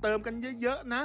เติมกันเยอะๆนะ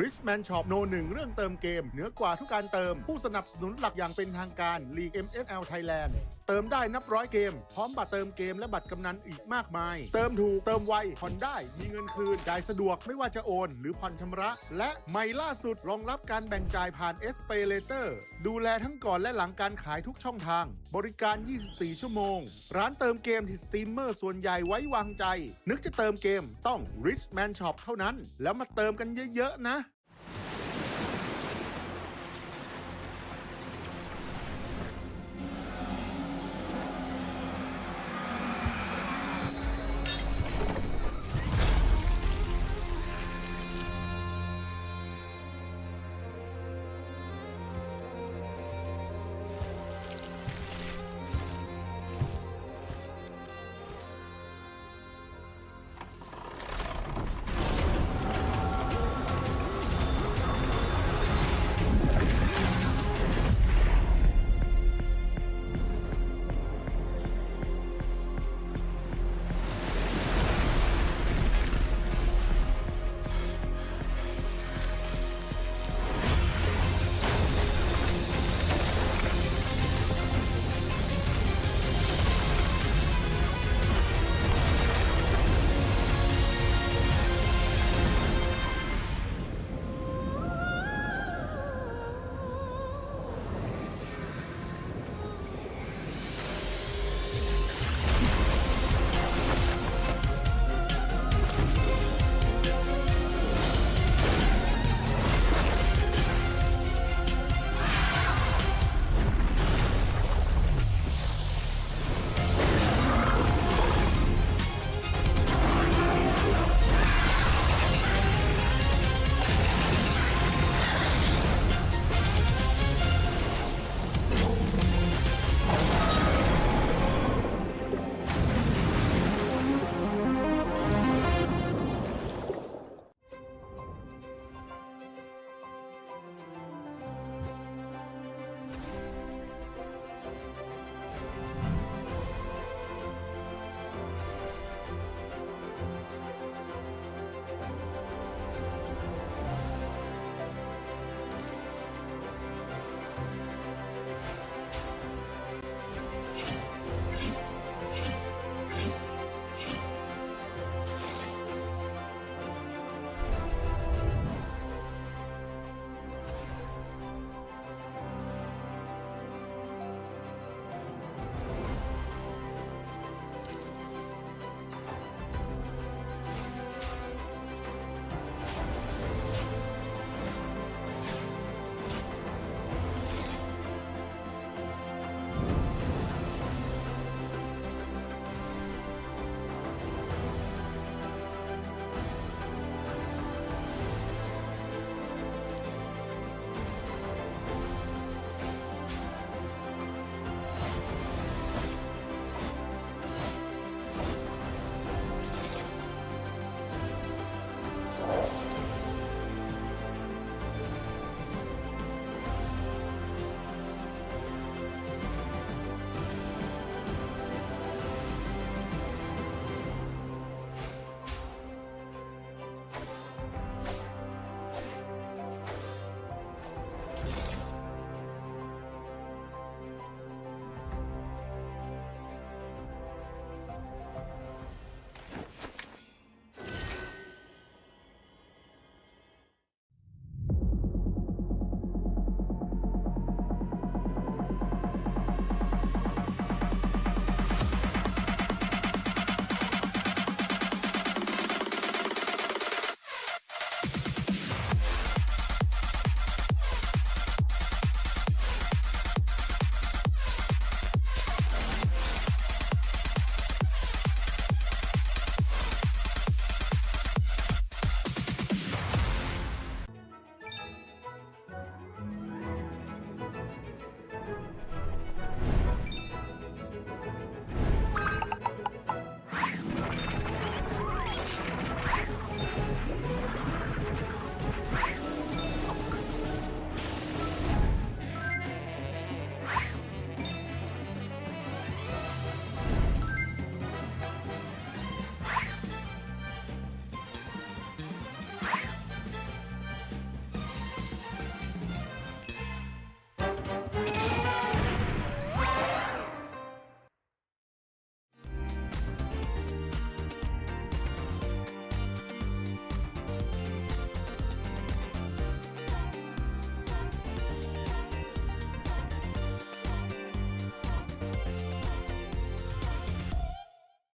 Richman Shop โน1เรื่องเติมเกมเหนือกว่าทุกการเติมผู้สนับสนุนหลักอย่างเป็นทางการลีก MSL Thailand เติมได้นับร้อยเกมพร้อมบัตรเติมเกมและบัตรกำนันอีกมากมายเติมถูกเติมไวผ่อนได้มีเงินคืนจ่ายสะดวกไม่ว่าจะโอนหรือผ่อนชำระและใหม่ล่าสุดรองรับการแบ่งจ่ายผ่าน SPayLater ดูแลทั้งก่อนและหลังการขายทุกช่องทางบริการ 24 ชั่วโมงร้านเติมเกมที่สตรีมเมอร์ส่วนใหญ่ไว้วางใจนึกจะเติมเกมต้อง Richman Shop เท่านั้นแล้วมาเติมกันเยอะๆนะ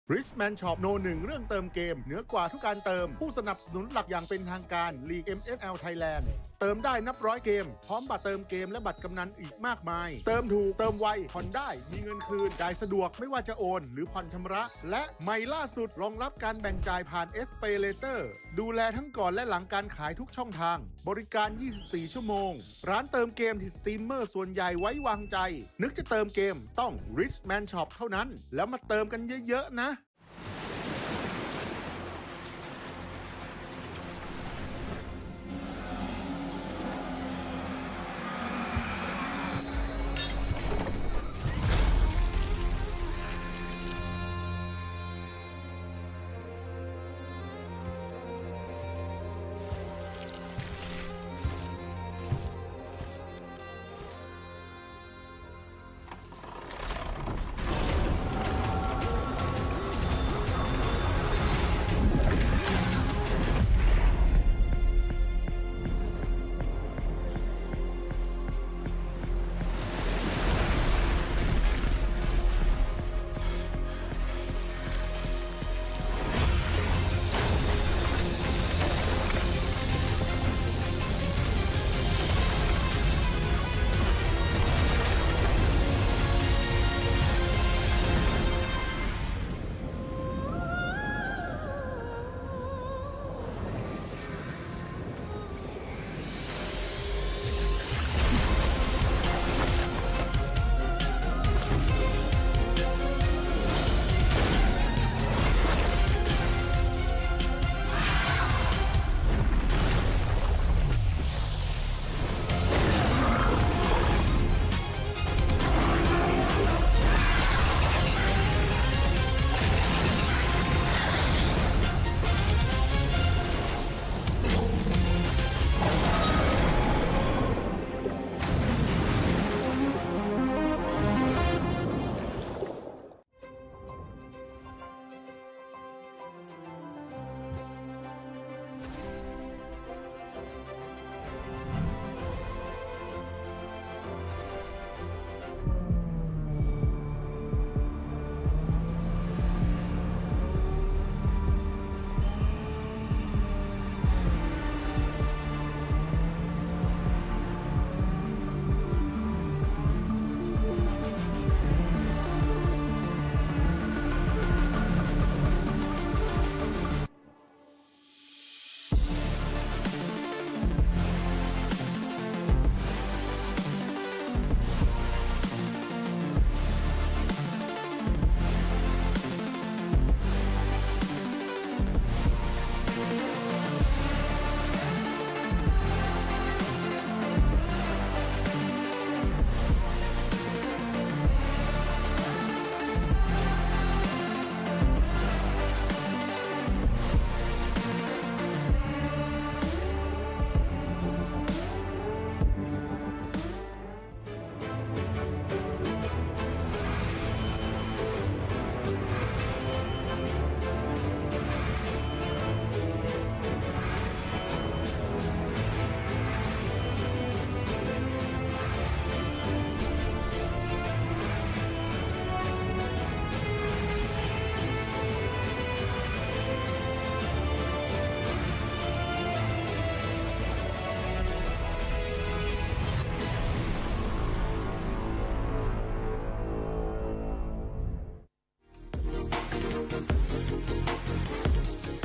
Richman Shop โนหนึ่งเรื่องเติมเกมเหนือกว่าทุกการเติมผู้สนับสนุนหลักอย่างเป็นทางการลีก MSL Thailand เติมได้นับร้อยเกมพร้อมบัตรเติมเกมและบัตรกำนันอีกมากมายเติมถูกเติมไวผ่อนได้มีเงินคืนจ่ายสะดวกไม่ว่าจะโอนหรือผ่อนชำระและใหม่ล่าสุดรองรับการแบ่งจ่ายผ่าน SPayLater ดูแลทั้งก่อนและหลังการขายทุกช่องทางบริการ 24 ชั่วโมงร้านเติมเกมที่สตรีมเมอร์ส่วนใหญ่ไว้วางใจนึกจะเติมเกมต้อง Richman Shop เท่านั้นแล้วมาเติมกันเยอะๆนะ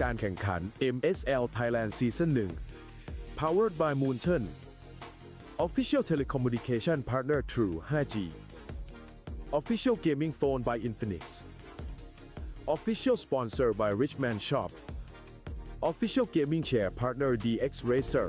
การแข่งขัน MSL Thailand Season 1 Powered by Moonton Official Telecommunication Partner True 5G Official Gaming Phone by Infinix Official Sponsor by Richman Shop Official Gaming Chair Partner DX Racer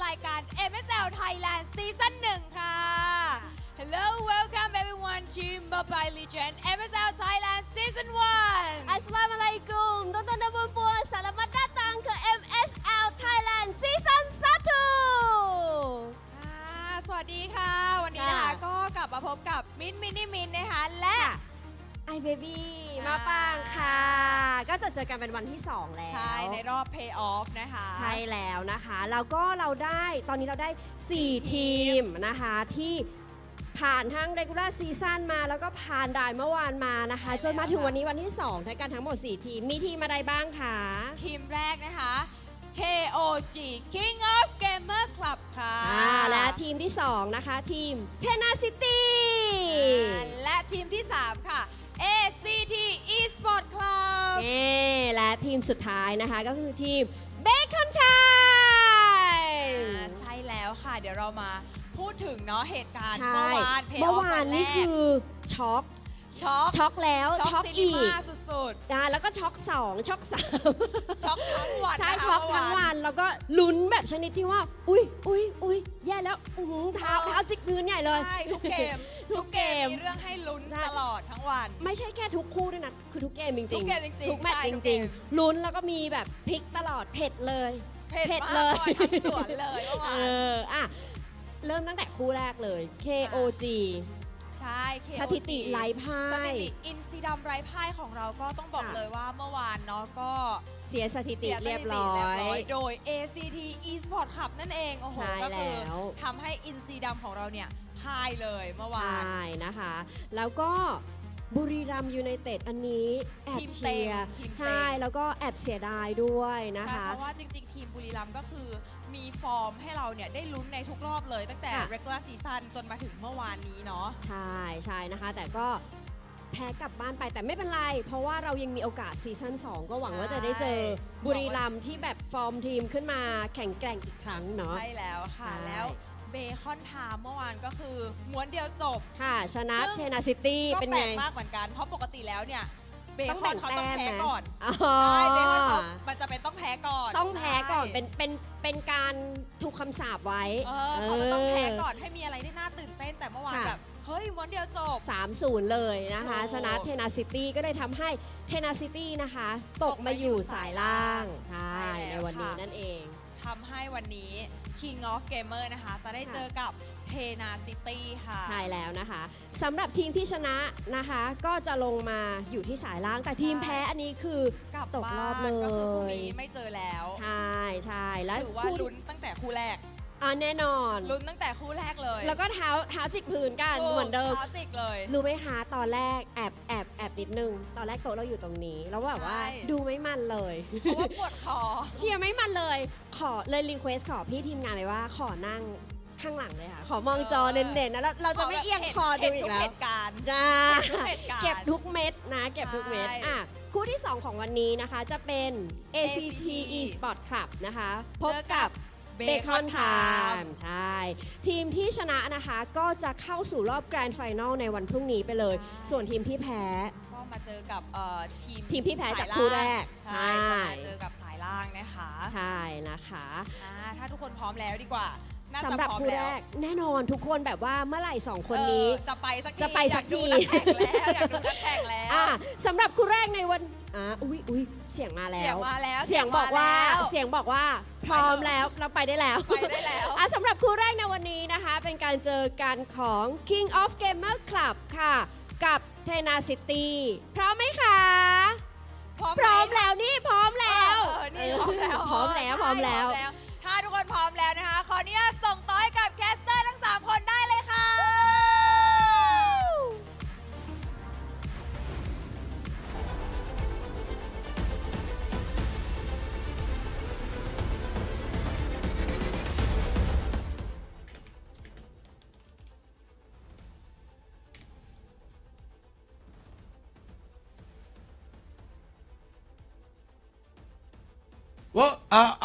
รายการ MSL Thailand Season 1 ค่ะ Hello welcome everyone to Mobile Legend MSL Thailand Season 1 Assalamualaikum tonton dan puan selamat datang ke MSL Thailand Season 1สวัสดีค่ะวันนี้นะคะก็กลับ มาพบกับมินมินิมินนะคะและ ไอเบบี้มาปางค่ะ ก็จะเจอกันเป็นวันที่ 2 แล้ว ใช่ในรอบ Pay Off นะคะ ใช่แล้วนะคะแล้วก็ตอนนี้เราได้ 4 ทีมนะคะที่ผ่านทั้ง regular season มาแล้วก็ผ่านด่านเมื่อวานมานะคะ จนมาถึงวันนี้วันที่2ด้วยกันทั้งหมด 4 ทีม มีทีมอะไรบ้างคะ ทีมแรกนะคะ KOG King of Gamer Club ค่ะ และทีมที่ 2 นะคะ ทีม Tenacity และทีมที่ 3 ค่ะ ACT Esport Club และทีมสุดท้ายนะคะก็คือทีม Bacon Time ใช่แล้วค่ะ เดี๋ยวเรามาพูดถึงเนาะเหตุการณ์ ใช่ Pay เมื่อ Off วานนี่คือช็อก ช็อกแล้วช็อก ซิ อี นิ ก ม่าสุด แล้วก็ช็อก 2 ช็อก ๆ ช็อกทั้งวัน 3 ใช่ นะคะ ช็อกทั้ง เมื่ วันแล้วก็ลุ้นแบบชนิดที่ว่า อุ้ยแย่แล้วเท้าจิกพื้นใหญ่เลย ใช่ทุกเกม ทุกเกม มีเรื่องให้ลุ้น ใช่ ตลอดทั้งวัน ไม่ใช่แค่ทุกคู่ด้วยนะ คือทุกเกมจริงๆ ทุกเกมจริงๆ ทุกแมตช์ ใช่ จ ทุกเก ริง ม ๆ ลุ้นแล้วก็มีแบบพลิกตลอดเผ็ดเลย เผ็ด เลย มากทั้งสวนเลยเมื่อวาน เริ่มตั้งแต่คู่แรกเลย KOG ใช่ KOG สถิติไร้พ่า ส ย ถิติอินซีดำไร้พ่ายของเราก็ต้องบอก ค่ะ เลยว่าเมื่อวานเนาะก็ เสียสถิติ เสียสถิติ เรียบร้อย โดย ACT Esport Club นั่นเอง โอ้โห ใช่ ก็คือ แล้ว ทำให้อินซีดำของเราเนี่ยพ่ายเลยเมื่อ ใช วาน ่นะคะ แล้วก็บุรีรัมย์ยูไนเต็ดอันนี้แอบ ทีมเต็ง เชียร์ ทีมเต็ง ใช่ แล้วก็แอบเสียดายด้วยนะ ใช่ คะ เพราะว่าจริงๆ ทีมบุรีรัมย์ก็คือมีฟอร์มให้เราเนี่ยได้ลุ้นในทุกรอบเลยตั้งแต่ ค่ะ regular season จนมาถึงเมื่อวานนี้เนาะ ใช่นะคะ แต่ก็แพ้กลับบ้านไปแต่ไม่เป็นไร เพราะว่าเรายังมีโอกาสซีซั่น2 ก็หวังว่าจะได้เจอบุรีรัมย์ที่แบบฟอร์มทีมขึ้นมาแข่งแกร่งอีกครั้งเนาะ ใช่แล้วค่ะ ใช่ แล้วเบคอนไทม์เมื่อวานก็คือม้วนเดียวจบ ค่ะ ชนะ ซึ่ง เทนาซิตี้ ก็ เป็น แปล ไง กมากเหมือนกัน เพราะปกติแล้วเนี่ยเบ ต้อง คอ แบ่ น ง เขา แต้ ต้อง ม แพ้ ไหม ก่อน อ๋อ ใช่เบคอนเขามันจะเป็นต้องแพ้ก่อน ต้องแพ้ก่อน ใช่ เป็นการถูกคำสาปไว้ เขาจะต้องแพ้ก่อนให้มีอะไรได้น่าตื่นเต้นแต่เมื่อวาน ค่ะ แบบเฮ้ยม้วนเดียวจบ 3-0 เลยนะคะ โอ้ ชนะเทนาซิตี้ก็เลยทำให้เทนาซิตี้นะคะ ตกมาอยู่สายล่าง ใช่ ใช่ ใน แล้ว วันนี้ ค่ะ นั่นเอง ทำให้วันนี้ King of Gamer นะคะ จะได้เจอกับเทนาซิตี้ค่ะ ใช่แล้วนะคะสำหรับทีมที่ชนะนะคะ ก็จะลงมาอยู่ที่สายล่าง แต่ทีม ใช่ แพ้อันนี้คือก ลับ ตกรอบเล บ้านก็คือพรุ่ง ย นี้ไม่เจอแล้ว ใช่แล้ว ถือว่า คู่ ลุ้นตั้งแต่คู่แรก แน่นอน ลุ้นตั้งแต่คู่แรกเลย แล้วก็เท้าจิกพื้นกันเหมือนเดิม คลาสสิกเลย รู้ไหมคะตอนแรกแอบนิดนึง ตอนแรกโต๊ะเราอยู่ตรงนี้ แล้วแบบว่า ใช่ ดูไม่มันเลย เพราะว่าปวดคอ เชียร์ไม่มันเลยขอเลยรีเควสขอพี่ทีมงานไปว่าขอนั่งข้างหลังเลยค่ะ ขอมองจอเด่นๆนะแล้วเราจะไม่เอียงคอดูอีกแล้ว เห็นทุเหตุการณ์ จ้า เห็นทุกเหตุการณ์ เก็บทุกเม็ดนะ เก็บทุกเม็ด ใช่ คู่ที่ 2 ของวันนี้นะคะจะเป็น ACT Esport Club นะคะ พบกับเบคอนไทม์ใช่ ทีมที่ชนะนะคะก็จะเข้าสู่รอบแกรนด์ไฟนอลในวันพรุ่งนี้ไปเลย ส่วนทีมที่แพ้ ก็มาเจอกับทีม ที่แพ้จากคู่แรก ใช่ ใช่ จะมาเจอกับสายล่างนะคะ ใช่นะคะ ถ้าทุกคนพร้อมแล้วดีกว่าน่าจะ สำหรับ พร้อม คู่ แล้ แร ว กแน่นอนทุกคนแบบว่าเมื่อไหร่ 2 คนนี้ จะไปสักที จะไปสักที อยากดูนักแข่งแล้วอยากดูนักแข่งแล้ว สำหรับคู่แรกในวันอุ้ยเสียงมาแล้ เสียง ว มาแล้ว เสียงบอกว่า มาแล้ว เสียงบอกว่าพร้อมแล้วเราไปได้แล้ว ไปได้แล้ว สำหรับคู่แรกในวันนี้นะคะ เป็นการเจอกันของ King of Gamer Club ค่ะ กับ Tenacity พร้อมไหมคะ พร้อมแล้วนี่พร้อมแล้ว นี่พร้อมแล้ว พร้อมแล้วพร้อมแล้ว ถ้าทุกคนพร้อมแล้วนะคะ ขออนุญาตส่งต่อให้กับแคสเตอร์ทั้ง 3 คนได้เลยค่ะ Well,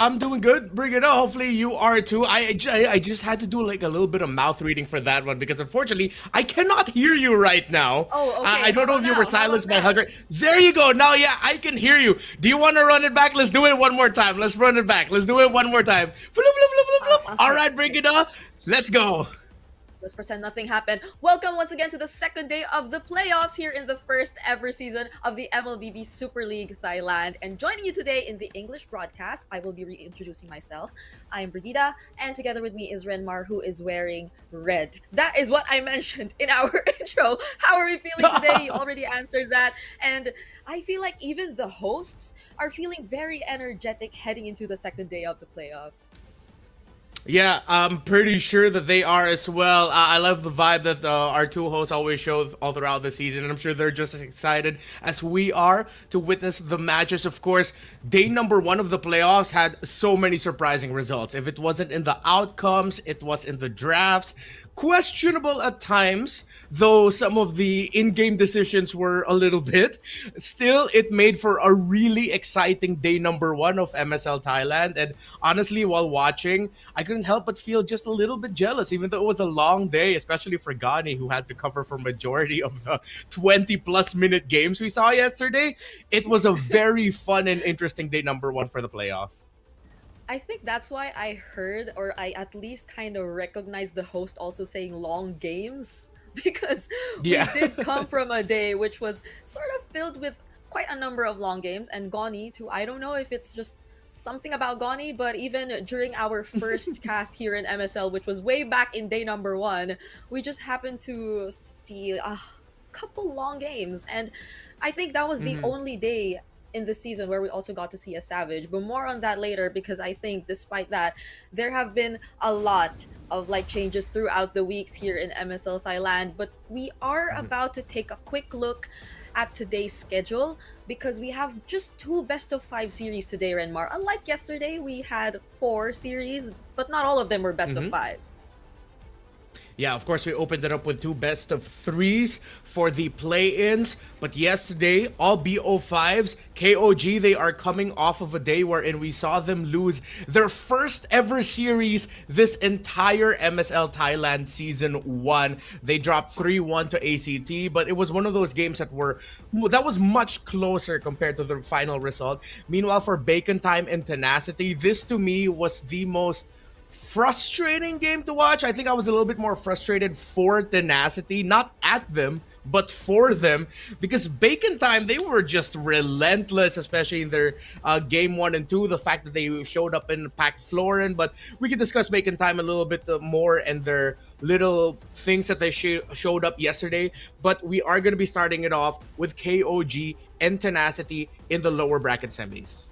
I'm doing good. Bring it on. Hopefully you are too. I just had to do like a little bit of mouth reading for that one because unfortunately I cannot hear you right now. Oh, okay. I don't know How if you about were now? How silenced by about Hugger. There you go. Now, yeah, I can hear you. Do you want to run it back? Let's do it one more time. Let's run it back. Let's do it one more time. Flip, flip, flip, flip, flip. All right, bring it on. Let's go. Just pretend nothing happened. Welcome once again to the second day of the playoffs here in the first ever season of the MLBB Super League Thailand. And joining you today in the English broadcast, I will be reintroducing myself. I am Brigida, and together with me is Renmar, who is wearing red. That is what I mentioned in our intro. How are we feeling today? You already answered that. And I feel like even the hosts are feeling very energetic heading into the second day of the playoffs. Yeah, I'm pretty sure that they are as well. I love the vibe that our two hosts always show all throughout the season, and I'm sure they're just as excited as we are to witness the matches. Of course, day number 1 of the playoffs had so many surprising results. If it wasn't in the outcomes, it was in the drafts. Questionable at times, though some of the in-game decisions were a little bit. Still, it made for a really exciting day number 1 of MSL Thailand. And honestly, while watching, I couldn't help but feel just a little bit jealous, even though it was a long day, especially for Gani, who had to cover for majority of the 20-plus minute games we saw yesterday. It was a very fun and interesting day number 1 for the playoffs. I think that's why I heard, or I at least kind of recognized the host also saying long games, because Yeah. we did come from a day which was sort of filled with quite a number of long games, and Goni too. I don't know if it's just something about Goni, but even during our first cast here in MSL, which was way back in day number 1, we just happened to see a couple long games, and I think that was the only day in the season where we also got to see a Savage, but more on that later, because I think despite that, there have been a lot of like changes throughout the weeks here in MSL Thailand. But we are about to take a quick look at today's schedule, because we have just 2 best of 5 series today, Renmar. Unlike yesterday, we had 4 series, but not all of them were best of 5s. Yeah, of course, we opened it up with 2 best of 3s for the play-ins. But yesterday, all BO5s, KOG, they are coming off of a day wherein we saw them lose their first ever series this entire MSL Thailand Season 1. They dropped 3-1 to ACT, but it was one of those games that was much closer compared to the final result. Meanwhile, for Bacon Time and Tenacity, this to me was the most frustrating game to watch. I think I was a little bit more frustrated for Tenacity, not at them, but for them, because Bacon Time, they were just relentless, especially in their game 1 and 2. The fact that they showed up in Packed Florin, but we can discuss Bacon Time a little bit more and their little things that they showed up yesterday. But we are going to be starting it off with KOG and Tenacity in the lower bracket semis.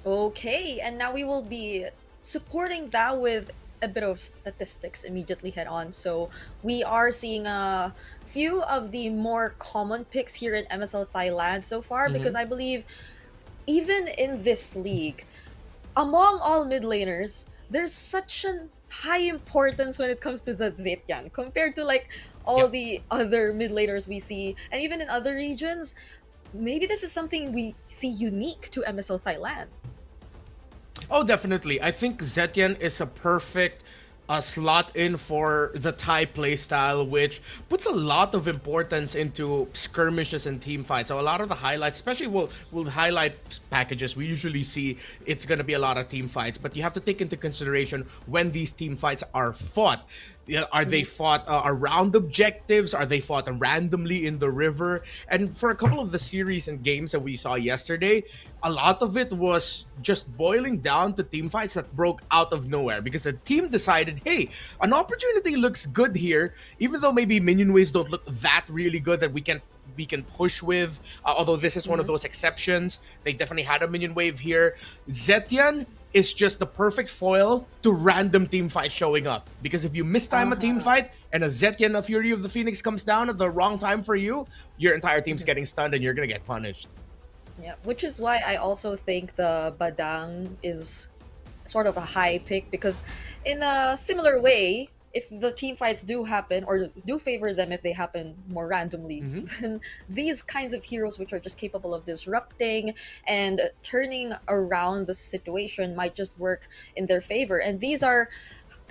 Okay, and now we will be supporting that with a bit of statistics immediately head on. So we are seeing a few of the more common picks here in MSL Thailand so far, because I believe even in this league, among all mid laners, there's such an high importance when it comes to the Zetian compared to like all the other mid laners we see, and even in other regions. Maybe this is something we see unique to MSL Thailand. Oh, definitely. I think Zetian is a perfect slot in for the Thai playstyle, which puts a lot of importance into skirmishes and team fights. So a lot of the highlights, especially with highlight packages, we usually see it's going to be a lot of team fights, but you have to take into consideration when these team fights are fought. Are they fought around objectives? Are they fought randomly in the river? And for a couple of the series and games that we saw yesterday, a lot of it was just boiling down to team fights that broke out of nowhere, because a team decided, hey, an opportunity looks good here, even though maybe minion waves don't look that really good that we can push with, although this is one of those exceptions. They definitely had a minion wave here. Zetian is just the perfect foil to random team fights showing up, because if you mistime a team fight and a Zetian, a Fury of the Phoenix, comes down at the wrong time for you, your entire team's getting stunned and you're gonna get punished. Yeah, which is why I also think the Badang is sort of a high pick, because in a similar way, if the team fights do happen or do favor them if they happen more randomly, then these kinds of heroes which are just capable of disrupting and turning around the situation might just work in their favor. And these are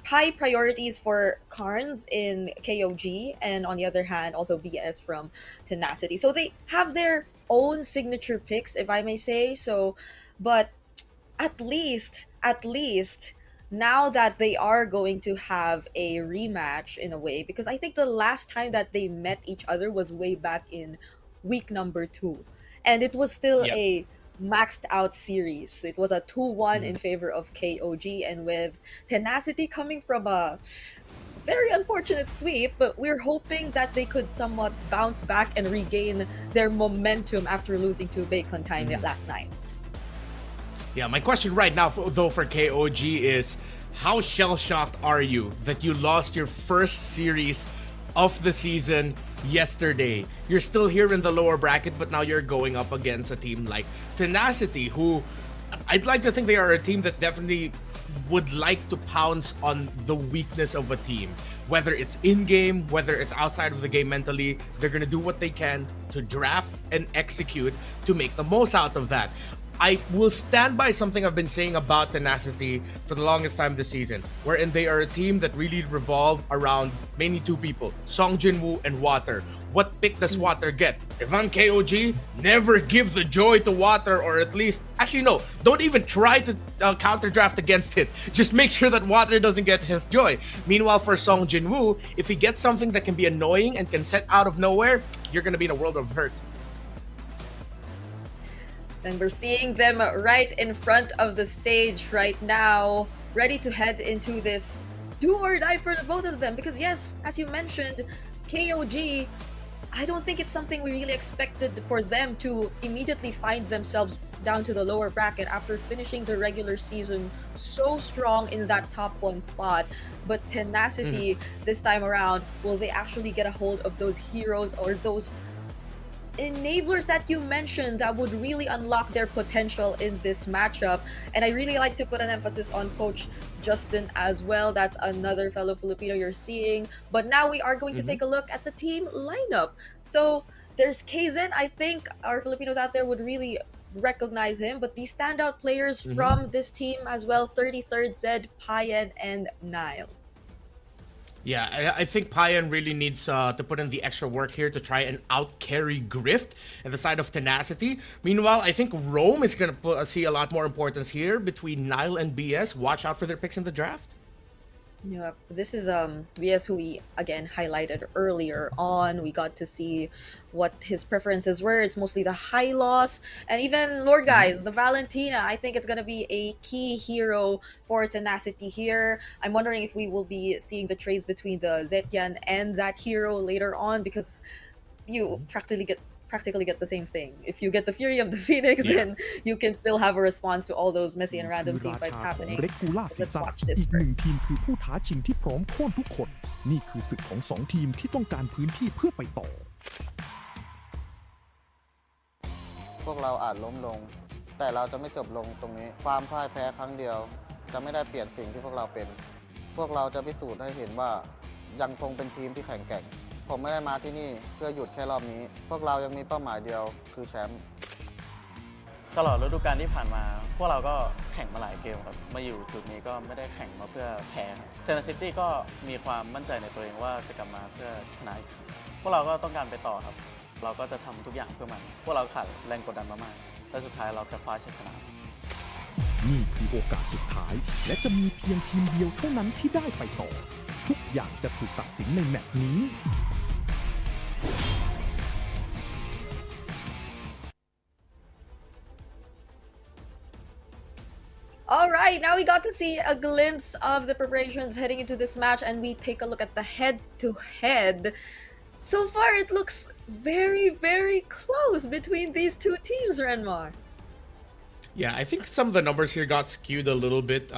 high priorities for Carnes in KOG, and on the other hand also BS from Tenacity. So they have their own signature picks, if I may say so, but at least now that they are going to have a rematch in a way, because I think the last time that they met each other was way back in week number 2, and it was still Yep. a maxed out series. It was a 2-1 in favor of KOG, and with Tenacity coming from a very unfortunate sweep, but we're hoping that they could somewhat bounce back and regain their momentum after losing to Bacon Time last night. Yeah, my question right now, though, for KOG is, how shell-shocked are you that you lost your first series of the season yesterday? You're still here in the lower bracket, but now you're going up against a team like Tenacity, who I'd like to think they are a team that definitely would like to pounce on the weakness of a team. Whether it's in-game, whether it's outside of the game mentally, they're gonna do what they can to draft and execute to make the most out of that. I will stand by something I've been saying about Tenacity for the longest time this season, wherein they are a team that really revolve around mainly two people, Song Jinwoo and Water. What pick does Water get? If I'm KOG, never give the joy to Water, or at least, actually no, don't even try to counter draft against it. Just make sure that Water doesn't get his joy. Meanwhile, for Song Jinwoo, if he gets something that can be annoying and can set out of nowhere, you're gonna be in a world of hurt. And we're seeing them right in front of the stage right now, ready to head into this do or die for the both of them. Because yes, as you mentioned, KOG, I don't think it's something we really expected for them to immediately find themselves down to the lower bracket after finishing the regular season so strong in that top 1 spot. But Tenacity this time around, will they actually get a hold of those heroes or those enablers that you mentioned that would really unlock their potential in this matchup? And I really like to put an emphasis on Coach Justin as well. That's another fellow Filipino you're seeing. But now we are going to take a look at the team lineup. So there's Kaizen. I think our Filipinos out there would really recognize him, but the standout players from this team as well, 33rd Zed, Payan, and Nile. Yeah, I think Payan really needs to put in the extra work here to try and out-carry Grift at the side of Tenacity. Meanwhile, I think Rome is going to see a lot more importance here between Nile and BS. Watch out for their picks in the draft. Yeah, this is VS, who we again highlighted earlier on. We got to see what his preferences were. It's mostly the high loss, and even Lord Guys, the Valentina. I think it's gonna be a key hero for Tenacity here. I'm wondering if we will be seeing the trades between the Zetian and that hero later on, because you practically get the same thing. If you get the Fury of the Phoenix, then you can still have a response to all those messy and random team fights happening. Let's watch this อีกหนึ่ง first. ทีมคือผู้ท้าชิงที่พร้อมโค่นทุกคน นี่คือศึกของสองทีมที่ต้องการพื้นที่เพื่อไปต่อ พวกเราอาจล้มลง แต่เราจะไม่จบลงตรงนี้ ความพ่ายแพ้ครั้งเดียว จะไม่ได้เปลี่ยนสิ่งที่พวกเราเป็น พวกเราจะพิสูจน์ให้เห็นว่ายังคงเป็นทีมที่แข็งแกร่ง ผมไม่ได้มาที่นี่เพื่อหยุดแค่รอบนี้ พวกเรายังมีเป้าหมายเดียวคือแชมป์ ตลอดฤดูกาลที่ผ่านมา พวกเราก็แข่งมาหลายเกมครับ มาอยู่จุดนี้ก็ไม่ได้แข่งมาเพื่อแพ้ครับเทนเนสซิตี้ก็มีความมั่นใจในตัวเองว่าจะกลับมาเพื่อชนะอีกครั้งพวกเราก็ต้องการไปต่อครับ เราก็จะทำทุกอย่างเพื่อมัน พวกเราขาดแรงกดดันมากๆและสุดท้ายเราจะคว้าชัยชนะ นี่คือโอกาสสุดท้าย และจะมีเพียงทีมเดียวเท่านั้นที่ได้ไปต่อ ทุกอย่างจะถูกตัดสินในแมตช์นี้ All right, now we got to see a glimpse of the preparations heading into this match, and we take a look at the head-to-head. So far, it looks very, very close between these two teams, Renmar. Yeah, I think some of the numbers here got skewed a little bit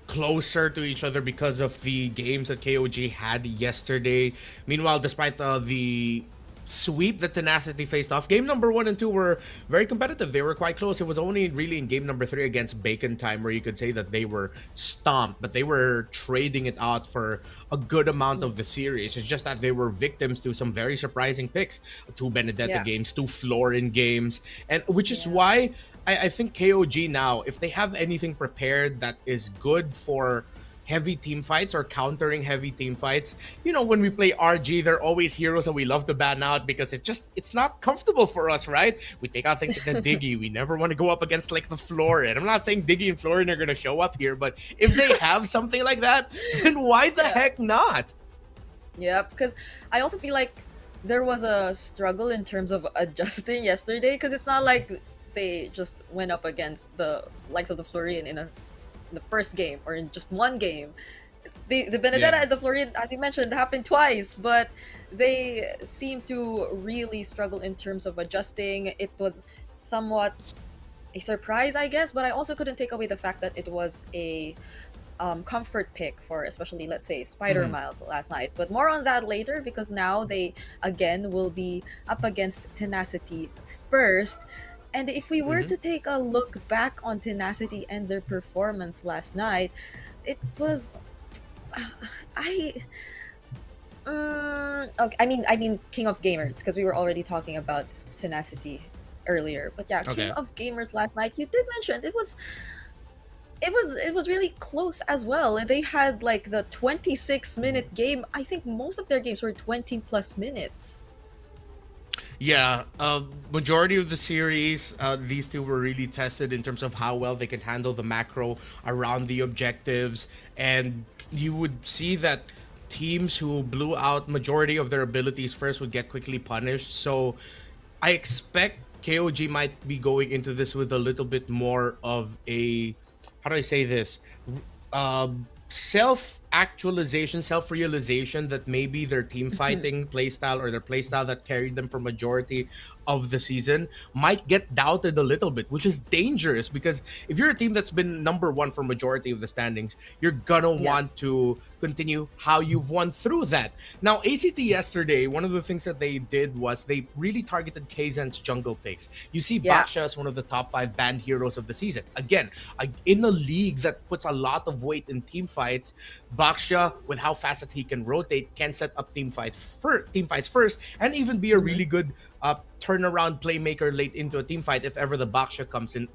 closer to each other because of the games that KOG had yesterday. Meanwhile, despite the sweep that Tenacity faced off, game number 1 and 2 were very competitive. They were quite close. It was only really in game number 3 against Bacon Time where you could say that they were stomped, but they were trading it out for a good amount of the series. It's just that they were victims to some very surprising picks. 2 Benedetta games, 2 Florin games, and which is why I think KOG now, if they have anything prepared that is good for heavy team fights or countering heavy team fights. You know, when we play RG, they're always heroes that we love to ban out because it's not comfortable for us, right? We take out things like the Diggy. We never want to go up against like the Florid. I'm not saying Diggy and Florid are gonna show up here, but if they have something like that, then why the heck not? Yeah, because I also feel like there was a struggle in terms of adjusting yesterday, because it's not like they just went up against the likes of the Florian in the first game or in just one game. The Benedetta and the Florian, as you mentioned, happened twice, but they seem to really struggle in terms of adjusting. It was somewhat a surprise, I guess, but I also couldn't take away the fact that it was a comfort pick for especially, let's say, Spider Miles last night. But more on that later, because now they again will be up against Tenacity first. And if we were to take a look back on Tenacity and their performance last night, it was okay, I mean King of Gamers, because we were already talking about Tenacity earlier. But yeah, King of Gamers last night, you did mention it was really close as well. And they had like the 26-minute game. I think most of their games were 20 plus minutes. Yeah, majority of the series, these two were really tested in terms of how well they can handle the macro around the objectives, and you would see that teams who blew out majority of their abilities first would get quickly punished. So I expect KOG might be going into this with a little bit more of a, how do I say this, self-actualization, self-realization that maybe their team fighting playstyle or their playstyle that carried them for majority of the season might get doubted a little bit, which is dangerous, because if you're a team that's been #1 for majority of the standings, you're gonna want to continue how you've won through that. Now, ACT yesterday, one of the things that they did was they really targeted Kaizen's jungle picks. You see Baksha as one of the top 5 banned heroes of the season. Again, in a league that puts a lot of weight in team fights, Baksha, with how fast that he can rotate, can set up team fights first, and even be a really good turnaround playmaker late into a team fight if ever the Baksha comes in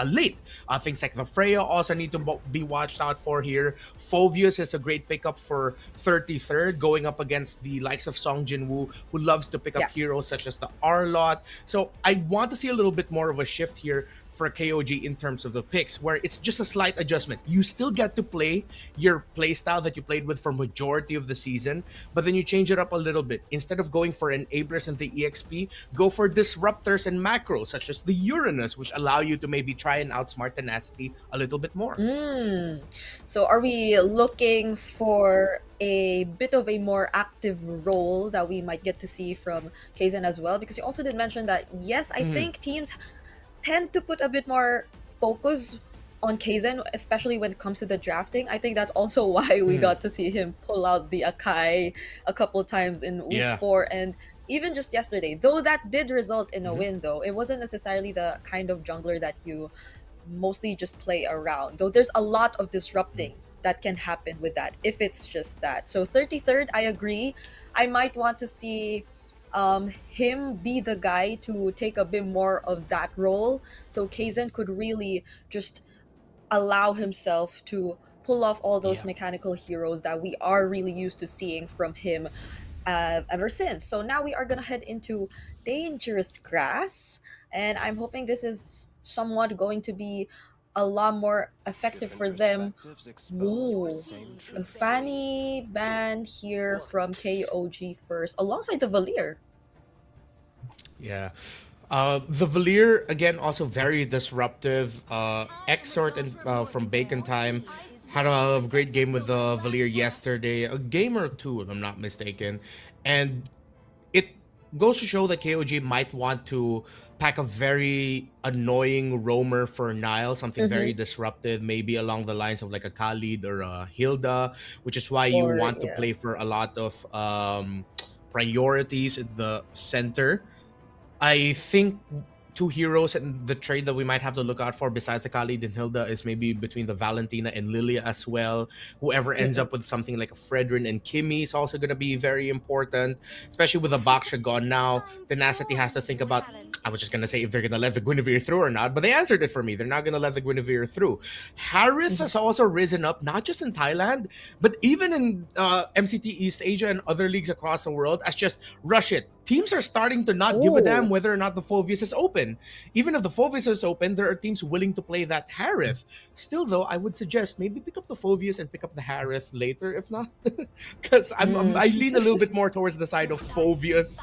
late. Things like the Freya also need to be watched out for here. Phovius is a great pickup for 33rd, going up against the likes of Song Jinwoo, who loves to pick up heroes such as the Arlot. So I want to see a little bit more of a shift here for KOG in terms of the picks, where it's just a slight adjustment. You still get to play your playstyle that you played with for majority of the season, but then you change it up a little bit. Instead of going for an Abris and the EXP, go for disruptors and macros such as the Uranus, which allow you to maybe try and outsmart Tenacity a little bit more. So are we looking for a bit of a more active role that we might get to see from Kaizen as well? Because you also did mention that, yes, I think teams tend to put a bit more focus on Kaizen, especially when it comes to the drafting. I think that's also why we got to see him pull out the Akai a couple times in week 4, and even just yesterday. Though that did result in a win, though, it wasn't necessarily the kind of jungler that you mostly just play around. Though there's a lot of disrupting that can happen with that, if it's just that. So 33rd, I agree. I might want to see him be the guy to take a bit more of that role, so Kaizen could really just allow himself to pull off all those mechanical heroes that we are really used to seeing from him ever since. So now we are gonna head into Dangerous Grass, and I'm hoping this is somewhat going to be a lot more effective for them. Whoa, a Fanny ban here from KOG first, alongside the Valier. Yeah. The Valier, again, also very disruptive. Exort and from Bacon Time had a great game with the Valier yesterday. A game or two, if I'm not mistaken. And it goes to show that KOG might want to pack a very annoying roamer for Nile, something very disruptive, maybe along the lines of like a Khalid or a Hilda, which is why you want to play for a lot of priorities in the center. I think two heroes and the trade that we might have to look out for besides the Khalid and Hilda is maybe between the Valentina and Lilia as well. Whoever ends up with something like a Fredrin and Kimmy is also going to be very important, especially with the Baksha gone now. Tenacity has to think about, I was just going to say if they're going to let the Guinevere through or not, but they answered it for me. They're not going to let the Guinevere through. Harith has also risen up, not just in Thailand, but even in MCT East Asia and other leagues across the world, as just rush it. Teams are starting to not give a damn whether or not the Phoveus is open. Even if the Phoveus is open, there are teams willing to play that Harith. Still, though, I would suggest maybe pick up the Phoveus and pick up the Harith later, if not. Because I lean a little bit more towards the side of Phoveus.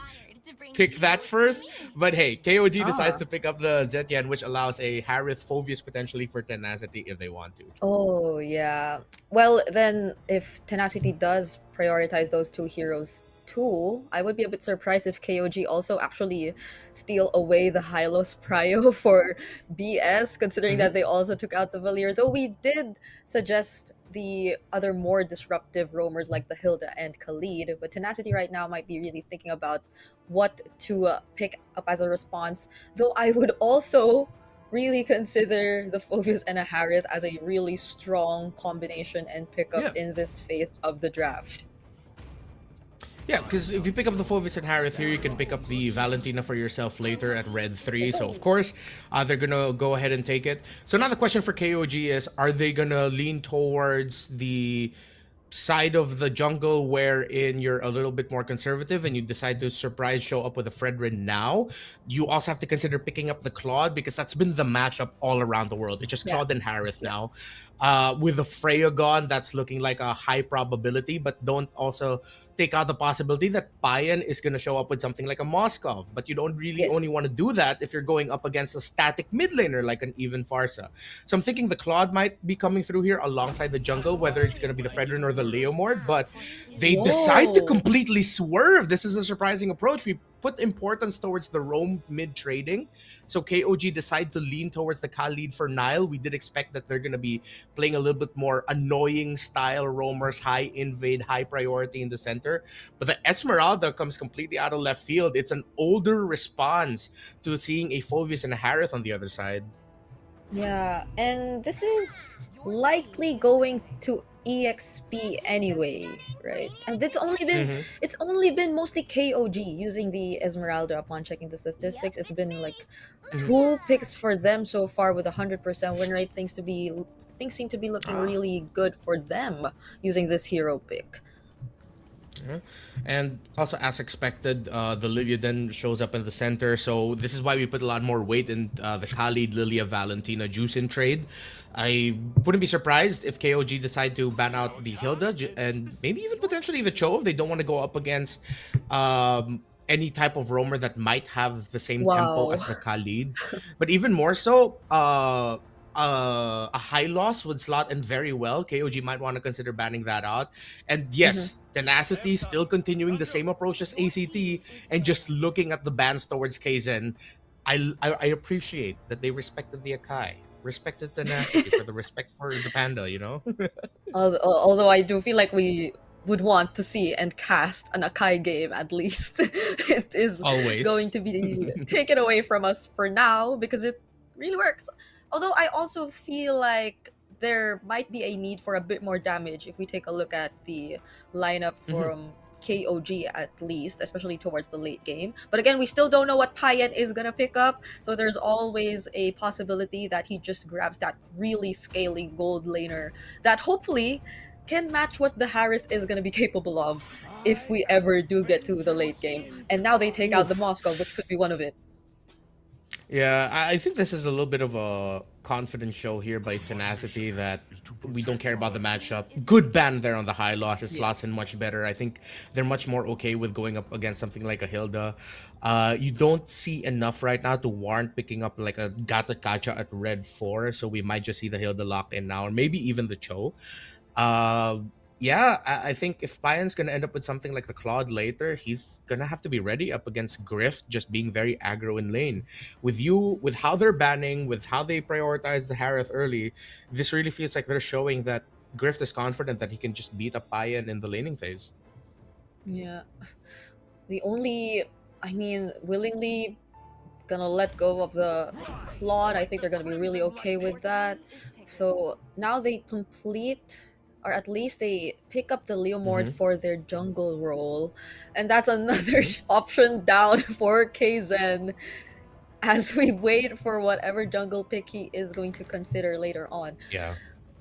Pick that first. But hey, KOG decides to pick up the Zetian, which allows a Harith Phoveus potentially for Tenacity if they want to. Oh, yeah. Well, then if Tenacity does prioritize those two heroes too, I would be a bit surprised if KOG also actually steal away the Hylos Prio for BS, considering that they also took out the Valier. Though we did suggest the other more disruptive roamers like the Hilda and Khalid, but Tenacity right now might be really thinking about what to pick up as a response. Though I would also really consider the Phoveus and a Harith as a really strong combination and pickup in this phase of the draft. Yeah, because if you pick up the Phoveus and Harith here, you can pick up the Valentina for yourself later at Red 3. So, of course, they're going to go ahead and take it. So now the question for KOG is, are they going to lean towards the side of the jungle wherein you're a little bit more conservative and you decide to surprise show up with a Fredrin now? You also have to consider picking up the Claude because that's been the matchup all around the world. It's just Claude and Harith now. With the Freya gone, that's looking like a high probability, but don't also take out the possibility that Payan is going to show up with something like a Moskov. But you don't really only want to do that if you're going up against a static mid laner like an even Farsa. So I'm thinking the Claude might be coming through here alongside the jungle, whether it's going to be the Fredrin or the Leomord, but they decide to completely swerve. This is a surprising approach. We put importance towards the roam mid trading. So KOG decide to lean towards the Khalid for Nile. We did expect that they're going to be playing a little bit more annoying style roamers, high invade, high priority in the center. But the Esmeralda comes completely out of left field. It's an older response to seeing a Phoveus and a Harith on the other side. Yeah, and this is likely going to EXP anyway, right? And it's only been mostly KOG using the Esmeralda upon checking the statistics. It's been like 2 picks for them so far with 100% win rate. Things seem to be looking really good for them using this hero pick. And also, as expected, the Lilia then shows up in the center. So this is why we put a lot more weight in the Khalid, Lilia, Valentina, Juicin trade. I wouldn't be surprised if KOG decide to ban out the Hilda and maybe even potentially the Cho if they don't want to go up against any type of roamer that might have the same tempo as the Khalid. But even more so, a high loss would slot in very well. KOG might want to consider banning that out. And yes, Tenacity still continuing the same approach as ACT and just looking at the bans towards Kaizen. I appreciate that they respected the Akai, respected Tenacity for the respect for the Panda, you know? Although I do feel like we would want to see and cast an Akai game at least. It is going to be taken away from us for now because it really works. Although I also feel like there might be a need for a bit more damage if we take a look at the lineup from KOG at least, especially towards the late game. But again, we still don't know what Payan is going to pick up. So there's always a possibility that he just grabs that really scaly gold laner that hopefully can match what the Harith is going to be capable of if we ever do get to the late game. And now they take out the Moscow, which could be one of it. Yeah, I think this is a little bit of a confidence show here by Tenacity that we don't care about the matchup. Good ban there on the high loss. It slots in much better. I think they're much more okay with going up against something like a Hilda. You don't see enough right now to warrant picking up like a Gata Kacha at red 4. So we might just see the Hilda lock in now, or maybe even the Cho. Yeah, I think if Payan's going to end up with something like the Claude later, he's going to have to be ready up against Grift just being very aggro in lane. With how they're banning, with how they prioritize the Harith early, this really feels like they're showing that Grift is confident that he can just beat up Payan in the laning phase. Yeah. Willingly gonna let go of the Claude. I think they're gonna be really okay with that. So now they complete, or at least they pick up the Leomord for their jungle role, and that's another option down for KZen as we wait for whatever jungle pick he is going to consider later on. Yeah.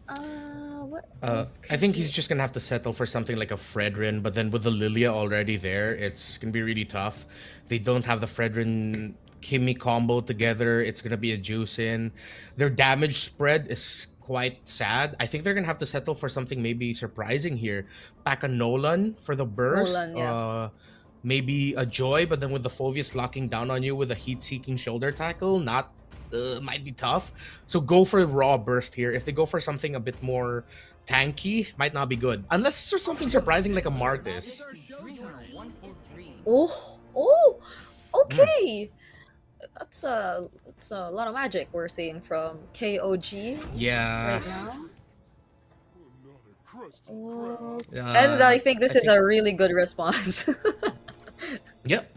What else I could think he- he's just gonna have to settle for something like a Fredrin, but then with the Lilia already there, it's gonna be really tough. They don't have the Fredrin Kimmy combo together. It's gonna be a juice in. Their damage spread is quite sad. I think they're gonna have to settle for something maybe surprising here. Pack a Nolan for the burst. Nolan, yeah. Maybe a Joy, but then with the Phoveus locking down on you with a heat-seeking shoulder tackle, might be tough. So go for raw burst here. If they go for something a bit more tanky, might not be good. Unless there's something surprising like a Martis. Oh, okay. That's a lot of magic we're seeing from KOG Yeah. right now. Oh, and I think this is a really good response. Yep.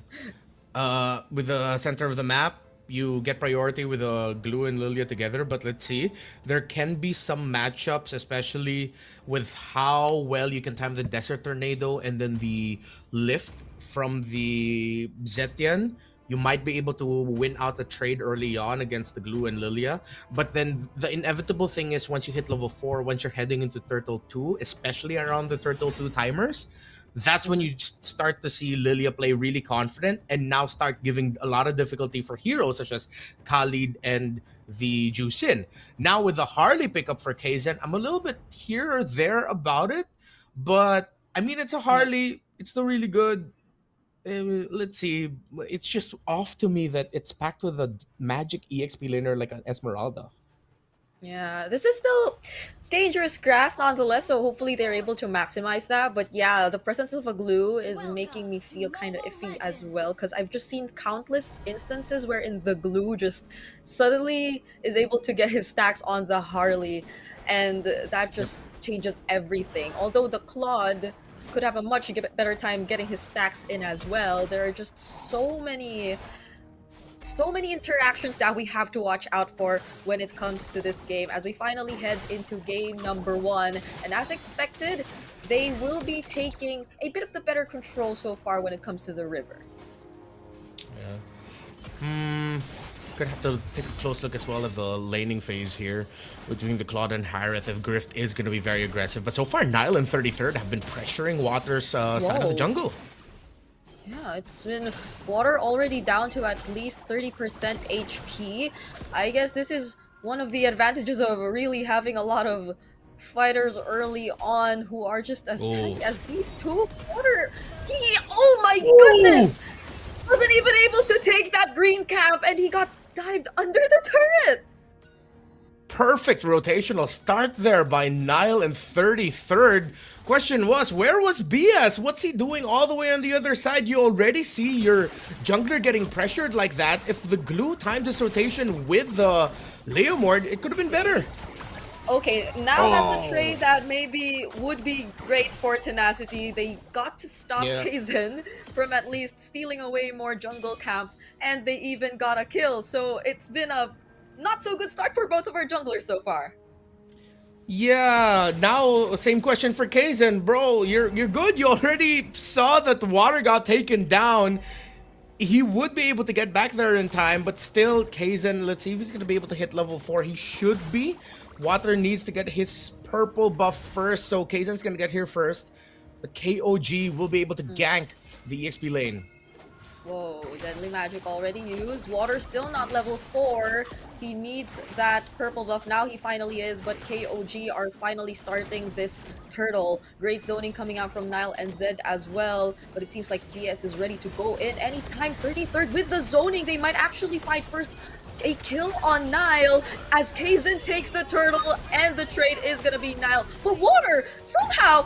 With the center of the map, you get priority with Glue and Lilia together, but let's see. There can be some matchups, especially with how well you can time the Desert Tornado and then the lift from the Zetian. You might be able to win out the trade early on against the Glue and Lilia. But then the inevitable thing is once you hit level 4, once you're heading into Turtle 2, especially around the Turtle 2 timers, that's when you just start to see Lilia play really confident and now start giving a lot of difficulty for heroes such as Khalid and the Jusin. Now with the Harley pickup for KZen, I'm a little bit here or there about it, but I mean, it's a Harley. It's still really good. Let's see. It's just off to me that it's packed with a magic EXP laner like an Esmeralda. Yeah, this is still dangerous grass nonetheless, so hopefully they're able to maximize that. But yeah, the presence of a glue is making me feel kind of iffy as well, because I've just seen countless instances wherein the glue just suddenly is able to get his stacks on the Harley, and that just changes everything. Although the Claude could have a much better time getting his stacks in as well, there are just so many interactions that we have to watch out for when it comes to this game as we finally head into game number 1. And as expected, they will be taking a bit of the better control so far when it comes to the river. Yeah. Gonna have to take a close look as well at the laning phase here between the Claude and Harith if Grift is gonna be very aggressive. But so far, Nile and 33rd have been pressuring Water's side of the jungle. Yeah, it's been Water already down to at least 30% HP. I guess this is one of the advantages of really having a lot of fighters early on who are just as tanky as these two. Water, oh my goodness! Wasn't even able to take that green cap and he got dived under the turret! Perfect rotational start there by Nile and 33rd. Question was, where was BS? What's he doing all the way on the other side? You already see your jungler getting pressured like that. If the glue timed this rotation with the Leomord, it could have been better. Okay, now that's a trade that maybe would be great for Tenacity. They got to stop KZen from at least stealing away more jungle camps, and they even got a kill. So it's been a not so good start for both of our junglers so far. Yeah, now same question for KZen. Bro, you're good. You already saw that the Water got taken down. He would be able to get back there in time, but still, KZen, let's see if he's going to be able to hit level 4. He should be. Water needs to get his purple buff first, so KZen's going to get here first. But KOG will be able to gank the EXP lane. Whoa, Deadly Magic already used. Water still not level 4. He needs that purple buff. Now he finally is, but KOG are finally starting this turtle. Great zoning coming out from Nile and Zed as well. But it seems like BS is ready to go in anytime. 33rd with the zoning. They might actually find first a kill on Nile as KZen takes the turtle, and the trade is gonna be Nile. But Water somehow...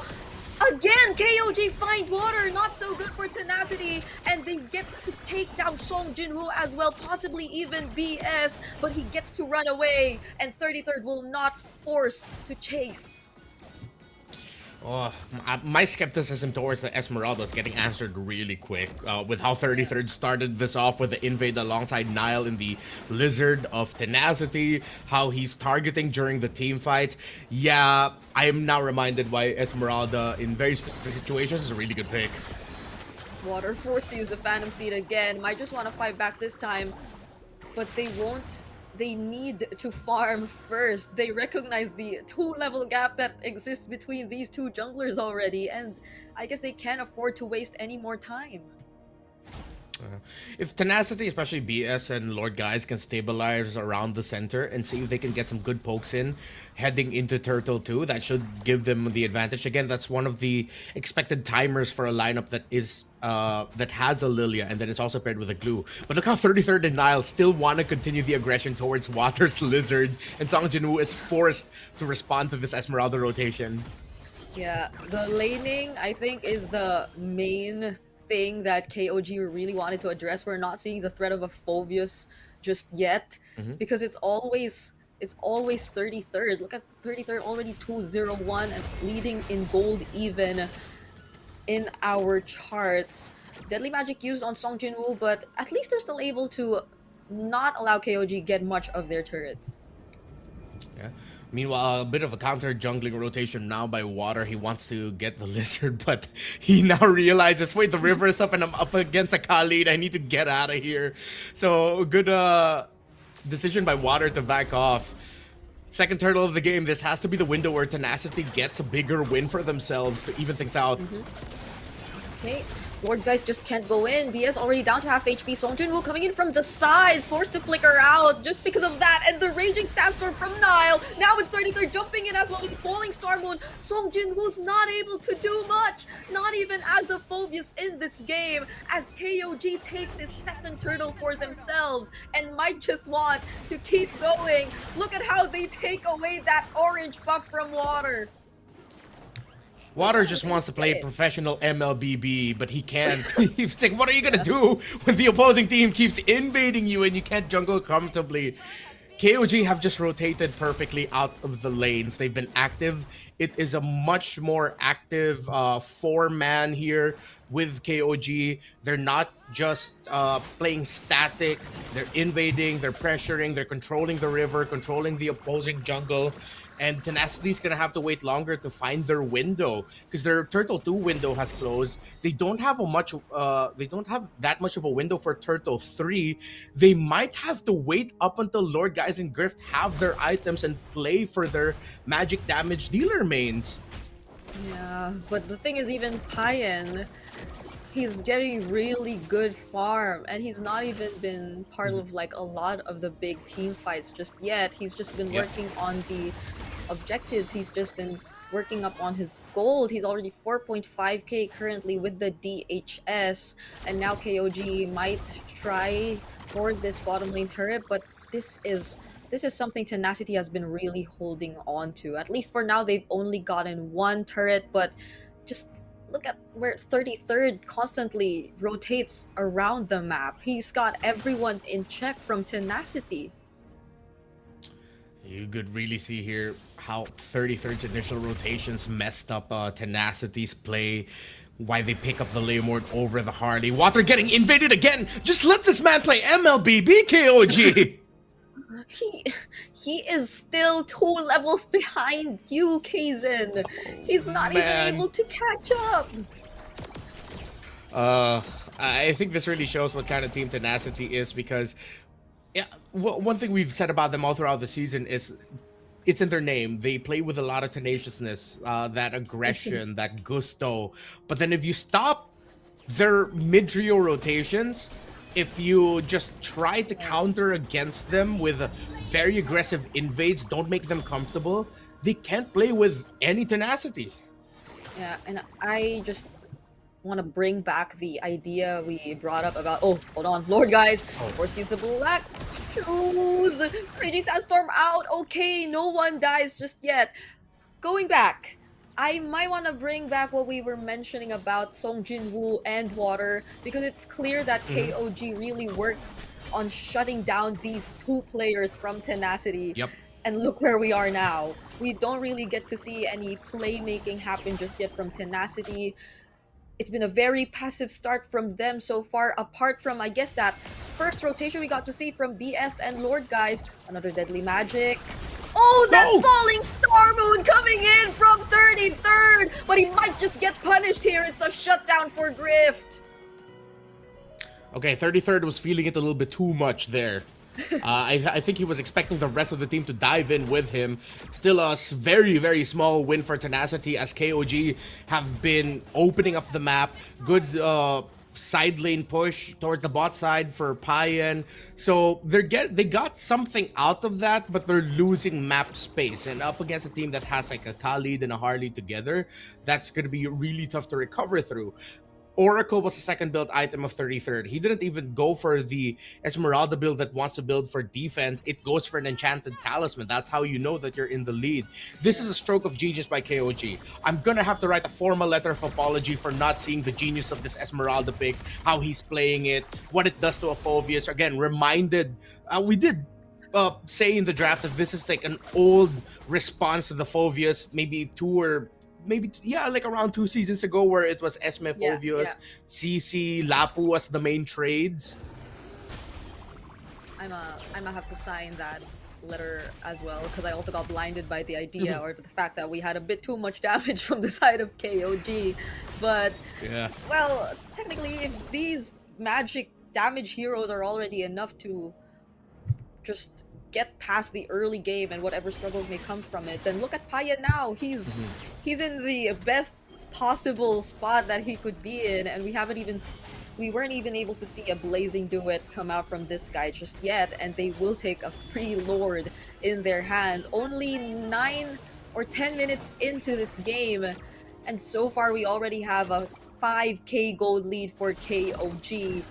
Again, KOG find Water, not so good for Tenacity, and they get to take down Song Jinwoo as well, possibly even BS, but he gets to run away, and 33rd will not force to chase. Oh, my skepticism towards the Esmeralda is getting answered really quick with how 33rd started this off with the invade alongside Nile in the Lizard of Tenacity, how he's targeting during the team fights. Yeah, I am now reminded why Esmeralda in very specific situations is a really good pick. Water forced to use the Phantom Steed again. Might just want to fight back this time, but they won't. They need to farm first. They recognize the 2-level gap that exists between these two junglers already, and I guess they can't afford to waste any more time. If Tenacity, especially BS and Lord Guys, can stabilize around the center and see if they can get some good pokes in heading into Turtle 2, that should give them the advantage. Again, that's one of the expected timers for a lineup that is that has a Lilia and then it's also paired with a glue. But look how 33rd and Nile still want to continue the aggression towards Water's Lizard, and Song Jinwoo is forced to respond to this Esmeralda rotation. Yeah, the laning, I think, is the main thing that KOG really wanted to address. We're not seeing the threat of a Phoveus just yet, because it's always 33rd. Look at 33rd already 2-0-1 and leading in gold even in our charts. Deadly Magic used on Song Jinwoo, but at least they're still able to not allow KOG get much of their turrets. Yeah. Meanwhile, a bit of a counter jungling rotation now by Water. He wants to get the Lizard, but he now realizes, wait, the river is up and I'm up against a Khalid. I need to get out of here. So good decision by Water to back off. Second turtle of the game. This has to be the window where Tenacity gets a bigger win for themselves to even things out. Okay, Lord Guys just can't go in. BS already down to half HP. Song Jinwoo coming in from the sides, forced to flicker out just because of that. And the Raging Sandstorm from Nile. Now it's 33rd jumping in as well with the Falling Star Moon. Song Jinwoo's not able to do much, not even as the Phoveus in this game, as KOG take this second turtle for themselves and might just want to keep going. Look at how they take away that orange buff from Water. Water just wants to play professional MLBB, but he can't. He's like, what are you gonna do when the opposing team keeps invading you and you can't jungle comfortably? KOG have just rotated perfectly out of the lanes. They've been active. It is a much more active 4-man here with KOG. They're not just playing static. They're invading, they're pressuring, they're controlling the river, controlling the opposing jungle. And Tenacity's gonna have to wait longer to find their window because their Turtle 2 window has closed. They don't have that much of a window for Turtle 3. They might have to wait up until Lord Guys and Grift have their items and play for their magic damage dealer mains. Yeah, but the thing is, even Payan, he's getting really good farm, and he's not even been part of like a lot of the big team fights just yet. He's just been working on the objectives. He's just been working up on his gold. He's already 4.5k currently with the DHS, and now KOG might try for this bottom lane turret, but this is something Tenacity has been really holding on to. At least for now, they've only gotten one turret, but just look at where 33rd constantly rotates around the map. He's got everyone in check from Tenacity. You could really see here how 33rd's initial rotations messed up Tenacity's play. Why they pick up the Laymord over the Harley. Water getting invaded again! Just let this man play MLBB, KOG! He is still 2 levels behind you, Kaizen. He's not even able to catch up. I think this really shows what kind of team Tenacity is, because yeah, one thing we've said about them all throughout the season is it's in their name. They play with a lot of tenaciousness, that aggression, that gusto. But then if you stop their mid-trio rotations, if you just try to counter against them with very aggressive invades, don't make them comfortable, they can't play with any tenacity. Yeah, and I just want to bring back the idea we brought up about, oh, hold on, Lord Guys, forced to use the black shoes, Raging Sandstorm out, okay, no one dies just yet. Going back, I might want to bring back what we were mentioning about Song Jinwoo and Water, because it's clear that KOG really worked on shutting down these two players from Tenacity. Yep. And look where we are now. We don't really get to see any playmaking happen just yet from Tenacity. It's been a very passive start from them so far, apart from, I guess, that first rotation we got to see from BS and Lord, guys. Another Deadly Magic. Oh, that No! Falling Star Moon coming in from 33rd! But he might just get punished here. It's a shutdown for Grift. Okay, 33rd was feeling it a little bit too much there. I think he was expecting the rest of the team to dive in with him. Still a very, very small win for Tenacity as KOG have been opening up the map. Good side lane push towards the bot side for Payan. So they got something out of that, but they're losing map space. And up against a team that has like a Khalid and a Harley together, that's going to be really tough to recover through. Oracle was the second build item of 33rd. He didn't even go for the Esmeralda build that wants to build for defense. It goes for an enchanted talisman. That's how you know that you're in the lead. This is a stroke of genius by KOG. I'm gonna have to write a formal letter of apology for not seeing the genius of this Esmeralda pick, how he's playing it, what it does to a Phoveus. Again, reminded, we did say in the draft that this is like an old response to the Phoveus, maybe like around 2 seasons ago, where it was Esme, Phoveus, CC, Lapu was the main trades. I'ma have to sign that letter as well, because I also got blinded by the idea or the fact that we had a bit too much damage from the side of KOG. But Yeah. well, technically, if these magic damage heroes are already enough to just get past the early game and whatever struggles may come from it, then look at Paya now. He's in the best possible spot that he could be in, and we weren't even able to see a blazing duet come out from this guy just yet, and they will take a free Lord in their hands. Only 9 or 10 minutes into this game, and so far we already have a 5k gold lead for KOG.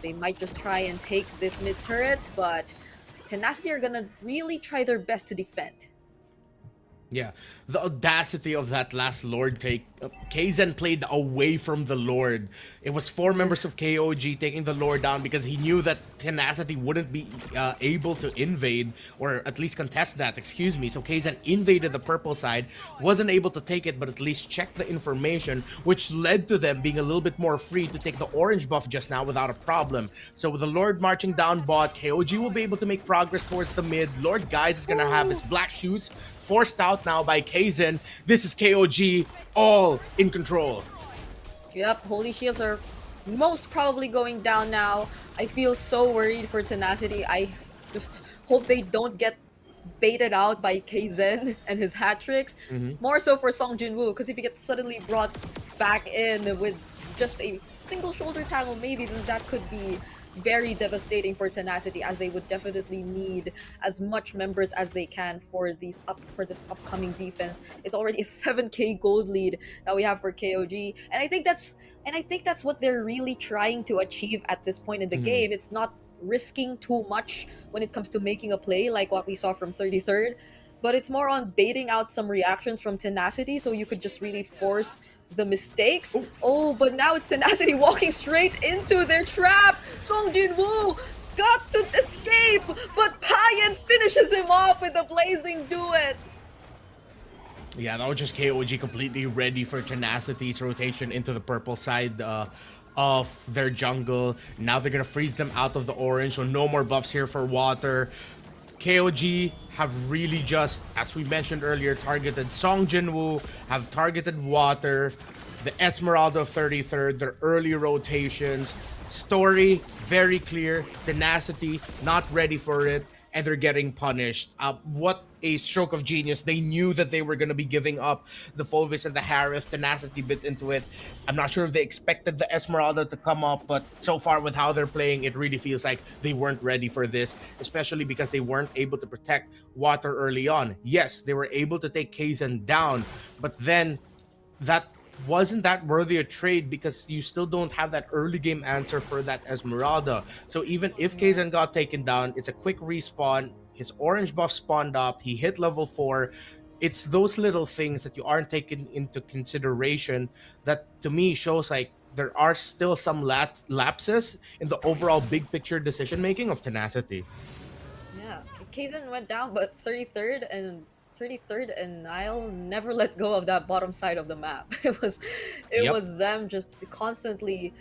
They might just try and take this mid turret, but Tenacity are gonna really try their best to defend. Yeah, the audacity of that last Lord take. Kaizen played away from the Lord. It was 4 members of KOG taking the Lord down because he knew that Tenacity wouldn't be able to invade, or at least contest that, excuse me. So Kaizen invaded the purple side, wasn't able to take it, but at least checked the information, which led to them being a little bit more free to take the orange buff just now without a problem. So with the Lord marching down bot, KOG will be able to make progress towards the mid. Lord Guys is gonna have his black shoes forced out now by Kaizen. This is KOG all in control. Yep, Holy Shields are most probably going down now. I feel so worried for Tenacity. I just hope they don't get baited out by Kaizen and his hat tricks. More so for Song Jinwoo, because if he gets suddenly brought back in with just a single shoulder tackle, maybe then that could be very devastating for Tenacity, as they would definitely need as much members as they can for this upcoming defense. It's already a 7k gold lead that we have for KOG, and I think that's what they're really trying to achieve at this point in the game. It's not risking too much when it comes to making a play like what we saw from 33rd, but it's more on baiting out some reactions from Tenacity, so you could just really force the mistakes. Oh, but now it's Tenacity walking straight into their trap. Song Jinwoo got to escape, but Payan finishes him off with a blazing duet. Yeah, that was just KOG completely ready for Tenacity's rotation into the purple side of their jungle. Now they're gonna freeze them out of the orange, so no more buffs here for water. KOG have really just, as we mentioned earlier, targeted Song Jinwoo, have targeted water, the Esmeralda of 33rd, their early rotations. Story, very clear. Tenacity, not ready for it, and they're getting punished. What a stroke of genius. They knew that they were going to be giving up the Phoveus and the Harith. Tenacity bit into it. I'm not sure if they expected the Esmeralda to come up, but so far with how they're playing, it really feels like they weren't ready for this, especially because they weren't able to protect water early on. Yes, they were able to take Kaizen down, but then that wasn't that worthy a trade because you still don't have that early game answer for that Esmeralda. So even if Kaizen got taken down, it's a quick respawn. His orange buff spawned up. He hit level 4. It's those little things that you aren't taking into consideration that to me shows like there are still some lapses in the overall big picture decision making of Tenacity. Yeah, Kaizen went down, but 33rd and Nile never let go of that bottom side of the map. It Yep. was them just constantly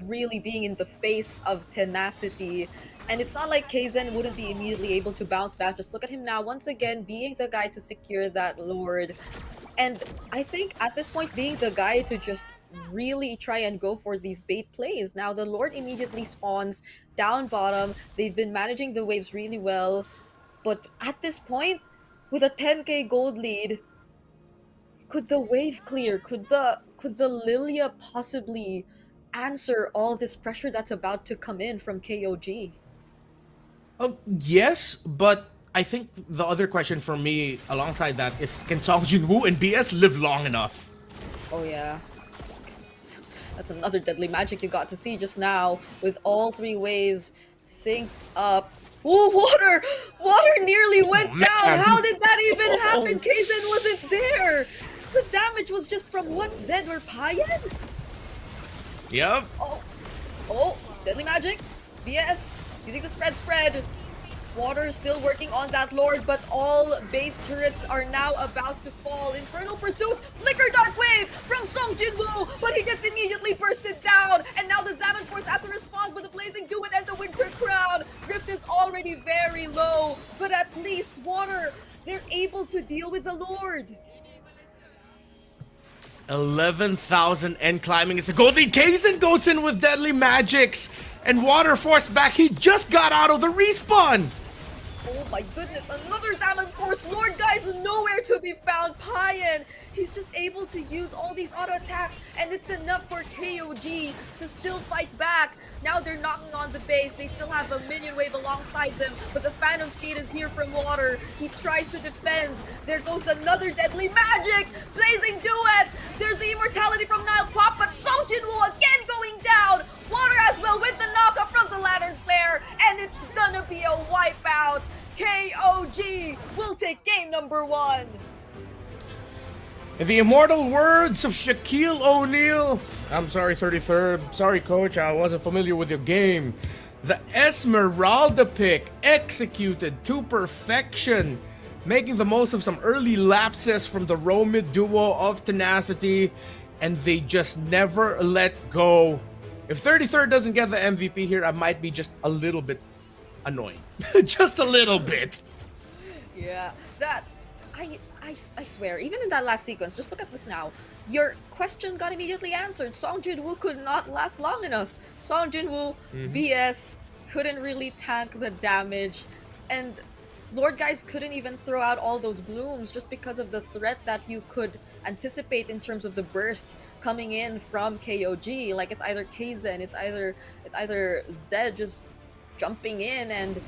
really being in the face of tenacity. And it's not like Kaizen wouldn't be immediately able to bounce back. Just look at him now, once again, being the guy to secure that Lord. And I think at this point, being the guy to just really try and go for these bait plays. Now, the Lord immediately spawns down bottom. They've been managing the waves really well. But at this point, with a 10k gold lead, could the wave clear? Could the Lilia possibly answer all this pressure that's about to come in from KOG? Yes, but I think the other question for me alongside that is, can Song Jin-woo and BS live long enough? Oh yeah. That's another deadly magic you got to see just now with all three waves synced up. Oh, water! Water nearly went down! man. How did that even happen? Kaizen wasn't there! The damage was just from what, Zed or Payan? Yep. Oh, deadly magic. BS using the spread. Water still working on that Lord, but all base turrets are now about to fall. Infernal Pursuits, Flicker Dark Wave from Song Jin-woo, but he gets immediately bursted down. And now the Zaman Force has a response with the Blazing Duet and the Winter Crown. Rift is already very low, but at least Water, they're able to deal with the Lord. 11,000 and climbing is a gold lead. Kaizen goes in with deadly magics, and Water forced back. He just got out of the respawn. Oh my goodness, another Zaman Force Lord, guys, nowhere to be found. Payan, he's just able to use all these auto attacks, and it's enough for KOG to still fight back. Now they're knocking on the base. They still have a minion wave alongside them, but the Phantom Steed is here from Water. He tries to defend. There goes another deadly magic. Blazing Duet. There's the immortality from Nile Pop, but Song Jin-woo again going down. Water as well with the knockup from the Lantern Flare, and it's gonna be a wipeout. KOG will take game number 1. In the immortal words of Shaquille O'Neal, I'm sorry, 33rd. Sorry, coach, I wasn't familiar with your game. The Esmeralda pick executed to perfection, making the most of some early lapses from the Romid duo of Tenacity, and they just never let go. If 33rd doesn't get the MVP here, I might be just a little bit annoyed. Just a little bit. Yeah, that I swear, even in that last sequence, just look at this now. Your question got immediately answered. Song Jin-woo could not last long enough. Song Jin-woo, BS, couldn't really tank the damage, and Lord Guys couldn't even throw out all those blooms just because of the threat that you could anticipate in terms of the burst coming in from KOG. Like, it's either Kaizen, it's either Zed just jumping in, and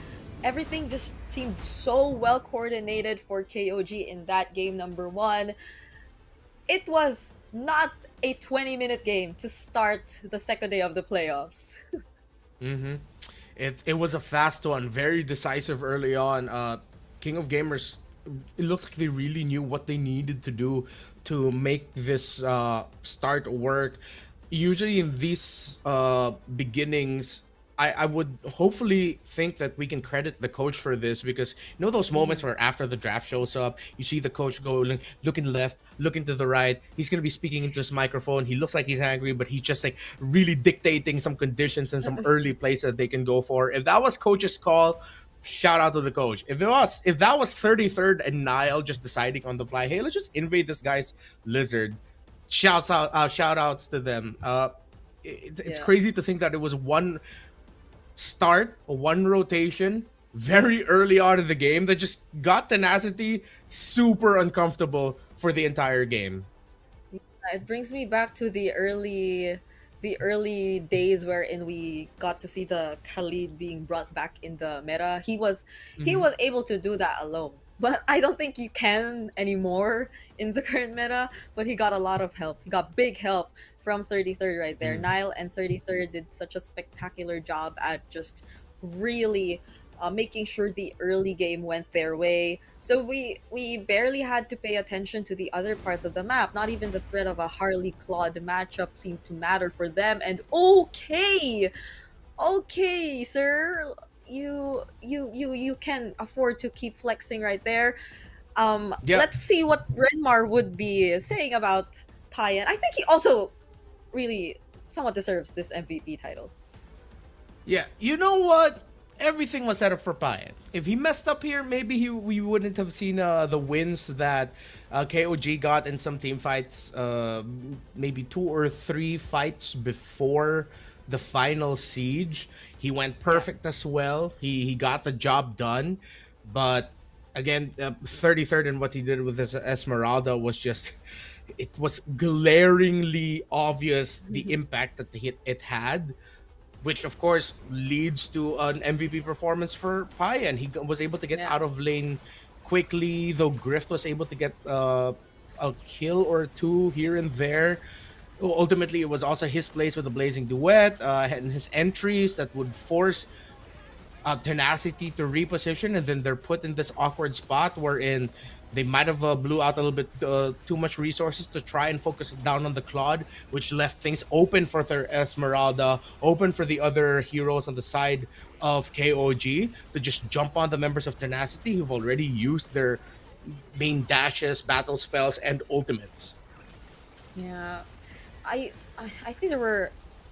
everything just seemed so well coordinated for KOG in that game number 1. It was not a 20-minute game to start the second day of the playoffs. It was a fast one, very decisive early on. King of Gamers, it looks like they really knew what they needed to do to make this start work. Usually in these beginnings, I would hopefully think that we can credit the coach for this, because you know those moments where after the draft shows up, you see the coach go looking left, looking to the right. He's gonna be speaking into his microphone. He looks like he's angry, but he's just like really dictating some conditions and some early plays that they can go for. If that was coach's call, shout out to the coach. If that was 33rd and Nile just deciding on the fly, hey, let's just invade this guy's lizard. Shout outs to them. It's crazy to think that it was one rotation very early on in the game that just got Tenacity super uncomfortable for the entire game. It brings me back to the early days wherein we got to see the Khalid being brought back in the meta. He was able to do that alone, but I don't think you can anymore in the current meta. But he got a lot of help. He got big help from 33rd right there. Nile and 33rd did such a spectacular job at just really making sure the early game went their way. So we barely had to pay attention to the other parts of the map. Not even the threat of a Harley Claude matchup seemed to matter for them. And okay, sir, you can afford to keep flexing right there. Yeah. Let's see what Renmar would be saying about Payan. I think he also really somewhat deserves this MVP title. Yeah, you know what? Everything was set up for Payan. If he messed up here, maybe we wouldn't have seen the wins that KOG got in some team fights. Maybe 2 or 3 fights before the final siege. He went perfect as well. He got the job done, but again, 33rd in what he did with his Esmeralda was just. It was glaringly obvious the impact that it had, which of course leads to an MVP performance for Pai, and he was able to get Yeah. out of lane quickly. Though Grift was able to get a kill or 2 here and there. Ultimately, it was also his place with the Blazing Duet and his entries that would force Tenacity to reposition, and then they're put in this awkward spot wherein they might have blew out a little bit too much resources to try and focus down on the Claude, which left things open for their Esmeralda, open for the other heroes on the side of KOG to just jump on the members of Tenacity who've already used their main dashes, battle spells, and ultimates. Yeah, I think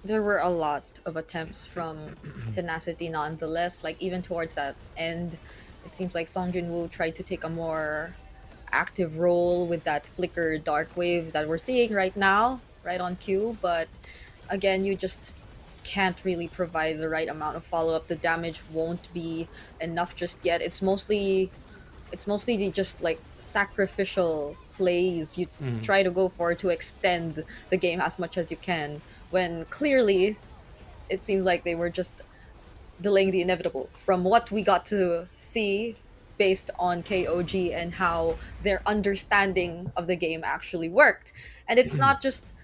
there were a lot of attempts from Tenacity nonetheless. Like even towards that end, it seems like Song Jin-woo tried to take a more active role with that flicker dark wave that we're seeing right now, right on cue. But again, you just can't really provide the right amount of follow up. The damage won't be enough just yet. It's mostly just like sacrificial plays you try to go for to extend the game as much as you can, when clearly it seems like they were just delaying the inevitable from what we got to see based on KOG and how their understanding of the game actually worked. And it's not just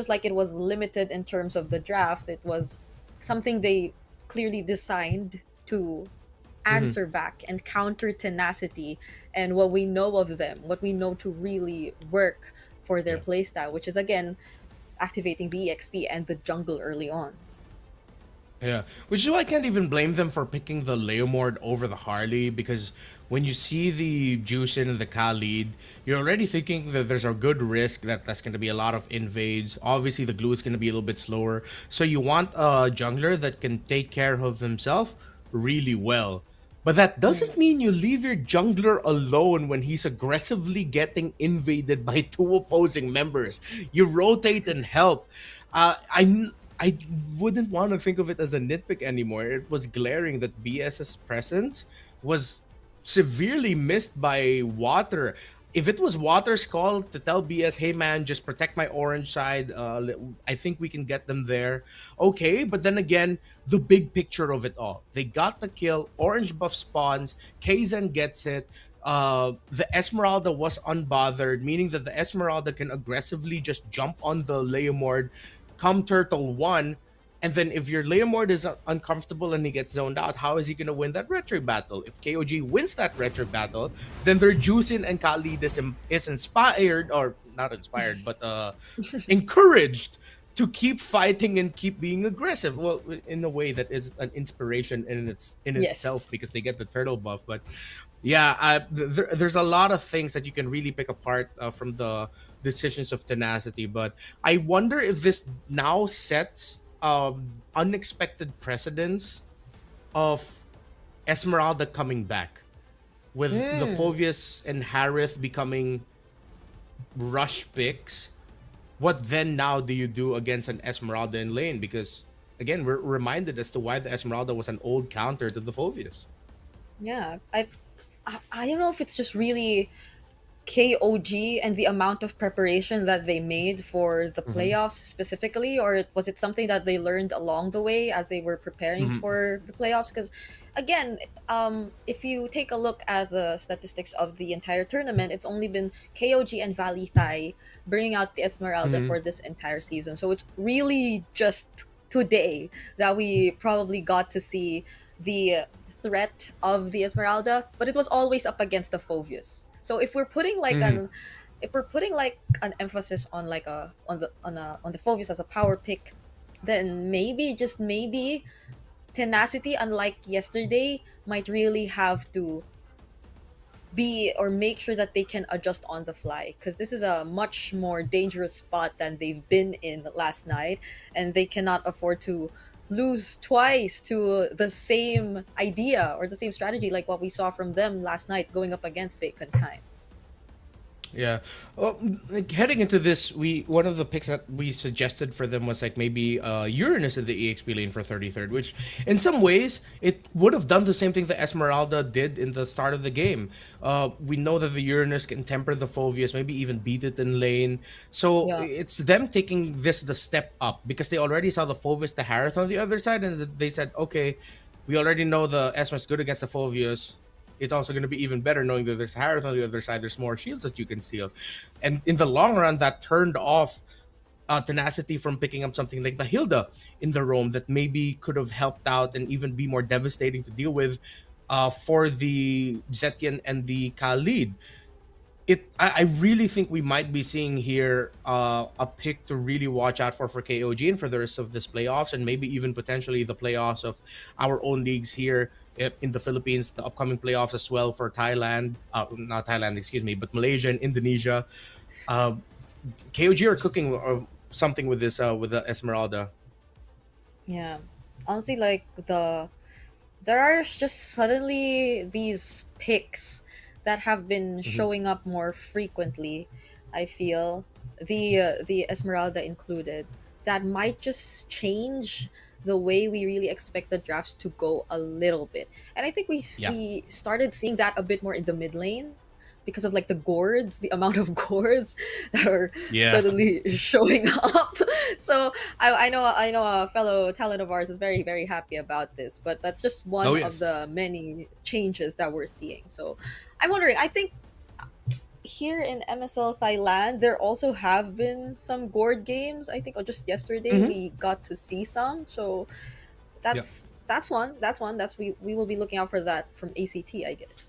like it was limited in terms of the draft. It was something they clearly designed to answer back and counter Tenacity and what we know of them, what we know to really work for their playstyle, which is again activating the EXP and the jungle early on. Yeah, which is why I can't even blame them for picking the Leomord over the Harley, because when you see the Juicin and the Khalid, you're already thinking that there's a good risk that that's going to be a lot of invades. Obviously, the glue is going to be a little bit slower, so you want a jungler that can take care of himself really well. But that doesn't mean you leave your jungler alone when he's aggressively getting invaded by 2 opposing members. You rotate and help. I wouldn't want to think of it as a nitpick anymore. It was glaring that BS's presence was severely missed by Water. If it was Water's call to tell BS, hey man, just protect my orange side, I think we can get them there. Okay, but then again, the big picture of it all. They got the kill, orange buff spawns, Kaizen gets it, the Esmeralda was unbothered, meaning that the Esmeralda can aggressively just jump on the Leomord, come Turtle 1, and then if your Leomord is uncomfortable and he gets zoned out, how is he going to win that retro battle? If KOG wins that retro battle, then their Juicin and Khalid is inspired, or not inspired, but encouraged to keep fighting and keep being aggressive. Well, in a way that is an inspiration in itself, because they get the turtle buff. But yeah, there's a lot of things that you can really pick apart from the decisions of Tenacity. But I wonder if this now sets unexpected precedents of Esmeralda coming back, with the Phoveus and Harith becoming rush picks. What then now do you do against an Esmeralda in lane? Because again, we're reminded as to why the Esmeralda was an old counter to the Phoveus. Yeah, I don't know if it's just really KOG and the amount of preparation that they made for the playoffs specifically, or was it something that they learned along the way as they were preparing for the playoffs? Because again, if you take a look at the statistics of the entire tournament, it's only been KOG and Valley Thai bringing out the Esmeralda for this entire season. So it's really just today that we probably got to see the threat of the Esmeralda, but it was always up against the Phoveus. So if we're putting like an emphasis on like on the Phoveus as a power pick, then maybe, just maybe, Tenacity, unlike yesterday, might really have to be or make sure that they can adjust on the fly, because this is a much more dangerous spot than they've been in last night, and they cannot afford to lose twice to the same idea or the same strategy like what we saw from them last night going up against Bacon Time. Yeah. Well, like heading into this, we one of the picks that we suggested for them was like maybe Uranus in the EXP lane for 33rd, which in some ways it would have done the same thing that Esmeralda did in the start of the game. We know that the Uranus can temper the Phoveus, maybe even beat it in lane. So Yeah. it's them taking this the step up because they already saw the Phoveus, the Harith on the other side, and they said, okay, we already know the Esma is good against the Phoveus. It's also going to be even better knowing that there's Harith on the other side. There's more shields that you can steal. And in the long run, that turned off Tenacity from picking up something like the Hilda in the roam that maybe could have helped out and even be more devastating to deal with for the Zetian and the Khalid. I really think we might be seeing here a pick to really watch out for KOG and for the rest of this playoffs, and maybe even potentially the playoffs of our own leagues here in the Philippines, the upcoming playoffs as well for Thailand, not Thailand, excuse me, but Malaysia and Indonesia. KOG are cooking something with this with the Esmeralda. Yeah. Honestly, like there are just suddenly these picks that have been showing up more frequently. I feel the Esmeralda included, that might just change the way we really expect the drafts to go a little bit. And I think we started seeing that a bit more in the mid lane because of like the gourds, the amount of gourds that are suddenly showing up. So I know a fellow talent of ours is very, very happy about this, but that's just one of the many changes that we're seeing. So I'm wondering, I think here in MSL Thailand, there also have been some gourd games. I think just yesterday we got to see some. So that's one. That's we will be looking out for that from ACT, I guess.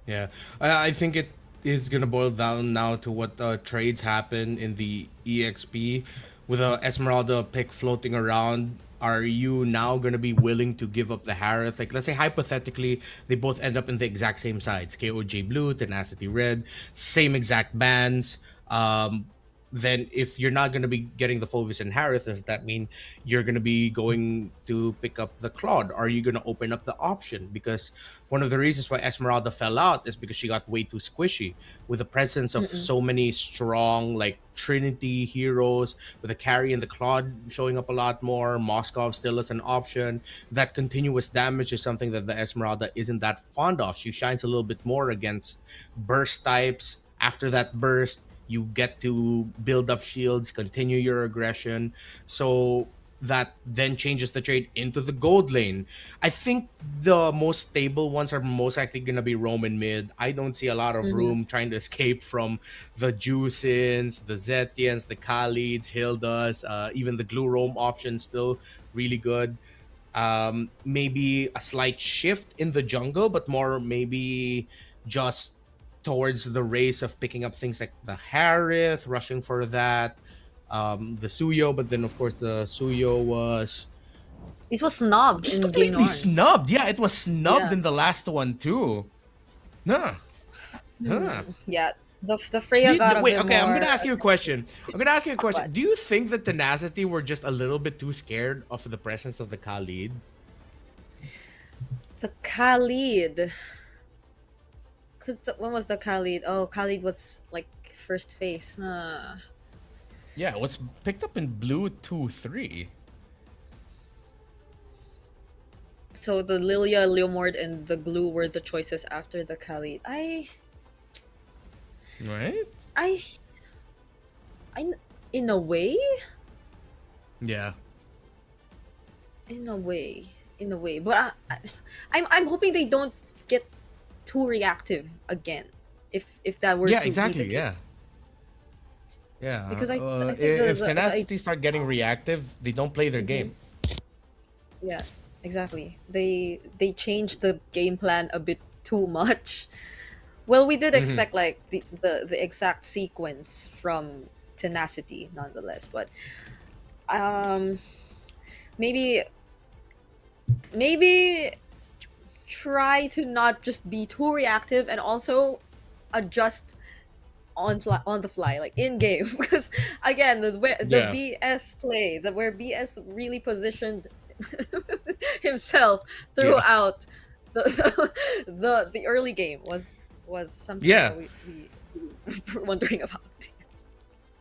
Yeah, I think it is gonna boil down now to what trades happen in the EXP with a Esmeralda pick floating around. Are you now gonna be willing to give up the Harith? Like, let's say hypothetically they both end up in the exact same sides: KOJ blue, Tenacity red, same exact bans. Then if you're not going to be getting the Phoveus and Harith, does that mean you're going to be going to pick up the Claude? Are you going to open up the option? Because one of the reasons why Esmeralda fell out is because she got way too squishy with the presence of so many strong like Trinity heroes, with the carry and the Claude showing up a lot more. Moskov still as an option. That continuous damage is something that the Esmeralda isn't that fond of. She shines a little bit more against burst types. After that burst, you get to build up shields, continue your aggression. So that then changes the trade into the gold lane. I think the most stable ones are most likely going to be Roman mid. I don't see a lot of room trying to escape from the Juicins, the Zetians, the Khalids, Hildas, even the Glue Roam option still really good. Maybe a slight shift in the jungle, but more maybe just towards the race of picking up things like the Harith, rushing for that, the Suyo, but then of course the Suyo was This was snubbed just in game completely one. snubbed. Yeah, it was snubbed Yeah. in the last one too. Huh. Yeah, the Freya got a Wait, bit okay, I'm more. gonna ask you a question. What? Do you think the Tenacity were just a little bit too scared of the presence of the Khalid? The Khalid. Because when was the Khalid? Oh, Khalid was like first phase. Yeah, it was picked up in blue 2-3. So the Lilia, Leomord, and the Glue were the choices after the Khalid. Right? I, in a way, Yeah. but I'm hoping they don't get too reactive again. If that were Yeah, to be exactly. the Yeah. case. Yeah. Because I think If the Tenacity start getting reactive, they don't play their game. yeah, exactly. They changed the game plan a bit too much. Well, we did expect like the exact sequence from Tenacity nonetheless, but maybe maybe try to not just be too reactive and also adjust on the fly, like in game. Because again, the Yeah. BS play, that where BS really positioned himself Yeah. throughout the early game was something Yeah. that we were wondering about.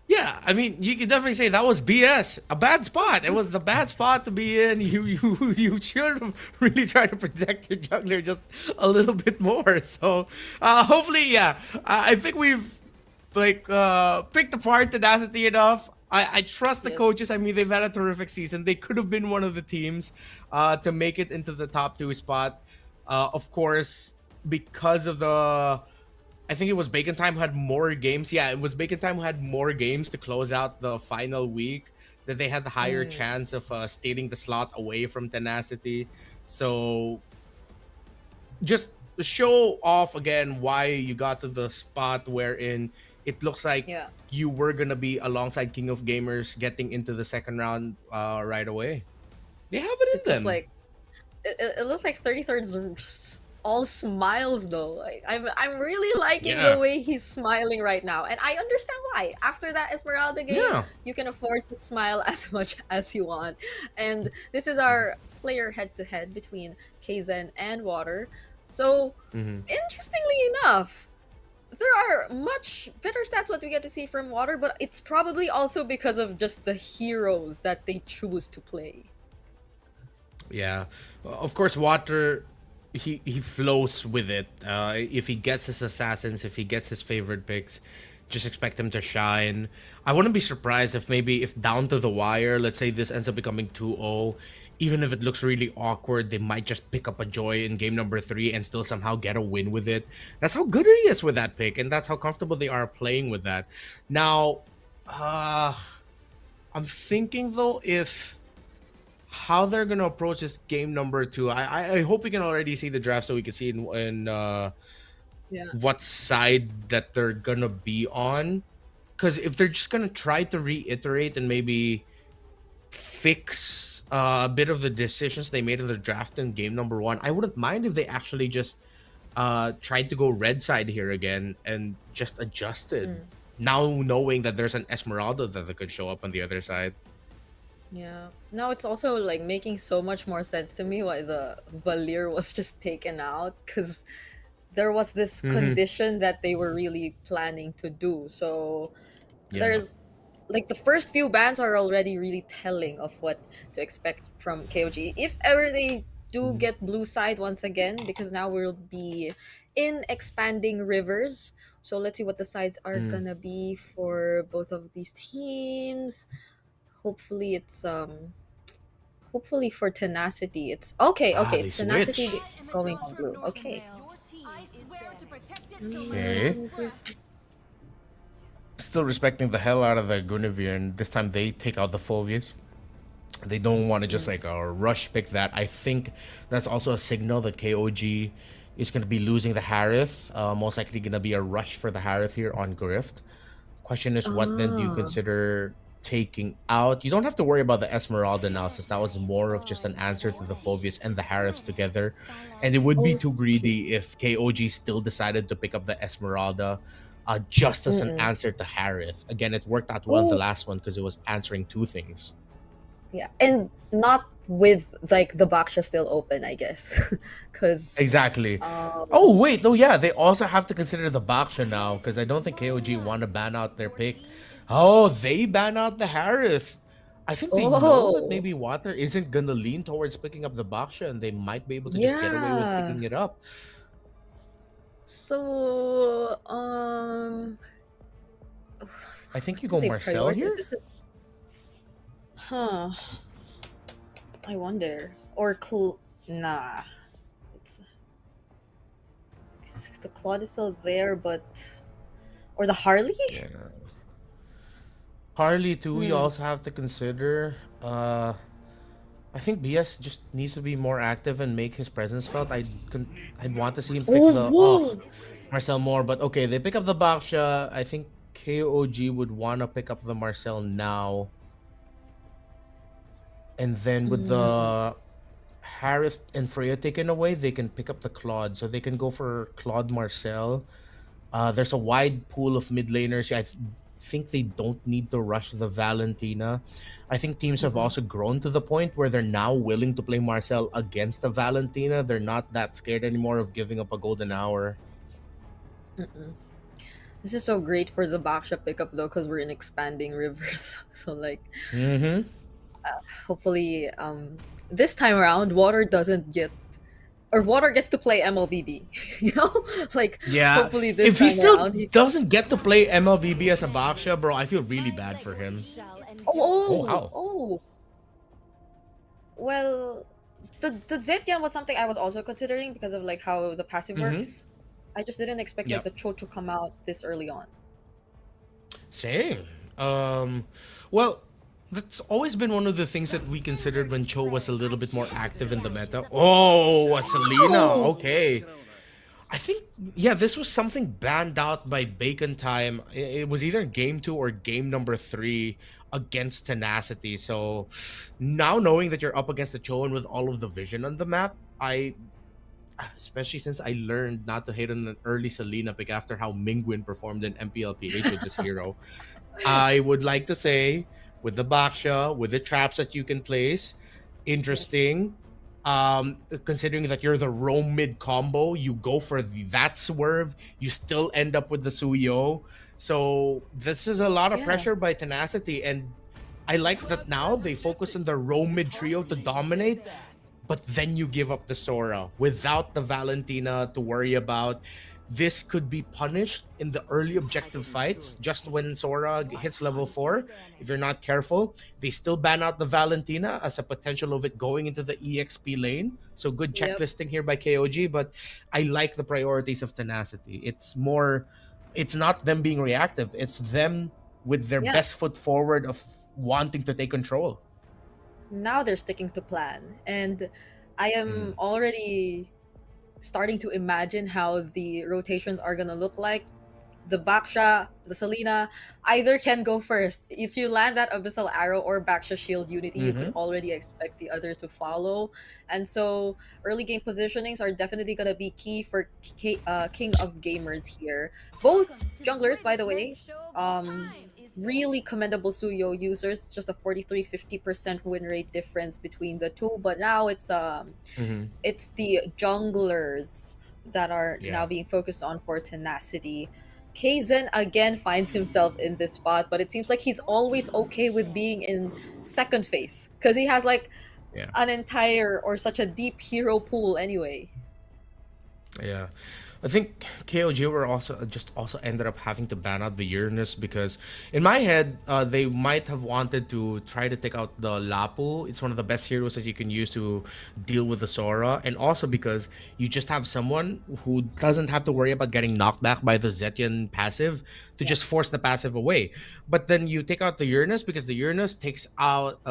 Yeah, I mean, you could definitely say that was BS. A bad spot. It was the bad spot to be in. You should have really tried to protect your jungler just a little bit more. So, hopefully, yeah. I think we've picked apart tenacity enough. I trust the Yes. coaches. I mean, they've had a terrific season. They could have been one of the teams to make it into the top 2 spot. Of course, because of the I think it was Bacon Time who had more games. Yeah, it was Bacon Time who had more games to close out the final week, that they had the higher chance of stealing the slot away from Tenacity. So just show off again why you got to the spot wherein it looks like Yeah. you were going to be alongside King of Gamers getting into the second round right away. They have it in It looks them. like it looks like 33rds are just all smiles though. Like I'm really liking Yeah. the way he's smiling right now, and I understand why. After that Esmeralda game, Yeah. you can afford to smile as much as you want. And this is our player head-to-head between Kzen and Water. So interestingly enough, there are much better stats what we get to see from Water, but it's probably also because of just the heroes that they choose to play. Yeah, of course, Water, he flows with it. If he gets his assassins, if he gets his favorite picks, just expect him to shine. I wouldn't be surprised if maybe if down to the wire, let's say this ends up becoming 2-0, even if it looks really awkward, they might just pick up a joy in game number 3 and still somehow get a win with it. That's how good he is with that pick, and that's how comfortable they are playing with that. Now, I'm thinking though if how they're gonna approach this game number 2. I hope we can already see the draft so we can see in Yeah. what side that they're gonna be on. Because if they're just gonna try to reiterate and maybe fix a bit of the decisions they made in the draft in game number 1, I wouldn't mind if they actually just tried to go red side here again and just adjusted. Now knowing that there's an Esmeralda that could show up on the other side. Yeah. Now it's also like making so much more sense to me why the Valir was just taken out, because there was this condition that they were really planning to do. So Yeah. there's like the first few bans are already really telling of what to expect from KOG. If ever they do get blue side once again, because now we'll be in expanding rivers. So let's see what the sides are gonna be for both of these teams. Hopefully it's hopefully for tenacity it's okay. They It's tenacity switch. going on blue. Okay. Okay. Still respecting the hell out of the Guinevere, and this time they take out the Phobius. They don't want to just like rush pick that. I think that's also a signal that KOG is going to be losing the Harith. Most likely going to be a rush for the Harith here on Grift. Question is, what then do you consider taking out? You don't have to worry about the Esmeralda now, since that was more of just an answer to the Phobius and the Harith together. And it would be too greedy if KOG still decided to pick up the Esmeralda just as an answer to Harith. Again, it worked out well in the last one because it was answering 2 things. Yeah, and not with like the Baksha still open, I guess, because Exactly. Oh wait, no, yeah, they also have to consider the Baksha now, because I don't think KOG want to ban out their pick. Oh, they ban out the Harith. I think they know that maybe Water isn't gonna lean towards picking up the Baksha, and they might be able to just get away with Yeah. picking it up. So I think you go they Marcel here. prioritize it. Huh. I wonder. Or nah. It's the Claude is still there, but or the Harley? Yeah. Harley too, you also have to consider. I think BS just needs to be more active and make his presence felt. I'd want to see him pick Marcel more, but okay, they pick up the Baksha. I think KOG would want to pick up the Marcel now. And then with the Harith and Freya taken away, they can pick up the Claude. So they can go for Claude Marcel. There's a wide pool of mid laners. Think they don't need to rush the Valentina. I think teams have also grown to the point where they're now willing to play Marcel against the Valentina. They're not that scared anymore of giving up a golden hour. This is so great for the Baksha pickup though, because we're in expanding rivers. So like, hopefully, this time around, Water gets to play MLBB. You know, like hopefully this if he time still around, doesn't get to play MLBB as a Baksha, bro, I feel really bad for him. Wow. Well, the Zetian was something I was also considering because of like how the passive works. I just didn't expect like the Cho to come out this early on. Same. Well, that's always been one of the things that we considered when Cho was a little bit more active in the meta. Oh, a Selena. Okay. I think, this was something banned out by Bacon Time. It was either game 2 or game number 3 against Tenacity. So now knowing that you're up against the Cho and with all of the vision on the map, especially since I learned not to hate on an early Selena pick after how Mingwin performed in MPLPH with this hero, I would like to say, with the Baksha, with the traps that you can place, interesting. Considering that you're the roam mid combo, you go for that swerve, you still end up with the Suyo. So this is a lot of pressure by Tenacity, and I like that now they focus on the roam mid trio to dominate, but then you give up the Sora without the Valentina to worry about. This could be punished in the early objective fights. Just when Sora hits level 4, if you're not careful, they still ban out the Valentina as a potential of it going into the EXP lane. So good checklisting here by KOG, but I like the priorities of Tenacity. It's not them being reactive. It's them with their best foot forward of wanting to take control. Now they're sticking to plan, and I am already starting to imagine how the rotations are gonna look like. The Baksha, the Selena, either can go first. If you land that Abyssal Arrow or Baksha Shield Unity, you could already expect the other to follow. And so early game positionings are definitely gonna be key for King of Gamers here. Both junglers, by the way, really commendable Suyo users. Just a 43-50% win rate difference between the two, but now it's the junglers that are now being focused on for Tenacity. Kaizen again finds himself in this spot, but it seems like he's always okay with being in second phase because he has like an entire or such a deep hero pool anyway. Yeah. I think KOG were also ended up having to ban out the Uranus because in my head they might have wanted to try to take out the Lapu. It's one of the best heroes that you can use to deal with the Sora, and also because you just have someone who doesn't have to worry about getting knocked back by the Zetian passive to just force the passive away. But then you take out the Uranus because the Uranus takes out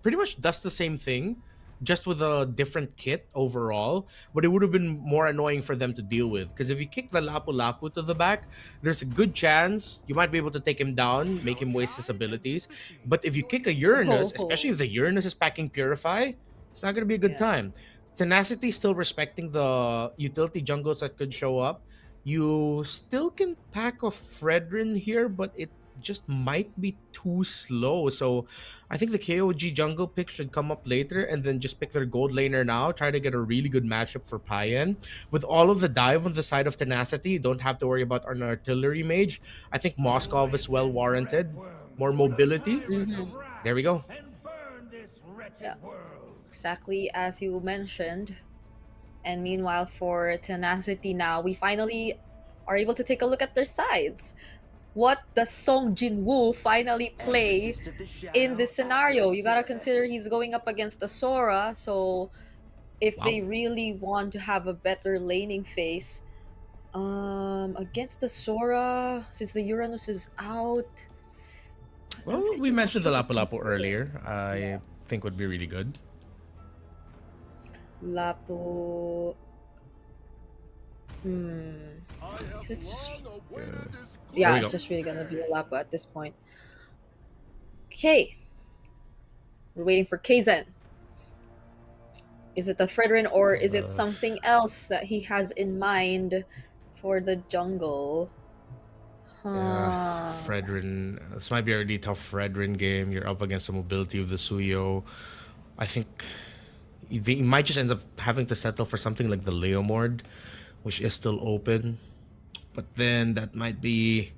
pretty much does the same thing, just with a different kit overall, but it would have been more annoying for them to deal with. Because if you kick the Lapu Lapu to the back, there's a good chance you might be able to take him down, make him waste his abilities. But if you kick a Uranus, especially if the Uranus is packing Purify, it's not going to be a good time. Tenacity still respecting the utility jungles that could show up. You still can pack a Fredrin here, but it just might be too slow. So I think the KOG jungle pick should come up later and then just pick their gold laner now. Try to get a really good matchup for Payan. With all of the dive on the side of Tenacity, you don't have to worry about an artillery mage. I think Moskov is well warranted. More mobility. There we go. Yeah. Exactly as you mentioned. And meanwhile for Tenacity now, we finally are able to take a look at their sides. What does Song Jin-woo finally play in this scenario? You gotta consider he's going up against the Sora, so if they really want to have a better laning phase, against the Sora, since the Uranus is out... Well, we mentioned the Lapu Lapu earlier. I think would be really good. Lapu... Yeah, it's just really gonna be a Lapu at this point. Okay. We're waiting for Kaizen. Is it the Fredrin or is it something else that he has in mind for the jungle? Yeah, Fredrin. This might be a really tough Fredrin game. You're up against the mobility of the Suyo. I think they might just end up having to settle for something like the Leomord, which is still open. But then that might be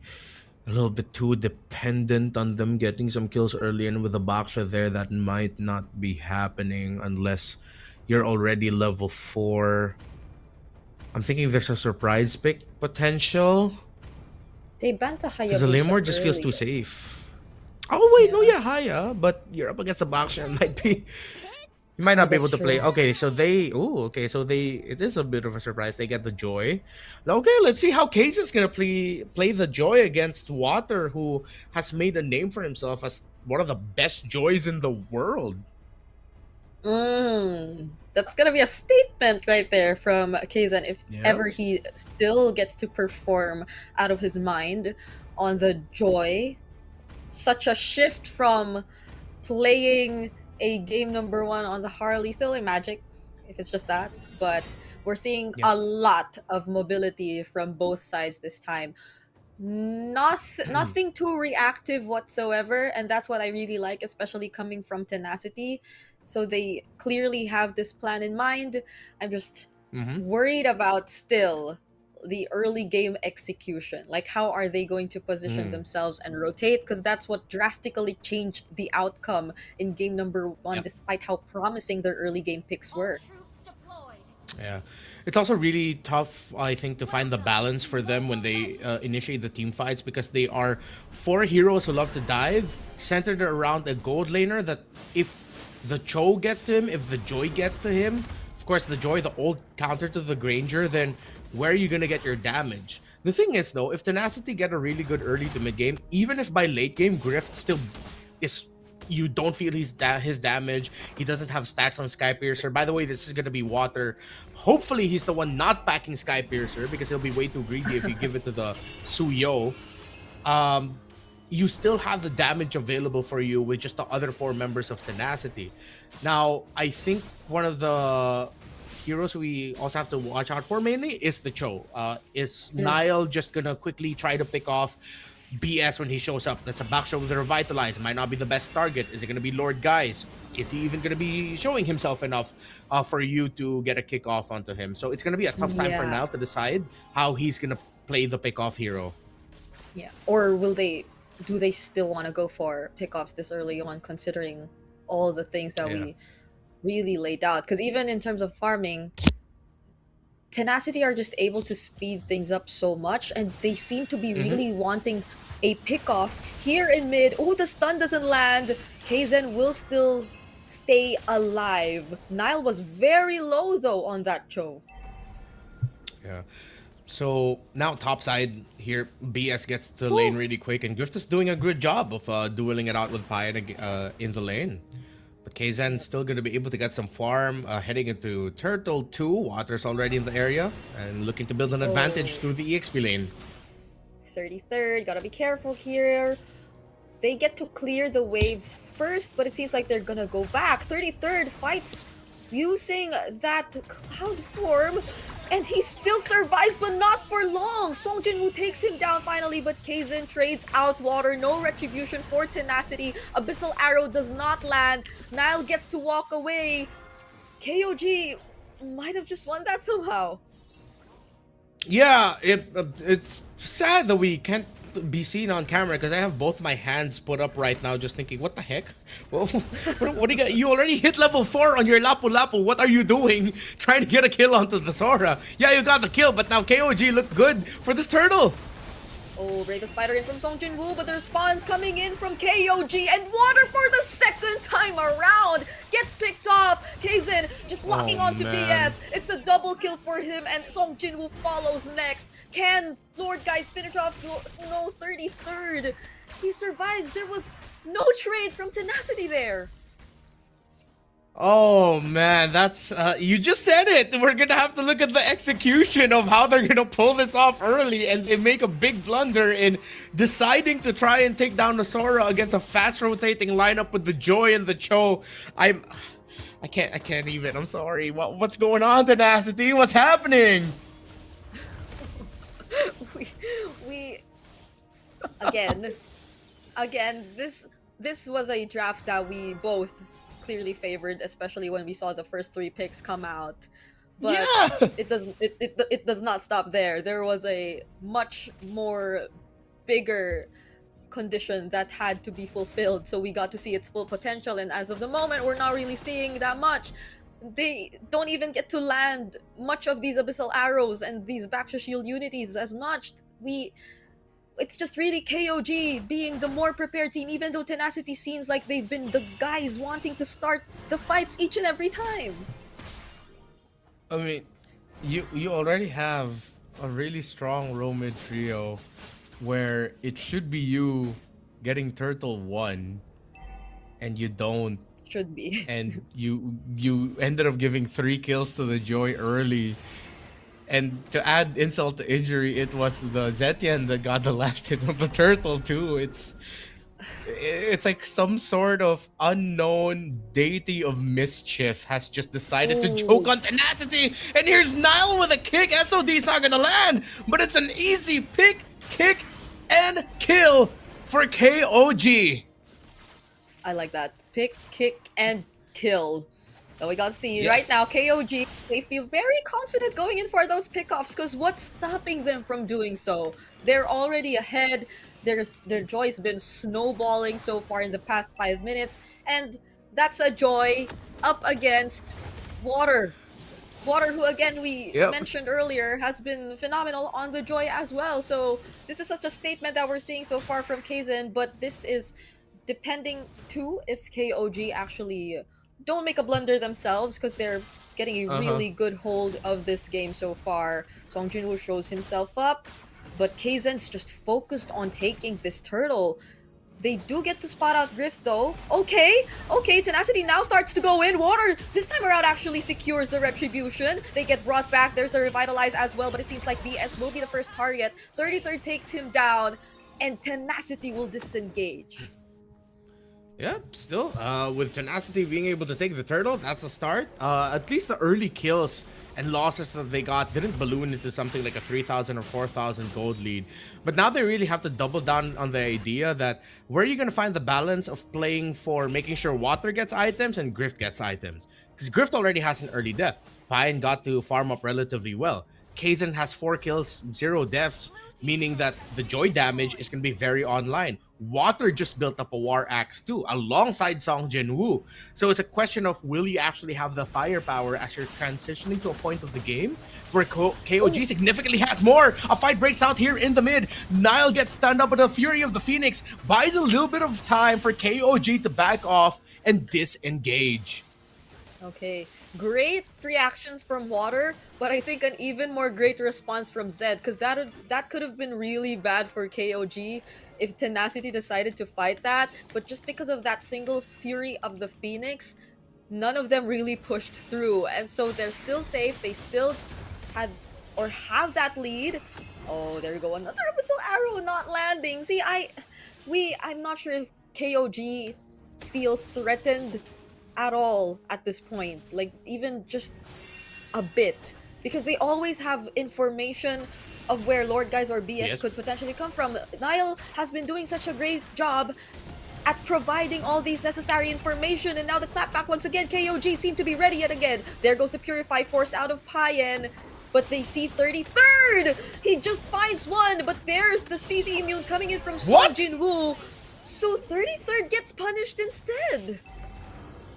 a little bit too dependent on them getting some kills early, and with the boxer there, that might not be happening unless you're already level 4. I'm thinking there's a surprise pick potential. They banned the Because the Hayabusa Lamor just feels early. too safe. Oh wait, no, yeah, Haya, but you're up against the boxer and might be you might not be able That's to play. true. Okay, so it is a bit of a surprise. They get the Joy. Now, okay, let's see how Case is gonna play the Joy against Water, who has made a name for himself as one of the best Joys in the world. That's gonna be a statement right there from Kazan if Yeah. ever he still gets to perform out of his mind on the Joy. Such a shift from playing a game number 1 on the Harley, still a Magic, if it's just that, but we're seeing Yeah. a lot of mobility from both sides this time. Nothing too reactive whatsoever, and that's what I really like, especially coming from Tenacity. So they clearly have this plan in mind. I'm just worried about still the early game execution. Like, how are they going to position themselves and rotate? Because that's what drastically changed the outcome in game number 1, Yep. despite how promising their early game picks were. Yeah, it's also really tough, I think, to find the balance for them when they initiate the team fights, because they are 4 heroes who love to dive, centered around a gold laner that if the Cho gets to him, if the Joy gets to him, of course the Joy, the old counter to the Granger, then where are you gonna get your damage? The thing is though, if Tenacity get a really good early to mid game, even if by late game Grift still is, you don't feel his damage, he doesn't have stacks on Skypiercer. By the way, this is gonna be Water. Hopefully he's the one not packing Skypiercer, because he'll be way too greedy if you give it to the Suyo. You still have the damage available for you with just the other 4 members of Tenacity. Now, I think one of the heroes we also have to watch out for mainly is the Cho. Is Nile just gonna quickly try to pick off BS when he shows up? That's a backshot with a Revitalize. Might not be the best target. Is it gonna be Lord Guys? Is he even gonna be showing himself enough for you to get a kick off onto him? So it's gonna be a tough time for Yeah. Nile to decide how he's gonna play the pick off hero. Yeah. Or do they still want to go for pickoffs this early on, considering all the things that we really laid out? Because even in terms of farming, Tenacity are just able to speed things up so much, and they seem to be really wanting a pickoff here in mid. Oh, the stun doesn't land. Kaizen will still stay alive. Nile was very low though on that Cho. Yeah. So now topside here, BS gets to the lane really quick, and Grift is doing a good job of dueling it out with Pyan in the lane. But Kazan's still going to be able to get some farm, heading into Turtle 2. Water's already in the area, and looking to build an advantage through the EXP lane. 33rd, gotta be careful here. They get to clear the waves first, but it seems like they're gonna go back. 33rd fights using that cloud form, and he still survives, but not for long. Song Jin-woo takes him down finally, but Kaizen trades out Water. No retribution for Tenacity. Abyssal Arrow does not land. Nile gets to walk away. KOG might have just won that somehow. Yeah, it's sad that we can't be seen on camera, because I have both my hands put up right now just thinking, what the heck? Well, what do you got? You already hit level 4 on your Lapu Lapu. What are you doing? Trying to get a kill onto the Sora. Yeah, you got the kill, but now KOG looked good for this turtle. Oh, Bravest Spider in from Song Jin-woo, but the response coming in from KOG, and Water for the second time around gets picked off. Kaizen just locking onto man. BS. It's a double kill for him, and Song Jin-woo follows next. Can Lord Guys finish off? No, 33rd. He survives. There was no trade from Tenacity there. Oh man, that's you just said it. We're gonna have to look at the execution of how they're gonna pull this off early, and they make a big blunder in deciding to try and take down the Sora against a fast rotating lineup with the Joy and the Cho. I can't even. I'm sorry. What's going on, Tenacity? What's happening? we again, this was a draft that we both clearly favored, especially when we saw the first 3 picks come out. But Yeah. it does not stop there. There was a much more bigger condition that had to be fulfilled, so we got to see its full potential, and as of the moment we're not really seeing that much. They don't even get to land much of these abyssal arrows and these Baxter Shield unities as much. It's just really KOG being the more prepared team, even though Tenacity seems like they've been the guys wanting to start the fights each and every time. I mean, you already have a really strong roaming trio where it should be you getting Turtle 1 and you don't, Should be. and you ended up giving 3 kills to the Joy early. And to add insult to injury, it was the Zetian that got the last hit of the Turtle too. It's like some sort of unknown deity of mischief has just decided to choke on Tenacity. And here's Nile with a kick. SOD's not gonna land, but it's an easy pick, kick, and kill for KOG. I like that. Pick, kick, and kill. So we got to see Yes. right now, KOG, they feel very confident going in for those pickoffs, because what's stopping them from doing so? They're already ahead. Their joy's been snowballing so far in the past 5 minutes, and that's a Joy up against Water. Water, who again we mentioned earlier, has been phenomenal on the Joy as well. So this is such a statement that we're seeing so far from Kaizen, but this is depending too if KOG actually don't make a blunder themselves, because they're getting a really good hold of this game so far. Song Jinwoo shows himself up, but Kaizen's just focused on taking this turtle. They do get to spot out Griff though. Okay, Tenacity now starts to go in. Water this time around actually secures the retribution. They get brought back. There's the revitalize as well, but it seems like BS will be the first target. 33rd takes him down, and Tenacity will disengage. Yeah, still, with Tenacity being able to take the turtle, that's a start. At least the early kills and losses that they got didn't balloon into something like a 3,000 or 4,000 gold lead. But now they really have to double down on the idea that where are you going to find the balance of playing for making sure Water gets items and Grift gets items? Because Grift already has an early death. Pine got to farm up relatively well. Kaizen has 4 kills, 0 deaths, meaning that the Joy damage is going to be very online. Water just built up a War Axe too, alongside Song Jinwoo. So it's a question of, will you actually have the firepower as you're transitioning to a point of the game where KOG significantly has more? A fight breaks out here in the mid. Nile gets stunned up, but the Fury of the Phoenix buys a little bit of time for KOG to back off and disengage. Okay, great reactions from Water, but I think an even more great response from Zed, because that could have been really bad for KOG if Tenacity decided to fight that. But just because of that single Fury of the Phoenix, none of them really pushed through, and so they're still safe. They still had or have that lead. Oh, there we go, another Abyssal Arrow not landing. See, I'm not sure if KOG feel threatened at all at this point, like even just a bit, because they always have information of where Lord Guys or BS could potentially come from. Nile has been doing such a great job at providing all these necessary information, and now the clapback once again. KOG seem to be ready yet again. There goes the Purify, forced out of Payen, but they see 33rd. He just finds one, but there's the CC immune coming in from Song Jinwoo, so 33rd gets punished instead.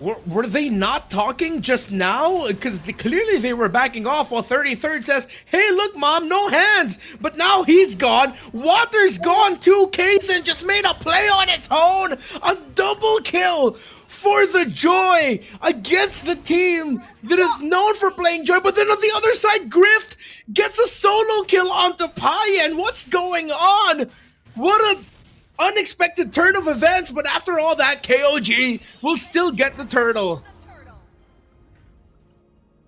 Were they not talking just now? Because clearly they were backing off while 33rd says, hey, look, Mom, no hands. But now he's gone. Water's gone too. Kaizen just made a play on his own. A double kill for the Joy against the team that is known for playing Joy. But then on the other side, Grift gets a solo kill onto Payen. What's going on? What a unexpected turn of events, but after all that, KOG will still get the turtle.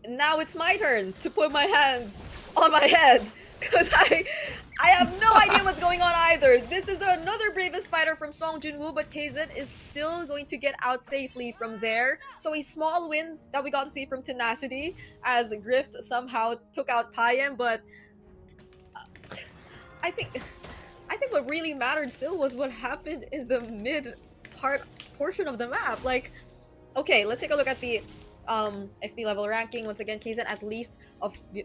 Now it's my turn to put my hands on my head, because I have no idea what's going on either. This is another bravest fighter from Song Junwoo, but KZ is still going to get out safely from there. So a small win that we got to see from Tenacity as Grift somehow took out Payen, but I think what really mattered still was what happened in the mid portion of the map. Like, okay, let's take a look at the XP level ranking. Once again, KZ at least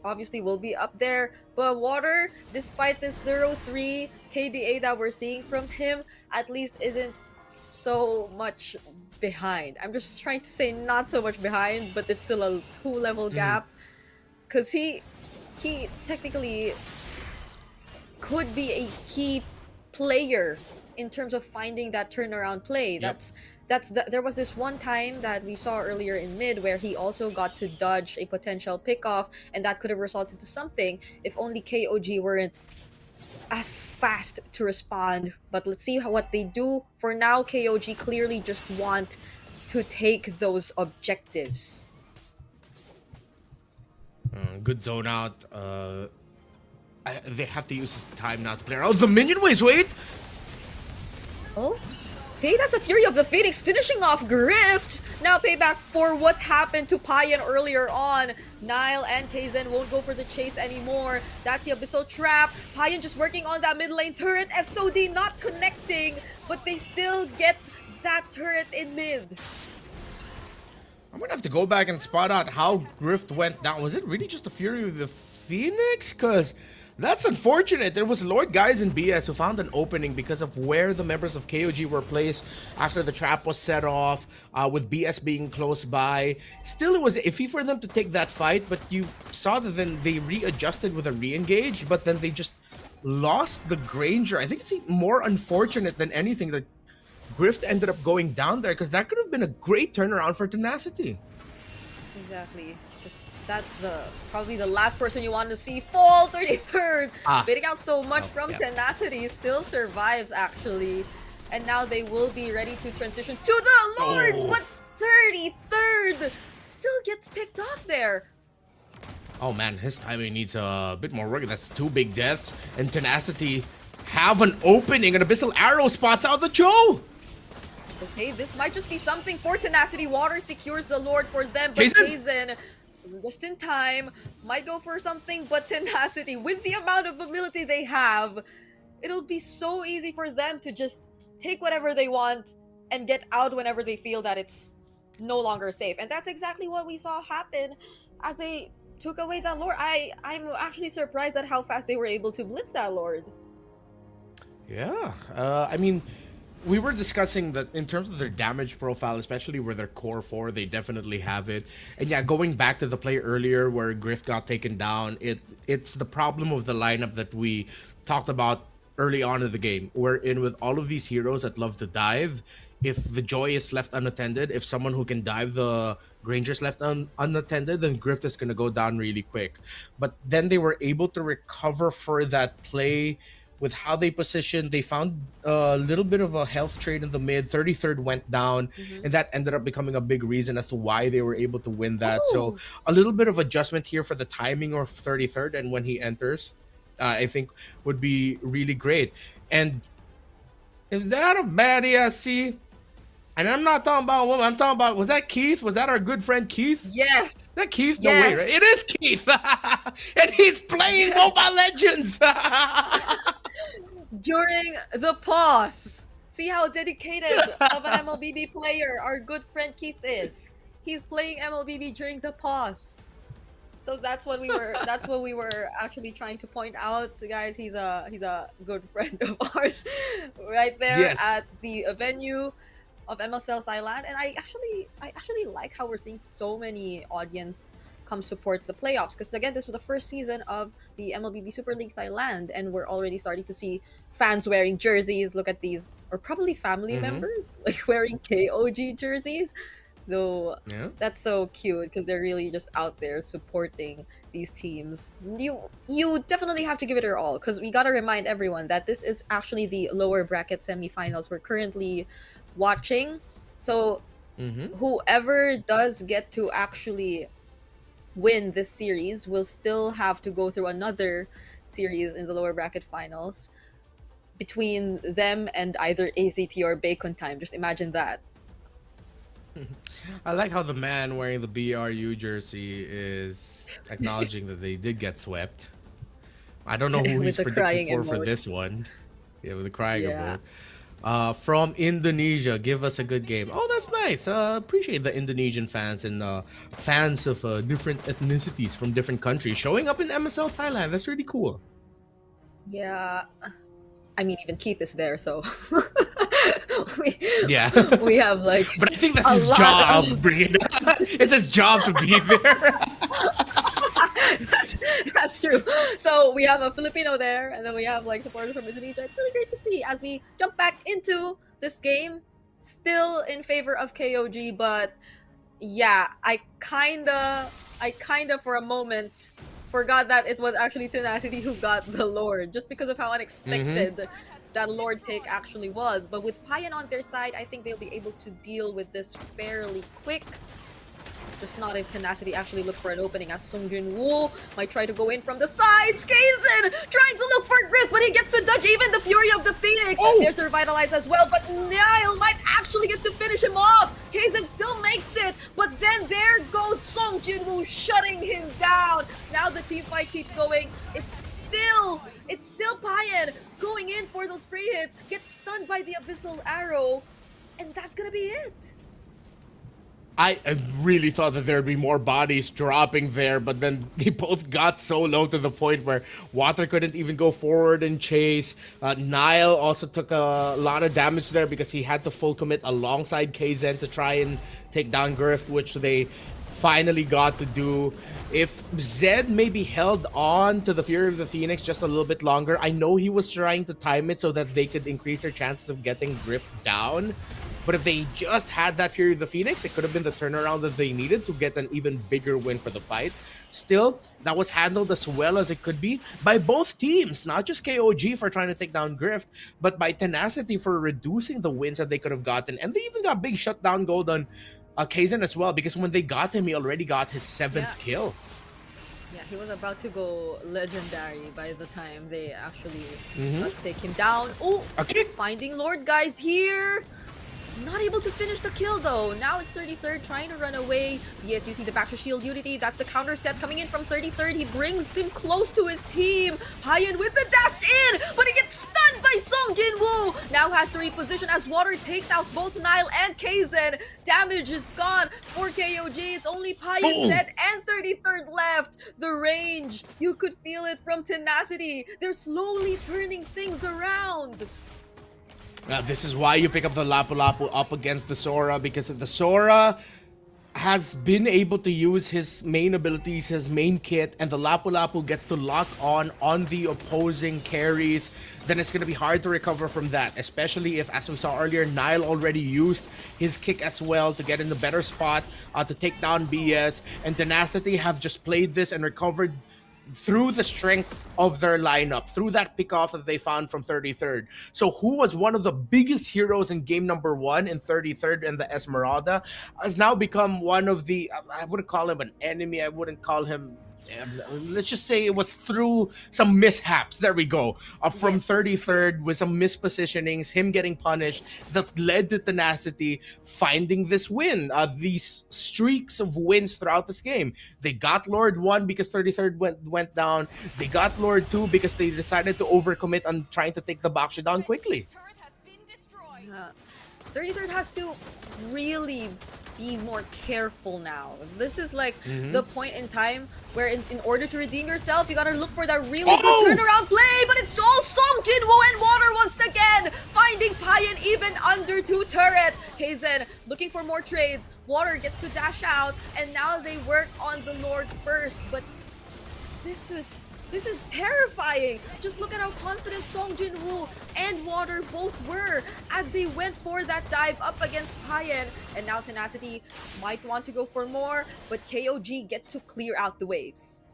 obviously will be up there, but Water, despite this 0-3 KDA that we're seeing from him, at least isn't so much behind. I'm just trying to say not so much behind, but it's still a 2-level gap, because he technically could be a key player in terms of finding that turnaround play. There was this one time that we saw earlier in mid where he also got to dodge a potential pickoff, and that could have resulted to something if only KOG weren't as fast to respond. But let's see what they do. For now, KOG clearly just want to take those objectives. Good zone out. They have to use this time now to play around. Oh, the minion waves, wait! Oh? Okay, that's a Fury of the Phoenix finishing off Grift. Now payback for what happened to Payen earlier on. Nile and Kaizen won't go for the chase anymore. That's the Abyssal Trap. Payen just working on that mid lane turret. SOD not connecting, but they still get that turret in mid. I'm gonna have to go back and spot out how Grift went down. Was it really just a Fury of the Phoenix? Because that's unfortunate. There was Lord Guys and BS who found an opening because of where the members of KOG were placed after the trap was set off, with BS being close by. Still, it was iffy for them to take that fight, but you saw that then they readjusted with a re-engage, but then they just lost the Granger. I think it's more unfortunate than anything that Grift ended up going down there, because that could have been a great turnaround for Tenacity. Exactly. That's probably the last person you want to see fall. 33rd, bidding out so much from Tenacity, still survives actually, and now they will be ready to transition to the Lord. But 33rd still gets picked off there. Oh man, his timing needs a bit more work. That's 2 big deaths, and Tenacity have an opening. An Abyssal Arrow spots out the Joe. Okay, this might just be something for Tenacity. Water secures the Lord for them, but Kaizen just in time might go for something, but Tenacity, with the amount of ability they have, it'll be so easy for them to just take whatever they want and get out whenever they feel that it's no longer safe. And that's exactly what we saw happen as they took away that Lord. I'm actually surprised at how fast they were able to blitz that Lord. Yeah, I mean, we were discussing that in terms of their damage profile, especially where they're core 4, they definitely have it. And yeah, going back to the play earlier where Griff got taken down, it's the problem of the lineup that we talked about early on in the game. Wherein with all of these heroes that love to dive, if the Joy is left unattended, if someone who can dive the Granger's left unattended, then Griff is going to go down really quick. But then they were able to recover for that play with how they positioned. They found a little bit of a health trade in the mid. 33rd went down, and that ended up becoming a big reason as to why they were able to win that. So a little bit of adjustment here for the timing of 33rd and when he enters, I think would be really great. And is that a bad ESC? And I'm not talking about woman. I'm talking about, was that Keith? Was that our good friend Keith? Yes. Is that Keith? No way, right? It is Keith. And he's playing Mobile Legends. During the pause. See how dedicated of an MLBB player our good friend Keith is. He's playing MLBB during the pause. So that's what we were actually trying to point out, guys. He's a good friend of ours right there at the venue of MSL Thailand. And I actually like how we're seeing so many audience come support the playoffs, because again, this was the first season of the MLBB Super League Thailand, and we're already starting to see fans wearing jerseys. Look at these, or probably family members like wearing KOG jerseys. So that's so cute, because they're really just out there supporting these teams. You definitely have to give it your all, because we gotta remind everyone that this is actually the lower bracket semifinals we're currently watching. So whoever does get to actually win this series will still have to go through another series in the lower bracket finals between them and either AZT or Bacon Time. Just imagine that. I like how the man wearing the BRU jersey is acknowledging that they did get swept. I don't know who With he's the predicting crying for emote. this one. Yeah, with the crying Yeah. emote. From Indonesia, give us a good game. Oh, that's nice. Appreciate the Indonesian fans and fans of different ethnicities from different countries showing up in MSL Thailand. That's really cool. Yeah. I mean, even Keith is there, so we, Yeah. we have like. But I think that's a his lot job, of- Brina. It's his job to be there. that's true. So we have a Filipino there, and then we have like supporters from Indonesia. It's really great to see as we jump back into this game. Still in favor of KOG, but yeah, I kinda for a moment forgot that it was actually Tenacity who got the Lord, just because of how unexpected that Lord take actually was. But with Payan on their side, I think they'll be able to deal with this fairly quick. Just not if Tenacity actually look for an opening, as Songjin Woo might try to go in from the sides. Kaizen trying to look for Griff, but he gets to dodge even the Fury of the Phoenix. There's the Revitalize as well, but Nile might actually get to finish him off. Kaizen still makes it, but then there goes Songjin Woo shutting him down. Now the team fight keeps going. It's still Payan going in for those free hits, gets stunned by the Abyssal Arrow, and that's gonna be it. I really thought that there'd be more bodies dropping there, but then they both got so low to the point where Water couldn't even go forward and chase. Nile also took a lot of damage there because he had to full commit alongside Kaizen to try and take down Grift, which they finally got to do. If Zed maybe held on to the Fury of the Phoenix just a little bit longer, I know he was trying to time it so that they could increase their chances of getting Grift down. But if they just had that Fury of the Phoenix, it could have been the turnaround that they needed to get an even bigger win for the fight. Still, that was handled as well as it could be by both teams, not just KOG for trying to take down Grift, but by Tenacity for reducing the wins that they could have gotten. And they even got big shutdown gold on Kaizen as well, because when they got him, he already got his 7th kill. Yeah, he was about to go legendary by the time they actually got to take him down. Oh, Okay. finding Lord guys here. Not able to finish the kill though. Now it's 33rd trying to run away. Yes, you see the back to shield Unity. That's the counter set coming in from 33rd. He brings them close to his team. Payan with the dash in, but he gets stunned by Song Jin Woo. Now has to reposition as Water takes out both Nile and Kaizen. Damage is gone for KOG. It's only Payan, Zed, and 33rd left. The range, you could feel it from Tenacity. They're slowly turning things around. This is why you pick up the Lapu Lapu up against the Sora, because the Sora has been able to use his main abilities, his main kit, and the Lapu Lapu gets to lock on the opposing carries. Then it's going to be hard to recover from that, especially if, as we saw earlier, Nile already used his kick as well to get in the better spot to take down BS, and Tenacity have just played this and recovered through the strength of their lineup, through that pick-off that they found from 33rd. So who was one of the biggest heroes in game number 1 in 33rd and the Esmeralda has now become one of the, I wouldn't call him an enemy, I wouldn't call him, let's just say it was through some mishaps, there we go, from 33rd with some mispositionings, him getting punished, that led to Tenacity finding this win, these streaks of wins throughout this game. They got Lord 1 because 33rd went down, they got Lord 2 because they decided to overcommit on trying to take the Baksha down quickly. 33rd has to really be more careful now. This is like the point in time where in order to redeem yourself, you gotta look for that really good turnaround play, but it's all Song Jinwoo and Water once again, finding Payan even under 2 turrets. Kaizen looking for more trades. Water gets to dash out, and now they work on the Lord first, but this is terrifying. Just look at how confident Song Jin-woo and Water both were as they went for that dive up against Payan. And now Tenacity might want to go for more, but KOG get to clear out the waves.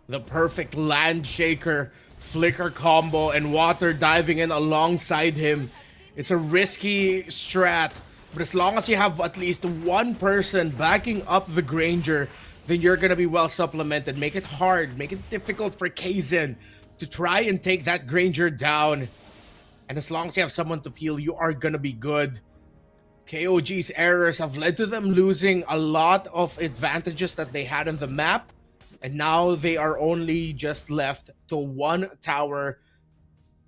The perfect land shaker, flicker combo, and Water diving in alongside him. It's a risky strat, but as long as you have at least one person backing up the Granger, then you're gonna be well supplemented. Make it hard, make it difficult for Kaizen to try and take that Granger down. And as long as you have someone to peel, you are gonna be good. KOG's errors have led to them losing a lot of advantages that they had on the map. And now they are only just left to one tower.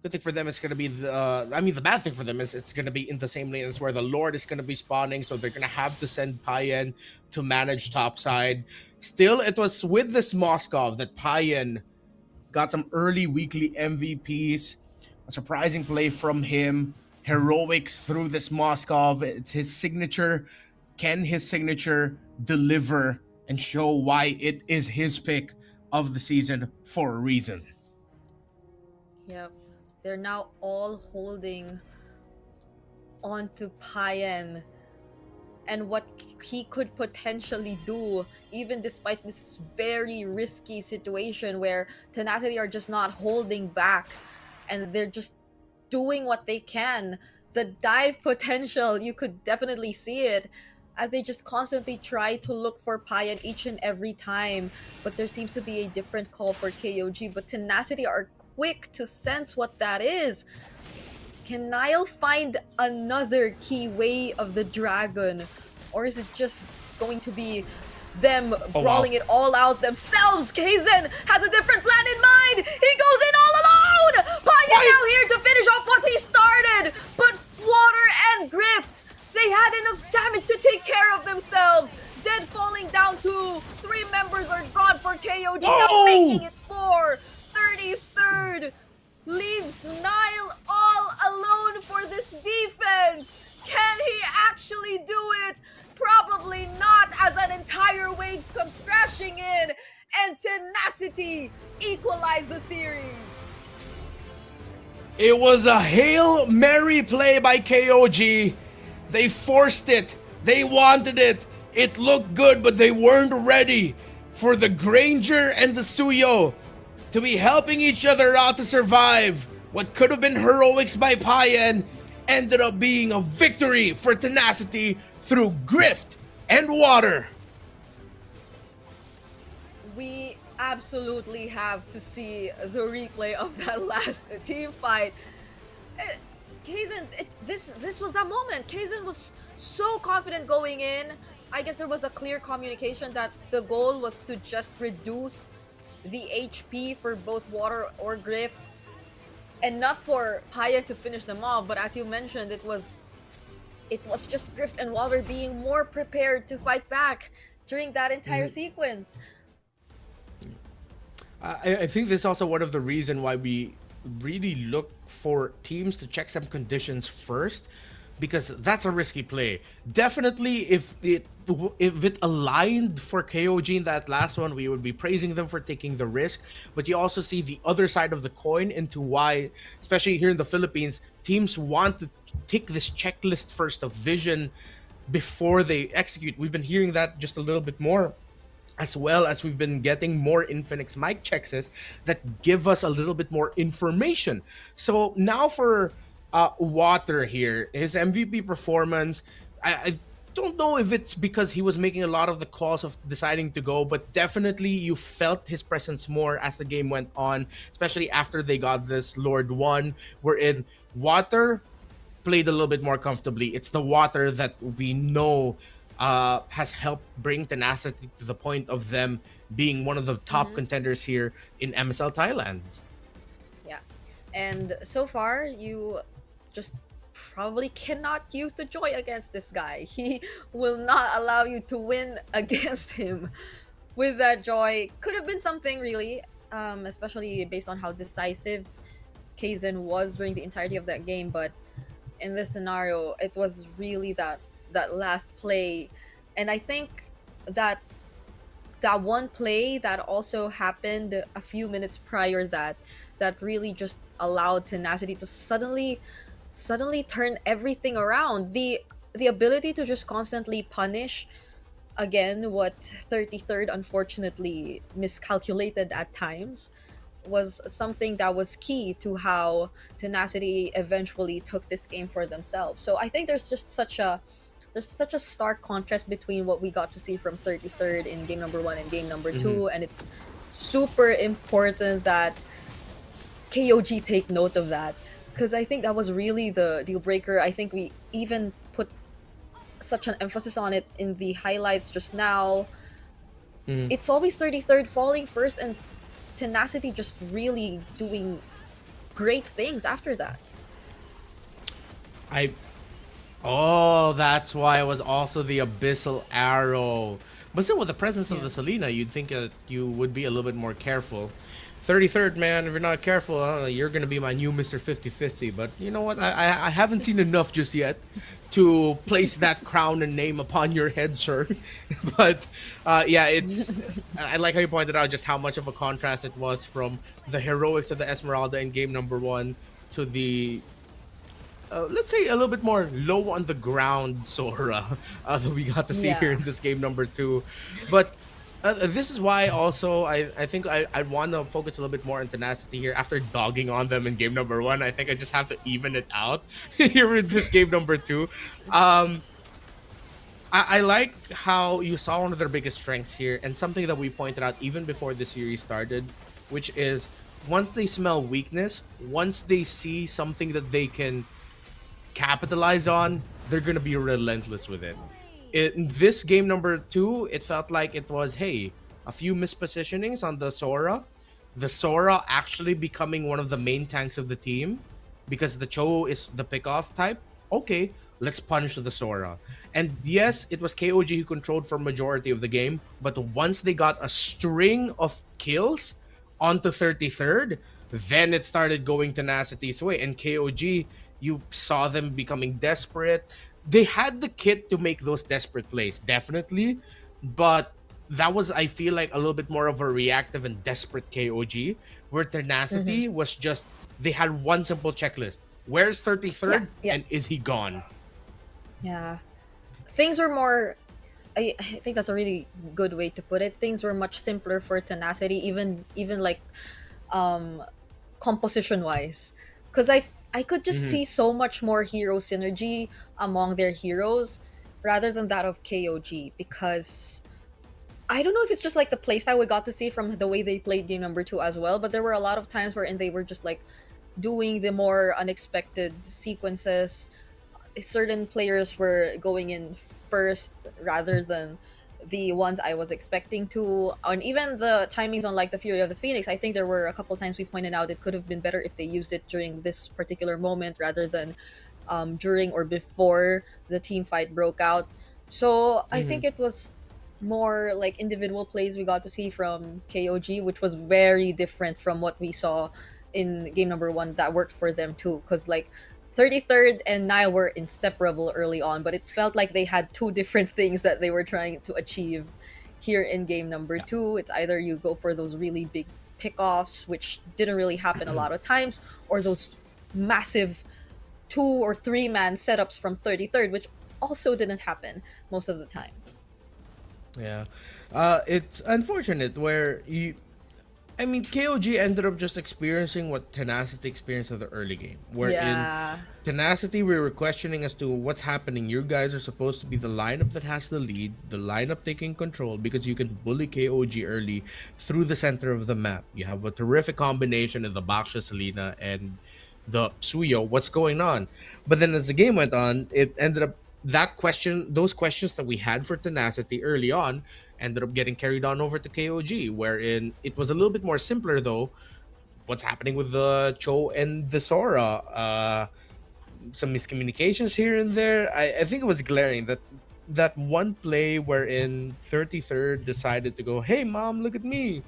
Good thing for them is going to be the bad thing for them is it's going to be in the same lane as where the Lord is going to be spawning. So they're going to have to send Payan to manage topside. Still, it was with this Moskov that Payan got some early weekly MVPs. A surprising play from him. Heroics through this Moskov. It's his signature. Can his signature deliver and show why it is his pick of the season for a reason? Yep. They're now all holding onto Payan and what he could potentially do, even despite this very risky situation where Tenacity are just not holding back and they're just doing what they can. The dive potential, you could definitely see it as they just constantly try to look for Payan each and every time. But there seems to be a different call for KOG, but Tenacity are quick to sense what that is. Can Niall find another key way of the dragon? Or is it just going to be them brawling it all out themselves? Kaizen has a different plan in mind! He goes in all alone! Payan now here to finish off what he started! But Water and Grift, they had enough damage to take care of themselves! Zed falling down too! 3 members are gone for KOG, now making it 4! 33rd leaves Niall all alone for this defense. Can he actually do it? Probably not, as an entire waves comes crashing in and Tenacity equalize the series. It was a Hail Mary play by KOG. They forced it. They wanted it. It looked good, but they weren't ready for the Granger and the Suyo to be helping each other out to survive. What could have been heroics by Payan ended up being a victory for Tenacity through Grift and Water. We absolutely have to see the replay of that last team fight. Kaizen, this was that moment. Kaizen was so confident going in. I guess there was a clear communication that the goal was to just reduce the HP for both Water or Grift, enough for Payan to finish them off. But as you mentioned, it was just Grift and Water being more prepared to fight back during that entire sequence. I think this is also one of the reasons why we really look for teams to check some conditions first, because that's a risky play. Definitely, if it aligned for KOG in that last one, we would be praising them for taking the risk. But you also see the other side of the coin into why, especially here in the Philippines, teams want to take this checklist first of vision before they execute. We've been hearing that just a little bit more, as well as we've been getting more Infinix mic checks that give us a little bit more information. So now for Water here, his MVP performance, I don't know if it's because he was making a lot of the calls of deciding to go, but definitely you felt his presence more as the game went on, especially after they got this Lord 1, wherein Water played a little bit more comfortably. It's the Water that we know has helped bring Tenacity to the point of them being one of the top contenders here in MSL Thailand. Yeah, and so far you just probably cannot use the joy against this guy. He will not allow you to win against him with that joy. Could have been something really, especially based on how decisive Kaizen was during the entirety of that game, but in this scenario it was really that last play. And I think that one play that also happened a few minutes prior that really just allowed Tenacity to suddenly turn everything around. The ability to just constantly punish, again, what 33rd unfortunately miscalculated at times, was something that was key to how Tenacity eventually took this game for themselves. So I think there's just such a there's such a stark contrast between what we got to see from 33rd in game number 1 and game number 2, and it's super important that KOG take note of that, because I think that was really the deal breaker. I think we even put such an emphasis on it in the highlights just now. It's always 33rd falling first and Tenacity just really doing great things after that. That's why it was also the Abyssal Arrow. But still, with the presence of the Selena, you'd think you would be a little bit more careful. 33rd, man, if you're not careful, you're going to be my new Mr. 50-50. But you know what? I haven't seen enough just yet to place that crown and name upon your head, sir. But yeah, I like how you pointed out just how much of a contrast it was from the heroics of the Esmeralda in game number 1 to the let's say a little bit more low on the ground Sora that we got to see here in this game number 2. But this is why also I think I want to focus a little bit more on Tenacity here. After dogging on them in game number 1, I think I just have to even it out here with this game number 2. I like how you saw one of their biggest strengths here, and something that we pointed out even before the series started, which is once they smell weakness, once they see something that they can capitalize on, they're gonna be relentless with it. In this game number 2, it felt like it was, hey, a few mispositionings on the Sora actually becoming one of the main tanks of the team because the Cho is the pickoff type. Okay, let's punish the Sora. And yes, it was KOG who controlled for majority of the game, but once they got a string of kills onto 33rd, then it started going Tenacity's way. And KOG, you saw them becoming desperate. They had the kit to make those desperate plays, definitely, but that was, I feel like, a little bit more of a reactive and desperate KOG, where Tenacity was just, they had one simple checklist. Where's 33rd? And is he gone? Yeah. Things were more, I think that's a really good way to put it. Things were much simpler for Tenacity, even like composition wise, because I could just see so much more hero synergy among their heroes rather than that of KOG, because I don't know if it's just like the playstyle we got to see from the way they played game number 2 as well, but there were a lot of times wherein they were just like doing the more unexpected sequences. Certain players were going in first rather than the ones I was expecting to. And even the timings on like the Fury of the Phoenix, I think there were a couple times we pointed out it could have been better if they used it during this particular moment rather than during or before the team fight broke out. So I think it was more like individual plays we got to see from KOG, which was very different from what we saw in game number 1 that worked for them too. Because like 33rd and Nile were inseparable early on, but it felt like they had two different things that they were trying to achieve here in game number 2. It's either you go for those really big pickoffs, which didn't really happen a lot of times, or those massive 2 or 3 man setups from 33rd, which also didn't happen most of the time. Yeah. It's unfortunate where KOG ended up just experiencing what Tenacity experienced in the early game. Where in Tenacity, we were questioning as to what's happening. You guys are supposed to be the lineup that has the lead, the lineup taking control, because you can bully KOG early through the center of the map. You have a terrific combination of the Baksha Selena and the Suyo. What's going on? But then as the game went on, it ended up those questions that we had for Tenacity early on ended up getting carried on over to KOG, wherein it was a little bit more simpler though. What's happening with the Cho and the Sora? Some miscommunications here and there. I think it was glaring that one play wherein 33rd decided to go, "Hey mom, look at me,"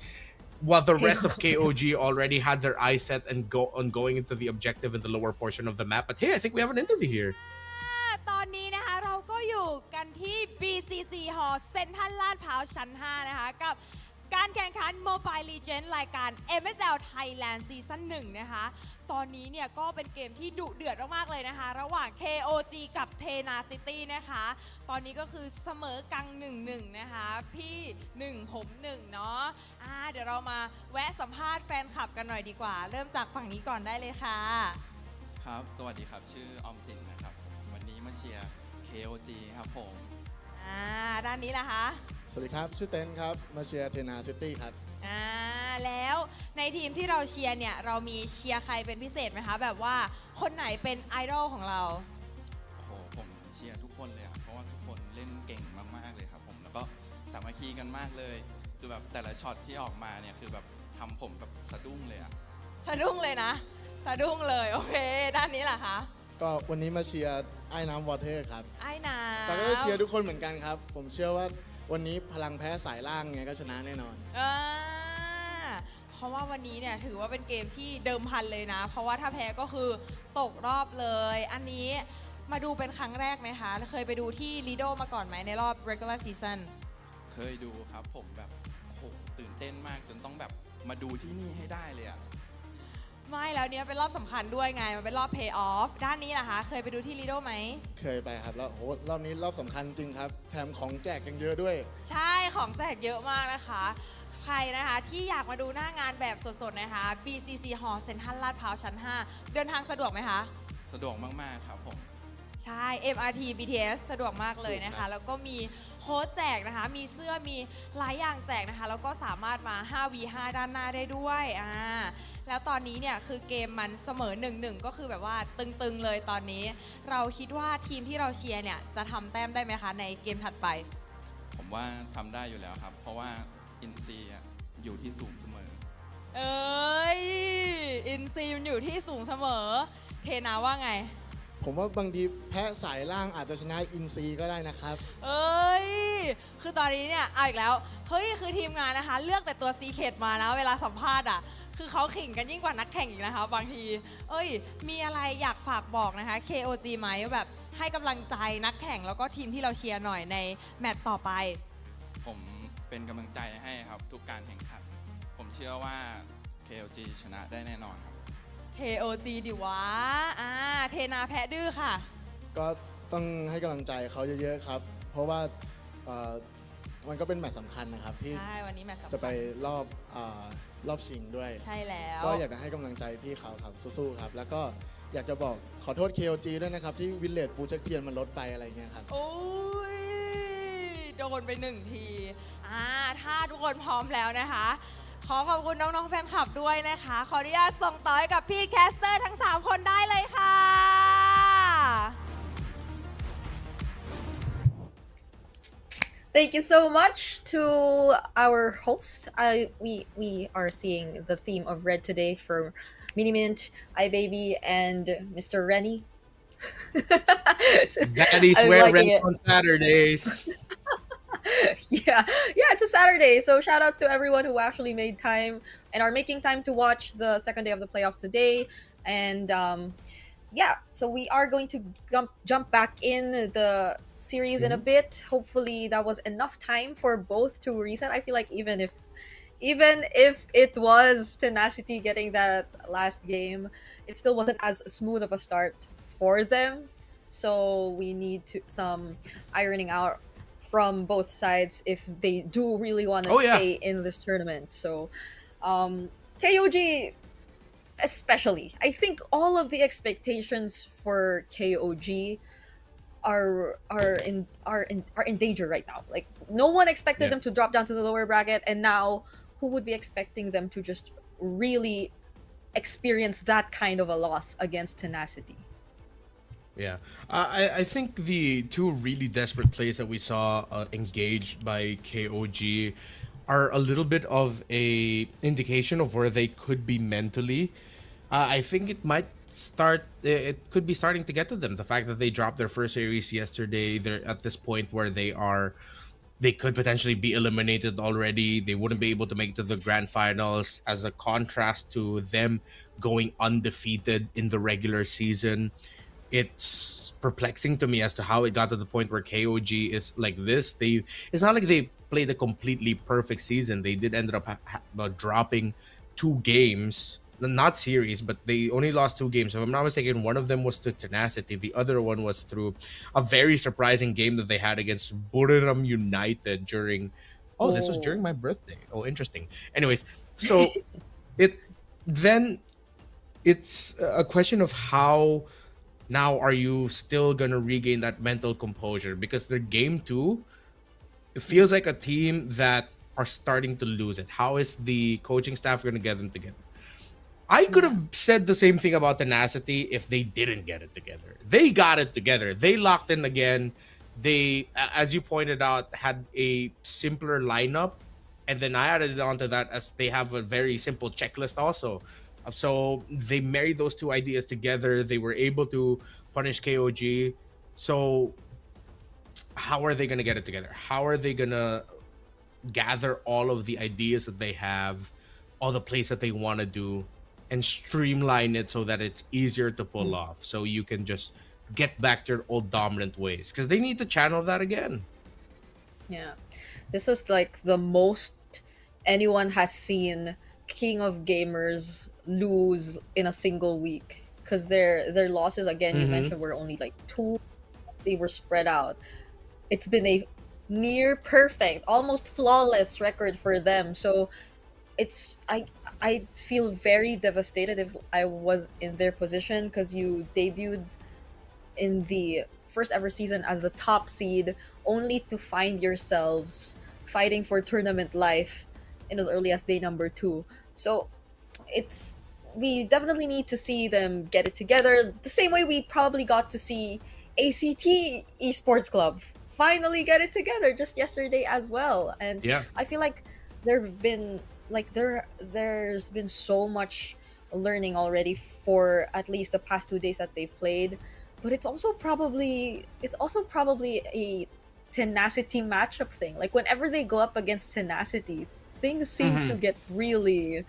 while the rest of KOG already had their eyes set and going into the objective in the lower portion of the map. But hey, I think we have an interview here. ตอนนี้นะคะเราก็อยู่กันที่ BCC Hall เซ็นทรัลลาดพร้าวชั้น 5 นะคะกับการแข่งขัน Mobile Legends รายการ MSL Thailand Season 1 นะคะตอนนี้เนี่ยก็เป็นเกมที่ดุเดือดมากๆเลยนะคะระหว่าง KOG กับ Tenacity นะคะตอนนี้ก็คือเสมอกัง 1-1 นะคะพี่1ผม1เนาะเดี๋ยวเรามาแวะสัมภาษณ์แฟนคลับกันหน่อยดีกว่าเริ่มจากฝั่งนี้ก่อนได้เลยค่ะ ครับสวัสดีครับชื่อออมสินนะครับวันนี้มาเชียร์ KOG ครับผม ด้านนี้ล่ะคะ สวัสดีครับ ชื่อเต้นครับ มาเชียร์เทนาซิตี้ครับ แล้วในทีมที่เราเชียร์เนี่ย เรามีเชียร์ใครเป็นพิเศษไหมคะ แบบว่าคนไหนเป็นไอดอลของเรา โอ้โห ผมเชียร์ทุกคนเลยครับเพราะว่าทุกคนเล่นเก่งมากๆเลยครับผม แล้วก็สามัคคีกันมากเลย คือแบบแต่ละช็อตที่ออกมาเนี่ย คือแบบทำผมแบบสะดุ้งเลยอะ สะดุ้งเลยนะ สะดุ้งเลย โอเค ด้านนี้ล่ะคะ ก็วันนี้มาเชียร์ไอ้น้ำวอเตอร์ครับ ไอ้น้ แต่ก็เชียร์ทุกคนเหมือนกันครับ ผมเชื่อว่าวันนี้พลังแพ้สายล่างไงก็ชนะแน่นอน เพราะว่าวันนี้เนี่ยถือว่าเป็นเกมที่เดิมพันเลยนะ เพราะว่าถ้าแพ้ก็คือตกรอบเลย อันนี้มาดูเป็นครั้งแรกไหมคะ เคยไปดูที่ลีโดมาก่อนไหมในรอบ regular season เคยดูครับผมแบบโอ้โหตื่นเต้นมากจนต้องแบบมาดูที่นี่ให้ได้เลยอะ ไม่แล้วเนี้ยเป็นรอบสำคัญด้วยไง มันเป็นรอบ pay off ด้านนี้ล่ะคะ เคยไปดูที่ลีโดไหม เคยไปครับ แล้วโหรอบนี้รอบสำคัญจริงครับ แถมของแจกยังเยอะด้วย ใช่ ของแจกเยอะมากนะคะ ใครนะคะที่อยากมาดูหน้างานแบบสดๆนะคะ BCC Hall เซ็นทรัลลาดพร้าวชั้น 5 เดินทางสะดวกไหมคะ สะดวกมากๆครับผม ใช่ MRT BTS สะดวกมากเลยนะ ครั คะ บ แล้วก็มีโค้ดแจกนะคะ มีเสื้อ มีหลายอย่างแจกนะคะ แล้วก็สามารถมา 5v5 ด้านหน้าได้ด้วยแล้วตอนนี้เนี่ยคือเกมมันเสมอ 1-1 ก็คือแบบว่าตึงๆเลยตอนนี้ เราคิดว่าทีมที่เราเชียร์เนี่ยจะทำแต้มได้ไหมคะในเกมถัดไป ผมว่าทำได้อยู่แล้วครับ เพราะว่าอินซีอยู่ที่สูงเสมอ เอ้ย อินซีมันอยู่ที่สูงเสมอ เทนาว่าไง ผมว่าบางทีแพ้สายล่างอาจจะชนะอินซีก็ได้นะครับ เอ้ย คือตอนนี้เนี่ยเอาอีกแล้ว เฮ้ย คือทีมงานนะคะ เลือกแต่ตัวซีเคดมานะ เวลาสัมภาษณ์อ่ะ คือเขาขิงกันยิ่งกว่านักแข่งอีกนะคะ บางที เอ้ย มีอะไรอยากฝากบอกนะคะ KOG ไหมว่าแบบให้กำลังใจนักแข่งแล้วก็ทีมที่เราเชียร์หน่อยในแมตช์ต่อไป ผมเป็นกำลังใจให้ครับทุกการแข่งขัน ผมเชื่อว่า KLG ชนะได้แน่นอนครับ KOG ดิวะเทนาแพะดื้อค่ะ ก็ต้องให้กำลังใจเขาเยอะๆครับ เพราะว่ามันก็เป็นแมตช์สำคัญนะครับที่ ใช่ วันนี้แมตช์สำคัญ จะไปรอบชิงด้วย ใช่แล้ว ก็อยากจะให้กำลังใจพี่เขาครับสู้ๆครับ แล้วก็อยากจะบอกขอโทษ KOG ด้วยนะครับ ที่วิลเลจปูจักเทียนมันลดไปอะไรเงี้ยครับ โอ้ย โดนไป1 ทีถ้าทุกคนพร้อมแล้วนะคะ ขอขอบคุณน้องๆแฟนคลับด้วยนะคะ ขออนุญาตส่งต่อให้กับพี่แคสเตอร์ทั้ง 3 คนได้เลยค่ะ Thank you so much to our host. We are seeing the theme of red today for Mini Mint, iBaby, and Mr. Rennie. Daddies I'm wear liking red it. on Saturdays. yeah, it's a Saturday, so shout outs to everyone who actually made time and are making time to watch the second day of the playoffs today. And so we are going to jump back in the series in a bit. Hopefully that was enough time for both to reset. I feel like even if it was Tenacity getting that last game, it still wasn't as smooth of a start for them. So we need some ironing out from both sides if they do really want to stay in this tournament. So KOG especially, I think all of the expectations for KOG are in danger right now. Like no one expected them to drop down to the lower bracket, and now who would be expecting them to just really experience that kind of a loss against Tenacity? Yeah, I think the two really desperate plays that we saw engaged by KOG are a little bit of a indication of where they could be mentally. I think it could be starting to get to them. The fact that they dropped their first series yesterday, they're at this point where they could potentially be eliminated already. They wouldn't be able to make it to the grand finals, as a contrast to them going undefeated in the regular season. It's perplexing to me as to how it got to the point where KOG is like this. It's not like they played a completely perfect season. They did end up dropping 2 games, not series, but they only lost 2 games. If I'm not mistaken, one of them was to Tenacity. The other one was through a very surprising game that they had against Buriram United during... Oh, this was during my birthday. Oh, interesting. Anyways, so it's a question of how Now, are you still gonna regain that mental composure? Because their game two, it feels like a team that are starting to lose it. How is the coaching staff gonna get them together? I could have said the same thing about Tenacity if they didn't get it together. They got it together. They locked in again. They, as you pointed out, had a simpler lineup. And then I added onto that as they have a very simple checklist also. So they married those two ideas together. They were able to punish KOG. So how are they going to get it together? How are they going to gather all of the ideas that they have, all the plays that they want to do, and streamline it so that it's easier to pull off, so you can just get back to your old dominant ways, because they need to channel that again. Yeah. This is like the most anyone has seen King of Gamers lose in a single week. Because their losses, again, you mentioned, were only like 2. They were spread out. It's been a near perfect, almost flawless record for them. So it's I feel very devastated if I was in their position, because you debuted in the first ever season as the top seed, only to find yourselves fighting for tournament life in as early as day number 2. So it's we definitely need to see them get it together, the same way we probably got to see ACT Esports Club finally get it together just yesterday as well. And Yeah. I feel like there've been like there's been so much learning already for at least the past 2 days that they've played. But it's also probably a Tenacity matchup thing. Like whenever they go up against Tenacity, things seem to get really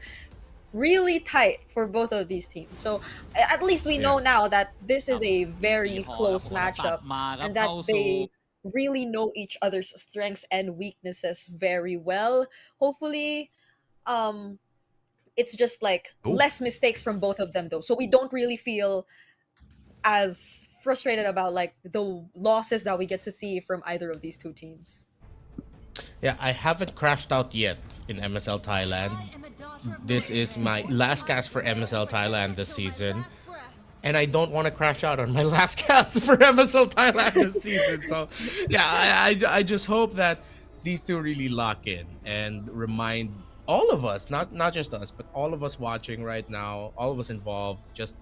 really tight for both of these teams. So at least we know now that this is a very close matchup, and that they really know each other's strengths and weaknesses very well. Hopefully, it's just like less mistakes from both of them though, so we don't really feel as frustrated about like the losses that we get to see from either of these two teams. Yeah, I haven't crashed out yet in MSL Thailand. This is my last cast for MSL Thailand this season. And I don't want to crash out on my last cast for MSL Thailand this season. So, yeah, I just hope that these two really lock in and remind all of us, not just us, but all of us watching right now, all of us involved, just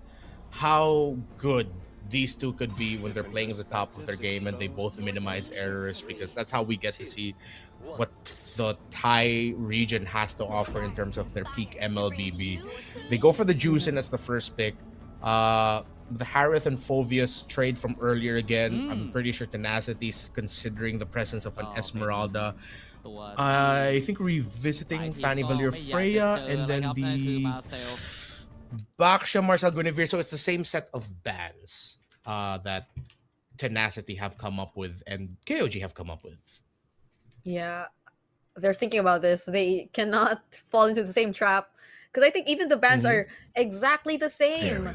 how good these two could be when they're playing at the top of their game and they both minimize errors, because that's how we get to see what the Thai region has to offer in terms of their peak MLBB. They go for the Juicin as the first pick. The Harith and Phovius trade from earlier again. I'm pretty sure Tenacity's considering the presence of an Esmeralda. I think revisiting Fanny Valier Freya, and then the Baksha Marcel Guinevere. So it's the same set of bans that Tenacity have come up with and KOG have come up with. Yeah, they're thinking about this. They cannot fall into the same trap, because I think even the bands are exactly the same.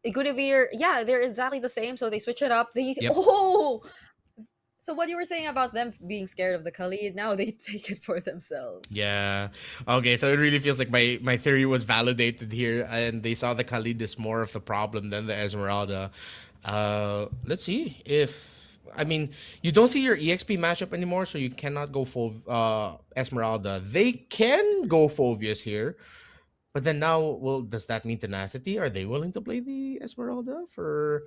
Guinevere, yeah, they're exactly the same, so they switch it up. So what you were saying about them being scared of the Khalid, now they take it for themselves. Yeah. Okay, so it really feels like my theory was validated here, and they saw the Khalid as more of the problem than the Esmeralda. Let's see if... I mean, you don't see your EXP matchup anymore, so you cannot go full Esmeralda. They can go Phovius here, but then now, well, does that mean Tenacity? Are they willing to play the Esmeralda for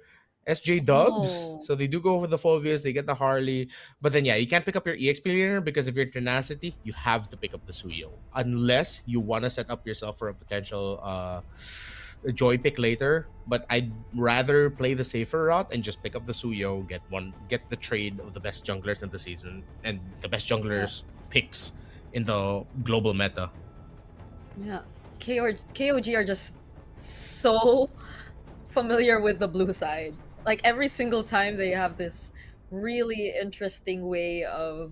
SJ Dubs? So they do go for the Phovius, they get the Harley, but then yeah, you can't pick up your EXP laner, because if you're Tenacity, you have to pick up the Suyo, unless you want to set up yourself for a potential Joy pick later. But I'd rather play the safer route and just pick up the Suyo, get the trade of the best junglers in the season and the best junglers picks in the global meta. Yeah, KOG are just so familiar with the blue side. Like every single time they have this really interesting way of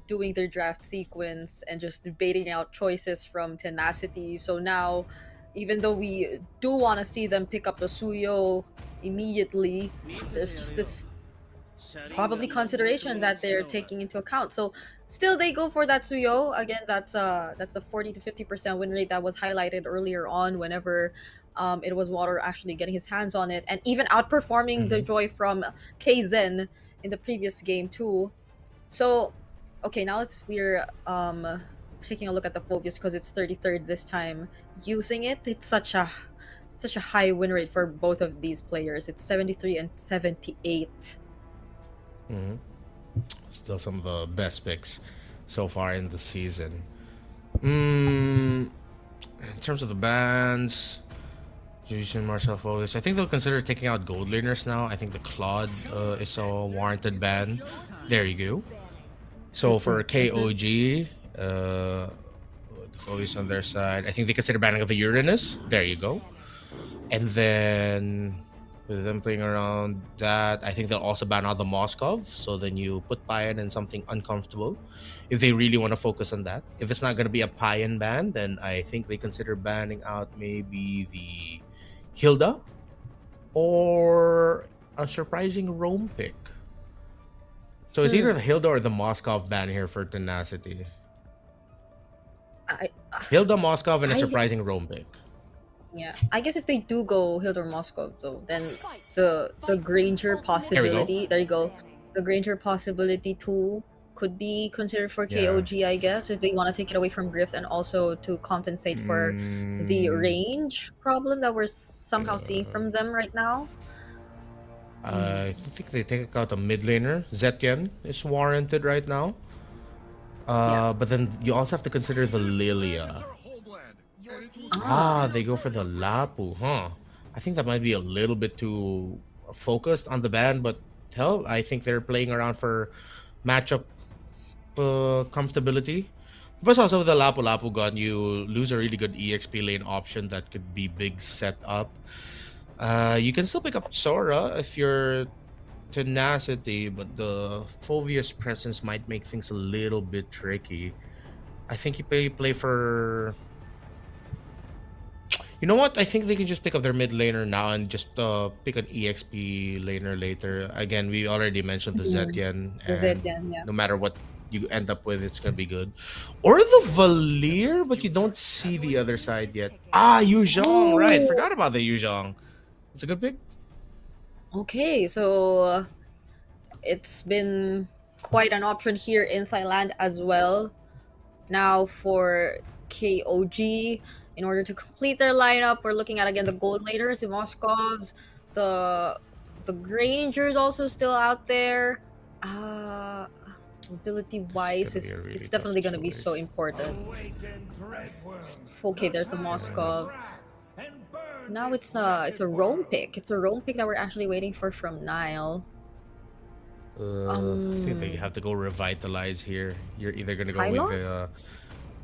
doing their draft sequence and just debating out choices from Tenacity. So now, even though we do want to see them pick up the Suyo immediately, there's just this probably consideration that they're taking into account. So still they go for that Suyo. Again, that's the 40 to 50% win rate that was highlighted earlier on whenever It was Water actually getting his hands on it and even outperforming the Joy from Kzen in the previous game too. So, okay, now we're taking a look at the Phobius because it's 33rd this time. Using it, it's such a high win rate for both of these players. It's 73 and 78. Still some of the best picks so far in the season. In terms of the bans, Jason, Marcel Focus, I think they'll consider taking out gold laners now. I think the Claude is a warranted ban. There you go. So for KOG, the Focus on their side, I think they consider banning of the Uranus. There you go. And then with them playing around that, I think they'll also ban out the Moskov. So then you put Payan in something uncomfortable if they really want to focus on that. If it's not going to be a Payan ban, then I think they consider banning out maybe the Hilda or a surprising roam pick. So it's either the Hilda or the Moskov ban here for Tenacity. Hilda, Moskov, and a surprising roam pick. Yeah, I guess if they do go Hildur Moskov though, then the Granger possibility. There you go. The Granger possibility too could be considered for KOG, I guess, if they want to take it away from Grift and also to compensate for the range problem that we're somehow seeing from them right now. I think they take out a mid laner. Zetien is warranted right now. But then you also have to consider the Lilia. They go for the Lapu, huh? I think that might be a little bit too focused on the ban, but hell, I think they're playing around for matchup comfortability. Plus also with the Lapu Lapu gun, you lose a really good EXP lane option that could be big setup. You can still pick up Sora if you're Tenacity, but the Phovius presence might make things a little bit tricky. I think you play for... You know what? I think they can just pick up their mid laner now and just pick an EXP laner later. Again, we already mentioned the Zetien. The Zetien, yeah. No matter what you end up with, it's gonna be good. Or the Valir, but you don't see the other side yet. Yu Zhong, right? Forgot about the Yu Zhong. It's a good pick. Okay, so it's been quite an option here in Thailand as well. Now for KOG, in order to complete their lineup, we're looking at again the gold laners, the Moskovs, the Grangers also still out there. Ability wise, it's definitely going to be so important. Okay, there's the Moskov. Now it's a roam pick. It's a roam pick that we're actually waiting for from Nile. I think they have to go revitalize here. You're either gonna go Hylos? with the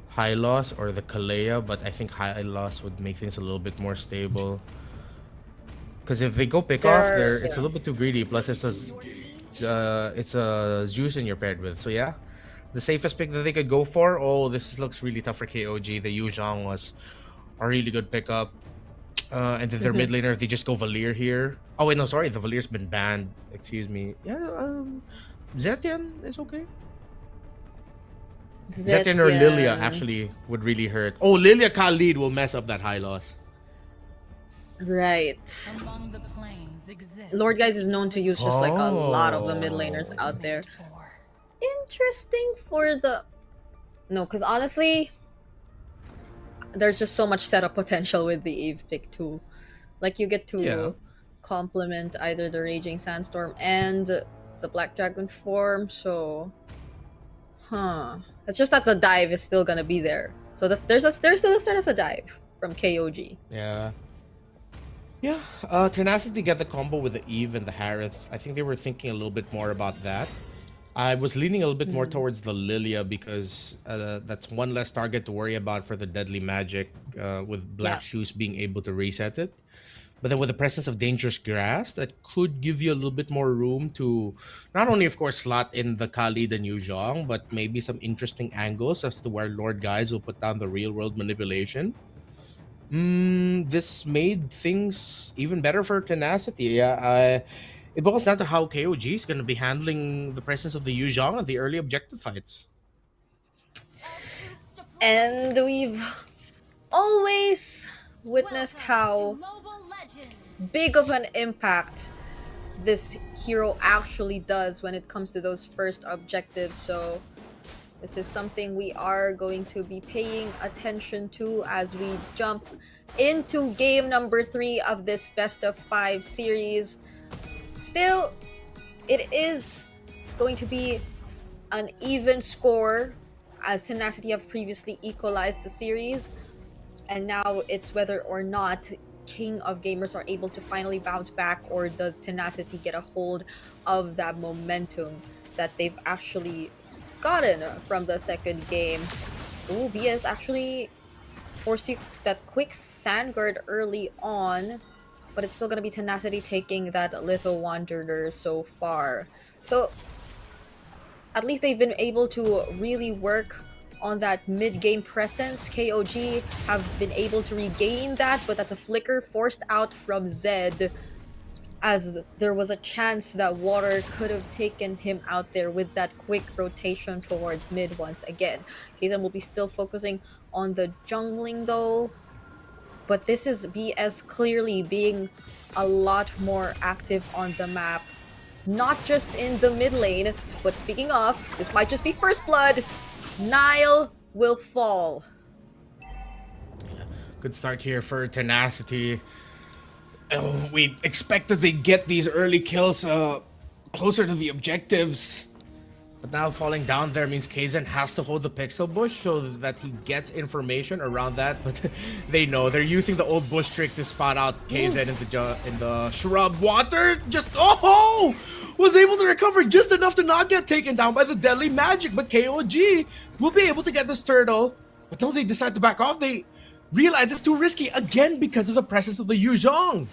high loss or the Kalea, but I think high loss would make things a little bit more stable. Because if they go pick off there, it's a little bit too greedy. Plus, it's a Zeus and you're paired with. So yeah, the safest pick that they could go for. Oh, this looks really tough for KOG. The Yu Zhang was a really good pickup. And then their mid laner, they just go Valir here. Oh wait, no, sorry, the Valir's been banned. Excuse me. Yeah, Zetien is okay. Zetien or Lilia actually would really hurt. Oh, Lilia Khalid will mess up that high loss. Right. Lord Guys is known to use just like a lot of the mid laners out there. Interesting for the... No, because honestly, there's just so much setup potential with the Eve pick too. Like you get to complement either the Raging Sandstorm and the Black Dragon form, so... It's just that the dive is still gonna be there. So there's still a start of a dive from KOG. Yeah. Tenacity get the combo with the Eve and the Harith. I think they were thinking a little bit more about that. I was leaning a little bit more towards the Lilia because that's one less target to worry about for the Deadly Magic with Black Shoes being able to reset it. But then with the presence of Dangerous Grass, that could give you a little bit more room to not only, of course, slot in the Khalid and Yu Zhong, but maybe some interesting angles as to where Lord Guys will put down the real-world manipulation. This made things even better for Tenacity. It boils down to how KOG is going to be handling the presence of the Yu Zhong and the early objective fights. And we've always witnessed how big of an impact this hero actually does when it comes to those first objectives. So this is something we are going to be paying attention to as we jump into game number 3 of this best of 5 series. Still, it is going to be an even score as Tenacity have previously equalized the series, and now it's whether or not King of Gamers are able to finally bounce back, or does Tenacity get a hold of that momentum that they've actually gotten from the second game. Ooh, BS actually forced that quick sand guard early on, but it's still going to be Tenacity taking that Little Wanderer so far. So at least they've been able to really work on that mid-game presence. KOG have been able to regain that, but that's a flicker forced out from Zed, as there was a chance that Water could have taken him out there with that quick rotation towards mid once again. Kaizen will be still focusing on the jungling though, but this is BS clearly being a lot more active on the map. Not just in the mid lane, but speaking of, this might just be first blood. Nile will fall. Good start here for Tenacity. We expected they'd get these early kills closer to the objectives. But now falling down there means Kaizen has to hold the pixel bush so that he gets information around that. But they know they're using the old bush trick to spot out Kaizen in the shrub. Water just was able to recover just enough to not get taken down by the deadly magic. But KOG will be able to get this turtle. But no, they decide to back off. They realize it's too risky again because of the presence of the Yu Zhong.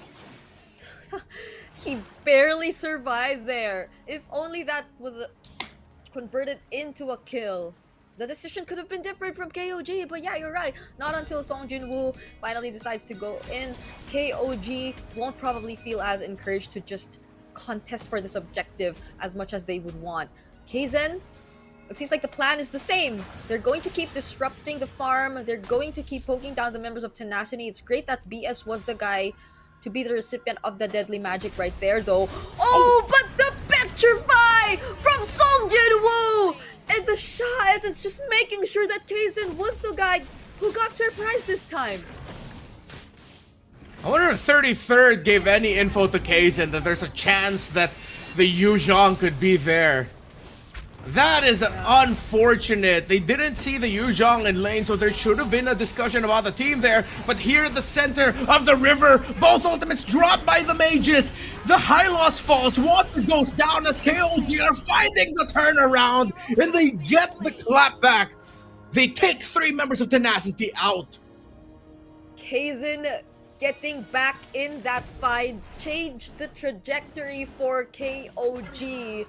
He barely survived there. If only that was converted into a kill, the decision could have been different from KOG. But yeah, you're right. Not until Song Jin-woo finally decides to go in. KOG won't probably feel as encouraged to just contest for this objective as much as they would want. Kaizen, it seems like the plan is the same. They're going to keep disrupting the farm. They're going to keep poking down the members of Tenacity. It's great that BS was the guy to be the recipient of the deadly magic right there, though. Oh, but the petrify from Song Jin-woo! And the Shah is just making sure that Kaizen was the guy who got surprised this time. I wonder if 33rd gave any info to Kaizen that there's a chance that the Yu Zhong could be there. That is unfortunate. They didn't see the Yu Zhong in lane, so there should have been a discussion about the team there. But here at the center of the river, both ultimates dropped by the mages. The high loss falls, water goes down as KOG are finding the turnaround, and they get the clap back. They take 3 members of Tenacity out. Kaizen getting back in that fight changed the trajectory for KOG.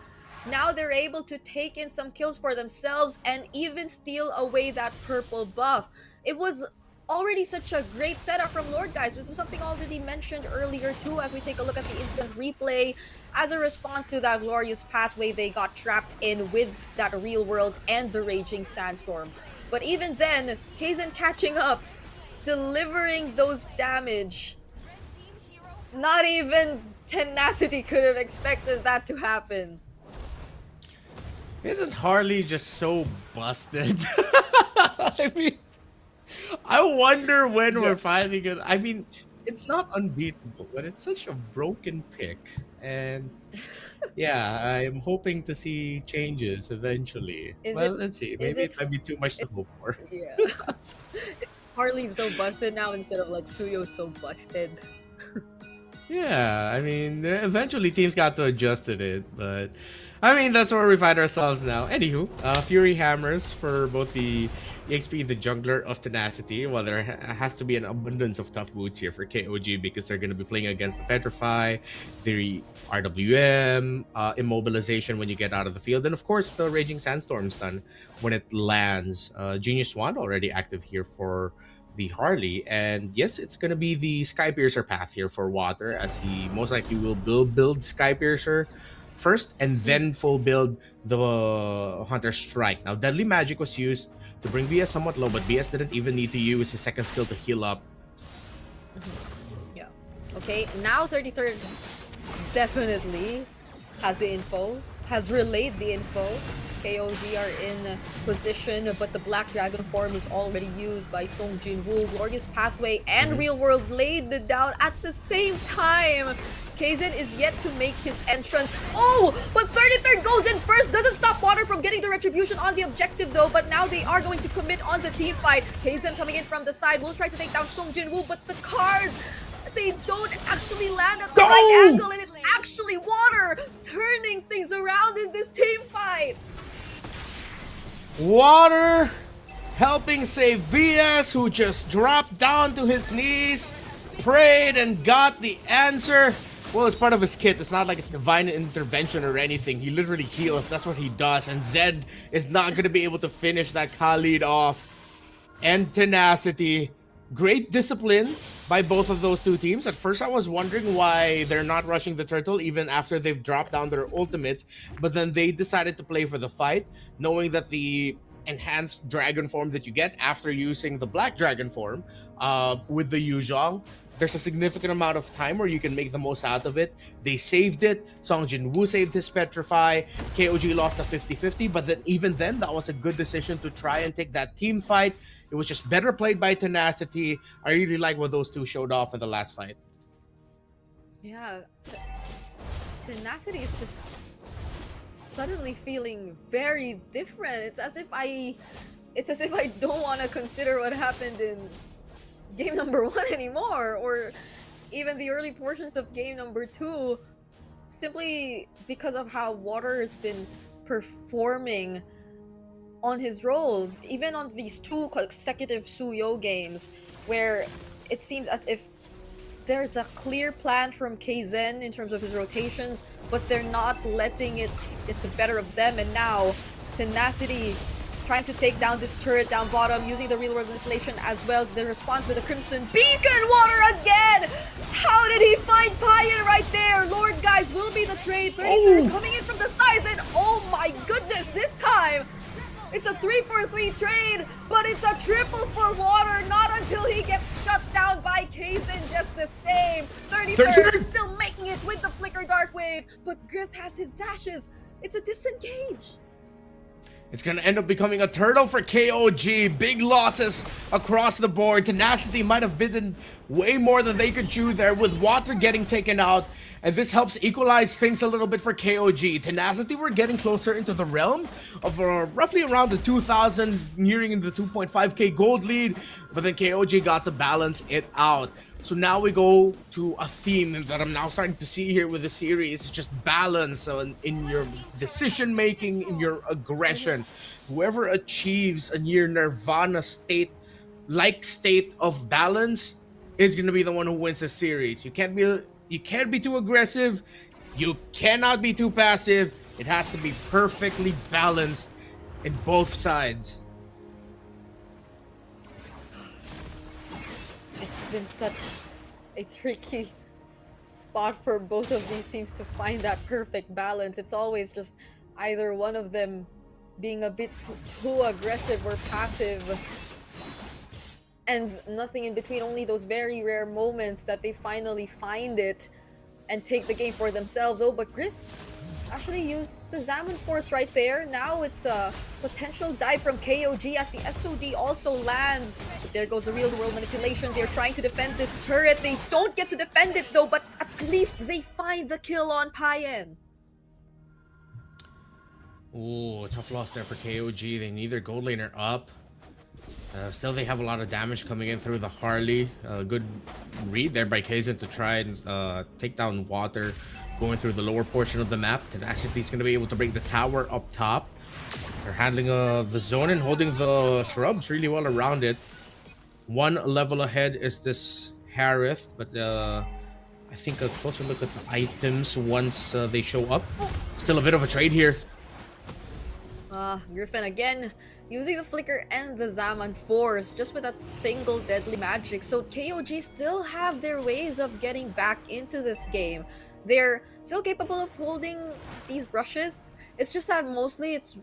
Now they're able to take in some kills for themselves and even steal away that purple buff. It was already such a great setup from Lord, guys. This was something already mentioned earlier too, as we take a look at the instant replay. As a response to that glorious pathway they got trapped in with that real world and the raging sandstorm. But even then, Kaizen catching up, delivering those damage. Not even Tenacity could have expected that to happen. Isn't Harley just so busted? I mean, I wonder when we're finally gonna... I mean, it's not unbeatable, but it's such a broken pick. And yeah, I'm hoping to see changes eventually. Let's see. Maybe it might be too much to hope for. Yeah. Harley's so busted now instead of like Suyo's so busted. Yeah, I mean, eventually teams got to adjust to it, but I mean, that's where we find ourselves now. Anywho, Fury Hammers for both the EXP and the Jungler of Tenacity. Well, there has to be an abundance of tough boots here for KOG because they're going to be playing against the Petrify, the RWM, Immobilization when you get out of the field, and of course, the Raging Sandstorm stun when it lands. Genius Wand already active here for the Harley, and yes, it's gonna be the Skypiercer path here for Water, as he most likely will build Skypiercer first and then full build the Hunter Strike. Now, Deadly Magic was used to bring BS somewhat low, but BS didn't even need to use his second skill to heal up. Yeah. Okay, now 33rd definitely has the info, has relayed the info. KOG are in position, but the Black Dragon form is already used by Song Jin-woo. Glorious Pathway and Real World laid it down at the same time. Kaizen is yet to make his entrance. Oh, but 33rd goes in first. Doesn't stop Water from getting the retribution on the objective though, but now they are going to commit on the team fight. Kaizen coming in from the side will try to take down Song Jin-woo, but the cards, they don't actually land at the right angle, and it's actually Water turning things around in this team fight. Water helping save BS, who just dropped down to his knees, prayed and got the answer. Well, it's part of his kit. It's not like it's divine intervention or anything. He literally heals. That's what he does. And Zed is not going to be able to finish that Khalid off. And tenacity. Great discipline by both of those two teams. At first, I was wondering why they're not rushing the turtle even after they've dropped down their ultimates. But then they decided to play for the fight, knowing that the enhanced dragon form that you get after using the black dragon form with the Yuzhong, there's a significant amount of time where you can make the most out of it. They saved it. Song Jin-woo saved his Petrify. KOG lost a 50-50, but then even then, that was a good decision to try and take that team fight. It was just better played by tenacity. I really like what those two showed off in the last fight. Yeah, tenacity is just suddenly feeling very different. It's as if I don't want to consider what happened in game number 1 anymore, or even the early portions of game number 2, simply because of how Water has been performing on his role, even on these 2 consecutive Suyo games, where it seems as if there's a clear plan from Kaizen in terms of his rotations, but they're not letting it get the better of them. And now tenacity trying to take down this turret down bottom, using the real world manipulation as well. The response with the Crimson Beacon. Water again! How did he find Payan right there? Lord guys will be the trade. 33rd coming in from the sides, and oh my goodness, this time it's a 3-for-3 trade, but it's a triple for Water. Not until he gets shut down by Kaizen just the same. 33rd still making it with the Flicker Dark Wave, but Griff has his dashes. It's a disengage. It's going to end up becoming a turtle for KOG. Big losses across the board. Tenacity might have bitten way more than they could chew there, with Water getting taken out. And this helps equalize things a little bit for KOG. Tenacity were getting closer into the realm of roughly around the 2,000, nearing the 2.5k gold lead. But then KOG got to balance it out. So now we go to a theme that I'm now starting to see here with the series. It's just balance in your decision making, in your aggression. Whoever achieves a near nirvana state of balance is going to be the one who wins the series. You can't be too aggressive. You cannot be too passive. It has to be perfectly balanced in both sides. It's been such a tricky spot for both of these teams to find that perfect balance. It's always just either one of them being a bit too aggressive or passive, and nothing in between. Only those very rare moments that they finally find it and take the game for themselves. Oh, but Griff actually used the Zaman Force right there. Now it's a potential dive from KOG as the SOD also lands. But there goes the real world manipulation. They're trying to defend this turret. They don't get to defend it though, but at least they find the kill on Payan. Ooh, tough loss there for KOG. They need their gold laner up. Still, they have a lot of damage coming in through the Harley. Good read there by Kaizen to try and take down Water, going through the lower portion of the map. Tenacity is going to be able to bring the tower up top. They're handling the zone and holding the shrubs really well around it. One level ahead is this Harith, but I think a closer look at the items once they show up. Still a bit of a trade here. Griffin again using the Flicker and the Zaman Force just with that single deadly magic. So KOG still have their ways of getting back into this game. They're still capable of holding these brushes. It's just that mostly it's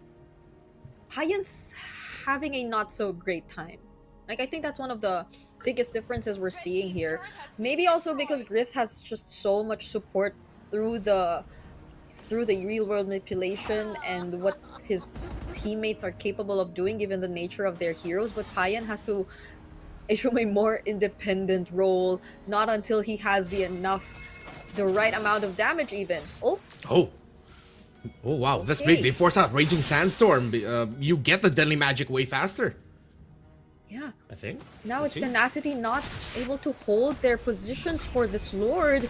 Payan's having a not so great time. Like, I think that's one of the biggest differences we're seeing here. Maybe also because Griff has just so much support through the real world manipulation and what his teammates are capable of doing given the nature of their heroes, but Payan has to assume a more independent role, not until he has the right amount of damage even. Oh, wow, that's Okay. big. They force out Raging Sandstorm. You get the deadly magic way faster, yeah. I think. Now Let's it's see. Tenacity not able to hold their positions for this Lord.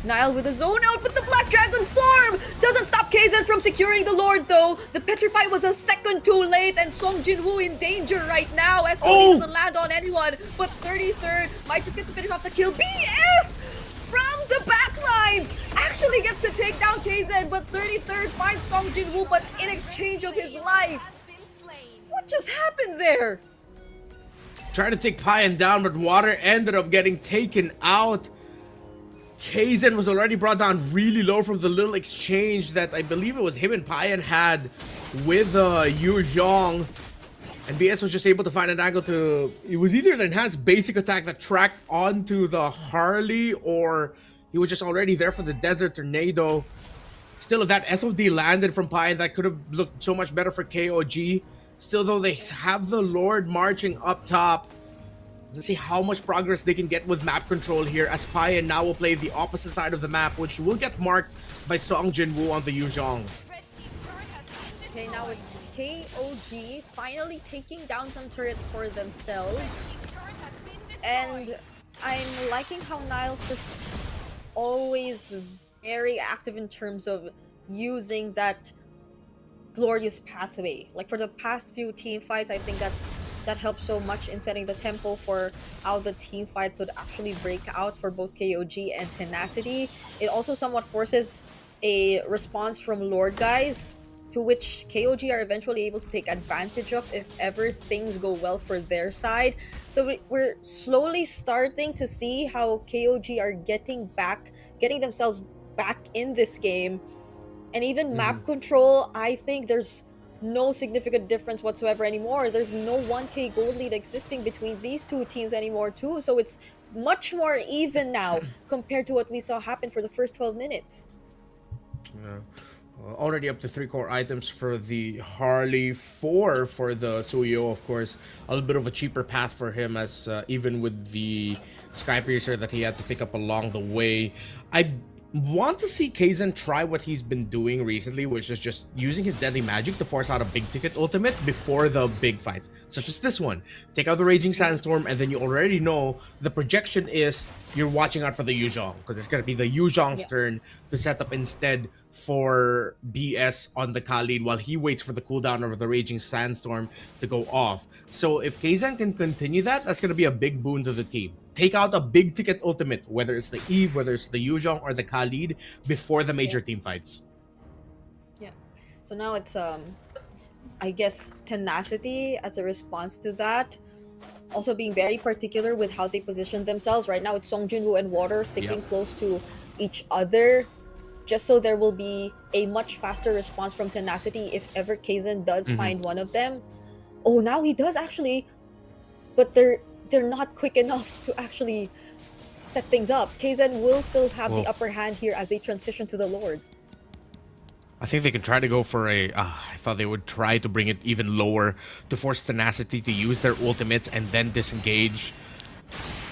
Nile with a zone out, but the Black Dragon form doesn't stop Kaizen from securing the Lord though. The Petrify was a second too late and Song Jinwoo in danger right now as Sony doesn't land on anyone. But 33rd might just get to finish off the kill. BS from the backlines actually gets to take down Kaizen, but 33rd finds Song Jinwoo, but in exchange of his life. What just happened there? Tried to take Payan down, but Water ended up getting taken out. Kaizen was already brought down really low from the little exchange that I believe it was him and Payan had with Yu Zhong. And BS was just able to find an angle to... It was either an enhanced basic attack that tracked onto the Harley, or he was just already there for the Desert Tornado. Still, if that SOD landed from Payan, that could have looked so much better for KOG. Still, though, they have the Lord marching up top. Let's see how much progress they can get with map control here, as Payan now will play the opposite side of the map, which will get marked by Song Jinwoo on the Yu Zhong. Okay, now it's KOG finally taking down some turrets for themselves. And I'm liking how Niles just always very active in terms of using that glorious pathway. Like for the past few team fights, I think that helps so much in setting the tempo for how the team fights would actually break out for both KOG and Tenacity. It also somewhat forces a response from Lord guys, to which KOG are eventually able to take advantage of if ever things go well for their side. So we're slowly starting to see how KOG are getting themselves back in this game. And even map control, I think there's no significant difference whatsoever anymore. There's no 1k gold lead existing between these two teams anymore too. So it's much more even now compared to what we saw happen for the first 12 minutes. Yeah. Already up to 3 core items for the Harley, 4 for the Suyo, of course. A little bit of a cheaper path for him, as even with the Skypiercer that he had to pick up along the way. I want to see Kaizen try what he's been doing recently, which is just using his deadly magic to force out a big ticket ultimate before the big fights, such as this one. Take out the Raging Sandstorm, and then you already know the projection is you're watching out for the Yu Zhong, because it's going to be the Yu Zhong's turn to set up instead for BS on the Khalid while he waits for the cooldown of the Raging Sandstorm to go off. So if Kaizen can continue that, that's going to be a big boon to the team. Take out a big ticket ultimate, whether it's the Eve, whether it's the Yu Zhong or the Khalid, before the major team fights. Yeah. So now it's I guess Tenacity as a response to that. Also being very particular with how they position themselves. Right now it's Song Jinwoo and Water sticking close to each other, just so there will be a much faster response from Tenacity if ever Kaizen does find one of them. Oh, now he does actually, but they're not quick enough to actually set things up. Kaizen will still have the upper hand here as they transition to the Lord. I think they can try to go for a... I thought they would try to bring it even lower to force Tenacity to use their ultimates and then disengage.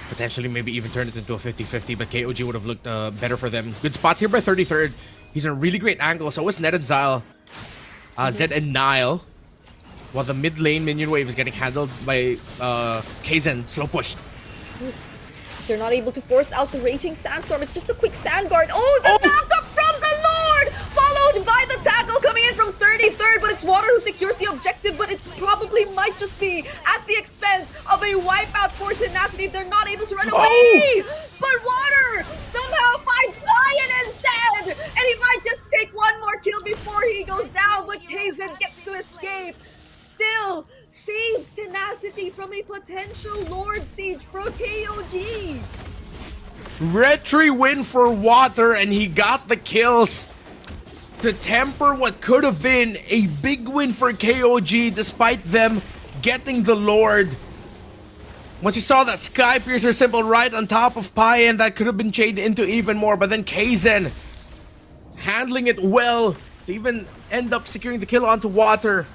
Potentially maybe even turn it into a 50-50, but KOG would have looked better for them. Good spot here by 33rd. He's in a really great angle. So is Ned and Zyle. Zed and Nile. While the mid lane minion wave is getting handled by Kaizen. Slow push. Oof. They're not able to force out the Raging Sandstorm. It's just a quick Sand Guard. Oh, the knockup from the Lord! Followed by the tackle coming in from 33rd, but it's Water who secures the objective, but it probably might just be at the expense of a wipeout for Tenacity. They're not able to run away! But Water somehow finds Payan instead! And he might just take one more kill before he goes down, but Kaizen gets to escape. Still saves Tenacity from a potential Lord Siege for KOG. Retry win for Water, and he got the kills to temper what could have been a big win for KOG despite them getting the Lord. Once you saw that Sky Piercer symbol right on top of Payan, that could have been chained into even more, but then Kaizen handling it well to even end up securing the kill onto Water.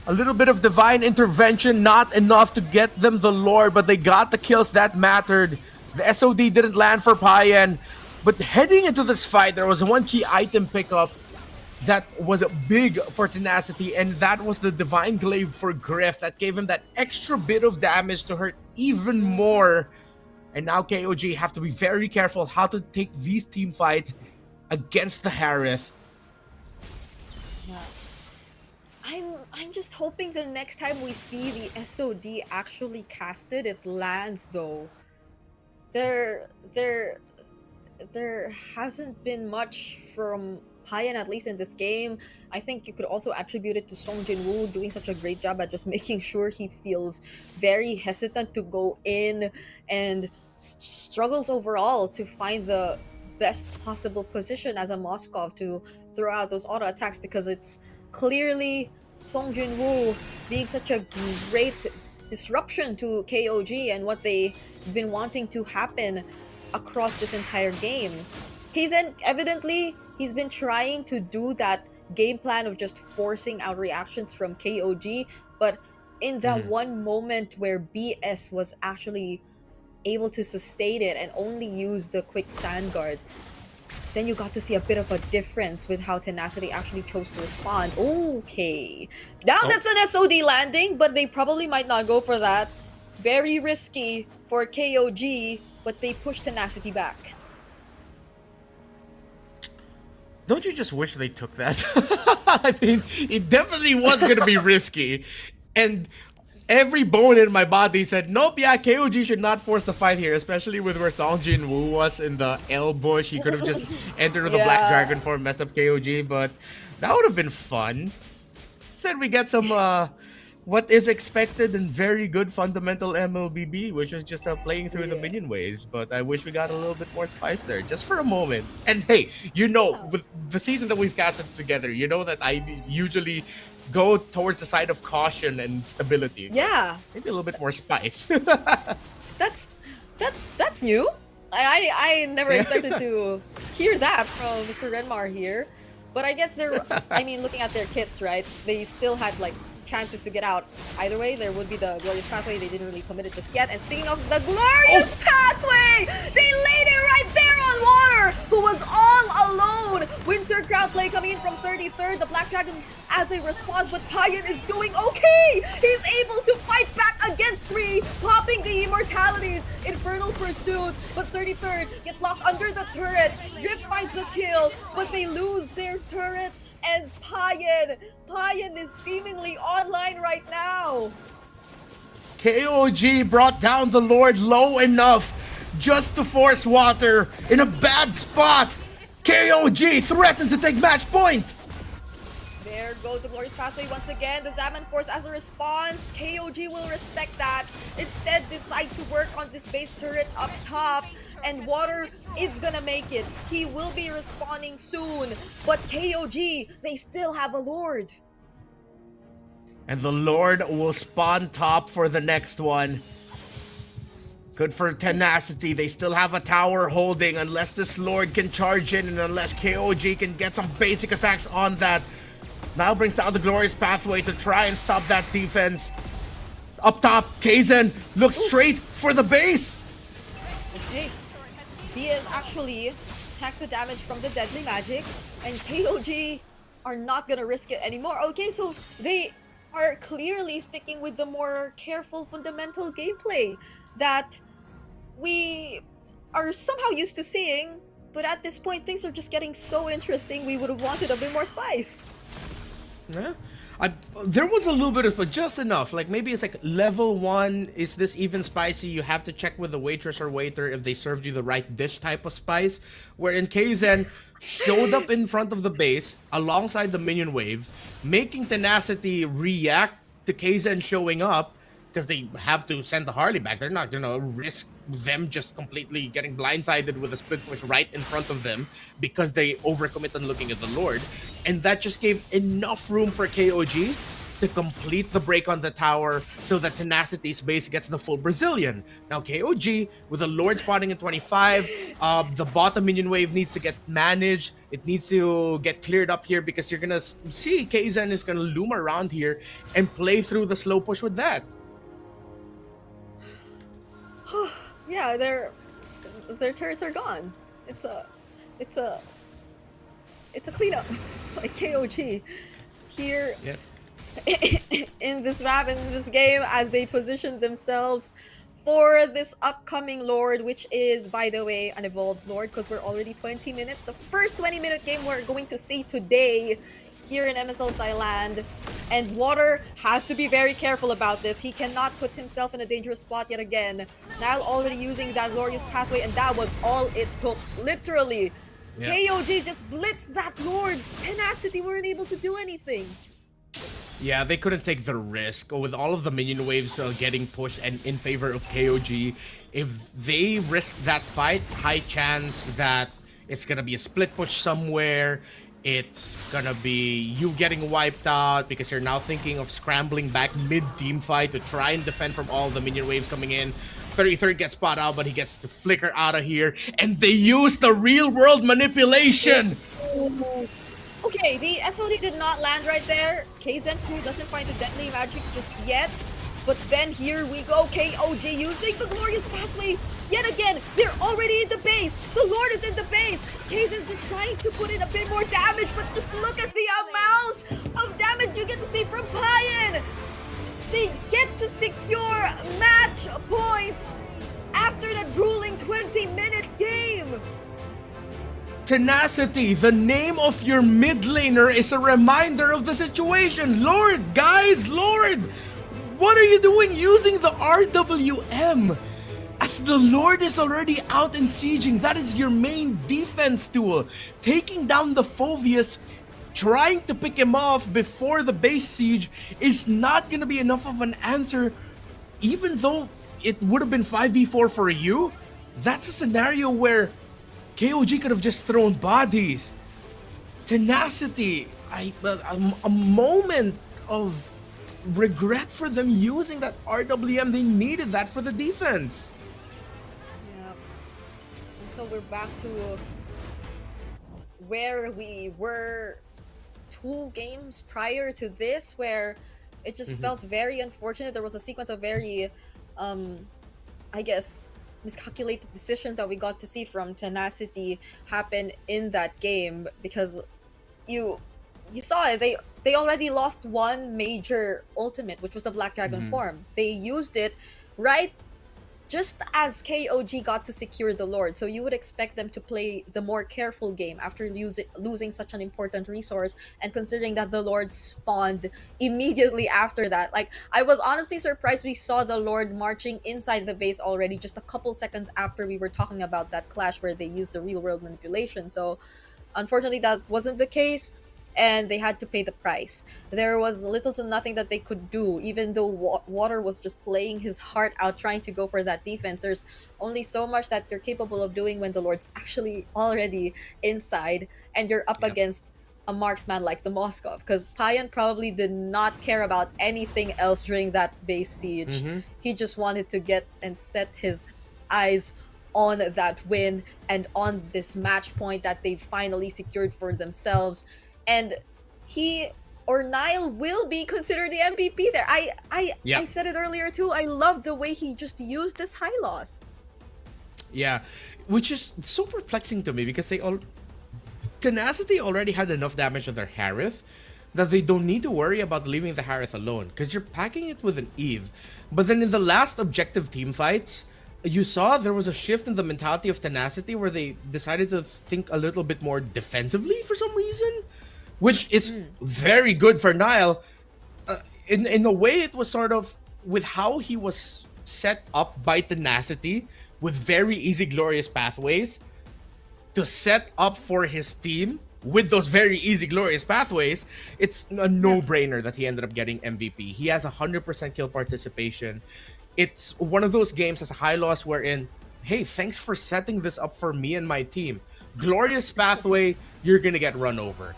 A little bit of divine intervention, not enough to get them the lore, but they got the kills that mattered. The SOD didn't land for Payan, but heading into this fight, there was one key item pickup that was big for Tenacity, and that was the Divine Glaive for Griff that gave him that extra bit of damage to hurt even more. And now KOG have to be very careful how to take these team fights against the Harith. Yeah. I'm just hoping the next time we see the SOD actually casted, it lands though. There hasn't been much from Payan, at least in this game. I think you could also attribute it to Song Jin-woo doing such a great job at just making sure he feels very hesitant to go in and struggles overall to find the best possible position as a Moskov to throw out those auto attacks, because it's clearly Song Jin-woo being such a great disruption to KOG and what they've been wanting to happen across this entire game. Kaizen, evidently, he's been trying to do that game plan of just forcing out reactions from KOG, but in that one moment where BS was actually able to sustain it and only use the quick sand guard, then you got to see a bit of a difference with how Tenacity actually chose to respond. Okay, now that's an SOD landing, but they probably might not go for that. Very risky for KOG, but they pushed Tenacity back. Don't you just wish they took that? I mean, it definitely was going to be risky. And every bone in my body said, nope, yeah, KOG should not force the fight here, especially with where Song Jin-woo was in the L bush. He could have just entered with the Black Dragon form, messed up KOG, but that would have been fun. Instead, we get some what is expected and very good fundamental MLBB, which is just playing through the minion waves. But I wish we got a little bit more spice there, just for a moment. And hey, you know, with the season that we've casted together, you know that I usually go towards the side of caution and stability. Yeah. Maybe a little bit more spice. That's new. I never expected to hear that from Mr. Renmar here. But I guess they're, I mean, looking at their kits, right? They still had like chances to get out. Either way, there would be the Glorious Pathway. They didn't really commit it just yet. And speaking of the Glorious Pathway, they laid it right there on Water, who was all alone. Winter Crowd play coming in from 33rd. The Black Dragon as a response, but Payan is doing okay. He's able to fight back against 3, popping the Immortalities. Infernal pursues, but 33rd gets locked under the turret. Drift finds the kill, but they lose their turret. And Payan is seemingly online right now. KOG brought down the Lord low enough just to force Water in a bad spot. KOG threatened to take match point. There goes the Glorious Pathway once again. The Zaman Force as a response. KOG will respect that. Instead, decide to work on this base turret up top. And Water is gonna make it. He will be respawning soon. But KOG, they still have a Lord. And the Lord will spawn top for the next one. Good for Tenacity. They still have a tower holding unless this Lord can charge in and unless KOG can get some basic attacks on that. Now brings down the Glorious Pathway to try and stop that defense. Up top, Kaizen looks straight for the base. Okay. BS actually takes the damage from the Deadly Magic, and KOG are not gonna risk it anymore. Okay, so they are clearly sticking with the more careful fundamental gameplay that we are somehow used to seeing, but at this point things are just getting so interesting. We would have wanted a bit more spice. Yeah. There was a little bit of, but just enough. Like maybe it's like level 1, is this even spicy? You have to check with the waitress or waiter if they served you the right dish type of spice. Wherein Kaizen showed up in front of the base alongside the minion wave, making Tenacity react to Kaizen showing up because they have to send the Harley back. They're not gonna risk them just completely getting blindsided with a split push right in front of them because they overcommit on looking at the Lord. And that just gave enough room for KOG to complete the break on the tower so that Tenacity's base gets the full Brazilian. Now KOG, with the Lord spotting at 25, the bottom minion wave needs to get managed. It needs to get cleared up here because you're gonna see KZen is gonna loom around here and play through the slow push with that. Yeah, their turrets are gone. It's a cleanup by KOG here. Yes. In this map, in this game, as they position themselves for this upcoming Lord, which is, by the way, an evolved Lord, because we're already 20 minutes. The first 20-minute game we're going to see today here in MSL Thailand. And Water has to be very careful about this. He cannot put himself in a dangerous spot yet again. Nile already using that glorious pathway, and that was all it took, literally. Yeah. KOG just blitzed that Lord. Tenacity weren't able to do anything. Yeah, they couldn't take the risk with all of the minion waves getting pushed and in favor of KOG. If they risk that fight, high chance that it's gonna be a split push somewhere. It's gonna be you getting wiped out because you're now thinking of scrambling back mid-team fight to try and defend from all the minion waves coming in. 33rd gets spot out, but he gets to flicker out of here. And they use the real-world manipulation! Okay, the SOD did not land right there. KZen 2 doesn't find the deadly magic just yet. But then here we go, KOG using the glorious pathway. Yet again, they're already in the base. The Lord is in the base. KZen's just trying to put in a bit more damage, but just look at the amount of damage you get to see from Payan. They get to secure match point after that grueling 20-minute game. Tenacity, the name of your mid laner is a reminder of the situation. Lord, guys, Lord! What are you doing using the RWM? As the Lord is already out and sieging, that is your main defense tool. Taking down the Phoveus, trying to pick him off before the base siege is not gonna be enough of an answer. Even though it would have been 5v4 for you, that's a scenario where KOG could have just thrown bodies. Tenacity, a moment of regret for them using that RWM. They needed that for the defense. Yeah. And so we're back to where we were 2 games prior to this, where it just felt very unfortunate. There was a sequence of very, I guess, miscalculated decisions that we got to see from Tenacity happen in that game, because you saw it. They already lost one major ultimate, which was the Black Dragon form. They used it right just as KOG got to secure the Lord. So you would expect them to play the more careful game after losing such an important resource, and considering that the Lord spawned immediately after that. Like, I was honestly surprised we saw the Lord marching inside the base already just a couple seconds after we were talking about that clash where they used the real world manipulation. So unfortunately that wasn't the case, and they had to pay the price. There was little to nothing that they could do, even though Water was just playing his heart out trying to go for that defense. There's only so much that you're capable of doing when the Lord's actually already inside and you're up against a marksman like the Moskov, because Payan probably did not care about anything else during that base siege. He just wanted to get and set his eyes on that win and on this match point that they finally secured for themselves. And he or Nile will be considered the MVP there. I said it earlier too. I love the way he just used this high loss. Yeah, which is so perplexing to me because Tenacity already had enough damage on their Harith that they don't need to worry about leaving the Harith alone, because you're packing it with an Eve. But then in the last objective team fights, you saw there was a shift in the mentality of Tenacity where they decided to think a little bit more defensively for some reason, which is very good for Nile. In a way, it was sort of with how he was set up by Tenacity with very easy, glorious pathways to set up for his team with those very easy, glorious pathways. It's a no-brainer that he ended up getting MVP. He has 100% kill participation. It's one of those games as a high loss wherein, hey, thanks for setting this up for me and my team. Glorious pathway, you're gonna get run over.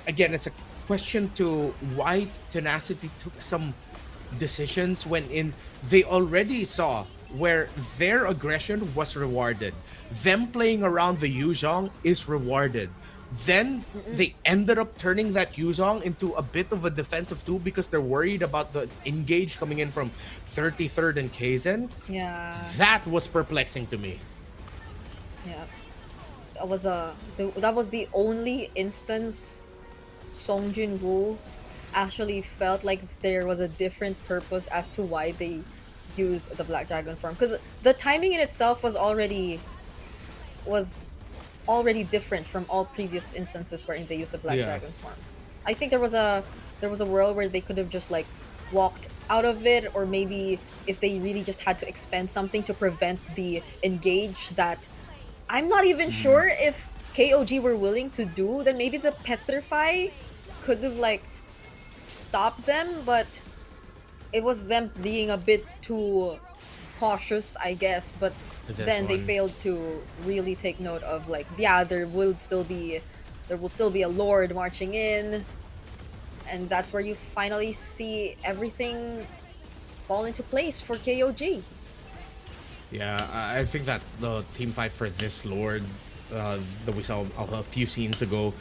Again, it's a question to why Tenacity took some decisions when they already saw where their aggression was rewarded. Them playing around the Yuzhong is rewarded. Then they ended up turning that Yuzhong into a bit of a defensive tool because they're worried about the engage coming in from 33rd and Kaizen. Yeah. That was perplexing to me. Yeah. That was the only instance Song Jin-woo actually felt like there was a different purpose as to why they used the Black Dragon form, because the timing in itself was already different from all previous instances wherein they used the Black Dragon form. I think there was a world where they could have just like walked out of it, or maybe if they really just had to expend something to prevent the engage that I'm not even sure if KOG were willing to do, then maybe the Petrify could have like stopped them, but it was them being a bit too cautious, I guess. But then they failed to really take note of like, yeah, there will still be a Lord marching in, and that's where you finally see everything fall into place for KOG. Yeah, I think that the team fight for this Lord that we saw a few scenes ago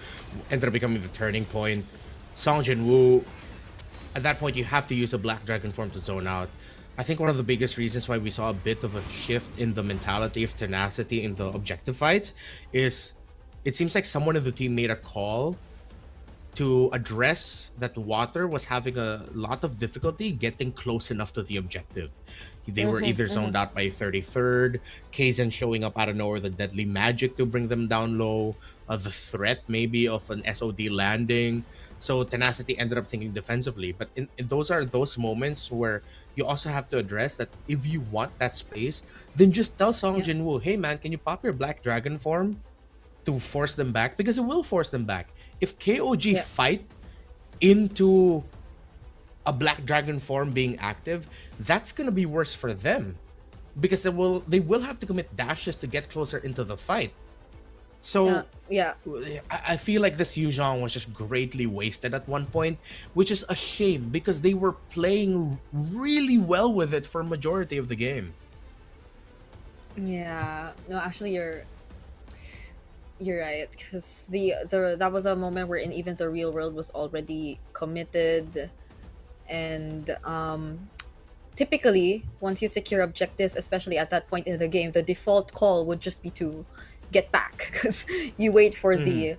ended up becoming the turning point. Song Jin-woo, at that point, you have to use a Black Dragon form to zone out. I think one of the biggest reasons why we saw a bit of a shift in the mentality of Tenacity in the objective fights is it seems like someone in the team made a call to address that Water was having a lot of difficulty getting close enough to the objective. They were either zoned out by 33rd, Kaizen showing up out of nowhere, the deadly magic to bring them down low, the threat maybe of an SOD landing. So Tenacity ended up thinking defensively. But in those are those moments where you also have to address that if you want that space, then just tell Song Jin-woo, hey man, can you pop your Black Dragon form to force them back? Because it will force them back. If KOG fight into a Black Dragon form being active, that's gonna be worse for them, because they will have to commit dashes to get closer into the fight. So I feel like this Yuzhong was just greatly wasted at one point, which is a shame because they were playing really well with it for a majority of the game. Yeah, no, actually, you're right, because that was a moment where even the real world was already committed, and typically once you secure objectives, especially at that point in the game, the default call would just be to get back, because you wait for the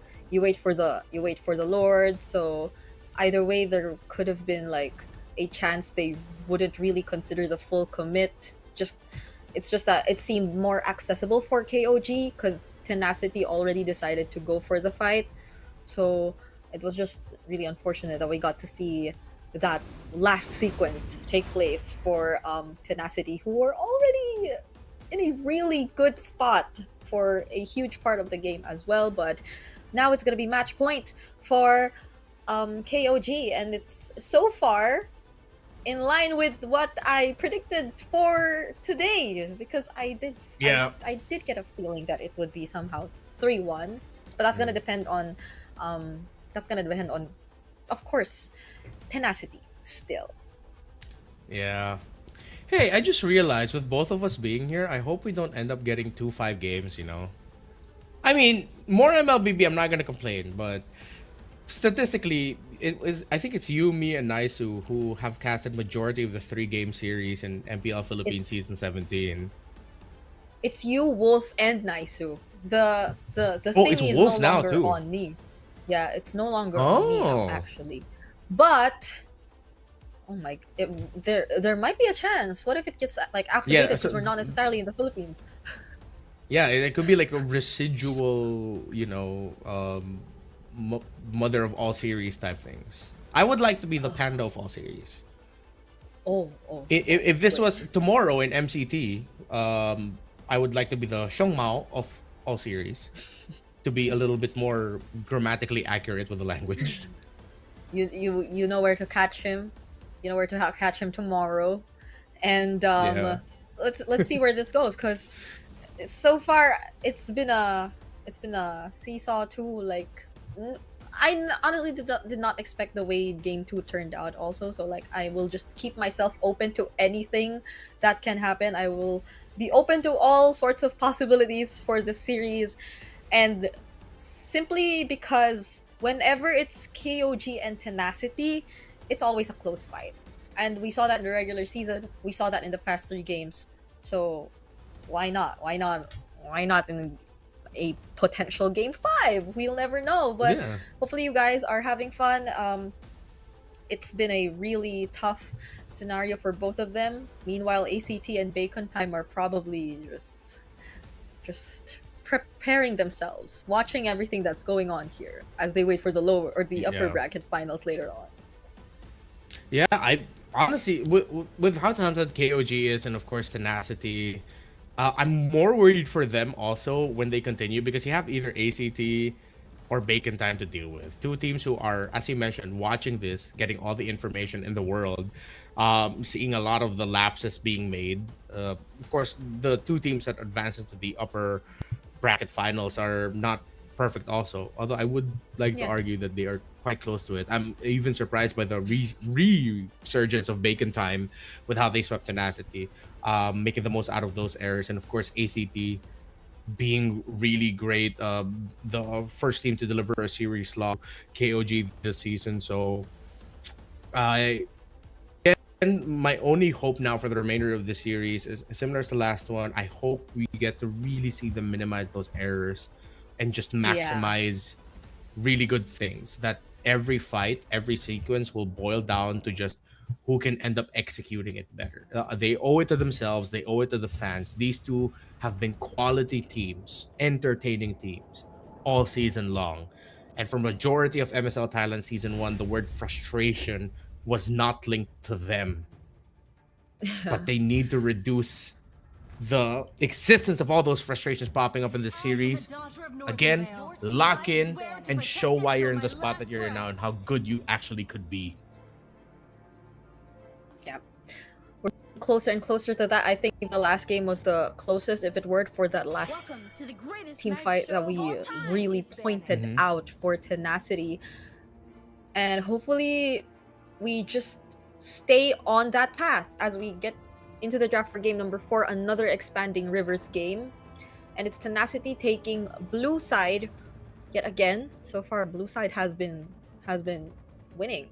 Lord. So either way, there could have been like a chance they wouldn't really consider the full commit. It's just that it seemed more accessible for KOG because Tenacity already decided to go for the fight. So it was just really unfortunate that we got to see that last sequence take place for Tenacity, who were already in a really good spot for a huge part of the game as well. But now it's going to be match point for KOG, and it's so far in line with what I predicted for today, because I did get a feeling that it would be somehow 3-1, but that's gonna depend on of course Tenacity still. Yeah. Hey, I just realized with both of us being here, I hope we don't end up getting 2-5 games, you know? I mean, more MLBB, I'm not gonna complain, but statistically, I think it's you, me, and Naisu who have casted majority of the 3-game series in MPL Philippines Season 17. It's you, Wolf, and Naisu. The thing is Wolf no longer too. on me. Yeah, it's no longer on me now, actually. But there might be a chance. What if it gets like activated because we're not necessarily in the Philippines? Yeah, it could be like a residual, you know, mother of all series type things. I would like to be the panda of all series. If this was tomorrow in MCT, I would like to be the Xiongmao of all series, to be a little bit more grammatically accurate with the language. You know where to catch him. You know where to catch him tomorrow, and let's see where this goes, because so far it's been a seesaw too. Like honestly did not expect the way game 2 turned out also, so like I will just keep myself open to anything that can happen. I will be open to all sorts of possibilities for the series, and simply because whenever it's KOG and Tenacity, it's always a close fight. And we saw that in the regular season, we saw that in the past 3 games. So why not? Why not? Why not in a potential game 5? We'll never know. But Yeah. hopefully you guys are having fun. It's been a really tough scenario for both of them. Meanwhile, ACT and Bacon Time are probably just preparing themselves, watching everything that's going on here as they wait for the lower or the upper Yeah. bracket finals later on. Yeah, I honestly, with how talented KOG is, and of course Tenacity, I'm more worried for them also when they continue, because you have either ACT or Bacon Time to deal with. Two teams who are, as you mentioned, watching this, getting all the information in the world, seeing a lot of the lapses being made. Of course, the two teams that advance into the upper bracket finals are not perfect also, although I would like to Yeah. argue that they are quite close to it. I'm even surprised by the resurgence of Bacon Time with how they swept Tenacity, making the most out of those errors, and of course ACT being really great, the first team to deliver a series log KOG this season. So I and my only hope now for the remainder of the series is similar to the last one. I hope we get to really see them minimize those errors and just maximize really good things. That every fight, every sequence will boil down to just who can end up executing it better. They owe it to themselves, they owe it to the fans. These two have been quality teams, entertaining teams all season long. And for majority of MSL Thailand season 1, the word frustration was not linked to them. But they need to reduce the existence of all those frustrations popping up in the series. Again, lock in and show why you're in the spot that you're in now and how good you actually could be. Yeah. We're closer and closer to that. I think the last game was the closest, if it weren't for that last team fight that we really pointed out for Tenacity. And hopefully we just stay on that path as we get into the draft for game number 4, another expanding Rivers game. And it's Tenacity taking blue side yet again. So far, blue side has been winning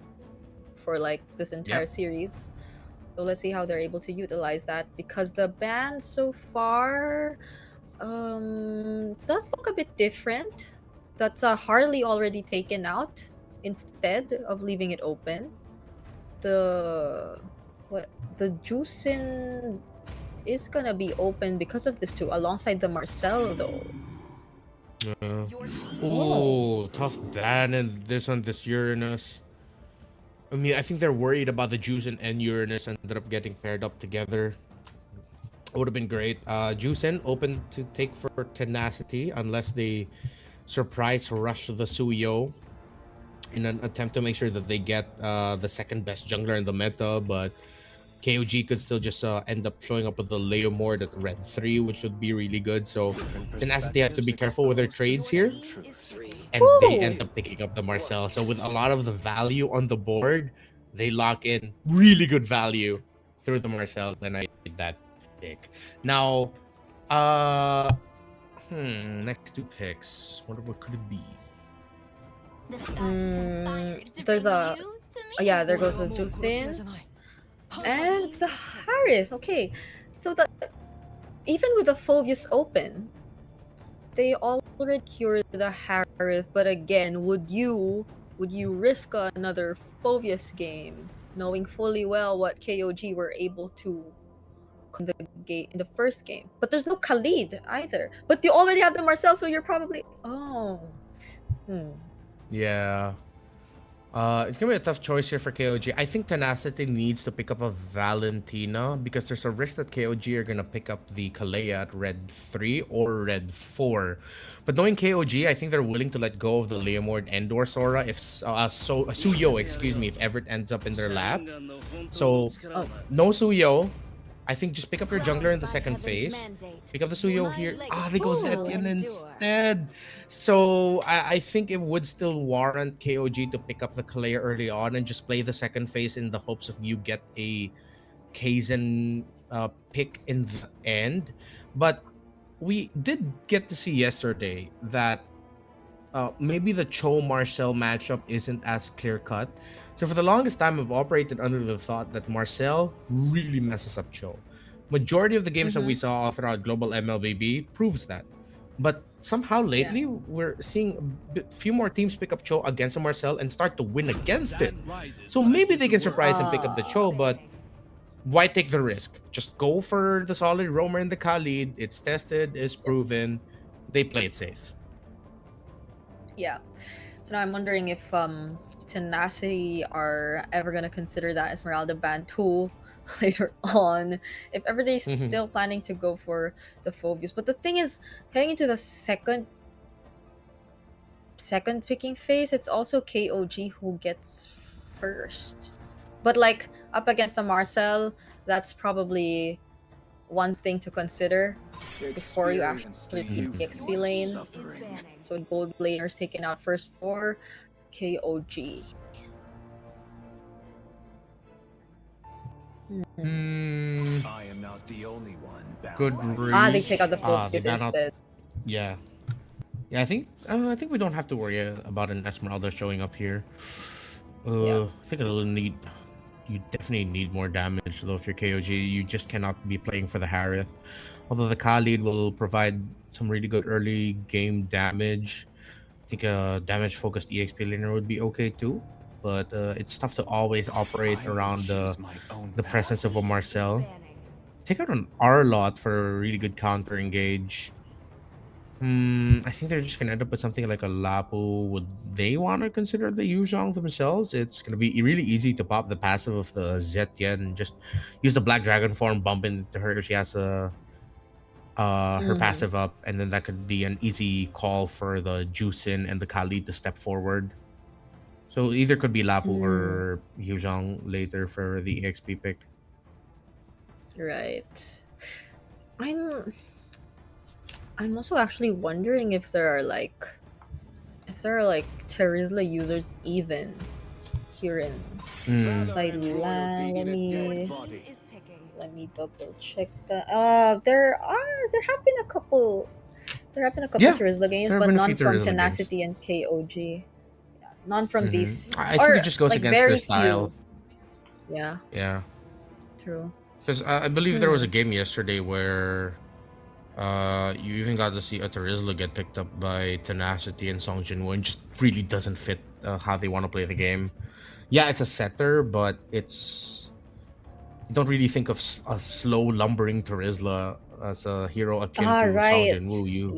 for like this entire series. So let's see how they're able to utilize that, because the ban so far does look a bit different. That's a Harley already taken out instead of leaving it open. The Juicin is gonna be open because of this too, alongside the Marcel though. Oh, tough ban and this Uranus. I mean, I think they're worried about the Juicin and Uranus ended up getting paired up together. It would have been great. Juicin open to take for Tenacity unless they surprise rush the Suyo in an attempt to make sure that they get the second best jungler in the meta, but KOG could still just end up showing up with the Leomord at red 3, which would be really good. So Tenacity have to be careful with their trades here. And they end up picking up the Marcel. So with a lot of the value on the board, they lock in really good value through the Marcel. And I did that pick. Now, next 2 picks. What could it be? There's a there goes the Juicin and the Harith. Okay, so even with the Phoveus open, they already cured the Harith. But again, would you risk another Phoveus game, knowing fully well what KOG were able to in the first game? But there's no Khalid either. But you already have the Marcel, so you're probably Yeah. It's gonna be a tough choice here for KOG. I think Tenacity needs to pick up a Valentina because there's a risk that KOG are gonna pick up the Kalea at red 3 or red 4. But knowing KOG, I think they're willing to let go of the Leomord and or Sora if Suyo, excuse me, if Everett ends up in their lap. So no Suyo. I think just pick up your jungler in the second phase. Pick up the Suyo here. They go Zetian instead. So I think it would still warrant KOG to pick up the Kalea early on and just play the second phase in the hopes of you get a Kaizen pick in the end. But we did get to see yesterday that maybe the Cho Marcel matchup isn't as clear cut. So for the longest time, I've operated under the thought that Marcel really messes up Cho. Majority of the games that we saw throughout global MLBB proves that. But somehow lately, we're seeing a few more teams pick up Cho against Marcel and start to win against it. So maybe they can surprise and pick up the Cho, but why take the risk? Just go for the solid roamer in the Khalid. It's tested, it's proven. They play it safe. Yeah. So now I'm wondering if Tenacity are ever gonna consider that Esmeralda ban too later on. If ever they still planning to go for the Phobius. But the thing is, heading into the second picking phase, it's also KOG who gets first. But like up against the Marcel, that's probably one thing to consider before you actually beat the XP lane. So gold laners taken out first for KOG. I am not the only one. Good reach. They take out the focus instead. Yeah. I think we don't have to worry about an Esmeralda showing up here. I think you definitely need more damage though. If you're KOG, you just cannot be playing for the Harith. Although the Khalid will provide some really good early game damage. I think a damage focused EXP laner would be okay too. But it's tough to always operate around the presence of a Marcel. Take out an Arlot for a really good counter engage. I think they're just gonna end up with something like a Lapu. Would they want to consider the Yuzhong themselves? It's gonna be really easy to pop the passive of the Zetian and just use the Black Dragon form, bump into her if she has her passive up, and then that could be an easy call for the Juicin and the Khalid to step forward. So either could be Lapu or Yuzhong later for the EXP pick. Right. I'm also actually wondering if there are like Terizla users even here in Thailand. Let me double check that. There have been a couple Terizla games, but none from Tenacity and KOG. Yeah, none from these. I think it just goes against their style. Yeah. Yeah. True. Because I believe there was a game yesterday where you even got to see a Terizla get picked up by Tenacity and Song Jinwoo, and just really doesn't fit how they want to play the game. Yeah, it's a setter, but you don't really think of a slow lumbering Terizla as a hero akin to Song Jinwoo.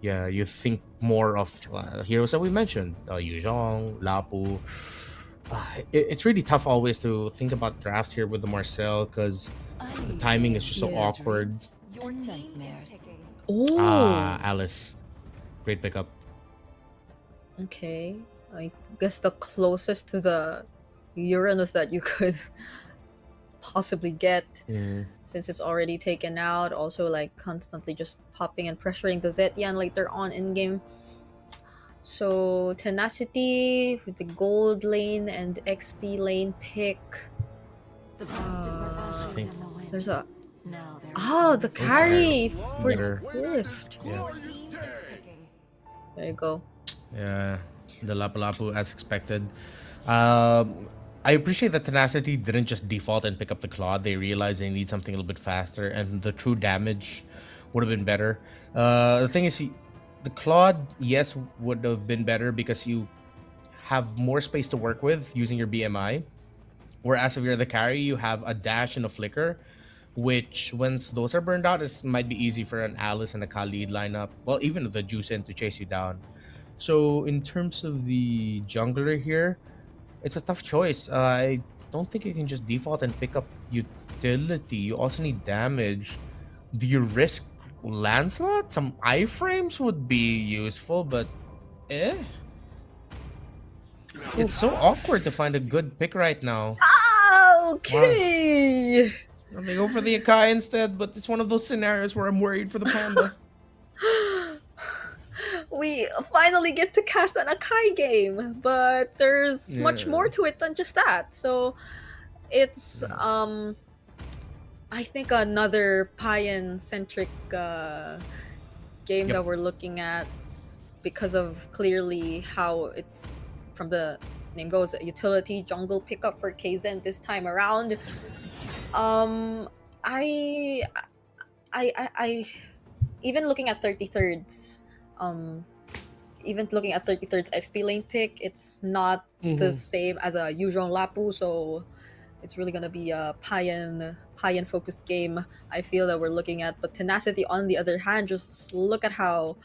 You think more of heroes that we mentioned, Yuzhong, Lapu. It's really tough always to think about drafts here with the Marcel because the timing is just so awkward. Your nightmares. Alice. Great pickup. Okay. I guess the closest to the Uranus that you could possibly get since it's already taken out. Also like constantly just popping and pressuring the Zetian later on in game. So Tenacity with the gold lane and XP lane pick. The past is where ashes and the wind. There's a Now the carry for Better. Rift. Yeah. There you go. Yeah, the Lapu Lapu as expected. I appreciate that Tenacity didn't just default and pick up the Claude. They realized they need something a little bit faster, and the true damage would have been better. The thing is, the Claude, yes, would have been better because you have more space to work with using your BMI. Whereas if you're the carry, you have a dash and a flicker, which once those are burned out, it might be easy for an Alice and a Khalid lineup, well, even the Juicin to chase you down. So in terms of the jungler here, it's a tough choice. I don't think you can just default and pick up utility. You also need damage. Do you risk Lancelot? Some iframes would be useful, but it's so awkward to find a good pick right now. Okay. They go for the Akai instead, but it's one of those scenarios where I'm worried for the Panda. We finally get to cast an Akai game, but there's much Yeah. more to it than just that. So it's I think another Payan centric game Yep. that we're looking at because of clearly how it's from the name goes a utility jungle pickup for Kzen this time around. I I even looking at 33rds, even looking at 33rds XP lane pick, it's not the same as a Yuzhong Lapu, so it's really gonna be a Payan focused game. I feel that we're looking at, but Tenacity on the other hand, just look at how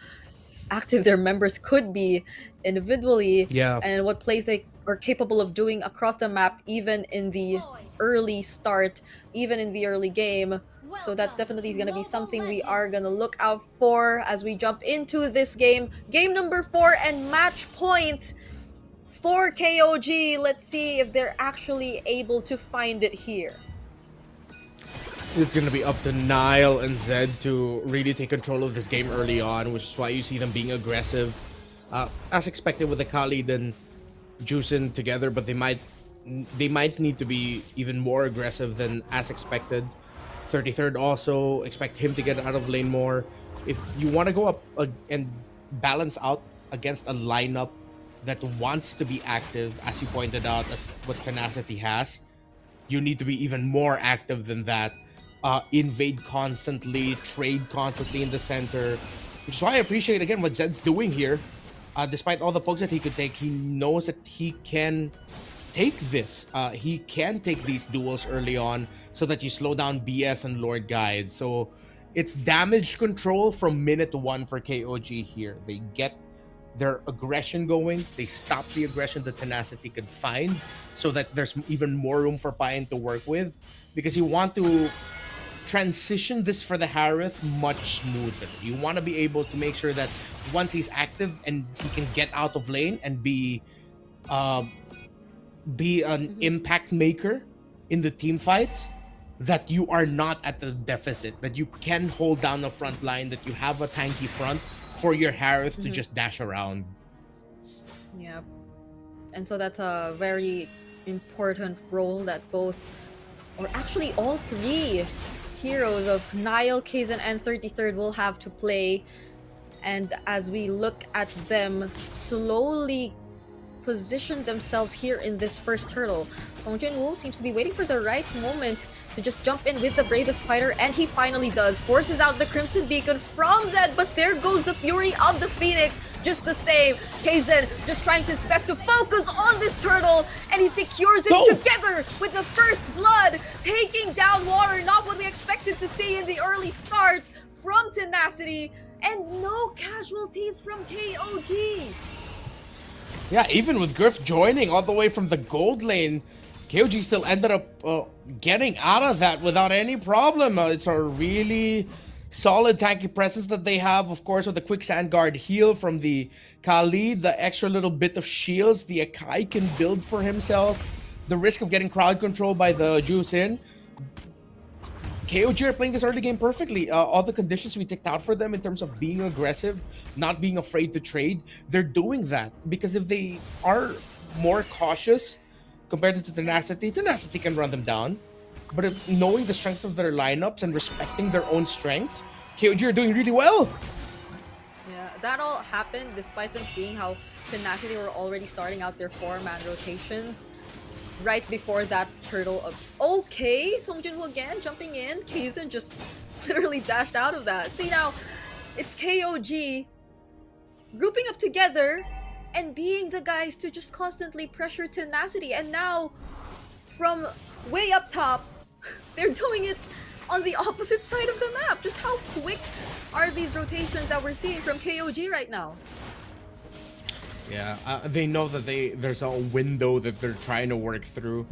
active their members could be individually, Yeah. and what plays they are capable of doing across the map, even in the early start, even in the early game. So that's definitely going to be something we are going to look out for as we jump into this game. Game number 4 and match point for KOG. Let's see if they're actually able to find it here. It's going to be up to Nile and Zed to really take control of this game early on, which is why you see them being aggressive. As expected with the Khalid and Juicin together, but they might need to be even more aggressive than as expected. 33rd also, expect him to get out of lane more. If you want to go up and balance out against a lineup that wants to be active, as you pointed out, as what Tenacity has, you need to be even more active than that. Invade constantly, trade constantly in the center, which is why I appreciate again what Zed's doing here. Despite all the pokes that he could take, he knows that he can take this. He can take these duels early on so that you slow down BS and Lord Guides. So it's damage control from minute 1 for KOG here. They get their aggression going. They stop the aggression that Tenacity could find so that there's even more room for Payan to work with, because you want to transition this for the Harith much smoother. You want to be able to make sure that once he's active and he can get out of lane and be an impact maker in the team fights, that you are not at the deficit, that you can hold down the front line, that you have a tanky front for your Harith to just dash around. Yep. And so that's a very important role that both, or actually all three heroes of Nile, Kzen, and 33rd will have to play. And as we look at them slowly position themselves here in this first hurdle, Song Jin-woo seems to be waiting for the right moment to just jump in with the bravest fighter, and he finally does. Forces out the Crimson Beacon from Zed, but there goes the Fury of the Phoenix just the same. Kzen just trying his best to focus on this turtle, and he secures it together with the first blood, taking down Water. Not what we expected to see in the early start from Tenacity, and no casualties from KOG. Yeah, even with Griff joining all the way from the gold lane, KOG still ended up getting out of that without any problem. It's a really solid tanky presence that they have, of course, with the quick sand guard heal from the Khalid, the extra little bit of shields the Akai can build for himself, the risk of getting crowd control by the Juicin. KOG are playing this early game perfectly. All the conditions we ticked out for them in terms of being aggressive, not being afraid to trade, they're doing that. Because if they are more cautious compared to Tenacity, Tenacity can run them down. But if knowing the strengths of their lineups and respecting their own strengths, KOG are doing really well. Yeah, that all happened despite them seeing how Tenacity were already starting out their 4-man rotations right before that turtle of okay. Song Jin-woo again jumping in. Kzen just literally dashed out of that. See, now it's KOG grouping up together and being the guys to just constantly pressure Tenacity, and now from way up top they're doing it on the opposite side of the map. Just how quick are these rotations that we're seeing from KOG right now? Yeah, they know that there's a window that they're trying to work through.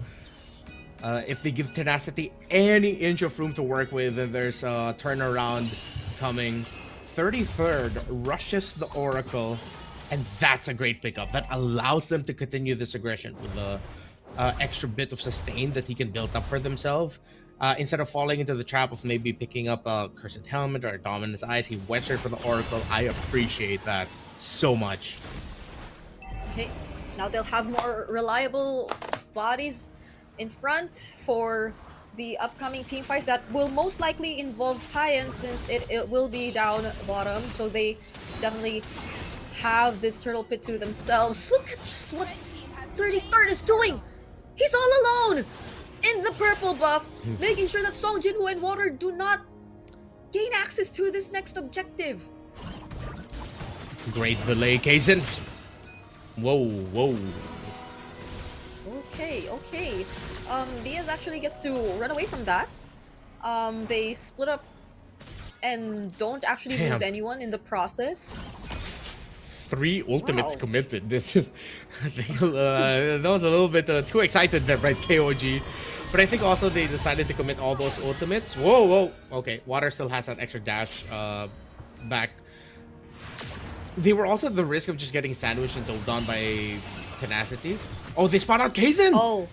If they give Tenacity any inch of room to work with, then there's a turnaround coming. 33rd rushes the Oracle, and that's a great pickup. That allows them to continue this aggression with the extra bit of sustain that he can build up for themselves. Instead of falling into the trap of maybe picking up a Cursed Helmet or a Dominus Eyes, he went straight for the Oracle. I appreciate that so much. Okay, now they'll have more reliable bodies in front for the upcoming team fights that will most likely involve Payan, since it will be down bottom, so they definitely have this turtle pit to themselves. Look at just what 33rd is doing! He's all alone in the purple buff, making sure that Song Jinwoo and Water do not gain access to this next objective. Great delay, Kaizen. Whoa, whoa. Okay. Diaz actually gets to run away from that. They split up and don't actually lose anyone in the process. 3 ultimates committed. This is, I think, that was a little bit too excited there by KOG. But I think also they decided to commit all those ultimates. Whoa. Okay, Water still has that extra dash back. They were also at the risk of just getting sandwiched until done by Tenacity. Oh, they spot out Kaizen! Oh.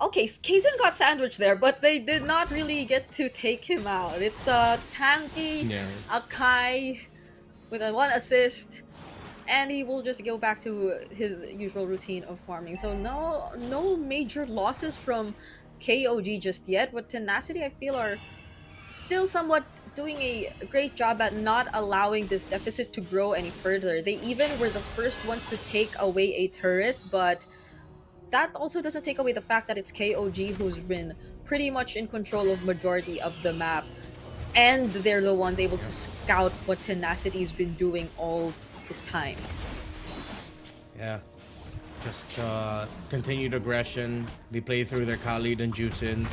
Okay, Kaizen got sandwiched there, but they did not really get to take him out. It's Tanky, Akai with a 1 assist, and he will just go back to his usual routine of farming. So no major losses from KOG just yet, but Tenacity I feel are still somewhat doing a great job at not allowing this deficit to grow any further. They even were the first ones to take away a turret, but that also doesn't take away the fact that it's KOG who's been pretty much in control of majority of the map, and they're the ones able to scout what Tenacity's been doing all this time. Yeah, just continued aggression. They play through their Khalid and Juicin.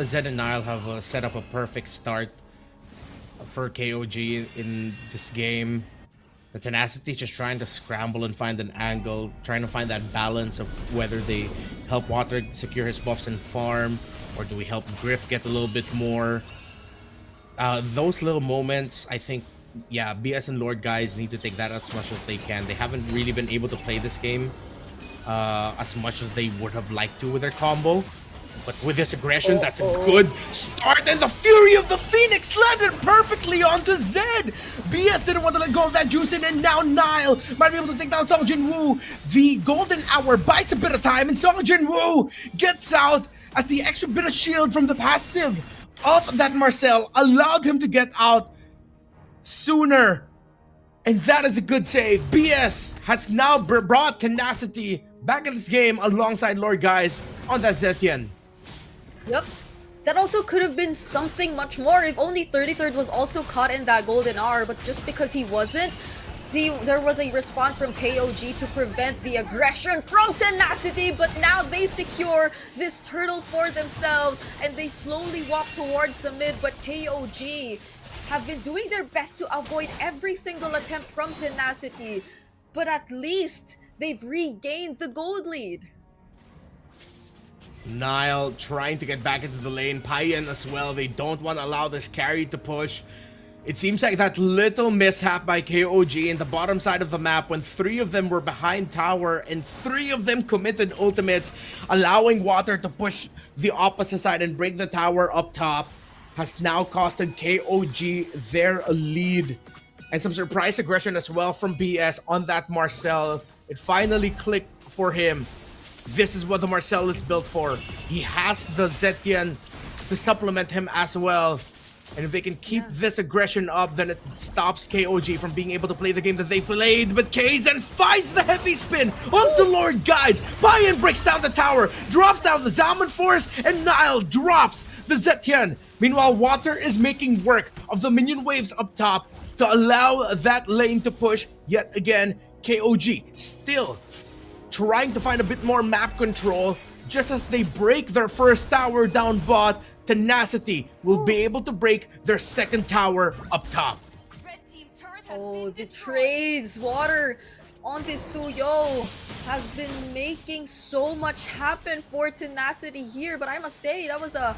Zed and Nile have set up a perfect start for KOG in this game. The Tenacity just trying to scramble and find an angle, trying to find that balance of whether they help Water secure his buffs and farm, or do we help Griff get a little bit more. Those little moments, I think, yeah, BS and Lord guys need to take that as much as they can. They haven't really been able to play this game as much as they would have liked to with their combo. But with this aggression, that's a good start, and the Fury of the Phoenix landed perfectly onto Zed! BS didn't want to let go of that Juicin, and now Nile might be able to take down Song Jinwoo. The Golden Hour buys a bit of time, and Song Jinwoo gets out as the extra bit of shield from the passive of that Marcel allowed him to get out sooner. And that is a good save. BS has now brought Tenacity back in this game alongside Lord guys on that Zetian. Yep. That also could have been something much more if only 33rd was also caught in that golden hour, but just because he wasn't, there was a response from KOG to prevent the aggression from Tenacity, but now they secure this turtle for themselves and they slowly walk towards the mid, but KOG have been doing their best to avoid every single attempt from Tenacity, but at least they've regained the gold lead. Nile trying to get back into the lane, Payan as well. They don't want to allow this carry to push. It seems like that little mishap by KOG in the bottom side of the map when 3 of them were behind tower and 3 of them committed ultimates, allowing Water to push the opposite side and break the tower up top, has now costed KOG their lead. And some surprise aggression as well from BS on that Marcel. It finally clicked for him. This is what the Marcel is built for. He has the Zetian to supplement him as well. And if they can keep this aggression up, then it stops KOG from being able to play the game that they played. But Kaizen finds the heavy spin onto Lord guys. Payan breaks down the tower, drops down the Zaman Force, and Nile drops the Zetian. Meanwhile, Water is making work of the minion waves up top to allow that lane to push. Yet again, KOG still trying to find a bit more map control. Just as they break their first tower down bot, Tenacity will be able to break their second tower up top. Oh, the trades! Water on this Suyo has been making so much happen for Tenacity here, but I must say that was a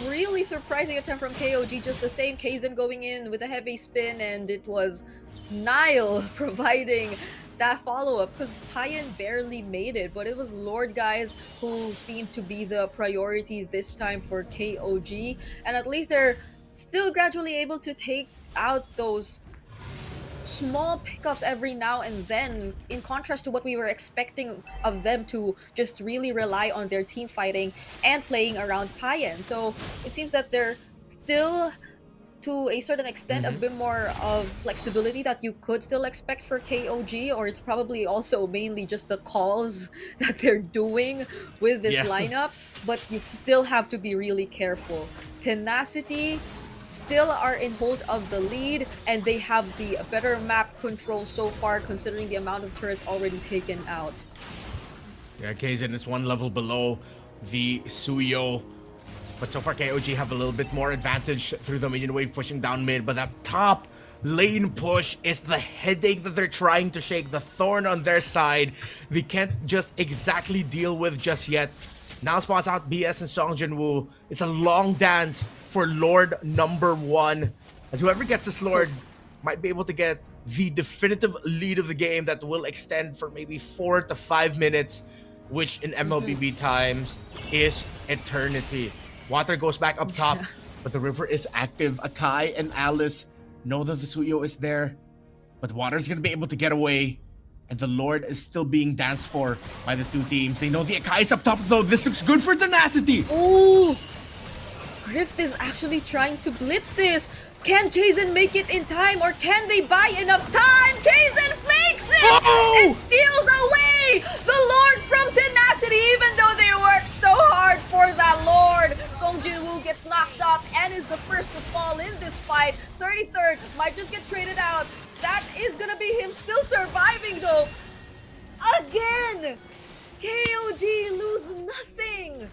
really surprising attempt from KOG. Just the same, Kaizen going in with a heavy spin, and it was Nile providing that follow-up because Payan barely made it, but it was Lord guys who seemed to be the priority this time for KOG, and at least they're still gradually able to take out those small pickups every now and then, in contrast to what we were expecting of them to just really rely on their team fighting and playing around Payan. So it seems that they're still, to a certain extent, a bit more of flexibility that you could still expect for KOG, or it's probably also mainly just the calls that they're doing with this lineup, but you still have to be really careful. Tenacity still are in hold of the lead, and they have the better map control so far considering the amount of turrets already taken out. Yeah, Kaizen is one level below the Suyo. But so far, KOG have a little bit more advantage through the minion wave pushing down mid. But that top lane push is the headache that they're trying to shake. The thorn on their side, they can't just exactly deal with just yet. Now spots out BS and Song Jinwoo. It's a long dance for Lord number 1. As whoever gets this Lord might be able to get the definitive lead of the game that will extend for maybe 4 to 5 minutes, which in MLBB times is eternity. Water goes back up top, but the river is active. Akai and Alice know that the Suyo is there, but Water's gonna be able to get away, and the Lord is still being danced for by the two teams. They know the Akai is up top though. This looks good for Tenacity. Ooh! Rift is actually trying to blitz this. Can Kaizen make it in time, or can they buy enough time? Kaizen makes it and steals away the Lord from Tenacity, even though they worked so hard for that Lord. Song Jinwoo gets knocked off and is the first to fall in this fight. 33rd might just get traded out. That is gonna be him still surviving though. Again! KOG lose nothing.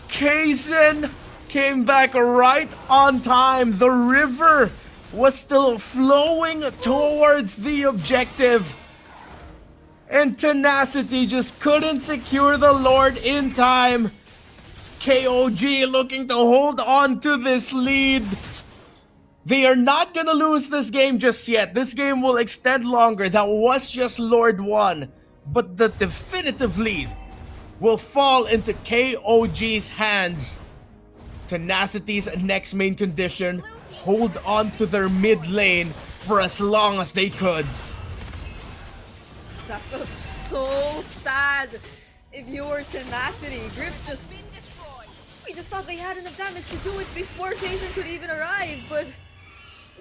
Kaizen came back right on time. The river was still flowing towards the objective, and Tenacity just couldn't secure the Lord in time. KOG looking to hold on to this lead. They are not gonna lose this game just yet. This game will extend longer. That was just Lord 1, but the definitive lead will fall into KOG's hands. Tenacity's next main condition: hold on to their mid lane for as long as they could. That felt so sad. If you were Tenacity, Grip we just thought they had enough damage to do it before Kaizen could even arrive, but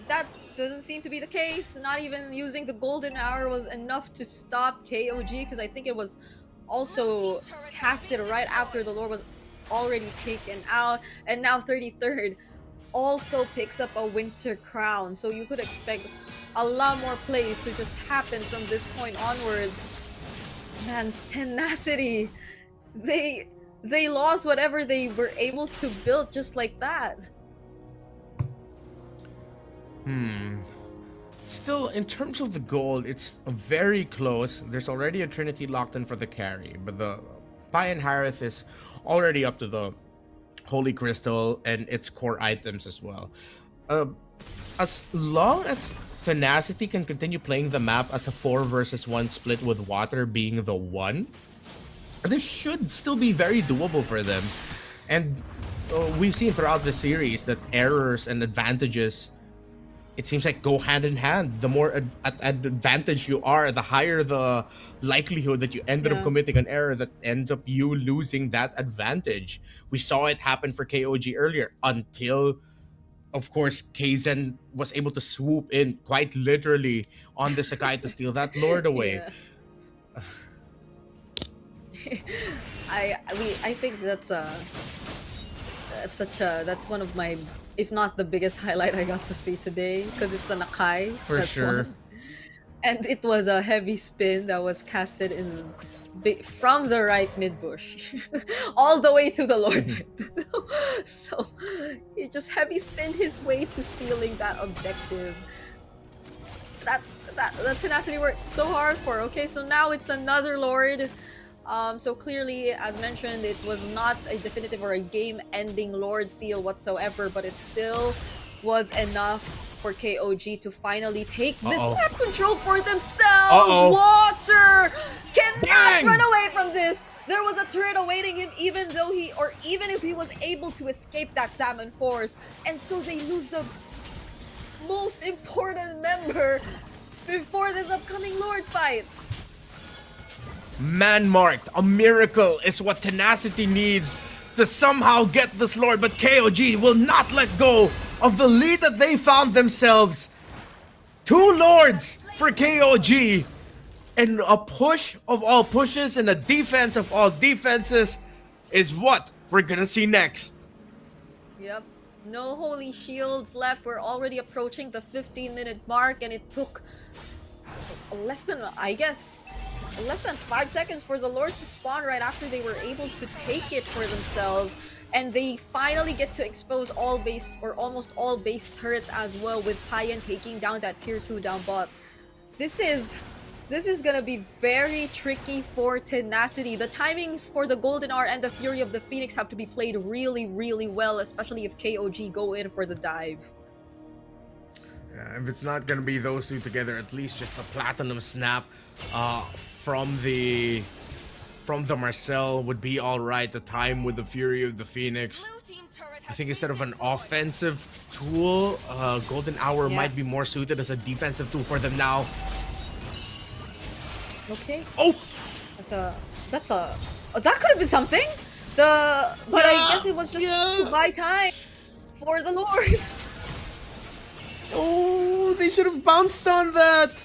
that doesn't seem to be the case. Not even using the golden hour was enough to stop KOG, because I think it was also casted right after the Lord was already taken out. And now 33rd also picks up a Winter Crown, so you could expect a lot more plays to just happen from this point onwards. Man, Tenacity, they lost whatever they were able to build just like that. Still, in terms of the gold, it's very close. There's already a Trinity locked in for the carry, but the Payan Harith is already up to the Holy Crystal and its core items as well. As long as Tenacity can continue playing the map as a 4 versus 1 split with Water being the 1, this should still be very doable for them. And we've seen throughout the series that errors and advantages, it seems like, go hand in hand. The more at advantage you are, the higher the likelihood that you ended up committing an error that ends up you losing that advantage. We saw it happen for KOG earlier, until, of course, Kaizen was able to swoop in quite literally on the Sakai to steal that Lord away. I think that's one of my, if not the biggest highlight I got to see today, because it's an Akai. For sure. And it was a heavy spin that was casted in from the right mid bush all the way to the Lord mid. So he just heavy spinned his way to stealing that objective. That Tenacity worked so hard for. Okay, so now it's another Lord. So clearly, as mentioned, it was not a definitive or a game-ending Lord steal whatsoever, but it still was enough for KOG to finally take this Uh-oh. map control for themselves. Uh-oh. Water cannot Bang! run away from this. There was a turret awaiting him, even if he was able to escape that salmon force, and so they lose the most important member before this upcoming Lord fight. Man-marked, a miracle is what Tenacity needs to somehow get this Lord, but KOG will not let go of the lead that they found themselves. 2 Lords for KOG, and a push of all pushes and a defense of all defenses is what we're gonna see next. Yep. No holy shields left. We're already approaching the 15-minute mark, and it took less than 5 seconds for the Lord to spawn right after they were able to take it for themselves. And they finally get to expose all base, or almost all base turrets as well, with Payan taking down that tier 2 down bot. This is gonna be very tricky for Tenacity. The timings for the Golden Hour and the Fury of the Phoenix have to be played really, really well, especially if KOG go in for the dive. If it's not gonna be those two together, at least just a Platinum Snap from the Marcel would be alright. The time with the Fury of the Phoenix, I think instead of an offensive tool, Golden Hour might be more suited as a defensive tool for them now. Okay. Oh! That could have been something! But I guess it was just to buy time for the Lord. Oh, they should have bounced on that!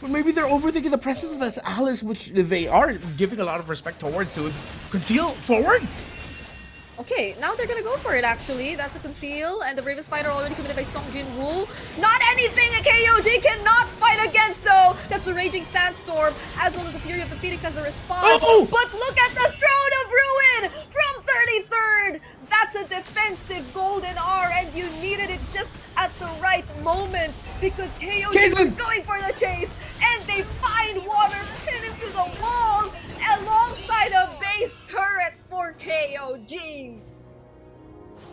But maybe they're overthinking the presence of that Alice, which they are giving a lot of respect towards. So conceal forward. Okay, now they're gonna go for it actually. That's a conceal, and the bravest fighter already committed by Song Jin-woo. Not anything a KOG cannot fight against though! That's the Raging Sandstorm, as well as the Fury of the Phoenix as a response. Oh! But look at the Throne of Ruin from 33rd! That's a defensive Golden R, and you needed it just at the right moment, because KOG was going for the chase, and they find water, pin him to the wall, alongside a base turret for KOG.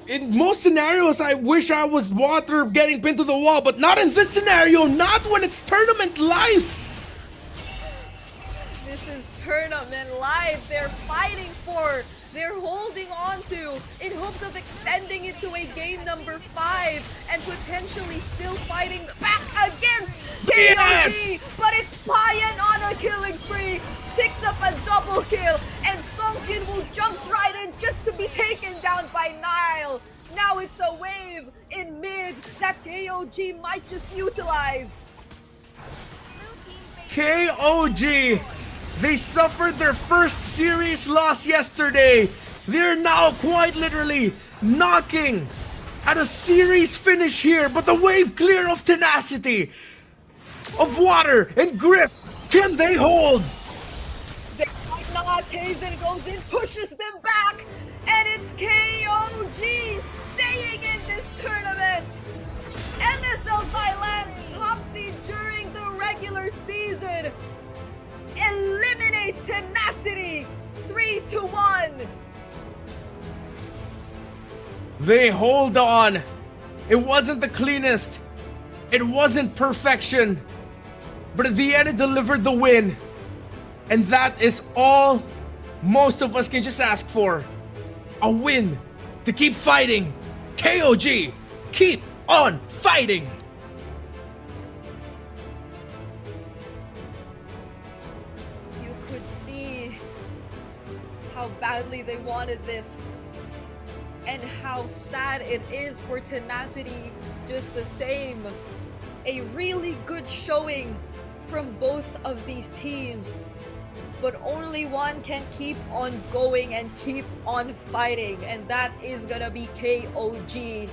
In most scenarios, I wish I was water getting pinned to the wall, but not in this scenario, not when it's tournament life. This is tournament life. They're fighting for, they're holding on to, in hopes of extending it to a game number 5 and potentially still fighting back against KOG. Yes! But it's Payan on a killing spree, picks up a double kill, and Song Jin-woo jumps right in just to be taken down by Nile. Now it's a wave in mid that KOG might just utilize. KOG, they suffered their first series loss yesterday. They're now quite literally knocking at a series finish here, but the wave clear of Tenacity, of Water and Grip, can they hold? They might not. Kaizen goes in, pushes them back, and it's KOG staying in this tournament. MSL Thailand's top seed during the regular season eliminate Tenacity 3-1. They hold on. It wasn't the cleanest. It wasn't perfection. But at the end, it delivered the win. And that is all most of us can just ask for. A win to keep fighting. KOG, keep on fighting. You could see how badly they wanted this, and how sad it is for Tenacity just the same. A really good showing from both of these teams, but only one can keep on going and keep on fighting, and that is gonna be KOG.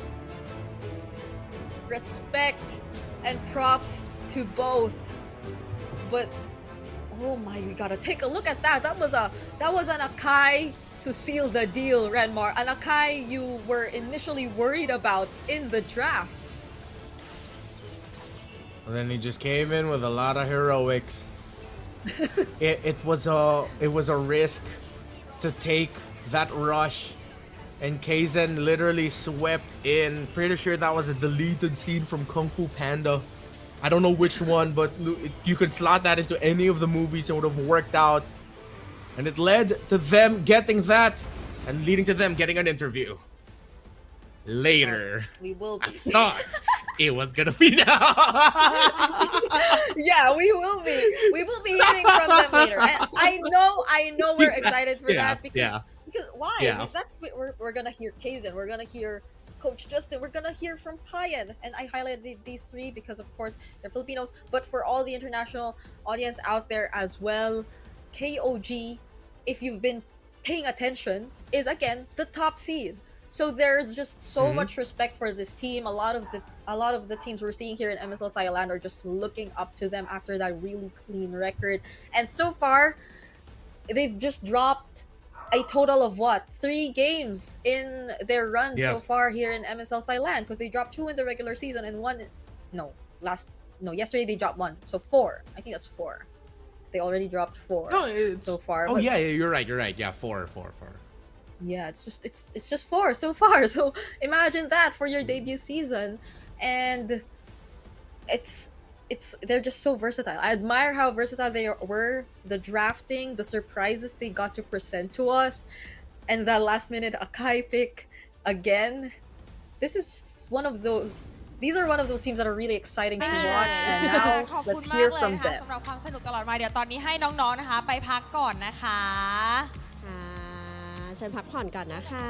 Respect and props to both, but oh my, we gotta take a look at that. That was an Akai to seal the deal, Renmar. An Akai you were initially worried about in the draft. And then he just came in with a lot of heroics. it was a risk to take that rush and Kaizen literally swept in. Pretty sure that was a deleted scene from Kung Fu Panda. I don't know which one, but you could slot that into any of the movies and it would have worked out. And it led to them getting that and leading to them getting an interview. Later. We will be. I thought it was gonna be now. Yeah, we will be. We will be hearing from them later. And I know we're excited for that because why? Yeah. That's what we're gonna hear Kaizen, we're gonna hear Coach Justin, we're gonna hear from Payan, and I highlighted these three because of course they're Filipinos, but for all the international audience out there as well, KOG, if you've been paying attention, is again the top seed. So there's just so much respect for this team. A lot of the teams we're seeing here in MSL Thailand are just looking up to them after that really clean record. And so far, they've just dropped a total of 3 games in their run so far here in MSL Thailand, because they dropped 2 in the regular season and 1 yesterday they dropped 1. So 4. I think that's 4. They already dropped 4 so far. Oh yeah, you're right. Yeah, 4. Yeah, it's just 4 so far. So imagine that for your debut season, and they're just so versatile. I admire how versatile they were. The drafting, the surprises they got to present to us, and that last minute Akai pick again. These are one of those teams that are really exciting to watch, and now ขอบคุณ let's มาก hear เลย from นะคะ them. สำหรับความสนุกตลอดมาเดี๋ยวตอนนี้ให้น้องๆนะคะไปพักก่อนนะคะ เชิญพักผ่อนก่อนนะคะ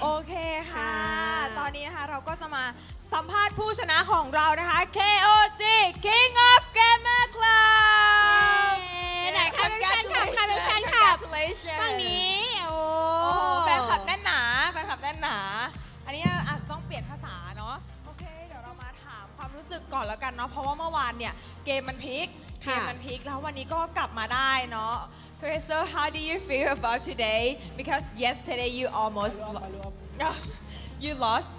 โอเคค่ะ ตอนนี้นะคะเราก็จะมาสัมภาษณ์ผู้ชนะของเรานะคะ KOG King of Gamer Club ไหนใครเป็นแฟนคลับ Congratulations ฝั่งนี้โอ้ แฟนคลับแน่นหนาอันนี้อาจจะต้องเปลี่ยนภาษาเนาะโอเคเดี๋ยวเรามาถามความรู้สึกก่อนแล้วกันเนาะเพราะว่าเมื่อวานเนี่ยเกมมันพลิกแล้ววันนี้ก็กลับมาได้เนาะ Okay, so how do you feel about today? Because yesterday you almost you lost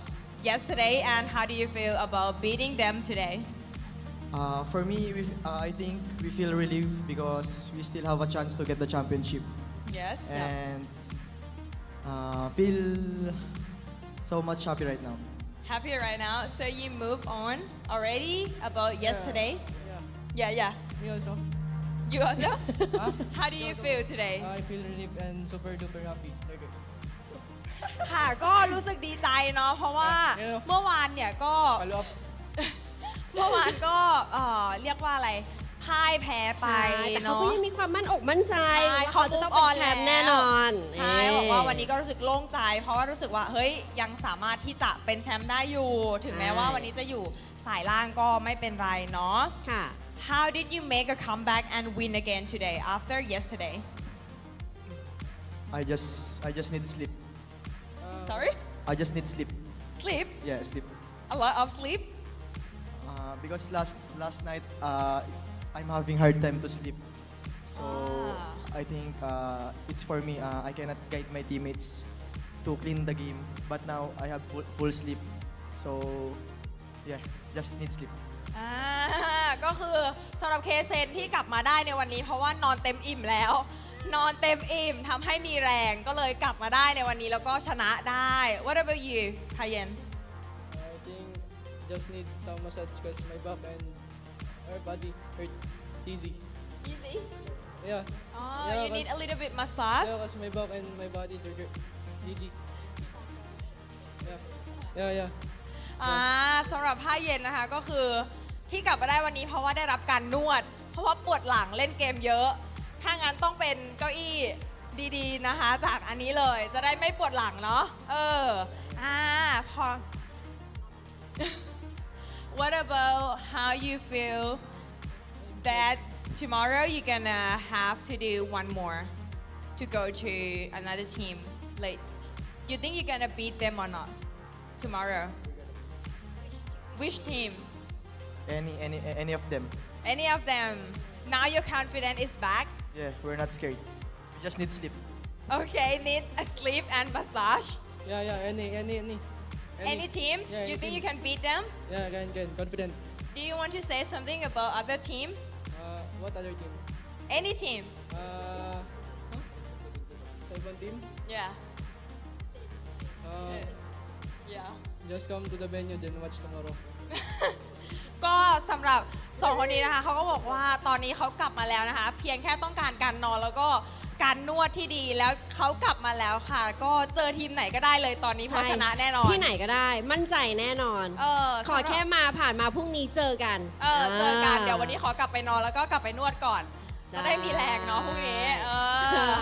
yesterday, and how do you feel about beating them today? For me, I think we feel relieved because we still have a chance to get the championship. Yes. And feel so much happy right now. Happy right now. So you move on already about yesterday? Yeah. Me also. You also? How do you feel today? I feel relieved and super duper happy. Okay. ค่ะก็รู้สึกดีใจเนาะเพราะว่าเมื่อวานเนี่ยก็เมื่อวานก็เรียกว่าอะไรพ่ายแพ้ไป แต่เขา เนาะ ก็ยังมีความมั่นอกมั่นใจ ใช่ ว่าเขาจะต้องเป็นแชมป์แน่นอน ใช่บอกว่าวันนี้ก็รู้สึกโล่งใจ เพราะว่ารู้สึกว่าเฮ้ยยังสามารถที่จะเป็นแชมป์ได้อยู่ ถึงแม้ว่าวันนี้จะอยู่สายล่างก็ไม่เป็นไรเนาะ ค่ะ How did you make a comeback and win again today after yesterday? I just need sleep. Sorry? I just need sleep. Sleep? Yeah, sleep. A lot of sleep? Because last night I'm having hard time to sleep. So I think it's for me. I cannot guide my teammates to clean the game. But now I have full sleep. So yeah, just need sleep. ก็คือสำหรับเคเซนที่กลับมาได้ในวันนี้เพราะว่านอนเต็มอิ่มแล้วนอนเต็มอิ่มทำให้มีแรงก็เลยกลับมาได้ในวันนี้แล้วก็ชนะได้ What about you, Kayen? I think just need some massage because my back and our body hurt easy. Easy? Yeah. Oh, you need a little bit massage? Yeah, because my back and my body hurt easy. Yeah. สำหรับผ้าเย็นนะคะก็คือที่กลับมาได้วันนี้เพราะว่าได้รับการนวดเพราะว่าปวดหลังเล่นเกมเยอะถ้างั้นต้องเป็นเก้าอี้ดีๆนะคะจากอันนี้เลยจะได้ไม่ปวดหลังเนาะพอ What about how you feel that tomorrow you're gonna have to do one more to go to another team like you think you're gonna beat them or not tomorrow? Which team? Any of them. Any of them? Now your confidence is back. Yeah, we're not scared. We just need sleep. Okay, need a sleep and massage. Yeah, Any team? Yeah, any You think team. you can beat them? Yeah, can. Confident. Do you want to say something about other team? What other team? Any team? 7 team? Yeah. Uh, Yeah. just come to the venue then watch tomorrow. ก็สำหรับสองคนนี้นะคะเขาก็บอกว่าตอนนี้เขากลับมาแล้วนะคะ เพียงแค่ต้องการการนอนแล้วก็การนวดที่ดีแล้วเขากลับมาแล้วค่ะ ก็เจอทีมไหนก็ได้เลยตอนนี้เพราะชนะแน่นอน ที่ไหนก็ได้มั่นใจแน่นอน ขอแค่มาผ่านมาพรุ่งนี้เจอกัน เจอกันเดี๋ยววันนี้ขอกลับไปนอนแล้วก็กลับไปนวดก่อนจะได้มีแรงเนาะพรุ่งนี้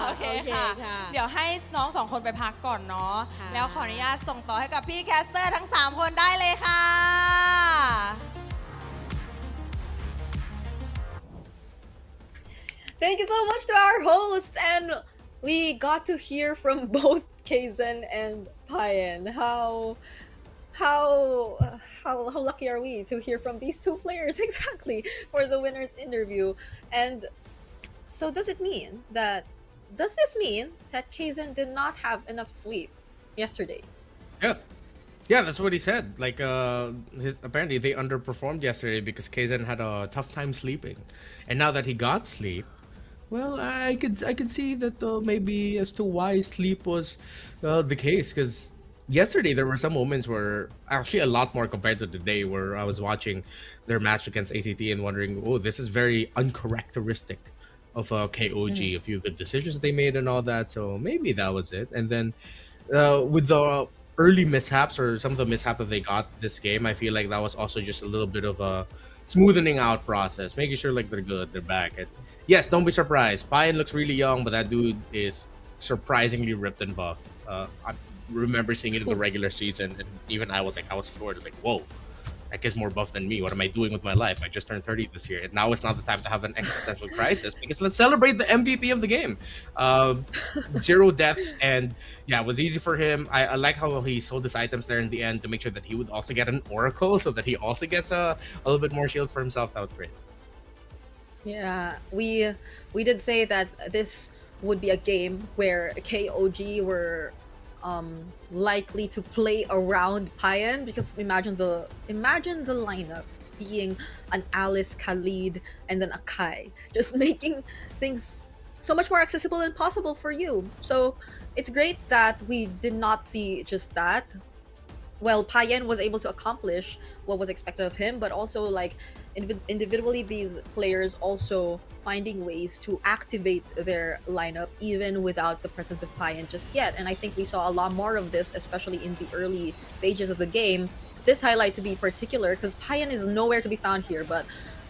โอเคค่ะ เดี๋ยวให้น้องสองคนไปพักก่อนเนาะแล้วขออนุญาตส่งต่อให้กับพี่แคสเตอร์ทั้ง3คนได้เลยค่ะ Thank you so much to our hosts, and we got to hear from both Kaizen and Payan. How lucky are we to hear from these two players exactly for the winner's interview? And so does this mean that Kaizen did not have enough sleep yesterday? Yeah, that's what he said. Like, apparently they underperformed yesterday because Kaizen had a tough time sleeping, and now that he got sleep, well, I could see that maybe as to why sleep was the case. Because yesterday there were some moments where actually a lot more compared to today, where I was watching their match against ACT and wondering, oh, this is very uncharacteristic of KOG. A few of the decisions they made and all that. So maybe that was it. And then with the early mishaps or some of the mishaps that they got this game, I feel like that was also just a little bit of a smoothening out process, making sure like they're good, they're back. And yes, don't be surprised. Payan looks really young, but that dude is surprisingly ripped and buff. I remember seeing it in the regular season, and even I was floored. It's like, whoa, that kid's more buff than me. What am I doing with my life? I just turned 30 this year, and now it's not the time to have an existential crisis because let's celebrate the MVP of the game. 0 deaths, and yeah, it was easy for him. I like how he sold his items there in the end to make sure that he would also get an Oracle, so that he also gets a little bit more shield for himself. That was great. Yeah, we did say that this would be a game where KOG were likely to play around Payan, because imagine the lineup being an Alice, Khalid, and then a Kai, just making things so much more accessible and possible for you. So it's great that we did not see just that. Well, Payan was able to accomplish what was expected of him, but also like individually these players also finding ways to activate their lineup even without the presence of Payan just yet. And I think we saw a lot more of this, especially in the early stages of the game. This highlight to be particular because Payan is nowhere to be found here, but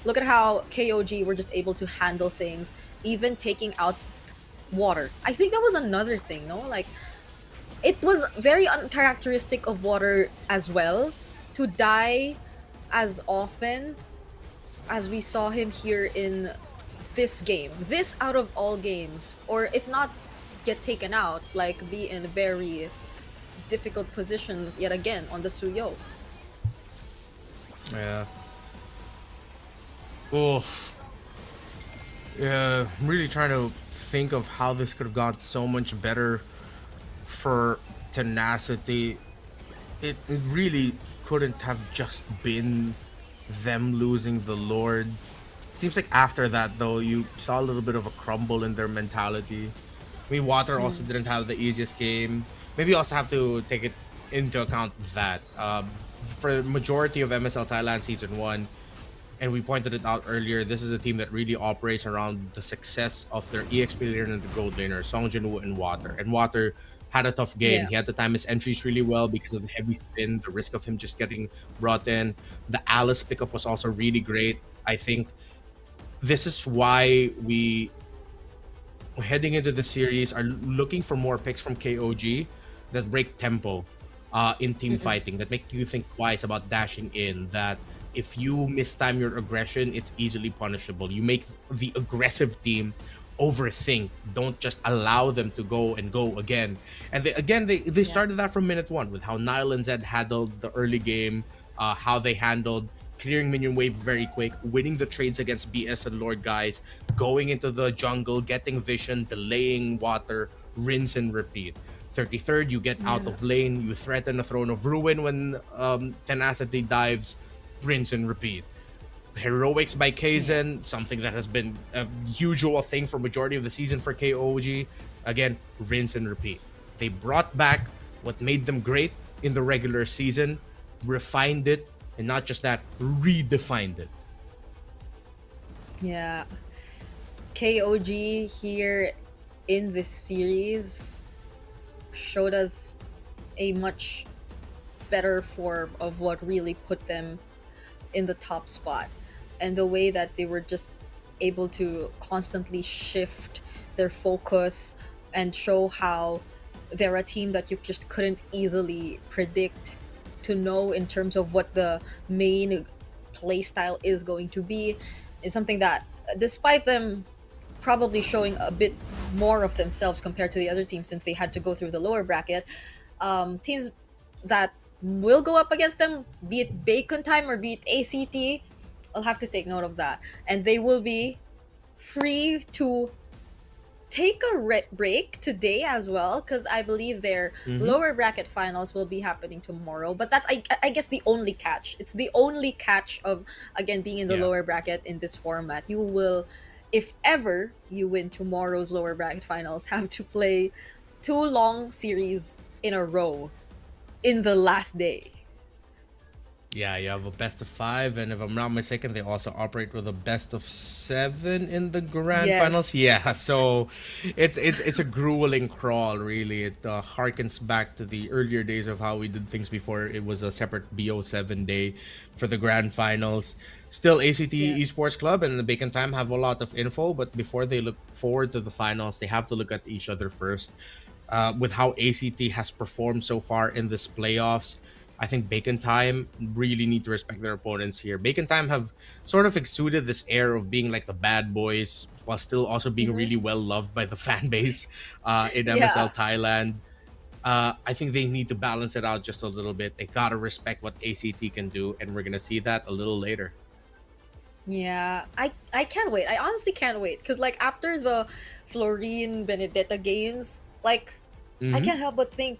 look at how KOG were just able to handle things, even taking out water. I think that was another thing, no? Like, it was very uncharacteristic of water as well to die as often as we saw him here in this game. This out of all games, or if not get taken out, like be in very difficult positions yet again on the Suyo. Yeah. Oh. Yeah, I'm really trying to think of how this could have gone so much better for Tenacity. It really couldn't have just been them losing the Lord. It seems like after that, though, you saw a little bit of a crumble in their mentality. I mean, Water also didn't have the easiest game. Maybe you also have to take it into account that for the majority of MSL Thailand Season 1, and we pointed it out earlier, this is a team that really operates around the success of their EXP laner and the gold laner, Song Jinwoo and Water. And Water had a tough game. Yeah. He had to time his entries really well because of the heavy spin, the risk of him just getting brought in. The Alice pickup was also really great. I think this is why we, heading into the series, are looking for more picks from KOG that break tempo in team fighting, that make you think twice about dashing in, that if you mistime your aggression, it's easily punishable. You make the aggressive team overthink. Don't just allow them to go and go again. And they started that from minute 1 with how Nile and Zed handled the early game, how they handled clearing minion wave very quick, winning the trades against BS and Lord guys, going into the jungle, getting vision, delaying water, rinse and repeat. 33rd, you get out of lane, you threaten a Throne of Ruin when Tenacity dives, rinse and repeat. Heroics by Kaizen, something that has been a usual thing for majority of the season for KOG. Again, rinse and repeat. They brought back what made them great in the regular season, refined it, and not just that, redefined it. Yeah. KOG here in this series showed us a much better form of what really put them in the top spot. And the way that they were just able to constantly shift their focus and show how they're a team that you just couldn't easily predict to know in terms of what the main play style is going to be is something that, despite them probably showing a bit more of themselves compared to the other teams since they had to go through the lower bracket, teams that will go up against them, be it Bacon Time or be it ACT, I'll have to take note of that. And they will be free to take a break today as well, because I believe their lower bracket finals will be happening tomorrow. But that's, I guess, the only catch. It's the only catch of, again, being in the lower bracket in this format. You will, if ever you win tomorrow's lower bracket finals, have to play 2 long series in a row in the last day. Yeah, you have a best of 5, and if I'm not mistaken, they also operate with a best of 7 in the grand finals. Yeah, so it's a grueling crawl, really. It harkens back to the earlier days of how we did things before. It was a separate BO7 day for the grand finals. Still, ACT Esports Club and the Bacon Time have a lot of info, but before they look forward to the finals, they have to look at each other first. With how ACT has performed so far in this playoffs, I think Bacon Time really need to respect their opponents here. Bacon Time have sort of exuded this air of being like the bad boys while still also being really well loved by the fan base in MSL Thailand. I think they need to balance it out just a little bit. They gotta respect what ACT can do, and we're gonna see that a little later. Yeah, I can't wait. I honestly can't wait, because like after the Florine Benedetta games, like I can't help but think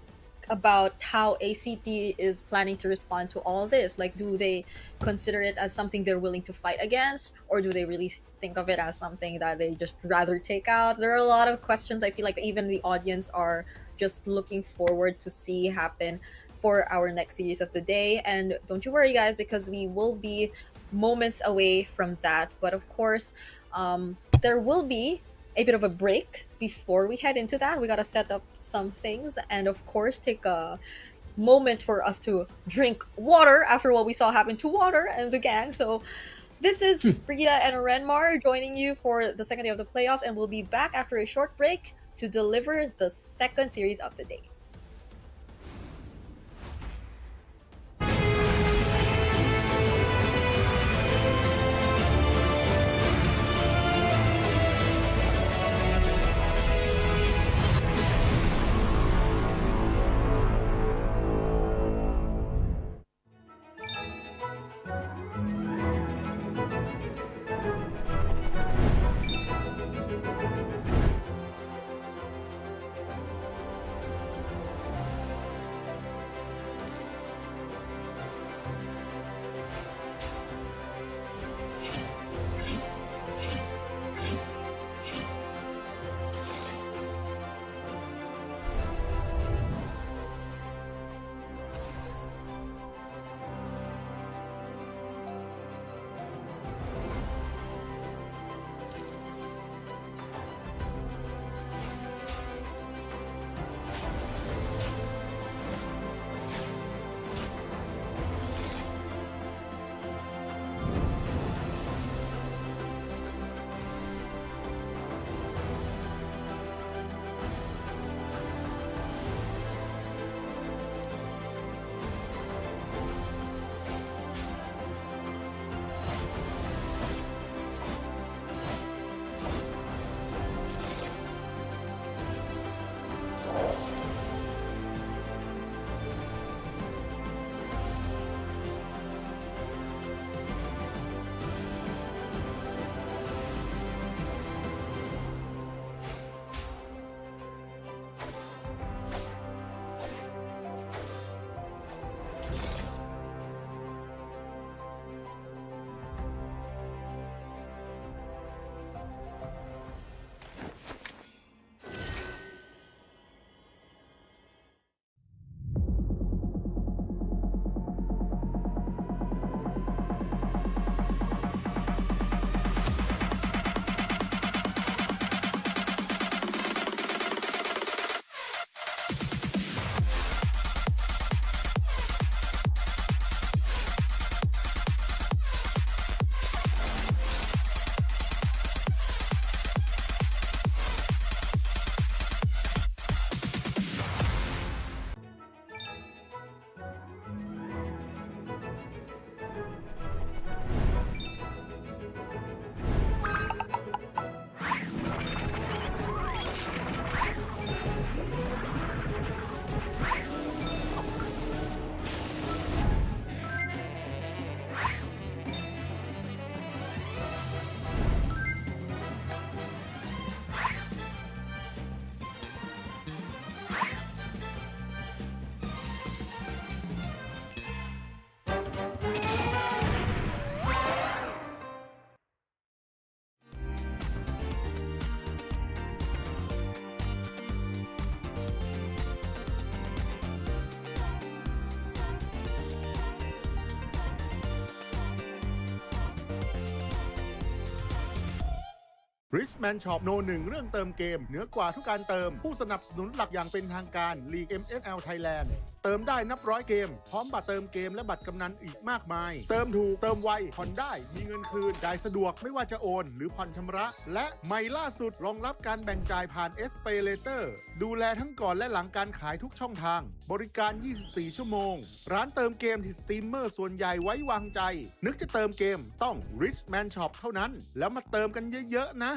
about how ACT is planning to respond to all this. Like, do they consider it as something they're willing to fight against, or do they really think of it as something that they just rather take out? There are a lot of questions I feel like even the audience are just looking forward to see happen for our next series of the day. And don't you worry, guys, because we will be moments away from that. But of course, there will be a bit of a break before we head into that. We got to set up some things and of course take a moment for us to drink water after what we saw happen to Water and the gang. So this is Rita and Renmar joining you for the second day of the playoffs, and we'll be back after a short break to deliver the second series of the day. Richman Shop โนหนึ่งเรื่องเติมเกมเหนือกว่าทุกการเติมผู้สนับสนุนหลักอย่างเป็นทางการ League MSL Thailand เติมได้นับร้อยเกมพร้อมบัตรเติมเกมและบัตรกำนันอีกมากมายเติมถูกเติมไวผ่อนได้มีเงินคืนจ่ายสะดวกไม่ว่าจะโอนหรือผ่อนชำระและใหม่ล่าสุดรองรับการแบ่งจ่ายผ่าน SPayLater ดูแลทั้งก่อนและหลังการขายทุกช่องทางบริการ 24 ชั่วโมงร้านเติมเกมที่สตรีมเมอร์ส่วนใหญ่ไว้วางใจนึกจะเติมเกมต้อง Richman Shop เท่านั้นแล้วมาเติมกันเยอะๆนะ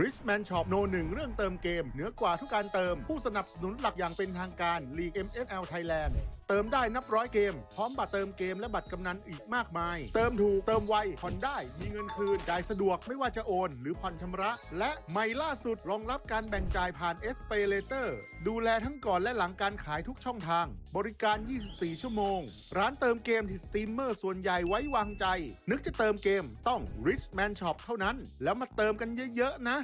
Richman Shop โน1เรื่องเติมเกมเหนือกว่าทุกการเติมผู้สนับสนุนหลักอย่างเป็นทางการ League MSL Thailand เติมได้นับร้อยเกมพร้อมบัตรเติมเกมและบัตรกำนันอีกมากมายเติมถูกเติมไวผ่อนได้มีเงินคืนจ่ายสะดวกไม่ว่าจะโอนหรือผ่อนชำระและใหม่ล่าสุดรองรับการแบ่งจ่ายผ่าน SPayLater ดูแลทั้งก่อนและหลังการขายทุกช่องทางบริการ 24 ชั่วโมงร้านเติมเกมที่สตรีมเมอร์ส่วนใหญ่ไว้วางใจนึกจะเติมเกมต้อง Richman Shop เท่านั้นแล้วมาเติมกันเยอะๆนะ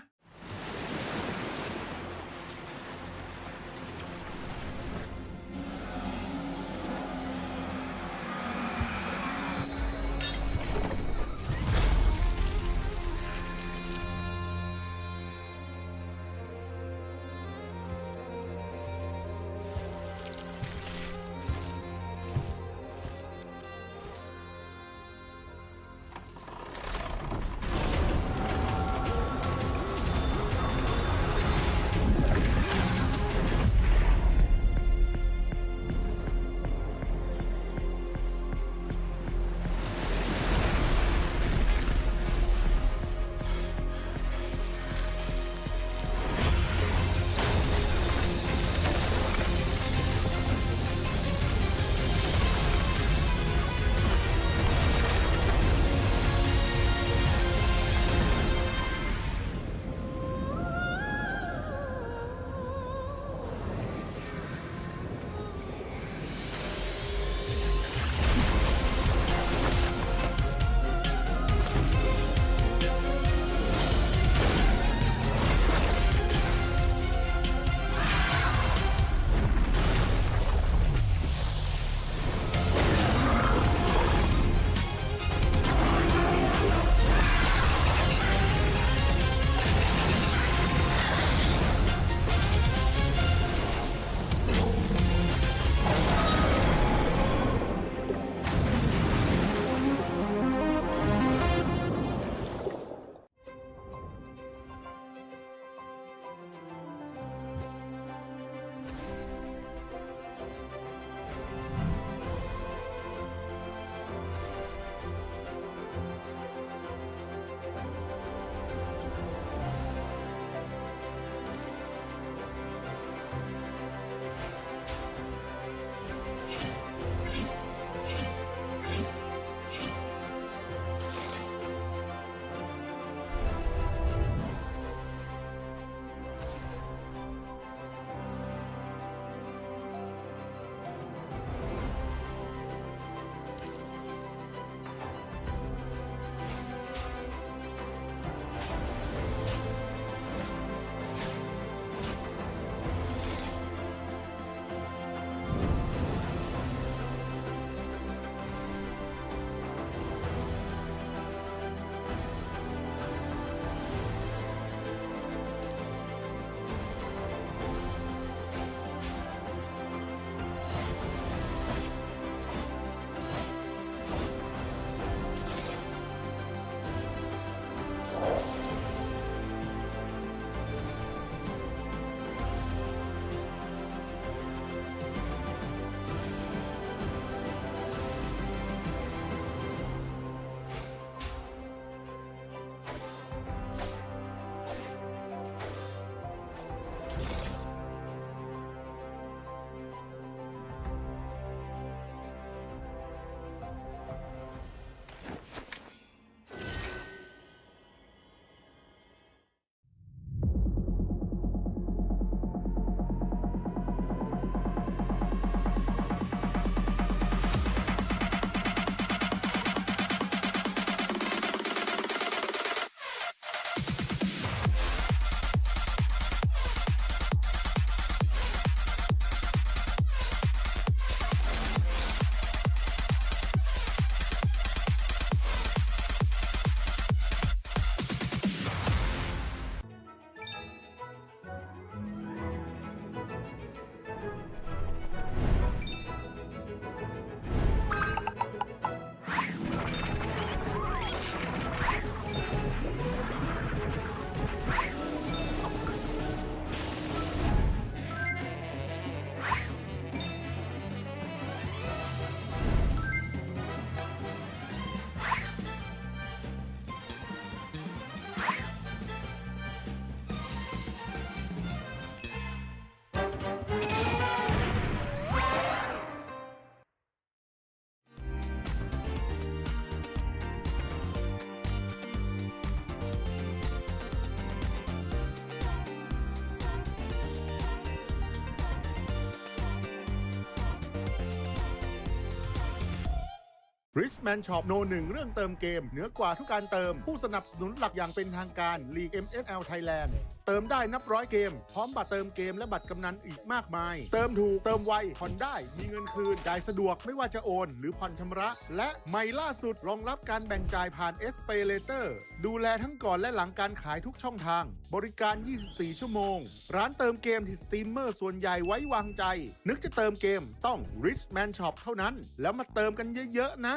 Richman Shop โน1เรื่องเติมเกมเหนือกว่าทุกการเติมผู้สนับสนุนหลักอย่างเป็นทางการ League MSL Thailand เติมได้นับร้อยเกมพร้อมบัตรเติมเกมและบัตรกำนันอีกมากมายเติมถูกเติมไวผ่อนได้มีเงินคืนจ่ายสะดวกไม่ว่าจะโอนหรือผ่อนชำระและใหม่ล่าสุดรองรับการแบ่งจ่ายผ่าน SPay Later ดูแลทั้งก่อนและหลังการขายทุกช่องทางบริการ 24 ชั่วโมงร้านเติมเกมที่สตรีมเมอร์ส่วนใหญ่ไว้วางใจนึกจะเติมเกมต้อง Richman Shop เท่านั้นแล้วมาเติมกันเยอะๆนะ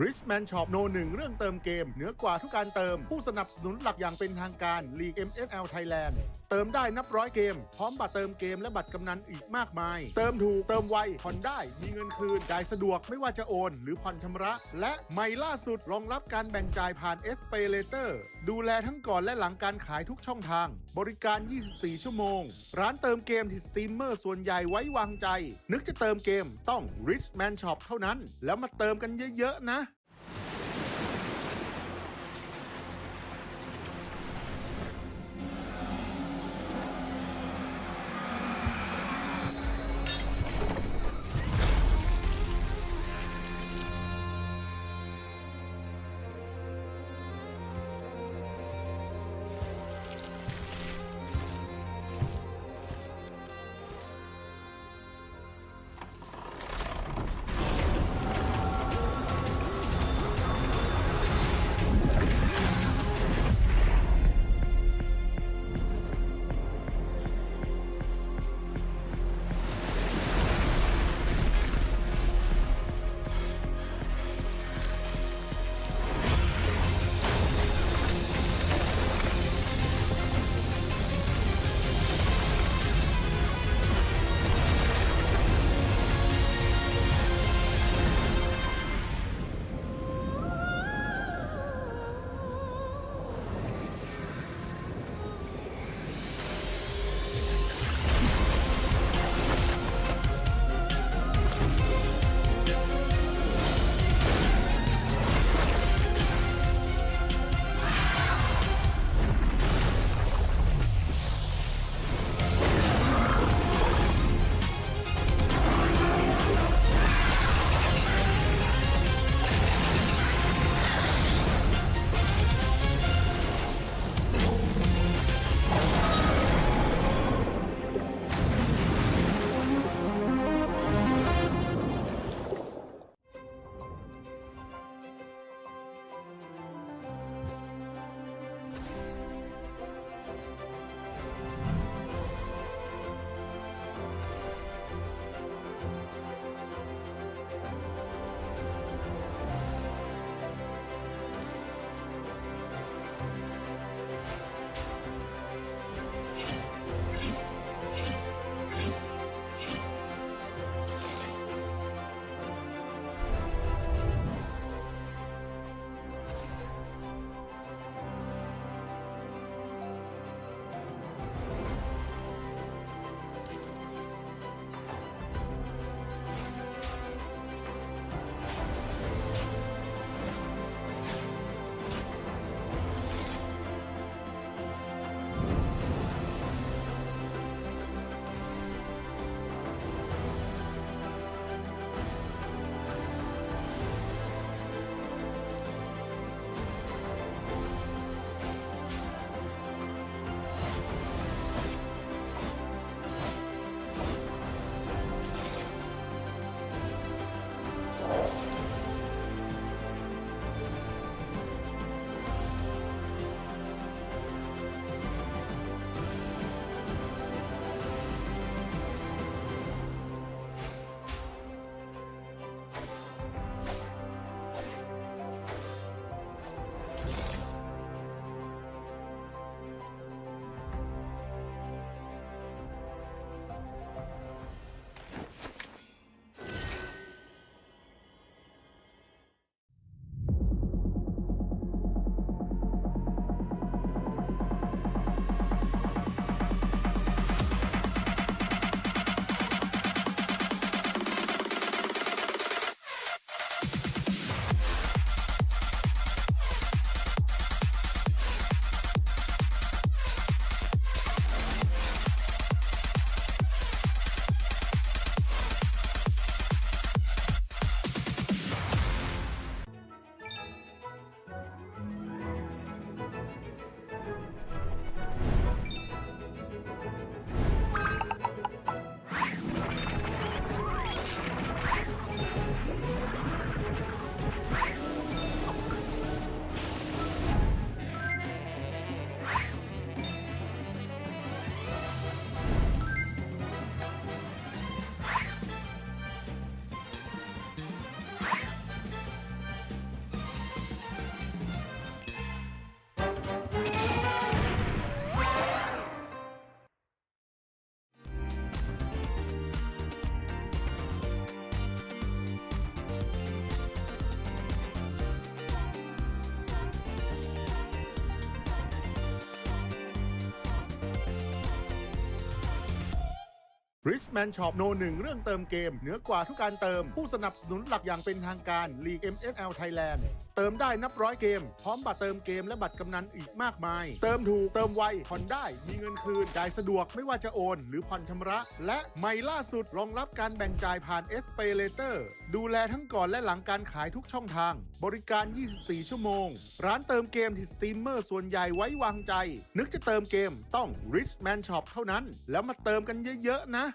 Richman Shop No 1เรื่องเติมเกมเหนือกว่าทุกการเติมผู้สนับสนุนหลักอย่างเป็นทางการ League MSL Thailand เติมได้นับร้อยเกมพร้อมบัตรเติมเกมและบัตรกำนันอีกมากมายเติมถูกเติมไวผ่อนได้มีเงินคืนจ่ายสะดวกไม่ว่าจะโอนหรือผ่อนชำระและใหม่ล่าสุดรองรับการแบ่งจ่ายผ่าน SPayLater ดูแลทั้งก่อนและหลังการขายทุกช่องทางบริการ 24 ชั่วโมงร้านเติมเกมที่สตรีมเมอร์ส่วนใหญ่ไว้วางใจนึกจะเติมเกมต้อง Richman Shop เท่านั้นแล้วมาเติมกันเยอะๆนะ Richman Shop โนหนึ่งเรื่องเติมเกมเหนือกว่าทุกการเติมผู้สนับสนุนหลักอย่างเป็นทางการ League MSL Thailand เติมได้นับร้อยเกมพร้อมบัตรเติมเกมและบัตรกำนันอีกมากมายเติมถูกเติมไวผ่อนได้มีเงินคืนจ่ายสะดวกไม่ว่าจะโอนหรือผ่อนชำระและใหม่ล่าสุดรองรับการแบ่งจ่ายผ่าน SPayLater ดูแลทั้งก่อนและหลังการขายทุกช่องทางบริการ 24 ชั่วโมงร้านเติมเกมที่สตรีมเมอร์ส่วนใหญ่ไว้วางใจนึกจะเติมเกมต้อง Richman Shop เท่านั้นแล้วมาเติมกันเยอะๆนะ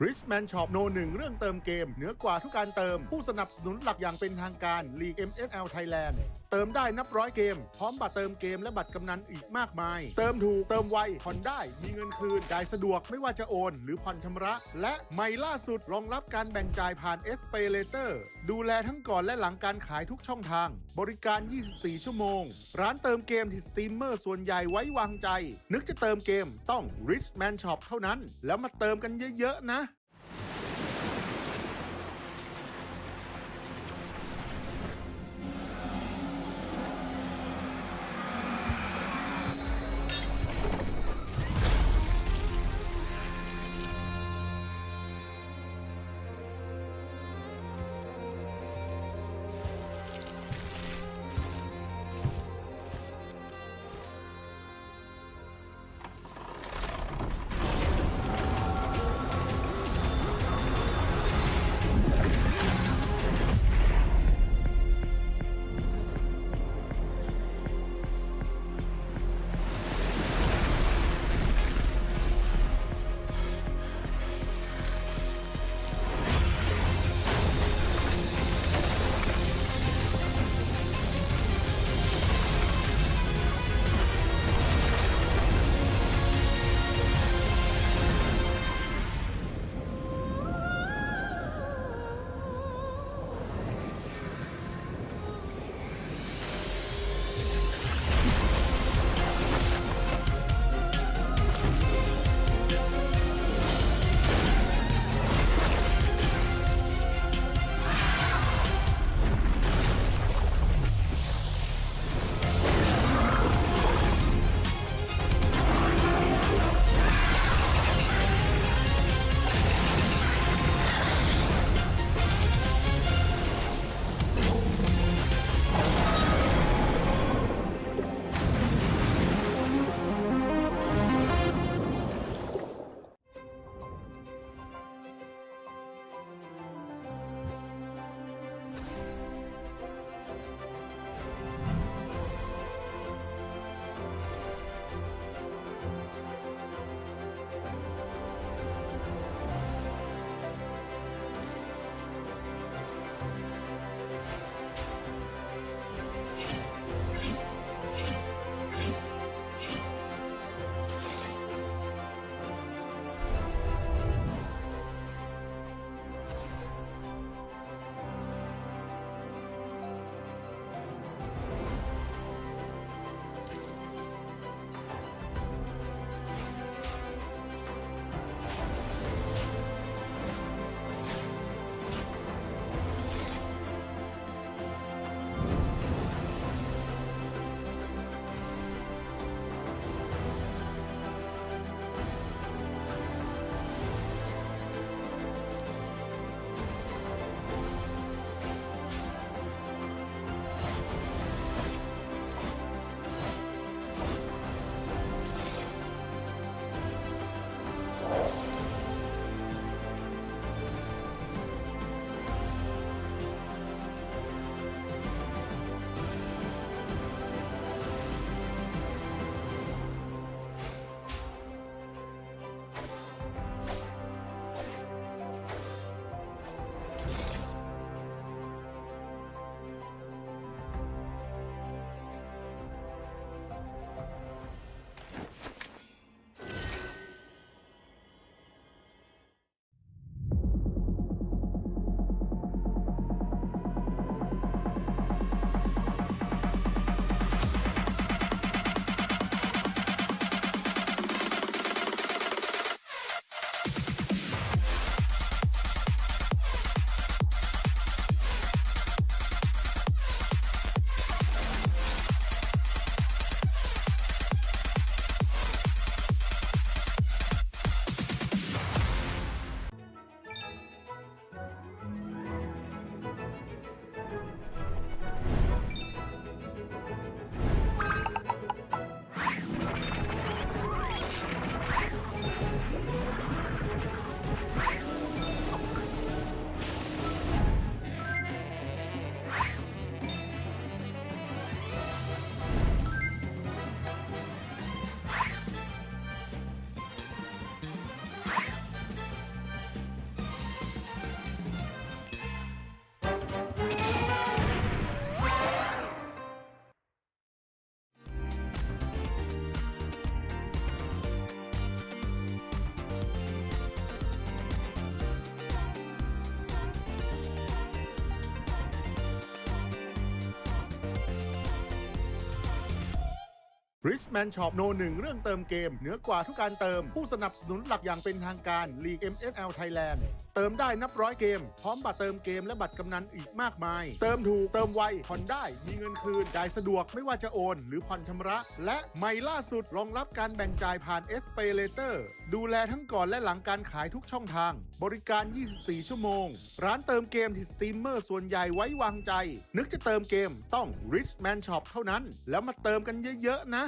Richman Shop โน1เรื่องเติมเกมเหนือกว่าทุกการเติมผู้สนับสนุนหลักอย่างเป็นทางการลีก MSL Thailand เติมได้นับร้อยเกมพร้อมบัตรเติมเกมและบัตรกำนันอีกมากมายเติมถูกเติมไวผ่อนได้มีเงินคืนจ่ายสะดวกไม่ว่าจะโอนหรือผ่อนชำระและใหม่ล่าสุดรองรับการแบ่งจ่ายผ่าน SPayLater ดูแลทั้งก่อนและหลังการขายทุกช่องทางบริการ 24 ชั่วโมงร้านเติมเกมที่สตรีมเมอร์ส่วนใหญ่ไว้วางใจนึกจะเติมเกมต้อง Richman Shop เท่านั้นแล้วมาเติมกันเยอะๆนะ Richman Shop No 1 เรื่องเติมเกมเหนือกว่าทุกการเติมผู้สนับสนุนหลักอย่างเป็นทางการ League MSL Thailand เติมได้นับร้อยเกมพร้อมบัตรเติมเกมและบัตรกำนันอีกมากมายเติมถูกเติมไวผ่อนได้มีเงินคืนจ่ายสะดวกไม่ว่าจะโอนหรือผ่อนชำระและใหม่ล่าสุดรองรับการแบ่งจ่ายผ่าน SPayLater ดูแลทั้งก่อนและหลังการขายทุกช่องทางบริการ 24 ชั่วโมงร้านเติมเกมที่สตรีมเมอร์ส่วนใหญ่ไว้วางใจนึกจะเติมเกมต้อง Richman Shop เท่านั้นแล้วมาเติมกันเยอะๆนะ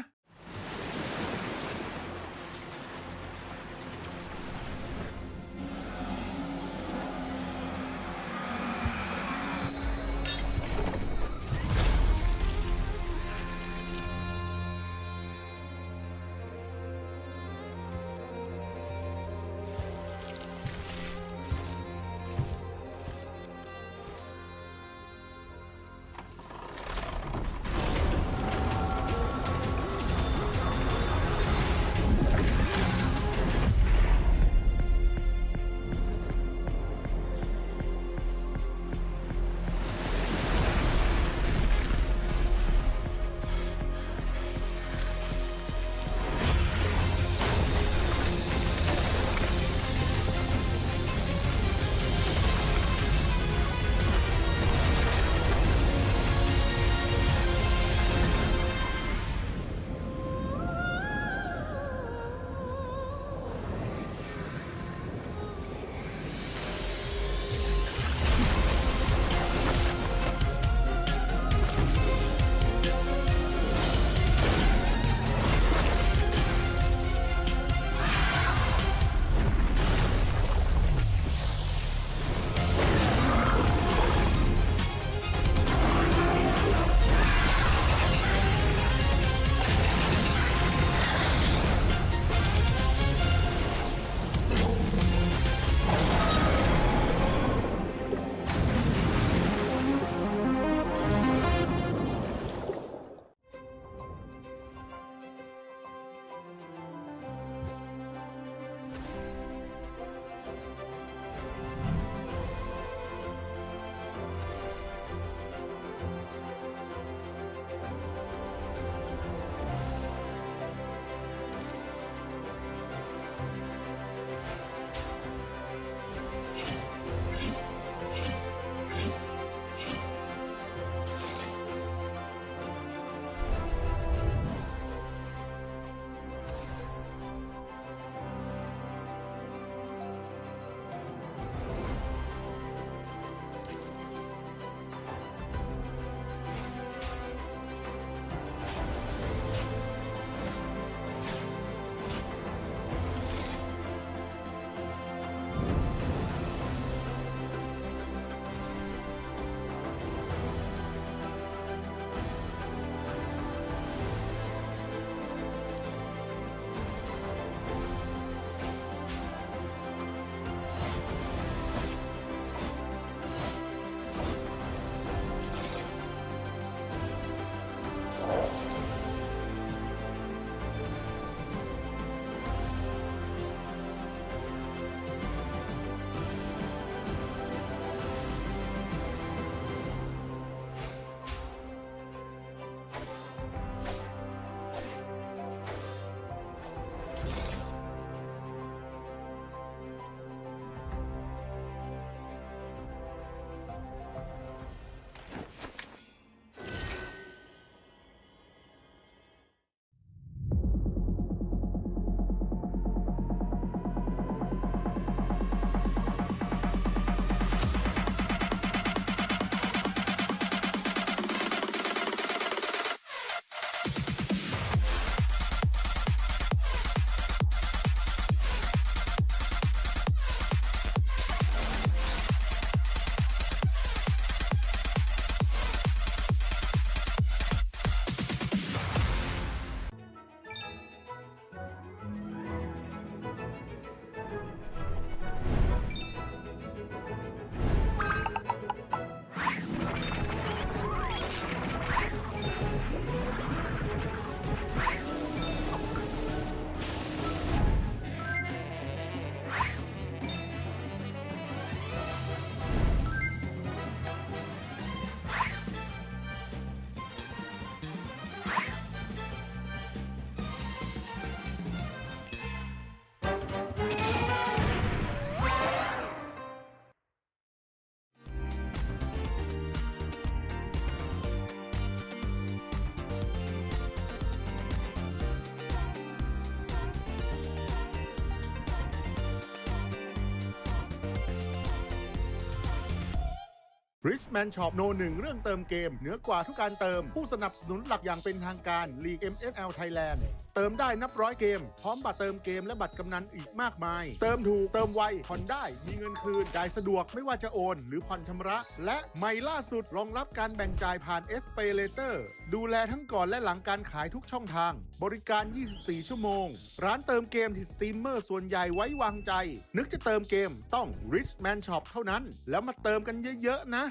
Richman Shop โน1เรื่องเติมเกมเหนือกว่าทุกการเติมผู้สนับสนุนหลักอย่างเป็นทางการ League MSL Thailand เติมได้นับร้อยเกมพร้อมบัตรเติมเกมและบัตรกำนันอีกมากมายเติมถูกเติมไวผ่อนได้มีเงินคืนจ่ายสะดวกไม่ว่าจะโอนหรือผ่อนชำระและใหม่ล่าสุดรองรับการแบ่งจ่ายผ่าน SPayLater ดูแลทั้งก่อนและหลังการขายทุกช่องทางบริการ 24 ชั่วโมงร้านเติมเกมที่สตรีมเมอร์ส่วนใหญ่ไว้วางใจนึกจะเติมเกมต้อง Richman Shop เท่านั้นแล้วมาเติมกันเยอะๆนะ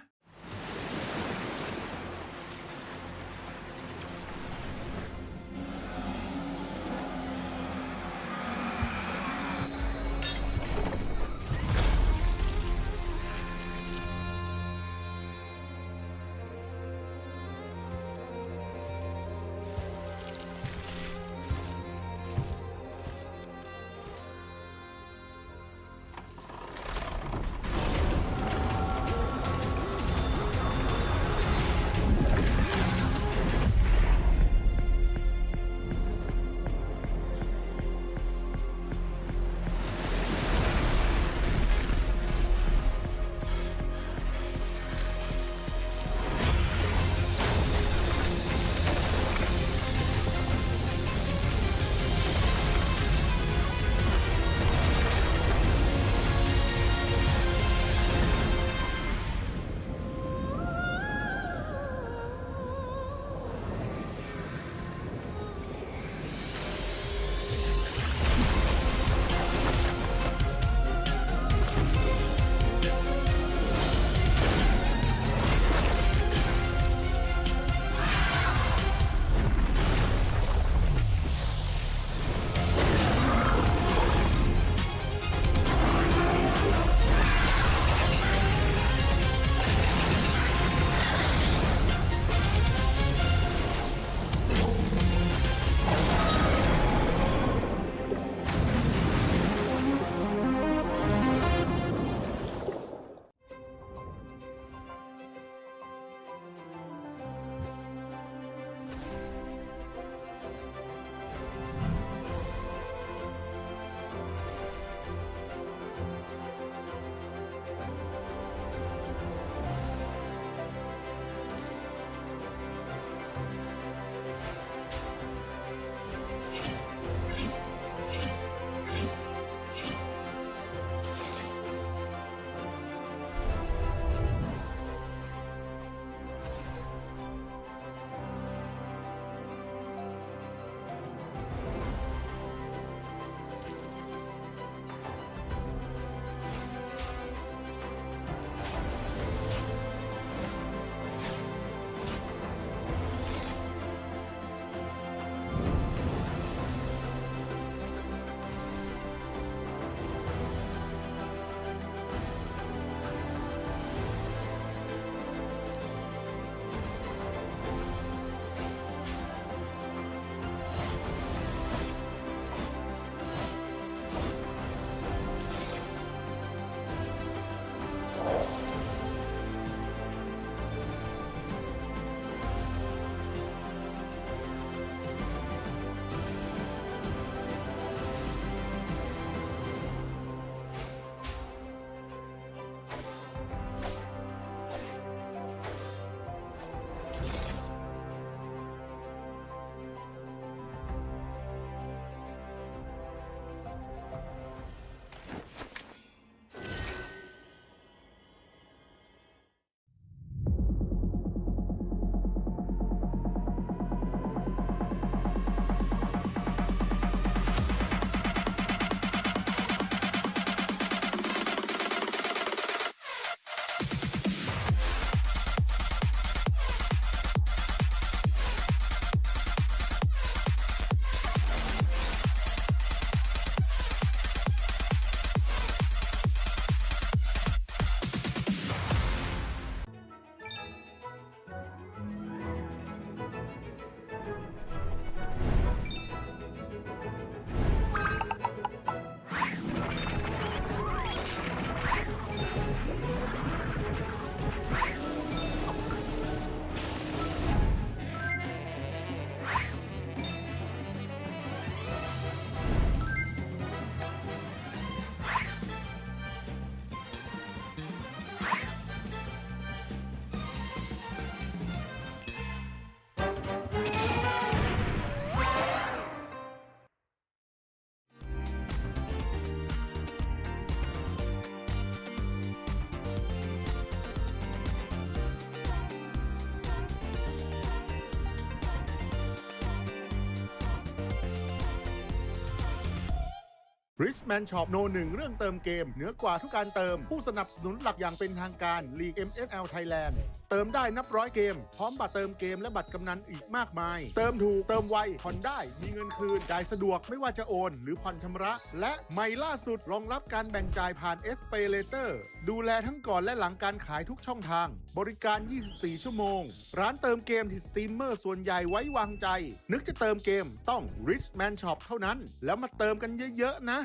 Richman Shop โน1เรื่องเติมเกมเหนือกว่าทุกการเติมผู้สนับสนุนหลักอย่างเป็นทางการ League MSL Thailand เติมได้นับร้อยเกมพร้อมบัตรเติมเกมและบัตรกำนันอีกมากมายเติมถูกเติมไวผ่อนได้มีเงินคืนจ่ายสะดวกไม่ว่าจะโอนหรือผ่อนชำระและใหม่ล่าสุดรองรับการแบ่งจ่ายผ่าน SPayLater ดูแลทั้งก่อนและหลังการขายทุกช่องทางบริการ 24 ชั่วโมงร้านเติมเกมที่สตรีมเมอร์ส่วนใหญ่ไว้วางใจนึกจะเติมเกมต้อง Richman Shop เท่านั้นแล้วมาเติมกันเยอะๆนะ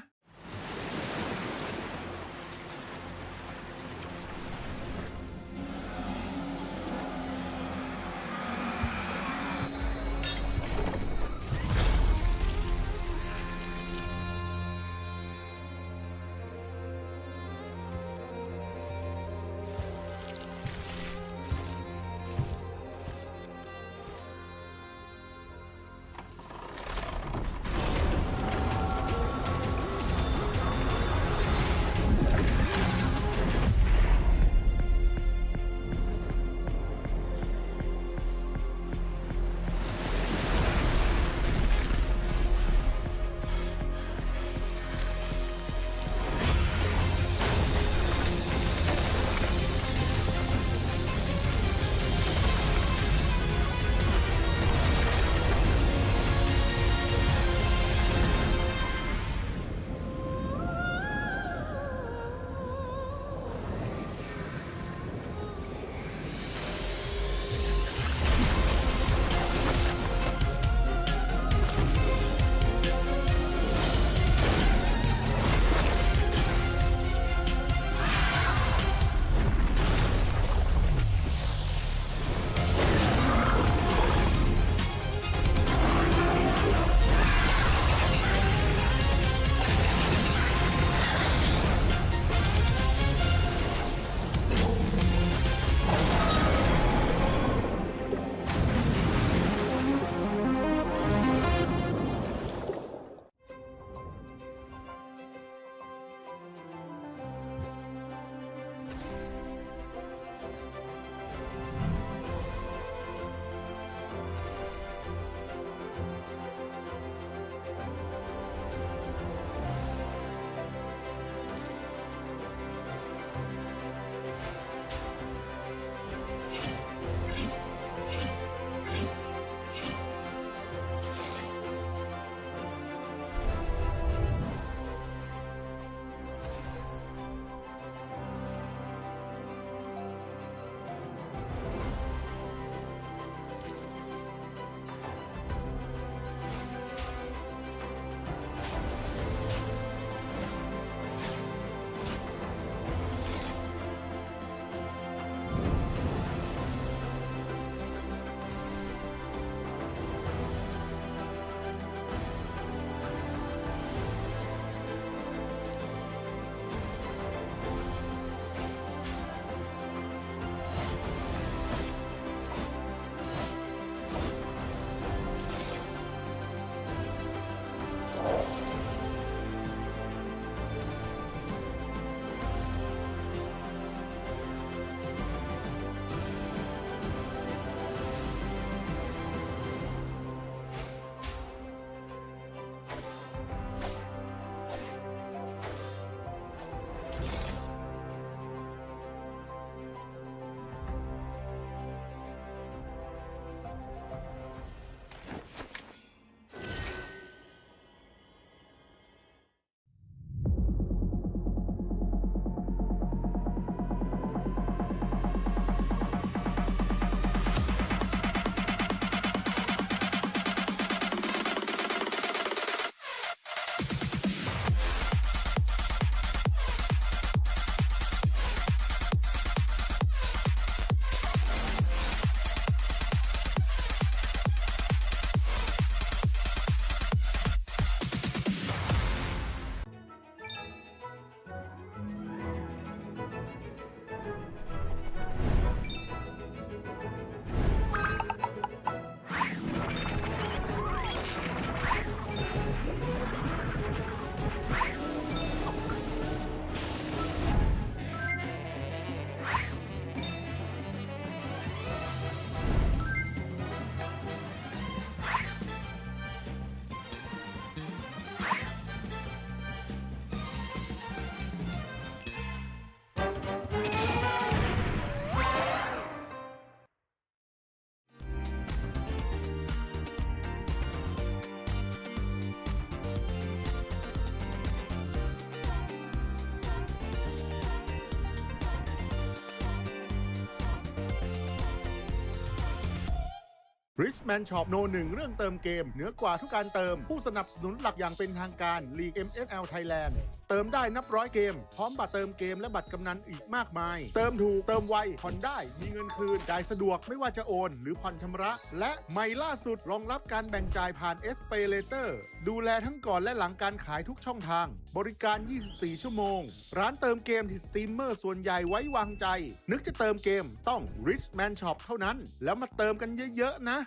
Richman Shop โน1เรื่องเติมเกมเหนือกว่าทุกการเติมผู้สนับสนุนหลักอย่างเป็นทางการ League MSL Thailand เติมได้นับร้อยเกมพร้อมบัตรเติมเกมและบัตรกำนันอีกมากมายเติมถูกเติมไวผ่อนได้มีเงินคืนจ่ายสะดวกไม่ว่าจะโอนหรือผ่อนชำระและใหม่ล่าสุดรองรับการแบ่งจ่ายผ่าน SPayLater ดูแลทั้งก่อนและหลังการขายทุกช่องทางบริการ 24 ชั่วโมงร้านเติมเกมที่สตรีมเมอร์ส่วนใหญ่ไว้วางใจนึกจะเติมเกมต้อง Richman Shop เท่านั้นแล้วมาเติมกันเยอะๆนะ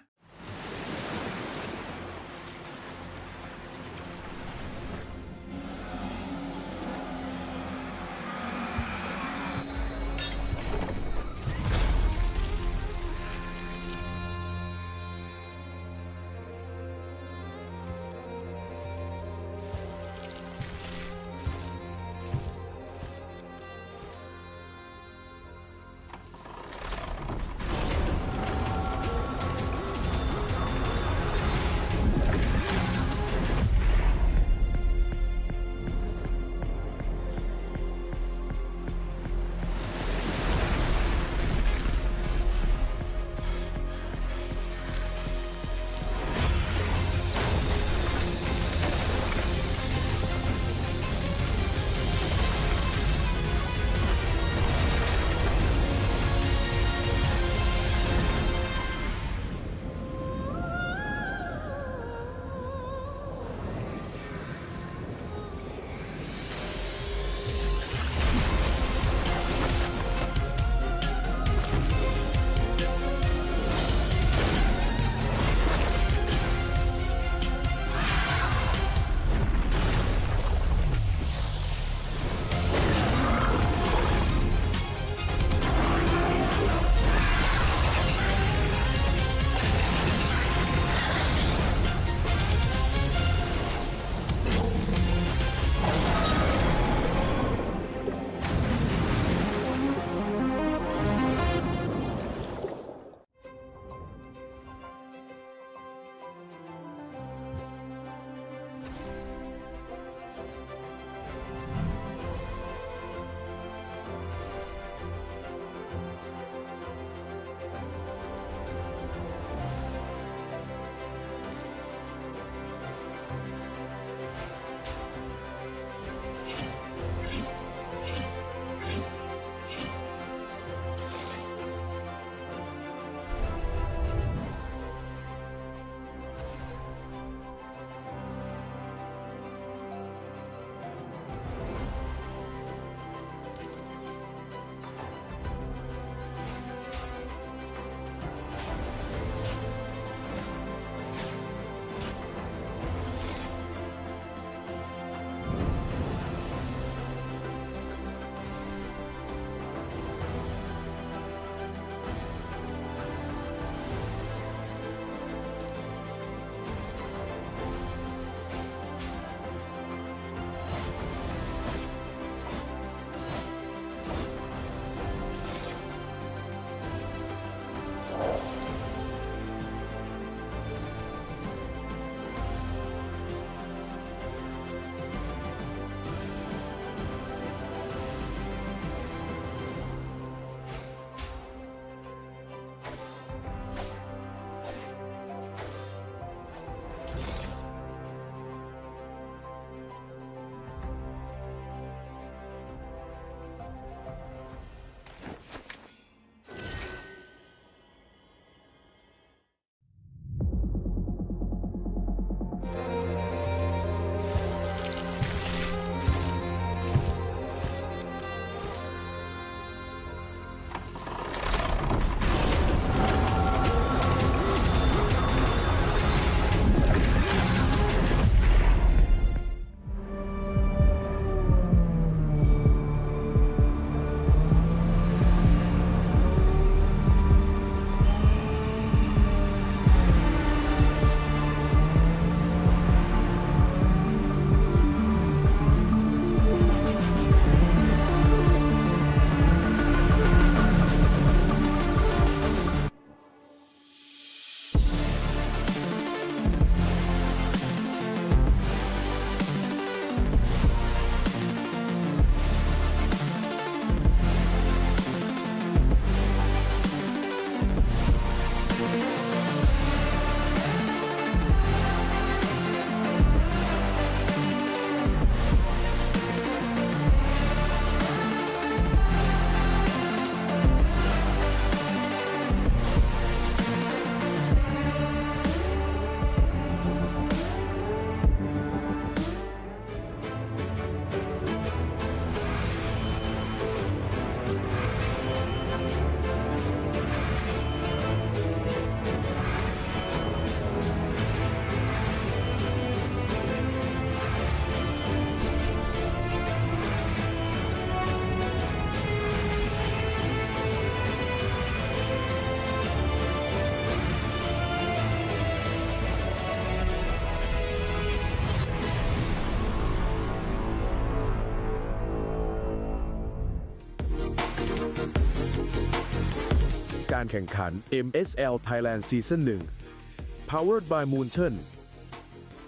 การแข่งขัน MSL Thailand Season 1 Powered by Moonton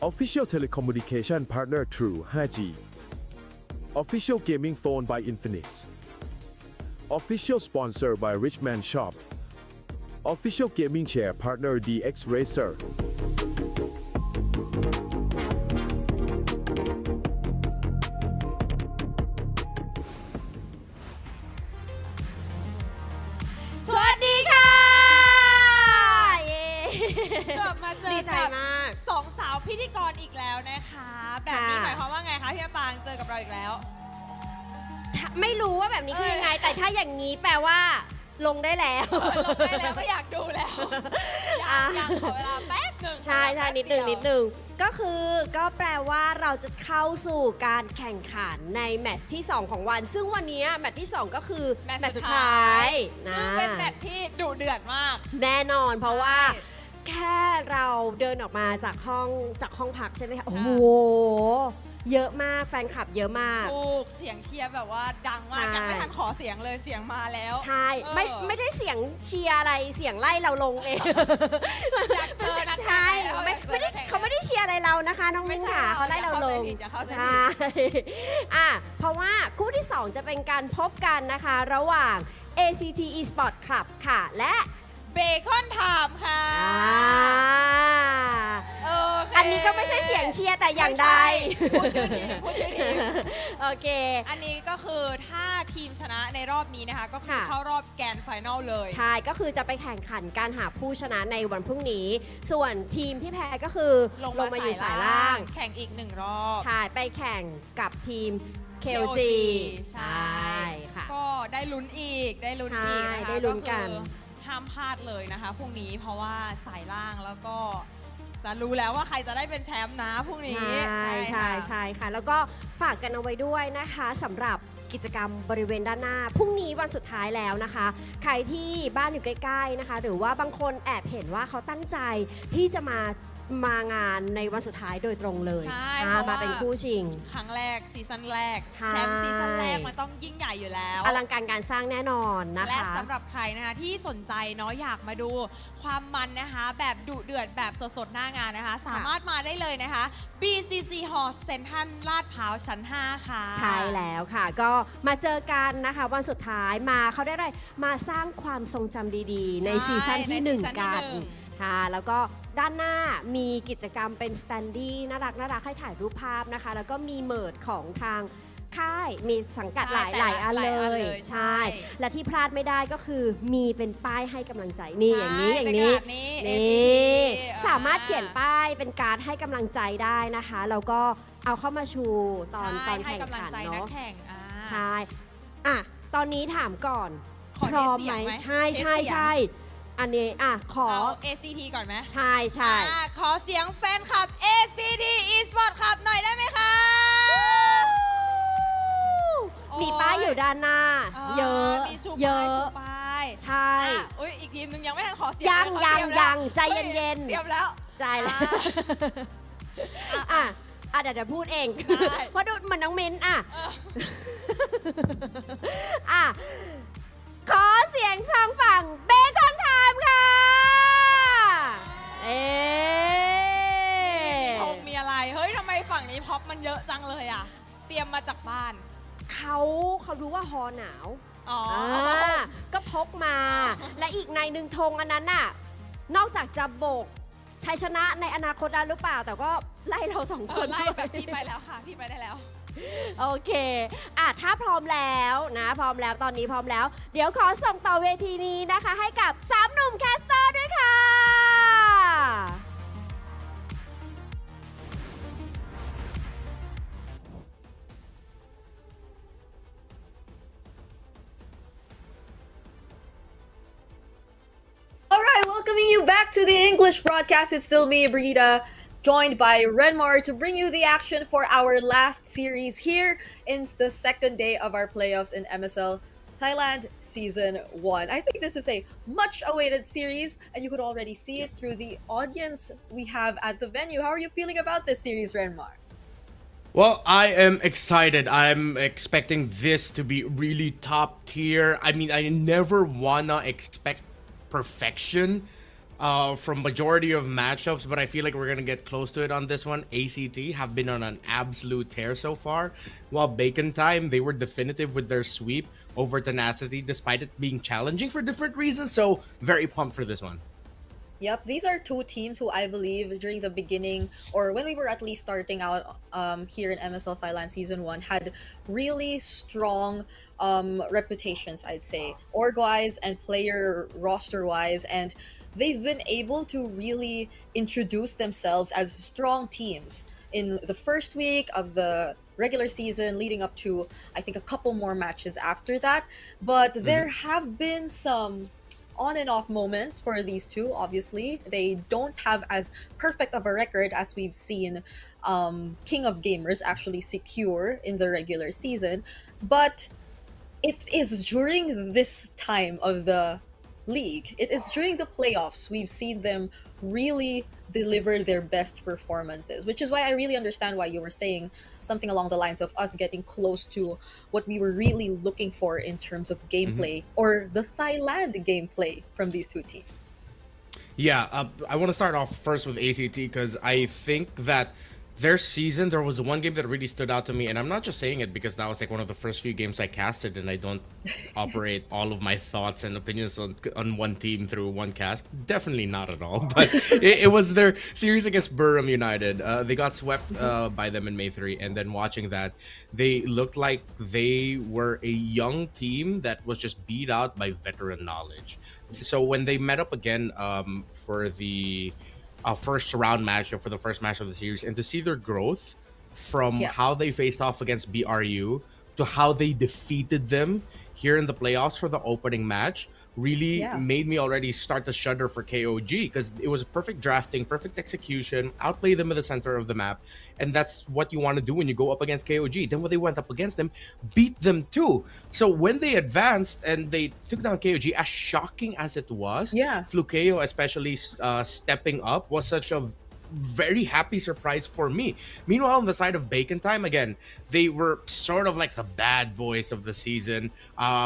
Official Telecommunication Partner True 5G Official Gaming Phone by Infinix Official Sponsor by Richman Shop Official Gaming Chair Partner DX Racerสวัสดีค่ะ เย้ กลับมาเจอ ดีใจ กับ มาก สองสาวพิธีกรอีกแล้วนะคะ แบบนี้ ค่ะ หมายความว่าไงคะพี่มะปรางเจอกับเราอีกแล้ว ไม่รู้ว่าแบบนี้คือยังไง แต่ถ้าอย่างนี้แปลว่าลงได้แล้ว ลงได้แล้วก็อยากดูแล้ว อยากขอเวลาแป๊บหนึ่ง ใช่ใช่นิดหนึ่งก็คือก็แปลว่าเราจะเข้าสู่การแข่งขันในแมตช์ที่ 2 ของวัน ซึ่งวันนี้แมตช์ที่ 2 ก็คือแมตช์สุดท้ายนะ ซึ่งเป็นแมตช์ที่ดุเดือดมาก แน่นอนเพราะว่า ใช่ แค่เราเดินออกมาจากห้องพักใช่ไหมคะโอ้โหเยอะมากแฟนคลับเยอะมาก ถูกเสียงเชียร์แบบว่าดังมาก ใช่ ยังไม่ทันขอเสียงเลยเสียงมาแล้ว ใช่ไม่ได้เสียงเชียร์อะไรเสียงไล่เราลงเอง อยากเจอนักแข่ง ใช่ แล้ว ไม่ได้เขาไม่ได้เชียร์อะไรเรานะคะน้องมิ้นค่ะเขาไล่เราลง อย่าเข้าใจผิด ใช่เพราะว่าคู่ที่ 2 จะเป็นการพบกันนะคะระหว่าง ACT Esport Club ค่ะและ เบคอนไทม์ค่ะโอเค อันนี้ก็ไม่ใช่เสียงเชียร์แต่อย่างใด พูดชื่อทีมพูดชื่อทีม โอเค อันนี้ก็คือถ้าทีมชนะในรอบนี้นะคะ ก็คือ ค่ะ เข้ารอบแกรนด์ไฟนอลเลย ใช่ก็คือจะไปแข่งขันการหาผู้ชนะในวันพรุ่งนี้ ส่วนทีมที่แพ้ก็คือลงมาอยู่สายล่าง แข่งอีก1 รอบ ใช่ ไปแข่งกับทีม KOG ใช่ ค่ะ ก็ได้ลุ้นอีกได้ลุ้น ใช่ อีกนะคะ ได้ลุ้นกัน คือห้ามพลาดเลยนะคะพรุ่งนี้เพราะว่าสายล่างแล้วก็จะรู้แล้วว่าใครจะได้เป็นแชมป์นะพรุ่งนี้ ใช่ใช่ ค่ะ ใช่ค่ะ แล้วก็ฝากกันเอาไว้ด้วยนะคะสำหรับกิจกรรมบริเวณด้านหน้าพรุ่งนี้วันสุดท้ายแล้วนะคะ ใครที่บ้านอยู่ใกล้ๆนะคะ หรือว่าบางคนแอบเห็นว่าเขาตั้งใจที่จะมางานในวันสุดท้ายโดยตรงเลย ใช่เพราะว่า มาเป็นคู่ชิง ครั้งแรกซีซั่นแรก ใช่ แชมป์ซีซั่นแรกมันต้องยิ่งใหญ่อยู่แล้ว อลังการการสร้างแน่นอนนะคะ และสำหรับใครนะคะที่สนใจเนาะอยากมาดูความมันนะคะแบบดุเดือดแบบสดๆหน้างานนะคะ สามารถมาได้เลยนะคะ BCC Hall เซ็นทรัลลาดพร้าวชั้น 5 ค่ะ ใช่แล้วค่ะ ก็มาเจอกันนะคะวันสุดท้ายมาเขาได้อะไรมาสร้างความทรงจำดีๆ ในซีซั่นที่ 1 กันค่ะแล้วก็ด้านหน้ามีกิจกรรมเป็นสแตนดี้น่ารักให้ถ่ายรูปภาพนะคะ แล้วก็มีเมิร์ดของทางค่ายมีสังกัดหลายอันเลยใช่และที่พลาดไม่ได้ก็คือมีเป็นป้ายให้กำลังใจนี่อย่างนี้นี่สามารถเขียนป้ายเป็นการ์ดให้กำลังใจได้นะคะแล้วก็เอาเข้ามาชูตอนแข่งขันเนาะใช่อ่ะตอนนี้ถามก่อนพร้อมไหมใช่อันนี้อ่ะขอ ACT ก่อนไหม ใช่ขอเสียงแฟนคลับ ACT Esport ครับหน่อยได้ไหมคะ มีป้ายอยู่ด้านหน้า เยอะ มีชู เย ป้าย อะ ชูป้าย ใช่ อุ้ยอีกทีมนึงยังไม่ทันขอเสียง ยัง เลยเขาเตรีมแล้ว ใจเย็น เตรียมแล้ว ใจแล้วเดี๋ยวพูดเอง เพราะดูเหมือนน้องมิ้นขอเสียงทางฝั่งเบคอนไทม์ค่ะมีอะไรเฮ้ยทำไมฝั่งนี้พ็อปมันเยอะจังเลยอ่ะเตรียมมาจากบ้านเขารู้ว่าฮอหนาว อ๋อ ก็พกมา และอีกในหนึ่งธงอันนั้นน่ะนอกจากจะโบกชัยชนะในอนาคตได้หรือเปล่า แต่ก็ไล่เรา2 คน ไล่แบบพี่ไปแล้วค่ะพี่ไปได้แล้วโอเคถ้าพร้อมแล้วนะพร้อมแล้วตอนนี้พร้อมแล้วเดี๋ยวขอส่งต่อเวทีนี้นะคะให้กับ3หนุ่มแคสเตอร์ด้วยค่ะ All right, welcoming you back to the English broadcast. It's still me, Brita, joined by Renmar to bring you the action for our last series here in the second day of our playoffs in MSL Thailand Season 1. I think this is a much-awaited series, and you could already see it through the audience we have at the venue. How are you feeling about this series, Renmar? Well, I am excited. I'm expecting this to be really top tier. I mean, I never wanna expect perfection from majority of matchups, but I feel like we're gonna get close to it on this one. ACT have been on an absolute tear so far, while Bacon Time, they were definitive with their sweep over Tenacity despite it being challenging for different reasons, so very pumped for this one. Yep, these are two teams who I believe during the beginning, or when we were at least starting out here in MSL Thailand Season 1, had really strong reputations, I'd say, org-wise and player roster-wise, and they've been able to really introduce themselves as strong teams in the first week of the regular season, leading up to, I think, a couple more matches after that. But there have been some on and off moments for these two. Obviously, they don't have as perfect of a record as we've seen King of Gamers actually secure in the regular season, but it is during this time of the league, it is during the playoffs we've seen them really deliver their best performances, which is why I really understand why you were saying something along the lines of us getting close to what we were really looking for in terms of gameplay, or the Thailand gameplay from these two teams. Yeah, I want to start off first with ACT because I think that their season, there was one game that really stood out to me, and I'm not just saying it because that was like one of the first few games I casted, and I don't operate all of my thoughts and opinions on one team through one cast. Definitely not at all. But it was their series against Burram United. They got swept by them in May 3, and then watching that, they looked like they were a young team that was just beat out by veteran knowledge. So when they met up again for the first round matchup, for the first match of the series, and to see their growth from how they faced off against BRU to how they defeated them here in the playoffs for the opening match really made me already start to shudder for KOG, because it was perfect drafting, perfect execution, outplay them in the center of the map, and that's what you want to do when you go up against KOG. Then when they went up against them, beat them too. So when they advanced and they took down KOG, as shocking as it was, Flukeo especially stepping up was such a very happy surprise for me. Meanwhile, on the side of Bacon Time, again, they were sort of like the bad boys of the season,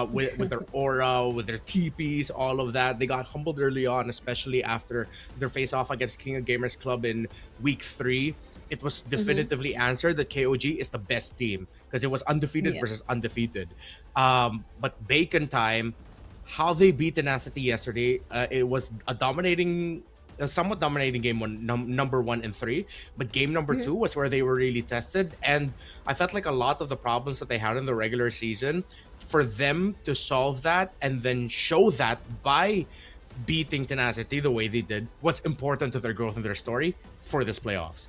with their aura, with their TPs, all of that. They got humbled early on, especially after their face-off against King of Gamers Club in week 3. It was definitively answered that KOG is the best team because it was undefeated versus undefeated. But Bacon Time, how they beat Tenacity yesterday, it was a somewhat dominating game number 1 and 3, but game number 2 was where they were really tested, and I felt like a lot of the problems that they had in the regular season, for them to solve that and then show that by beating Tenacity the way they did was important to their growth and their story for this playoffs.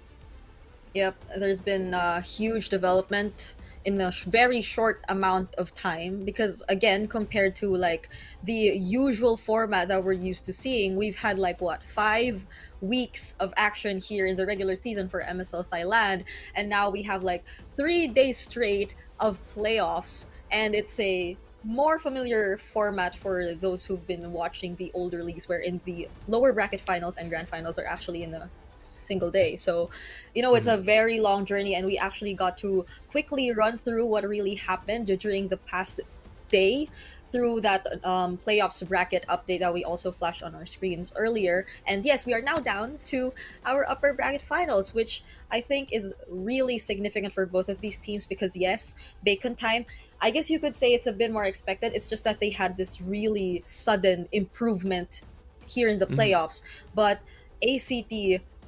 Yep, there's been a huge development in a very short amount of time, because again, compared to like the usual format that we're used to seeing, we've had like 5 weeks of action here in the regular season for MSL Thailand, and now we have like 3 days straight of playoffs, and it's a more familiar format for those who've been watching the older leagues, wherein the lower bracket finals and grand finals are actually in a single day. So, it's a very long journey, and we actually got to quickly run through what really happened during the past day through that playoffs bracket update that we also flashed on our screens earlier. And yes, we are now down to our upper bracket finals, which I think is really significant for both of these teams, because yes, Bacon Time, I guess you could say it's a bit more expected. It's just that they had this really sudden improvement here in the playoffs. But ACT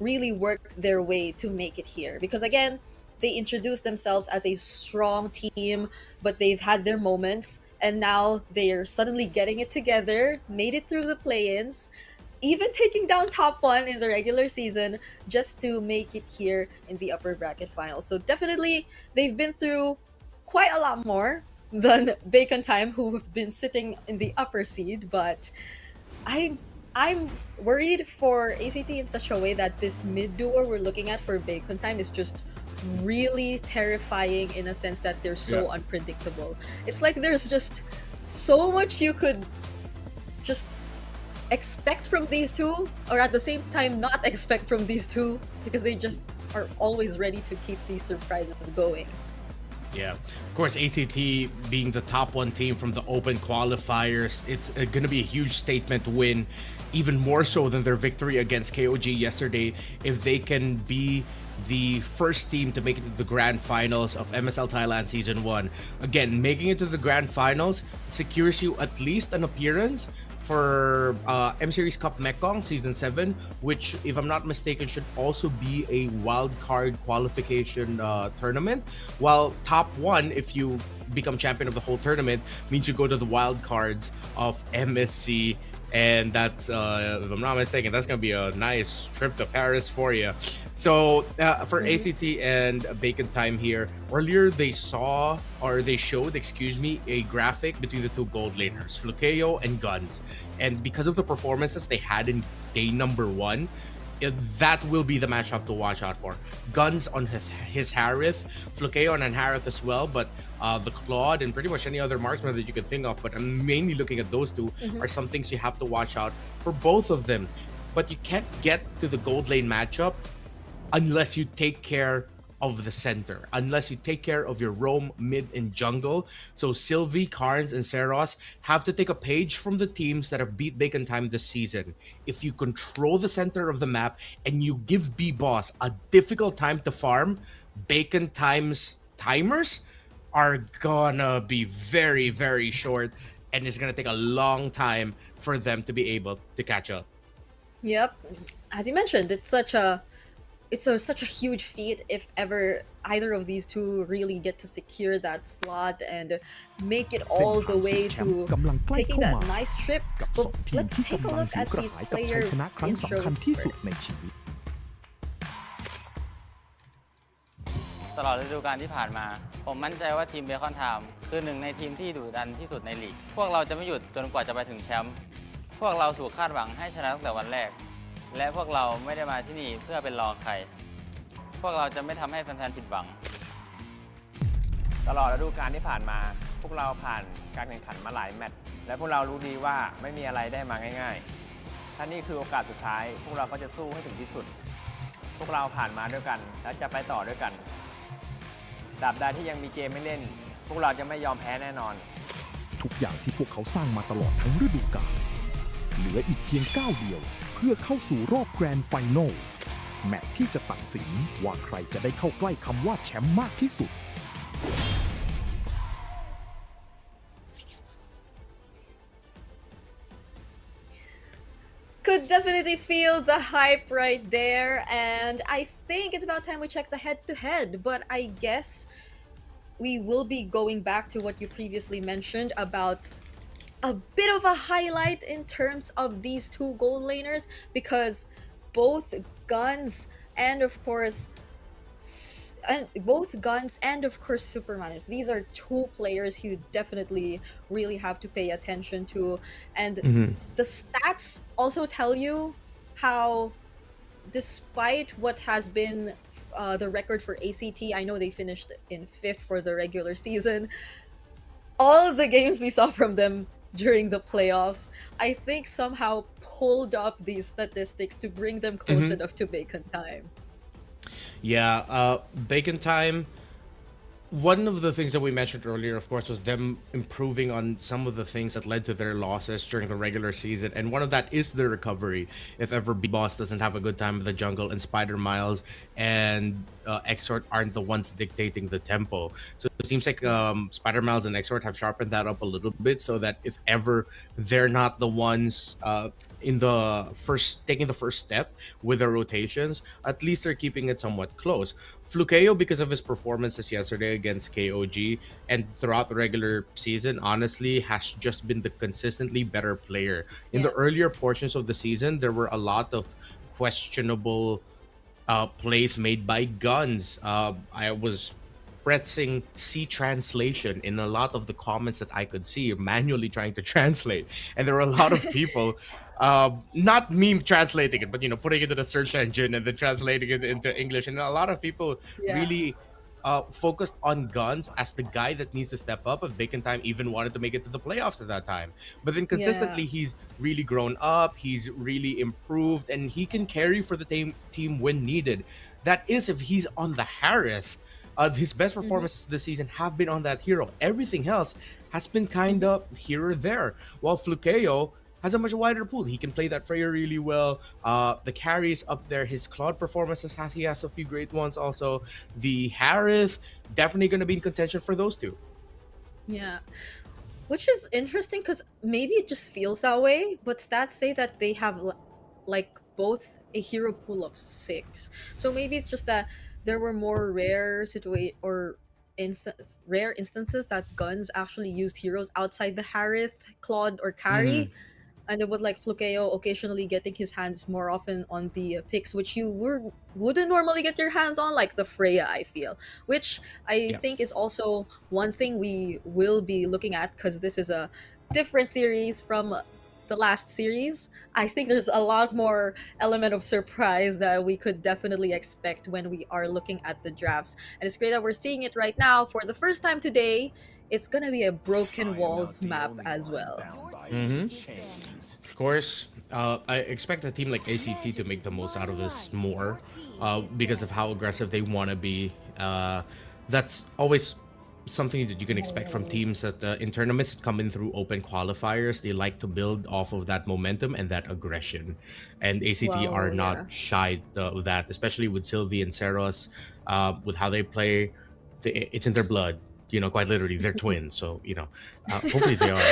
really worked their way to make it here, because again, they introduced themselves as a strong team, but they've had their moments, and now they're suddenly getting it together, made it through the play-ins, even taking down top 1 in the regular season just to make it here in the upper bracket finals. So definitely they've been through quite a lot more than Bacon Time, who have been sitting in the upper seed, but I'm worried for ACT in such a way that this mid duo we're looking at for Bacon Time is just really terrifying, in a sense that they're so unpredictable. It's like there's just so much you could just expect from these two, or at the same time not expect from these two, because they just are always ready to keep these surprises going. Yeah, of course, ACT being the top one team from the open qualifiers, it's going to be a huge statement win, even more so than their victory against KOG yesterday. If they can be the first team to make it to the grand finals of MSL Thailand Season 1. Again, making it to the grand finals secures you at least an appearance for M Series Cup Mekong Season 7, which, if I'm not mistaken, should also be a wild card qualification tournament. While top one, if you become champion of the whole tournament, means you go to the wild cards of MSC. And that's, if I'm not mistaken, that's going to be a nice trip to Paris for you. So for ACT and Bacon Time here, earlier they showed, a graphic between the two gold laners, Flukeo and Guns. And because of the performances they had in day number 1, that will be the matchup to watch out for. Guns on his Harith, Flukeo on Harith as well, but the Claude and pretty much any other marksman that you can think of, but I'm mainly looking at those two, are some things you have to watch out for both of them. But you can't get to the gold lane matchup unless you take care of the center, unless you take care of your roam, mid, and jungle. So Sylvie, Carnes, and Seros have to take a page from the teams that have beat Bacon Time this season. If you control the center of the map and you give B-Boss a difficult time to farm, Bacon Time's timers are gonna be very, very short, and it's gonna take a long time for them to be able to catch up. Yep, as you mentioned, it's such a huge feat if ever either of these two really get to secure that slot and make it all the way to taking that nice trip. But let's take a look at these player intros first. ตลอดฤดูกาลที่ผ่านมาผมมั่นใจว่าทีมเบคอนไทม์คือหนึ่งในทีมที่ดุดันที่สุดในลีกพวกเราจะไม่หยุดจนกว่าจะไปถึงแชมป์พวกเราถูกคาดหวังให้ชนะตั้งแต่วันแรกและพวกเราไม่ได้มาที่นี่เพื่อเป็นรองใครพวกเราจะไม่ทำให้แฟนๆผิดหวังตลอดฤดูกาลที่ผ่านมาพวกเราผ่านการแข่งขันมาหลายแมตช์และพวกเรารู้ดีว่าไม่มีอะไรได้มาง่ายๆถ้านี่คือโอกาสสุดท้ายพวกเราก็จะสู้ให้ถึงที่สุดพวกเราผ่านมาด้วยกันและจะไปต่อด้วยกันตราบใดที่ยังมีเกมให้เล่นพวกเราจะไม่ยอมแพ้แน่นอนทุกอย่างที่พวกเขาสร้างมาตลอดทั้งฤดูกาลเหลืออีกเพียงก้าวเดียวเพื่อเข้าสู่รอบแกรนด์ไฟนอลแมตช์ที่จะตัดสินว่าใครจะได้เข้าใกล้คำว่าแชมป์มากที่สุด Could definitely feel the hype right there, and I think it's about time we check the head-to-head, but I guess we will be going back to what you previously mentioned about a bit of a highlight in terms of these two gold laners, because both Guns and of course Superman, these are two players you definitely really have to pay attention to, and the stats also tell you how, despite what has been the record for ACT, I know they finished in 5th for the regular season, all of the games we saw from them during the playoffs, I think somehow pulled up these statistics to bring them close enough to Bacon Time. Yeah, Bacon Time, one of the things that we mentioned earlier, of course, was them improving on some of the things that led to their losses during the regular season. And one of that is the recovery. If ever B-Boss doesn't have a good time in the jungle and Spider Miles and Exort aren't the ones dictating the tempo. So it seems like Spider Miles and Exort have sharpened that up a little bit so that if ever they're not the ones taking the first step with their rotations, at least they're keeping it somewhat close. Flukeo, because of his performances yesterday against KOG and throughout the regular season, honestly has just been the consistently better player. In the earlier portions of the season, there were a lot of questionable plays made by Guns. I was pressing C translation in a lot of the comments that I could see, manually trying to translate, and there were a lot of people not me translating it, but putting it in the search engine and then translating it into English, and a lot of people really focused on Guns as the guy that needs to step up. If Bacon Time even wanted to make it to the playoffs at that time, but then consistently he's really grown up, he's really improved, and he can carry for the team when needed. That is if he's on the Harith. his best performances this season have been on that hero. Everything else has been kind of here or there. While Flukeo has a much wider pool. He can play that Freya really well. The carries up there. His Claude performances, he has a few great ones also. The Harith, definitely going to be in contention for those two. Yeah. Which is interesting because maybe it just feels that way, but stats say that they have like both a hero pool of 6. So maybe it's just that there were more rare rare instances that guns actually used heroes outside the Harith, Claude, or Carry. And it was like Flukeo occasionally getting his hands more often on the picks which you wouldn't normally get your hands on, like the Freya, I feel. Which I think is also one thing we will be looking at because this is a different series from the last series. I think there's a lot more element of surprise that we could definitely expect when we are looking at the drafts. And it's great that we're seeing it right now. For the first time today, it's gonna be a Broken Walls map as well. Of course, I expect a team like ACT to make the most out of this more because of how aggressive they want to be. That's always something that you can expect from teams that in tournaments come in through open qualifiers. They like to build off of that momentum and that aggression. And ACT are not shy of that, especially with Sylvie and Seros, with how they play. It's in their blood. Quite literally, they're twins. So, hopefully they are.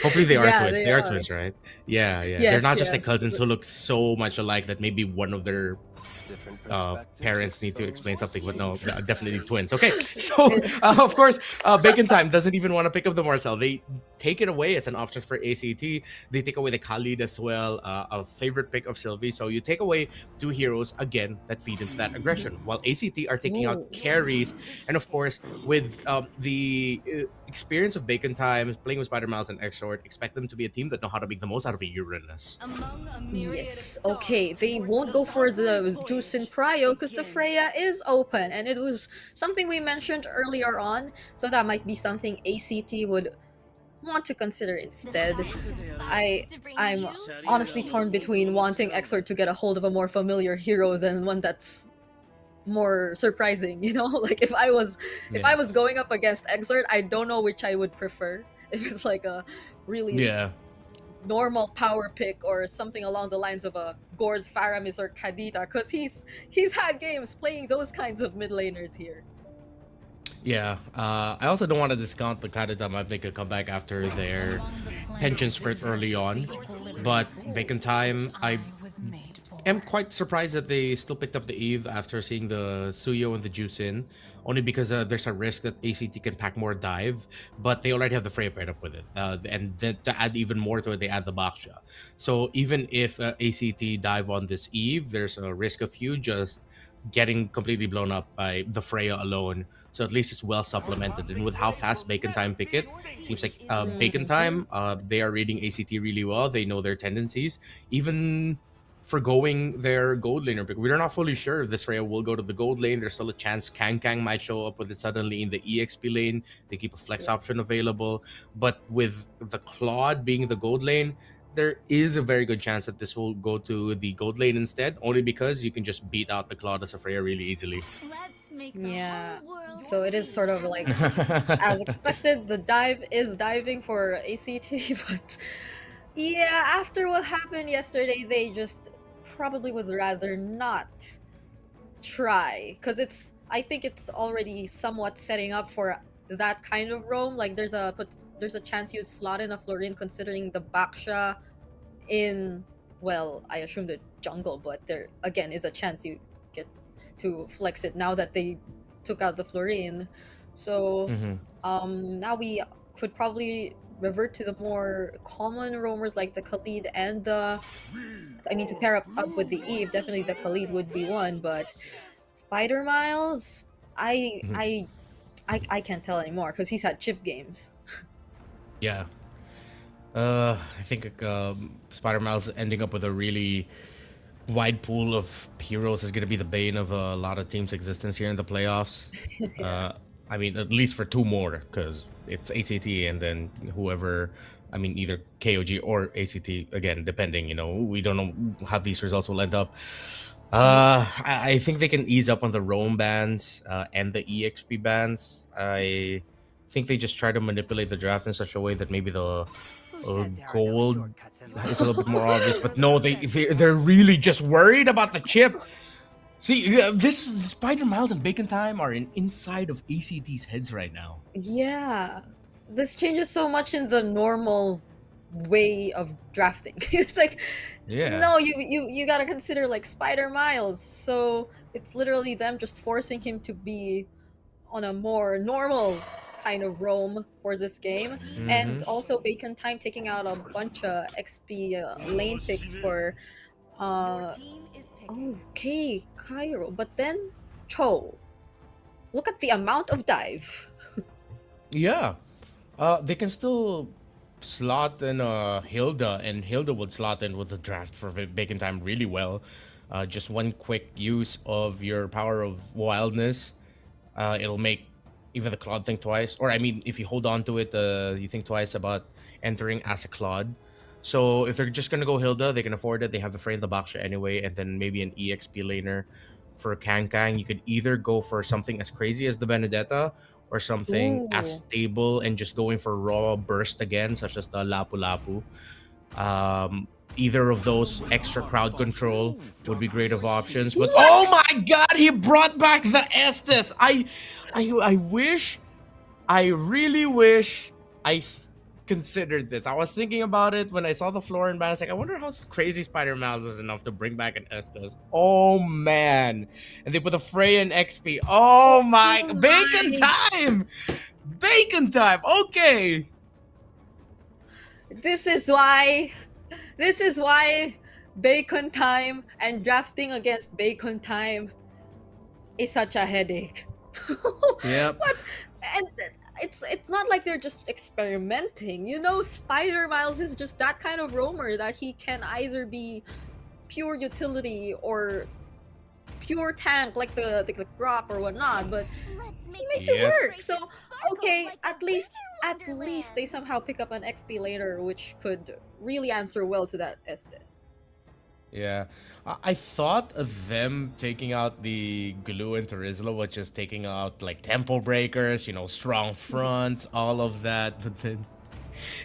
Hopefully they are twins. They are twins, right? Yeah. They're not just like cousins who look so much alike that maybe one of their parents need to explain something, but no, definitely twins. Okay, so of course, Bacon Time doesn't even want to pick up the Marcel. They take it away as an option for ACT. They take away the Khalid as well, a favorite pick of Sylvie. So you take away 2 heroes again that feed into that aggression, while ACT are taking out carries. And of course, with the experience of Bacon Time, playing with Spider Miles and Exort, expect them to be a team that know how to make the most out of a Uranus. Yes, okay, they won't go for the Juice in Prio because the Freya is open, and it was something we mentioned earlier on, so that might be something ACT would want to consider instead. I'm honestly torn between wanting Exort to get a hold of a more familiar hero than one that's more surprising, like if I was going up against Exort, I don't know which I would prefer. If it's like a really normal power pick or something along the lines of a Gord, Faramis, or Kadita, because he's had games playing those kinds of mid laners here. Yeah, I also don't want to discount the Kadita might make a comeback after their pensions for it early on, but Bacon Time, I am quite surprised that they still picked up the Eve after seeing the Suyo and the Juice in, only because there's a risk that ACT can pack more dive, but they already have the Freya paired up with it. And then to add even more to it, they add the Baksha. So even if ACT dive on this Eve, there's a risk of you just getting completely blown up by the Freya alone. So at least it's well supplemented. And with how fast Bacon Time pick it, seems like Bacon Time, they are reading ACT really well. They know their tendencies. Even forgoing their gold laner pick. We're not fully sure if this Freya will go to the gold lane. There's still a chance Kang might show up with it suddenly in the EXP lane. They keep a flex option available. But with the Claude being the gold lane, there is a very good chance that this will go to the gold lane instead, only because you can just beat out the Claude as a Freya really easily. Yeah, so it is sort of like, as expected, the dive is diving for ACT, but yeah, after what happened yesterday, they just probably would rather not try, because I think it's already somewhat setting up for that kind of roam. Like there's a chance you slot in a Florin considering the Baksha in, well, I assume the jungle, but there again is a chance you get to flex it now that they took out the Florin. So now we could probably revert to the more common roamers like the Khalid and the, to pair up with the Eve, definitely the Khalid would be one, but Spider Miles, I can't tell anymore because he's had chip games. Yeah. I think Spider Miles ending up with a really wide pool of heroes is going to be the bane of a lot of teams' existence here in the playoffs. At least for 2 more, because it's ACT and then whoever, either KOG or ACT, again, depending, we don't know how these results will end up. I think they can ease up on the roam bans and the EXP bans. I think they just try to manipulate the draft in such a way that maybe the gold is a little bit more obvious. But no, they're really just worried about the chip. See, this Spider Miles and Bacon Time are inside of ACT's heads right now. Yeah, this changes so much in the normal way of drafting. It's like, Yeah. no, you gotta consider like Spider Miles. So it's literally them just forcing him to be on a more normal kind of roam for this game, and also Bacon Time taking out a bunch of XP lane picks for okay, Cairo, but then Cho. Look at the amount of dive. Yeah. They can still slot in Hilda, and Hilda would slot in with the draft for Bacon Time really well. Just one quick use of your power of wildness, it'll make even the Claude think twice. Or I mean, if you hold on to it, you think twice about entering as a Claude. So if they're just gonna go Hilda, they can afford it. They have the Frey and the Baksha anyway, and then maybe an EXP laner for Kang. You could either go for something as crazy as the Benedetta, or something as stable and just going for raw burst again, such as the Lapu Lapu. Either of those extra crowd control would be great of options. But oh my god, he brought back the Estes. I really wish I considered this. I was thinking about it when I saw the Florin ban. I was like, I wonder how crazy Spider Miles is enough to bring back an Estes. Oh man. And they put a Frey and XP. Oh my, Bacon Time! Bacon Time! Okay. This is why Bacon Time and drafting against Bacon Time is such a headache. Yep. What? And it's not like they're just experimenting. You know, Spider Miles is just that kind of roamer that he can either be pure utility or pure tank like the Grok or whatnot, but he makes it work. So okay, at least they somehow pick up an XP later, which could really answer well to that Estes. Yeah, I thought of them taking out the Glue and Terizla was just taking out like tempo breakers, you know, strong fronts, all of that. But then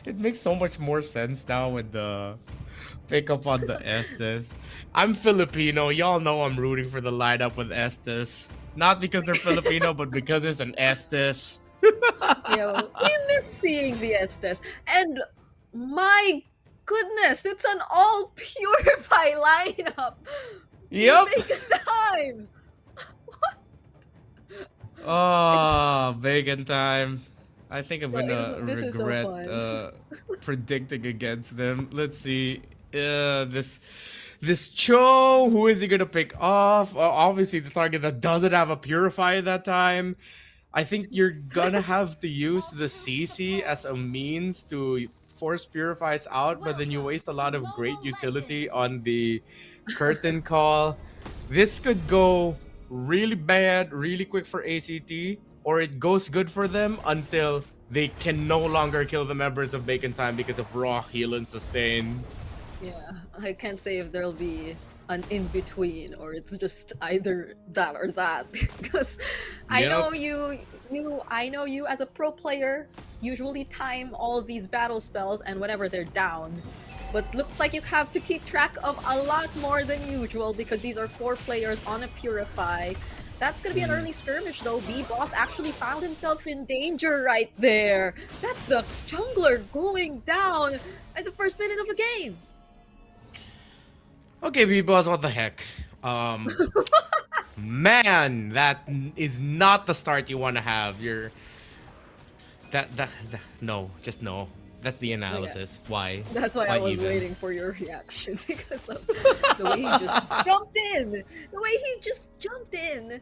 it makes so much more sense now with the pick up on the Estes. I'm Filipino, y'all know I'm rooting for the lineup with Estes. Not because they're Filipino, but because it's an Estes. Yo, we miss seeing the Estes, and my goodness, it's an all Purify lineup. Yep. Bacon Time. Oh, Bacon Time. I think I'm gonna this is so regret fun. predicting against them. Let's see. This Cho, who is he gonna pick off? Obviously, the target that doesn't have a Purify at that time. I think you're gonna have to use the CC as a means to force Purifies out, but then you waste a lot of great utility on the curtain call. This could go really bad, really quick for ACT, or it goes good for them until they can no longer kill the members of Bacon Time because of raw heal and sustain. Yeah, I can't say if there'll be an in-between or it's just either that or that. Because I know I know you as a pro player usually time all these battle spells and whenever they're down. But looks like you have to keep track of a lot more than usual because these are 4 players on a Purify. That's gonna be an early skirmish though. B-Boss actually found himself in danger right there. That's the jungler going down at the first minute of the game. Okay, B-Boss, what the heck? Man, that is not the start you want to have. You're... No, just no. That's the analysis. Why? That's why I was waiting for your reaction because of the way he just jumped in. The way he just jumped in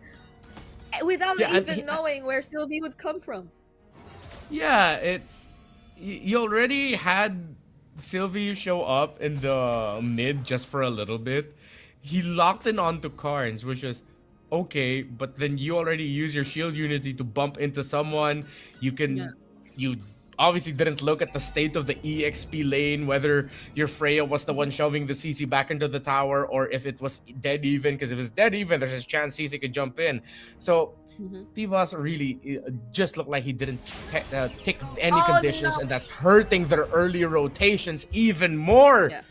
without even knowing where Sylvie would come from. Yeah, it's... You already had Sylvie show up in the mid just for a little bit. He locked in onto Carnes, which was okay, but then you already use your shield unity to bump into someone. You can... You obviously didn't look at the state of the EXP lane, whether your Freya was the one shoving the CC back into the tower, or if it was dead even, because if it's dead even, there's a chance CC could jump in. So Pivas really just looked like he didn't take any conditions, no. and that's hurting their early rotations even more. Yeah.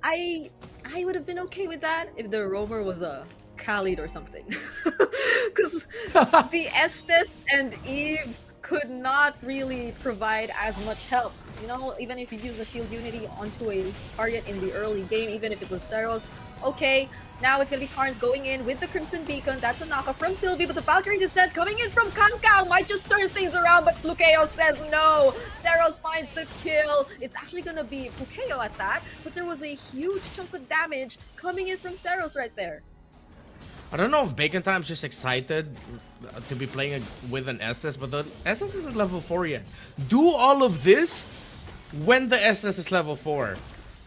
I would have been okay with that if the roamer was a Khalid or something. Because the Estes and Eve could not really provide as much help. You know, even if you use the shield unity onto a target in the early game, even if it was Seros, okay, now it's gonna be Karns going in with the Crimson Beacon. That's a knockoff from Sylvie, but the Valkyrie Descent coming in from Kankao might just turn things around, but Flukeo says no. Seros finds the kill. It's actually gonna be Flukeo at that, but there was a huge chunk of damage coming in from Seros right there. I don't know if Bacon Time's just excited to be playing with an SS, but the SS isn't level 4 yet. Do all of this when the SS is level 4.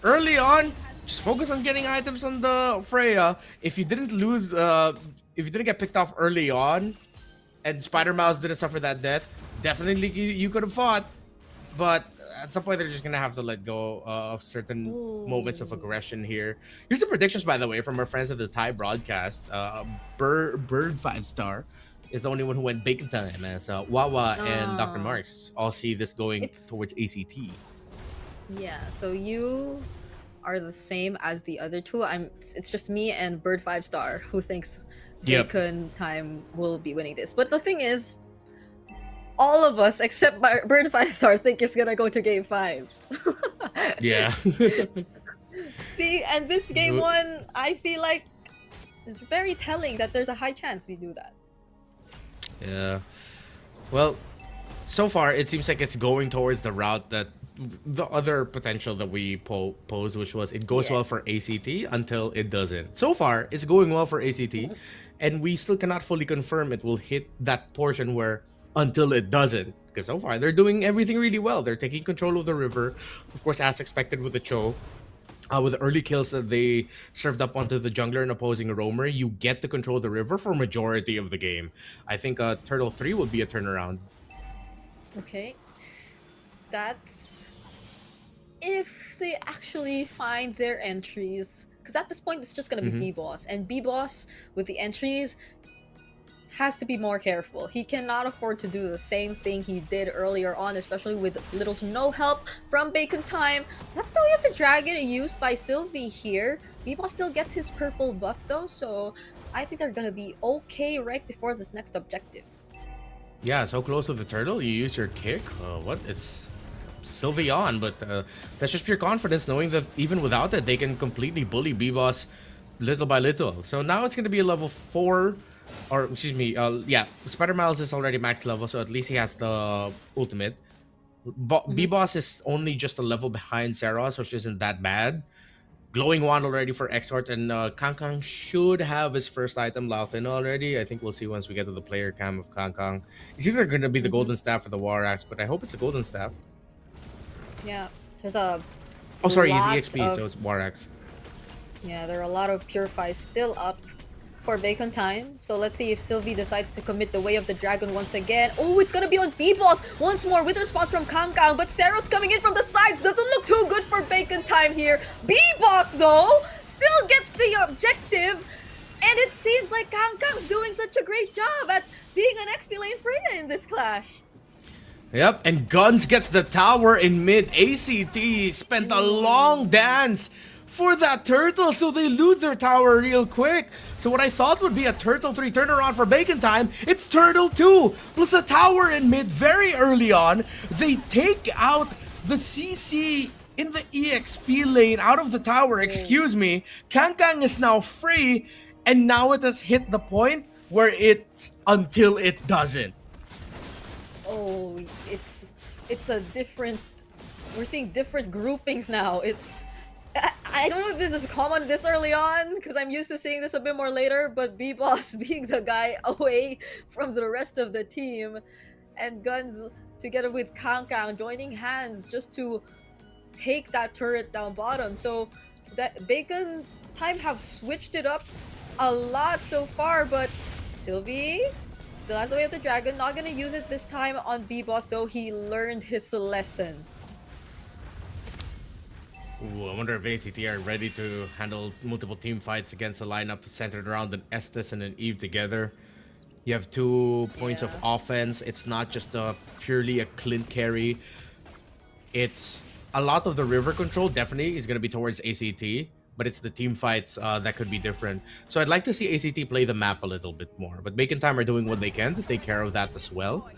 Early on, just focus on getting items on the Freya. If you didn't lose, if you didn't get picked off early on, and Spider Mouse didn't suffer that death, definitely you could have fought. But at some point, they're just gonna have to let go of certain moments of aggression here. Here's the predictions, by the way, from our friends at the Thai broadcast. Bird 5-star is the only one who went Bacon Time, as Wawa and Dr. Marks all see this going towards ACT. Yeah, so you are the same as the other two. It's just me and Bird 5-star who thinks Bacon Time will be winning this. But the thing is, all of us except Bird 5-star think it's gonna go to game 5. Yeah. See, and this game 1, I feel like it's very telling that there's a high chance we do that. Yeah. Well, so far it seems like it's going towards the route that the other potential that we posed, which was it goes well for ACT until it doesn't. So far, it's going well for ACT, and we still cannot fully confirm it will hit that portion where until it doesn't. Because so far, they're doing everything really well. They're taking control of the river, of course, as expected with the Cho. With the early kills that they served up onto the jungler and opposing roamer, you get to control the river for majority of the game. I think Turtle 3 would be a turnaround. Okay. That's if they actually find their entries. Because at this point, it's just going to be B-Boss. And B-Boss, with the entries, has to be more careful. He cannot afford to do the same thing he did earlier on, especially with little to no help from Bacon Time. That's the way of the dragon used by Sylvie here. B-Boss still gets his purple buff though, so I think they're gonna be okay right before this next objective. Yeah, so close to the turtle, you use your kick. What? It's Sylvie on, but that's just pure confidence, knowing that even without it, they can completely bully B-Boss little by little. So now it's gonna be a level 4. Or, excuse me, yeah, Spider Miles is already max level, so at least he has the ultimate. B-Boss is only just a level behind Seros, which isn't that bad. Glowing Wand already for Exort, and Kangkang should have his first item locked in already. I think we'll see once we get to the player cam of Kangkang. It's either going to be the Golden Staff or the War Axe, but I hope it's the Golden Staff. Yeah, there's a Oh, sorry, he's EXP, so it's War Axe. Yeah, there are a lot of Purifies still up for Bacon Time. So let's see if Sylvie decides to commit the Way of the Dragon once again. Oh, it's gonna be on B-Boss once more with response from Kangkang, but Seros coming in from the sides. Doesn't look too good for Bacon Time here. B-Boss, though, still gets the objective, and it seems like Kangkang's doing such a great job at being an XP lane Freya in this clash. Yep, and Guns gets the tower in mid. ACT spent a long dance for that turtle, so they lose their tower real quick. So what I thought would be a Turtle 3 turnaround for Bacon Time, it's Turtle 2 plus a tower in mid very early on. They take out the CC in the EXP lane out of the tower, excuse me. Kangkang is now free, and now it has hit the point where it's until it doesn't. Oh, it's a different, we're seeing different groupings now. I don't know if this is common this early on, because I'm used to seeing this a bit more later, but B-Boss being the guy away from the rest of the team, and Guns together with Kangkang joining hands just to take that turret down bottom. So that Bacon Time have switched it up a lot so far, but Sylvie Still has the Way of the Dragon. Not gonna use it this time on B-Boss though. He learned his lesson. Ooh, I wonder if ACT are ready to handle multiple team fights against a lineup centered around an Estes and an Eve together. You have 2 points of offense. It's not just purely a Clint carry. It's a lot of the river control definitely is going to be towards ACT, but it's the team fights that could be different. So I'd like to see ACT play the map a little bit more. But Bacon Time are doing what they can to take care of that as well.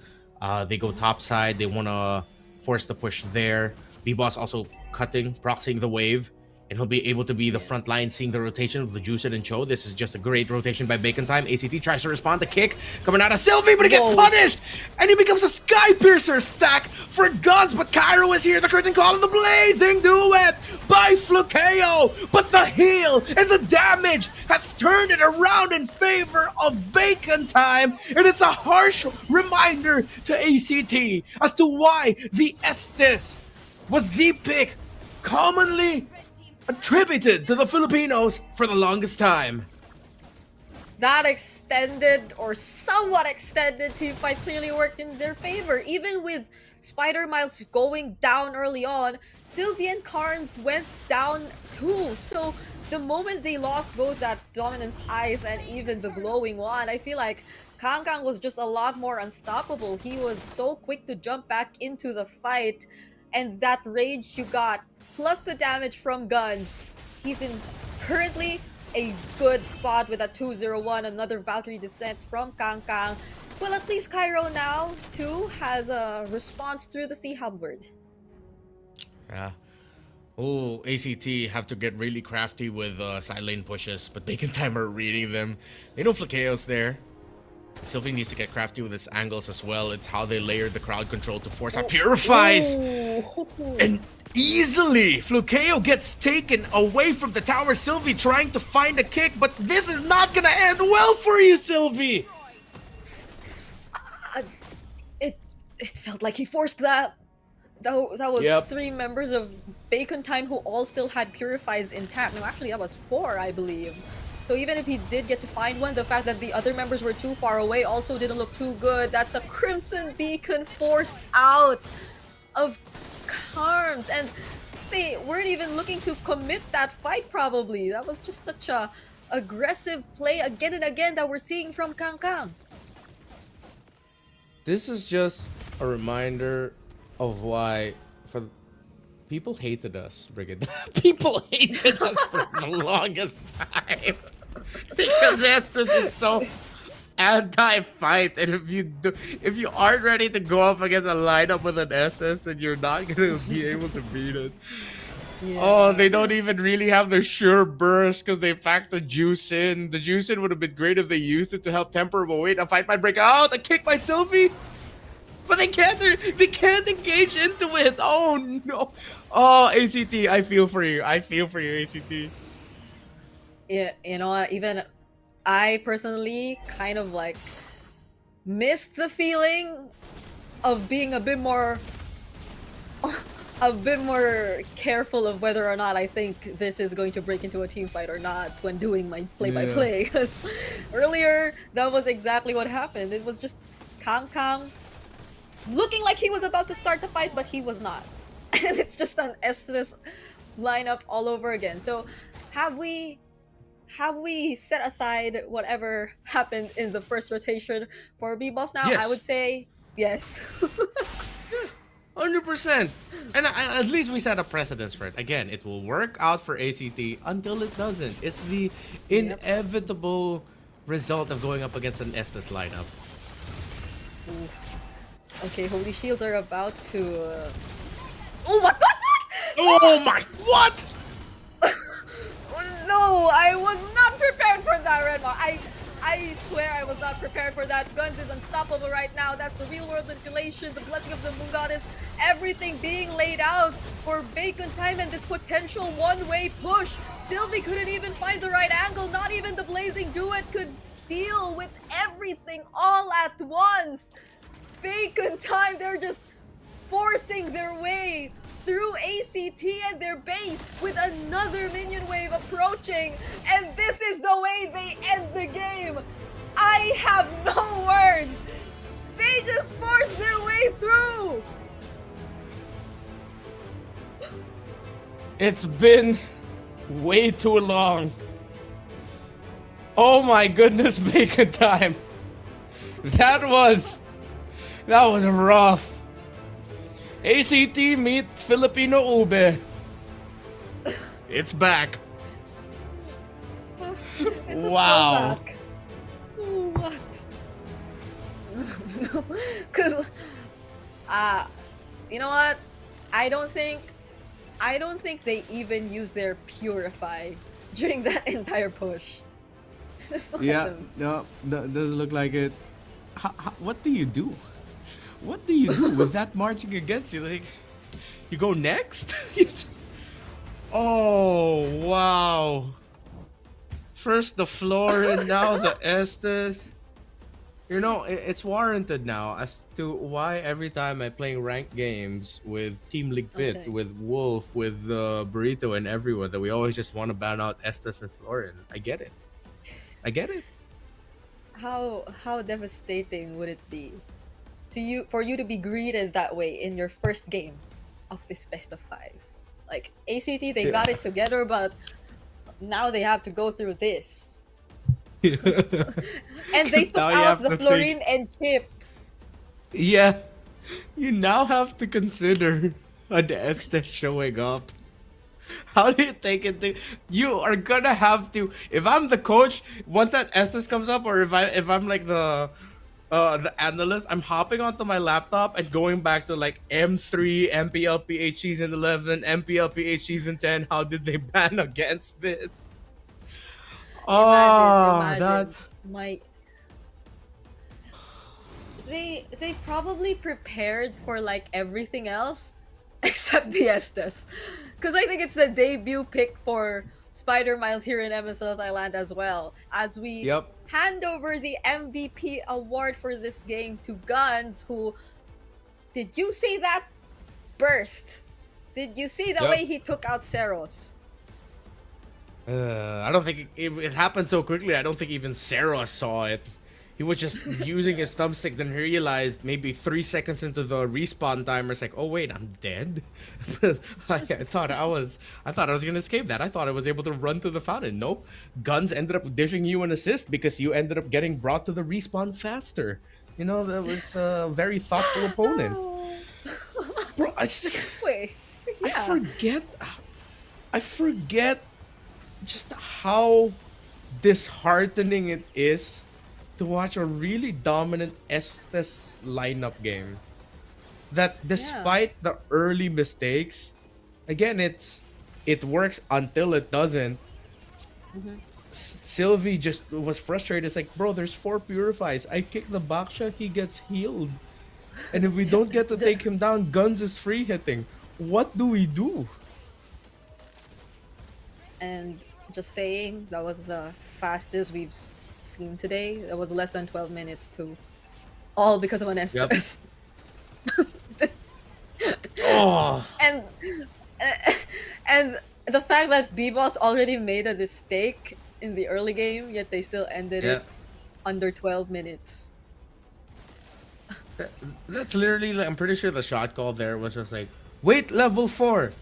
They go top side. They want to force the push there. B-Boss also cutting, proxying the wave. And he'll be able to be the front line, seeing the rotation of the Juiced and Cho. This is just a great rotation by Bacon Time. ACT tries to respond. The kick coming out of Sylvie, but he gets punished! And he becomes a Sky Piercer stack for Guns. But Cairo is here. The curtain call of the blazing duet by Flukeo. But the heal and the damage has turned it around in favor of Bacon Time. And it's a harsh reminder to ACT as to why the Estes was the pick commonly attributed to the Filipinos for the longest time. That extended or somewhat extended team fight clearly worked in their favor. Even with Spider Miles going down early on, Sylvie and Carnes went down too. So the moment they lost both that Dominance Ice and even the Glowing Wand, I feel like Kang was just a lot more unstoppable. He was so quick to jump back into the fight, and that rage you got plus the damage from Guns. He's in currently a good spot with a 2-0-1, another Valkyrie Descent from Kang. Well, at least Cairo now, too, has a response through the Sea Halberd. Yeah. Oh, ACT have to get really crafty with side lane pushes, but Bacon Time are reading them. They know Flakeo's there. Sylvie needs to get crafty with its angles as well. It's how they layered the crowd control to force out Purifies! And easily, Flukeo gets taken away from the tower. Sylvie trying to find a kick, but this is not gonna end well for you, Sylvie! It felt like he forced that. That was 3 members of Bacon Time who all still had Purifies intact. No, actually that was 4, I believe. So even if he did get to find one, the fact that the other members were too far away also didn't look too good. That's a Crimson Beacon forced out of Carms, and they weren't even looking to commit that fight probably. That was just such a aggressive play again and again that we're seeing from Kang. This is just a reminder of why people hated us, Brigid. People hated us for the longest time. Because Estes is so anti-fight, and if you aren't ready to go up against a lineup with an Estes, then you're not gonna be able to beat it. Yeah. Oh, they don't even really have the sure burst because they packed the juice in. The juice in would have been great if they used it to help temper. But wait, a fight might break out. A kick by Sylvie. But they can't engage into it. Oh no. Oh, ACT, I feel for you. I feel for you, ACT. Yeah, you know what? Even I personally kind of like missed the feeling of being a bit more careful of whether or not I think this is going to break into a team fight or not when doing my play-by-play. Because earlier, that was exactly what happened. It was just Kang looking like he was about to start the fight, but he was not. And it's just an Estes lineup all over again. So have we set aside whatever happened in the first rotation for B-Boss now? Yes. I would say yes. 100%. And at least we set a precedence for it. Again, it will work out for ACT until it doesn't. It's the inevitable result of going up against an Estes lineup. Ooh. Okay, Holy Shields are about to... Oh, what? Oh my... What? No, I was not prepared for that, Redmar. I swear I was not prepared for that. Guns is unstoppable right now. That's the real world manipulation, the blessing of the Moon Goddess, everything being laid out for Bacon Time and this potential one-way push. Sylvie couldn't even find the right angle. Not even the Blazing Duet could deal with everything all at once. Bacon Time, they're just forcing their way through ACT and their base with another minion wave approaching, and this is the way they end the game. I have no words. They just forced their way through. It's been way too long. Oh my goodness, bacon time. That was rough. ACT meet Filipino Ube. It's back. It's a Wow. throwback. What? Cause you know what? I don't think they even used their purify during that entire push. Just let Yeah, them. no, doesn't look like it. What do you do? What do you do with that marching against you? Like, you go next? Oh, wow. First the floor and now the Estes. You know, it's warranted now as to why every time I'm playing ranked games with Team League Pit, Okay. with Wolf, with Burrito and everyone, that we always just want to ban out Estes and Florin. I get it. I get it. How devastating would it be for you to be greeted that way in your first game of this best of 5? Like ACT, they got it together, but now they have to go through this. And they took now you out have the to Florin think- and Chip. Yeah. You now have to consider an Estes showing up. How do you take it? You are gonna have to. If I'm the coach, once that Estes comes up, or if I'm like the analyst, I'm hopping onto my laptop and going back to like M3, MPLPH season 11, MPLPH season 10. How did they ban against this? Imagine. That's They probably prepared for like everything else except the Estes. Because I think it's the debut pick for Spider Miles here in MSL Thailand as well. As we Yep. hand over the MVP award for this game to Guns, who, did you see that burst? Did you see the Yep. way he took out Seros? I don't think it happened so quickly. I don't think even Sarah saw it. He was just using his thumbstick, then he realized maybe 3 seconds into the respawn timer, it's like, oh wait, I'm dead. I thought I was gonna escape that. I thought I was able to run to the fountain. Nope. Guns ended up dishing you an assist because you ended up getting brought to the respawn faster. You know, that was a very thoughtful opponent. Bro, Wait. I forget just how disheartening it is to watch a really dominant Estes lineup game. That despite the early mistakes, again, it works until it doesn't. Sylvie just was frustrated. It's like, bro, there's 4 purifies. I kick the backsha, he gets healed. And if we don't get to take him down, Guns is free hitting. What do we do? And just saying, that was the fastest we've seen today. That was less than 12 minutes too. All because of an Estes. Oh. And the fact that B-Boss already made a mistake in the early game, yet they still ended it under 12 minutes. That's literally, like, I'm pretty sure the shot call there was just like, wait, level 4.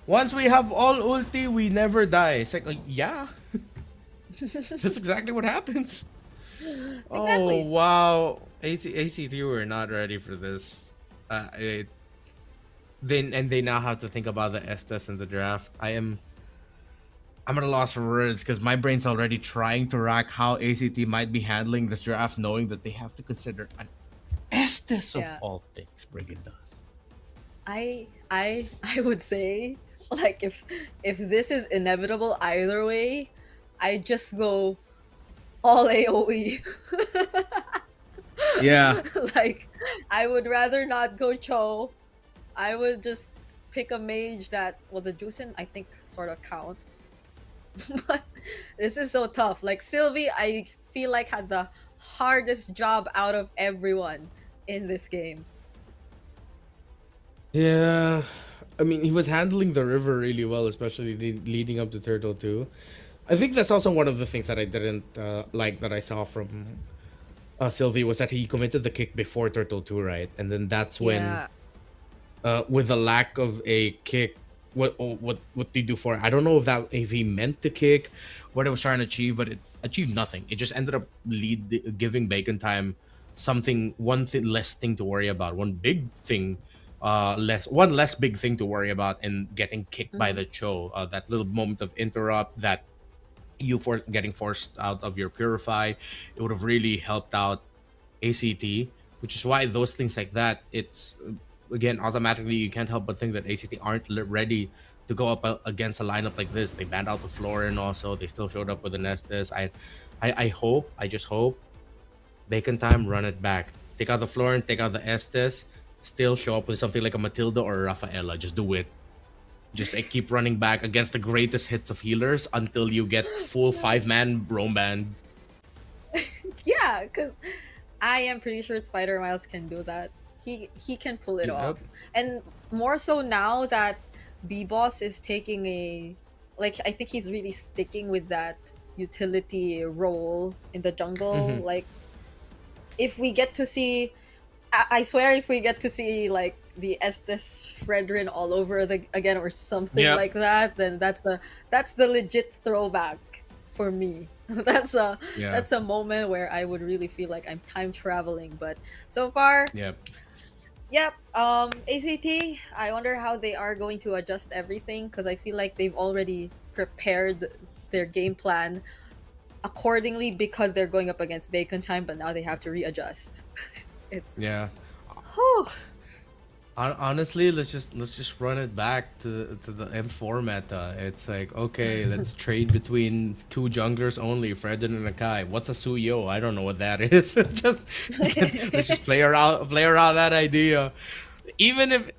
Once we have all ulti, we never die. It's like yeah. That's exactly what happens. Exactly. Oh, wow. ACT were not ready for this. They now have to think about the Estes in the draft. I'm at a loss for words because my brain's already trying to rack how ACT might be handling this draft, knowing that they have to consider an Estes of all things. Bring it down. I would say, like, if this is inevitable either way, I just go all AoE. Yeah. Like, I would rather not go Cho. I would just pick a mage that, well, the Juicen I think sort of counts. But this is so tough. Like, Sylvie, I feel like had the hardest job out of everyone in this game. Yeah, I mean, he was handling the river really well, especially leading up to Turtle 2. I think that's also one of the things that I didn't like that I saw from Sylvie was that he committed the kick before Turtle 2, right? And then that's when, Yeah. with the lack of a kick, what did he do for it? I don't know if he meant to kick, what it was trying to achieve, but it achieved nothing. It just ended up giving Bacon Time one thing less thing to worry about, one big thing, one less big thing to worry about, and getting kicked by the Cho. That little moment of interrupt, that getting forced out of your purify, it would have really helped out ACT, which is why those things like that, it's again automatically you can't help but think that ACT aren't ready to go up against a lineup like this. They banned out the floor, and also they still showed up with an Estes. I just hope Bacon Time run it back, take out the floor and take out the Estes, still show up with something like a Matilda or a Rafaela. Just do it. Just keep running back against the greatest hits of healers until you get full 5-man Rome band. Yeah, because I am pretty sure Spider Miles can do that. He can pull it Yep. off. And more so now that B-Boss is taking I think he's really sticking with that utility role in the jungle. Mhm. Like, if we get to see, I swear, if we get to see like the Estes Fredrin all over again or something Yep. like that, then that's the legit throwback for me. that's a Yeah. that's a moment where I would really feel like I'm time traveling. But so far, Yep. yep. ACT. I wonder how they are going to adjust everything, because I feel like they've already prepared their game plan accordingly because they're going up against Bacon Time, but now they have to readjust. It's Yeah. whew. Honestly, let's just run it back to the M4 meta. It's like, okay, let's trade between two junglers only, Fredden and Akai. What's a Suyo? I don't know what that is. Just let's just play around that idea. Even if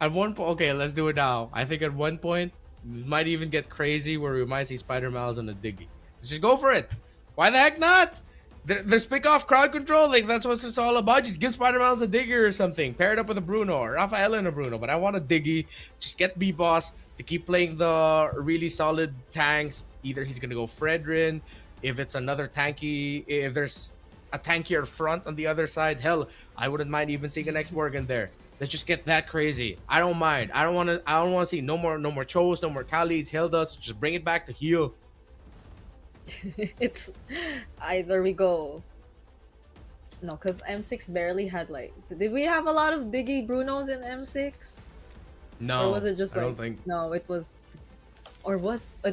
at one point, okay, let's do it now. I think at one point it might even get crazy where we might see Spider Miles on a Diggy. Let's just go for it. Why the heck not? There's pick off crowd control, like that's what it's all about. Just give Spider Miles a Digger or something. Pair it up with a Bruno or Rafaela and a Bruno. But I want a Diggy. Just get B-Boss to keep playing the really solid tanks. Either he's gonna go Fredrin, if it's another tanky, if there's a tankier front on the other side, hell, I wouldn't mind even seeing an X-Morgan there. Let's just get that crazy. I don't mind. I don't wanna see no more Chos, no more Khalid's, Hildas. Just bring it back to heal. It's either we go. No, because M6 barely had like. Did we have a lot of Diggy Brunos in M6? No, Or was it just I like? don't think. No, it was. Or it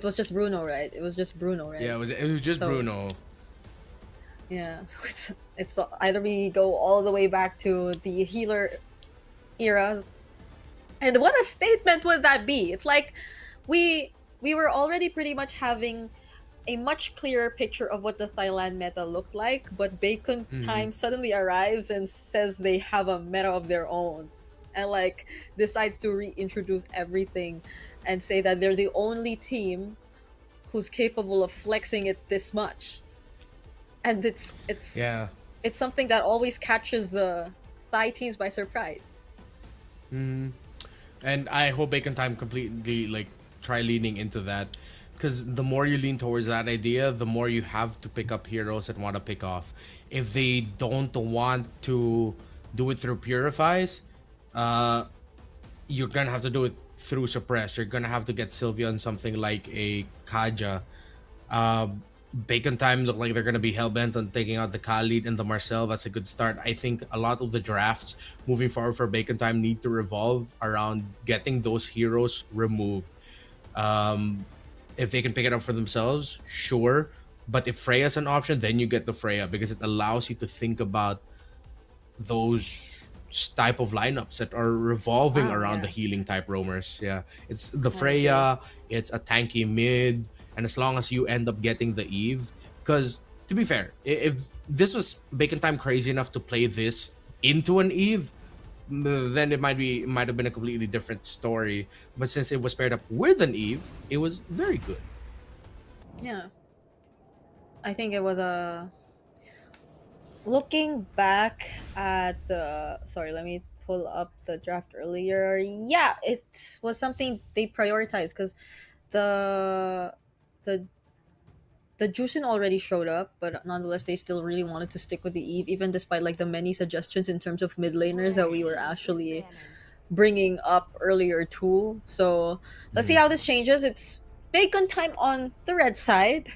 was just Bruno, right? It was just Bruno, right? Yeah, it was just So- Bruno. Yeah, so it's either we go all the way back to the healer eras, and what a statement would that be? It's like we were already pretty much having a much clearer picture of what the Thailand meta looked like, but Bacon Mhm. Time suddenly arrives and says they have a meta of their own, and like decides to reintroduce everything and say that they're the only team who's capable of flexing it this much. And it's Yeah. it's something that always catches the Thai teams by surprise. Mm. And I hope Bacon Time completely try leaning into that, because the more you lean towards that idea, the more you have to pick up heroes that want to pick off. If they don't want to do it through purifies, you're gonna have to do it through suppress. You're gonna have to get Sylvia on something like a Kaja. Bacon Time look like they're gonna be hellbent on taking out the Khalid and the Marcel. That's a good start. I think a lot of the drafts moving forward for Bacon Time need to revolve around getting those heroes removed. If they can pick it up for themselves, sure. But if Freya's an option, then you get the Freya, because it allows you to think about those type of lineups that are revolving around the healing type roamers. Yeah, it's the Freya, it's a tanky mid, and as long as you end up getting the Eve, because to be fair, if this was Bacon Time crazy enough to play this into an Eve, then it might have been a completely different story. But since it was paired up with an Eve, it was very good. Yeah. I think it was a looking back at the sorry, let me pull up the draft earlier. Yeah, it was something they prioritized, because the the Juicin already showed up, but nonetheless, they still really wanted to stick with the Eve, even despite like the many suggestions in terms of mid laners that we were actually bringing up earlier too. So let's see how this changes. It's bacon time on the red side.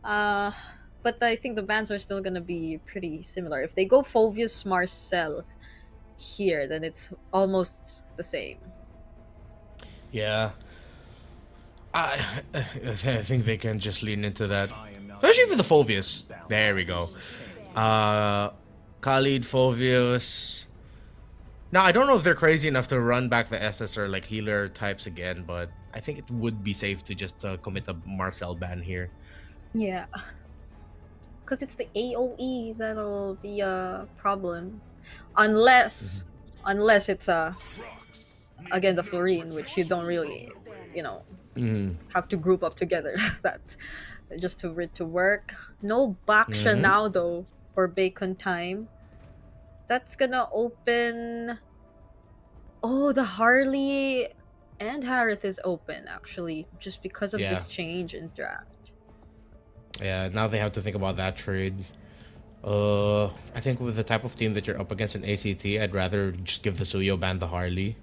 But I think the bans are still gonna be pretty similar. If they go Fovius Marcel here, then it's almost the same. Yeah. I think they can just lean into that. Especially for the Fovius. There we go. Khalid, Fovius. Now, I don't know if they're crazy enough to run back the SS or like healer types again, but I think it would be safe to just commit a Marcel ban here. Yeah. Because it's the AoE that'll be a problem. Unless it's again the Florine, which you don't really, have to group up together. That just to it to work. No Baksha now though for bacon time. That's gonna open. Oh, the Harley and Harith is open actually, just because of this change in draft. Yeah, now they have to think about that trade. I think with the type of team that you're up against in ACT, I'd rather just give the Suyo ban the Harley.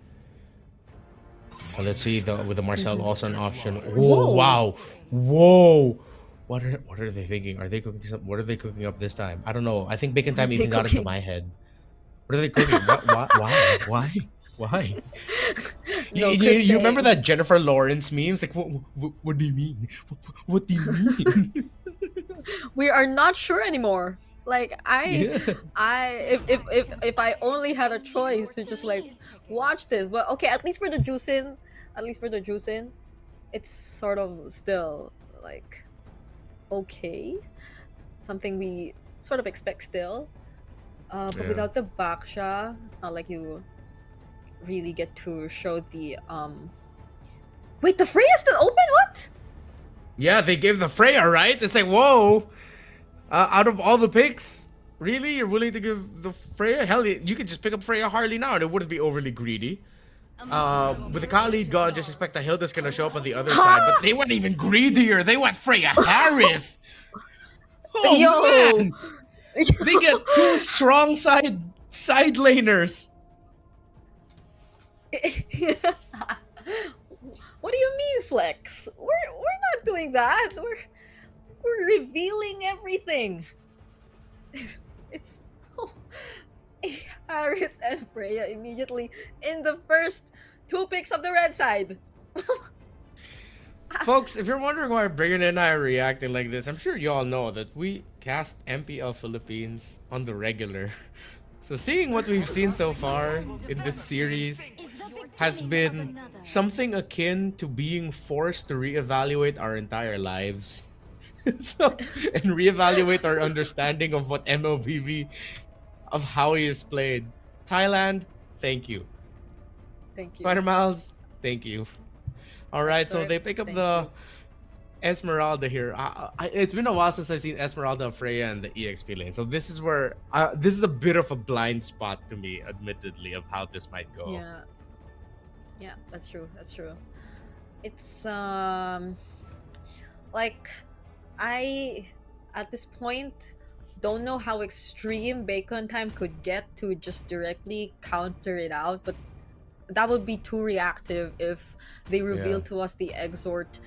Let's see with the Marcel also an option. Oh wow, whoa! What are they thinking? Are they cooking what are they cooking up this time? I don't know. I think bacon time even got into my head. What are they cooking? Why? You remember that Jennifer Lawrence memes? Like, what do you mean? What do you mean? We are not sure anymore. Like if I only had a choice to just like watch this, but okay, at least for the Juicin, it's sort of still like okay, something we sort of expect still. But without the Baksha, it's not like you really get to show the Wait, the Freya's still open? What? Yeah, they gave the Freya, right? It's like, whoa. Out of all the picks, really? You're willing to give the Freya? Hell, you could just pick up Freya Harley now and it wouldn't be overly greedy. With the Khalid gone, just expect that Hilda's gonna show up on the other side, but they weren't even greedier. They went Freya Harith. Oh, man. They get two strong side laners. What do you mean, Flex? We're not doing that. We're revealing everything. It's Harith and Freya immediately in the first two picks of the red side. Folks, if you're wondering why Brian and I are reacting like this, I'm sure you all know that we cast MPL Philippines on the regular. So seeing what we've seen so far in this series has been something akin to being forced to reevaluate our entire lives. And reevaluate our understanding of what MLBB, of how he is played. Thailand, thank you. Thank you. Spider Miles, thank you. Alright, so they pick up the Esmeralda here. It's been a while since I've seen Esmeralda, Freya, and the EXP lane. So this is where this is a bit of a blind spot to me, admittedly, of how this might go. Yeah, that's true. It's like I at this point don't know how extreme bacon time could get to just directly counter it out, but that would be too reactive if they reveal to us the exhort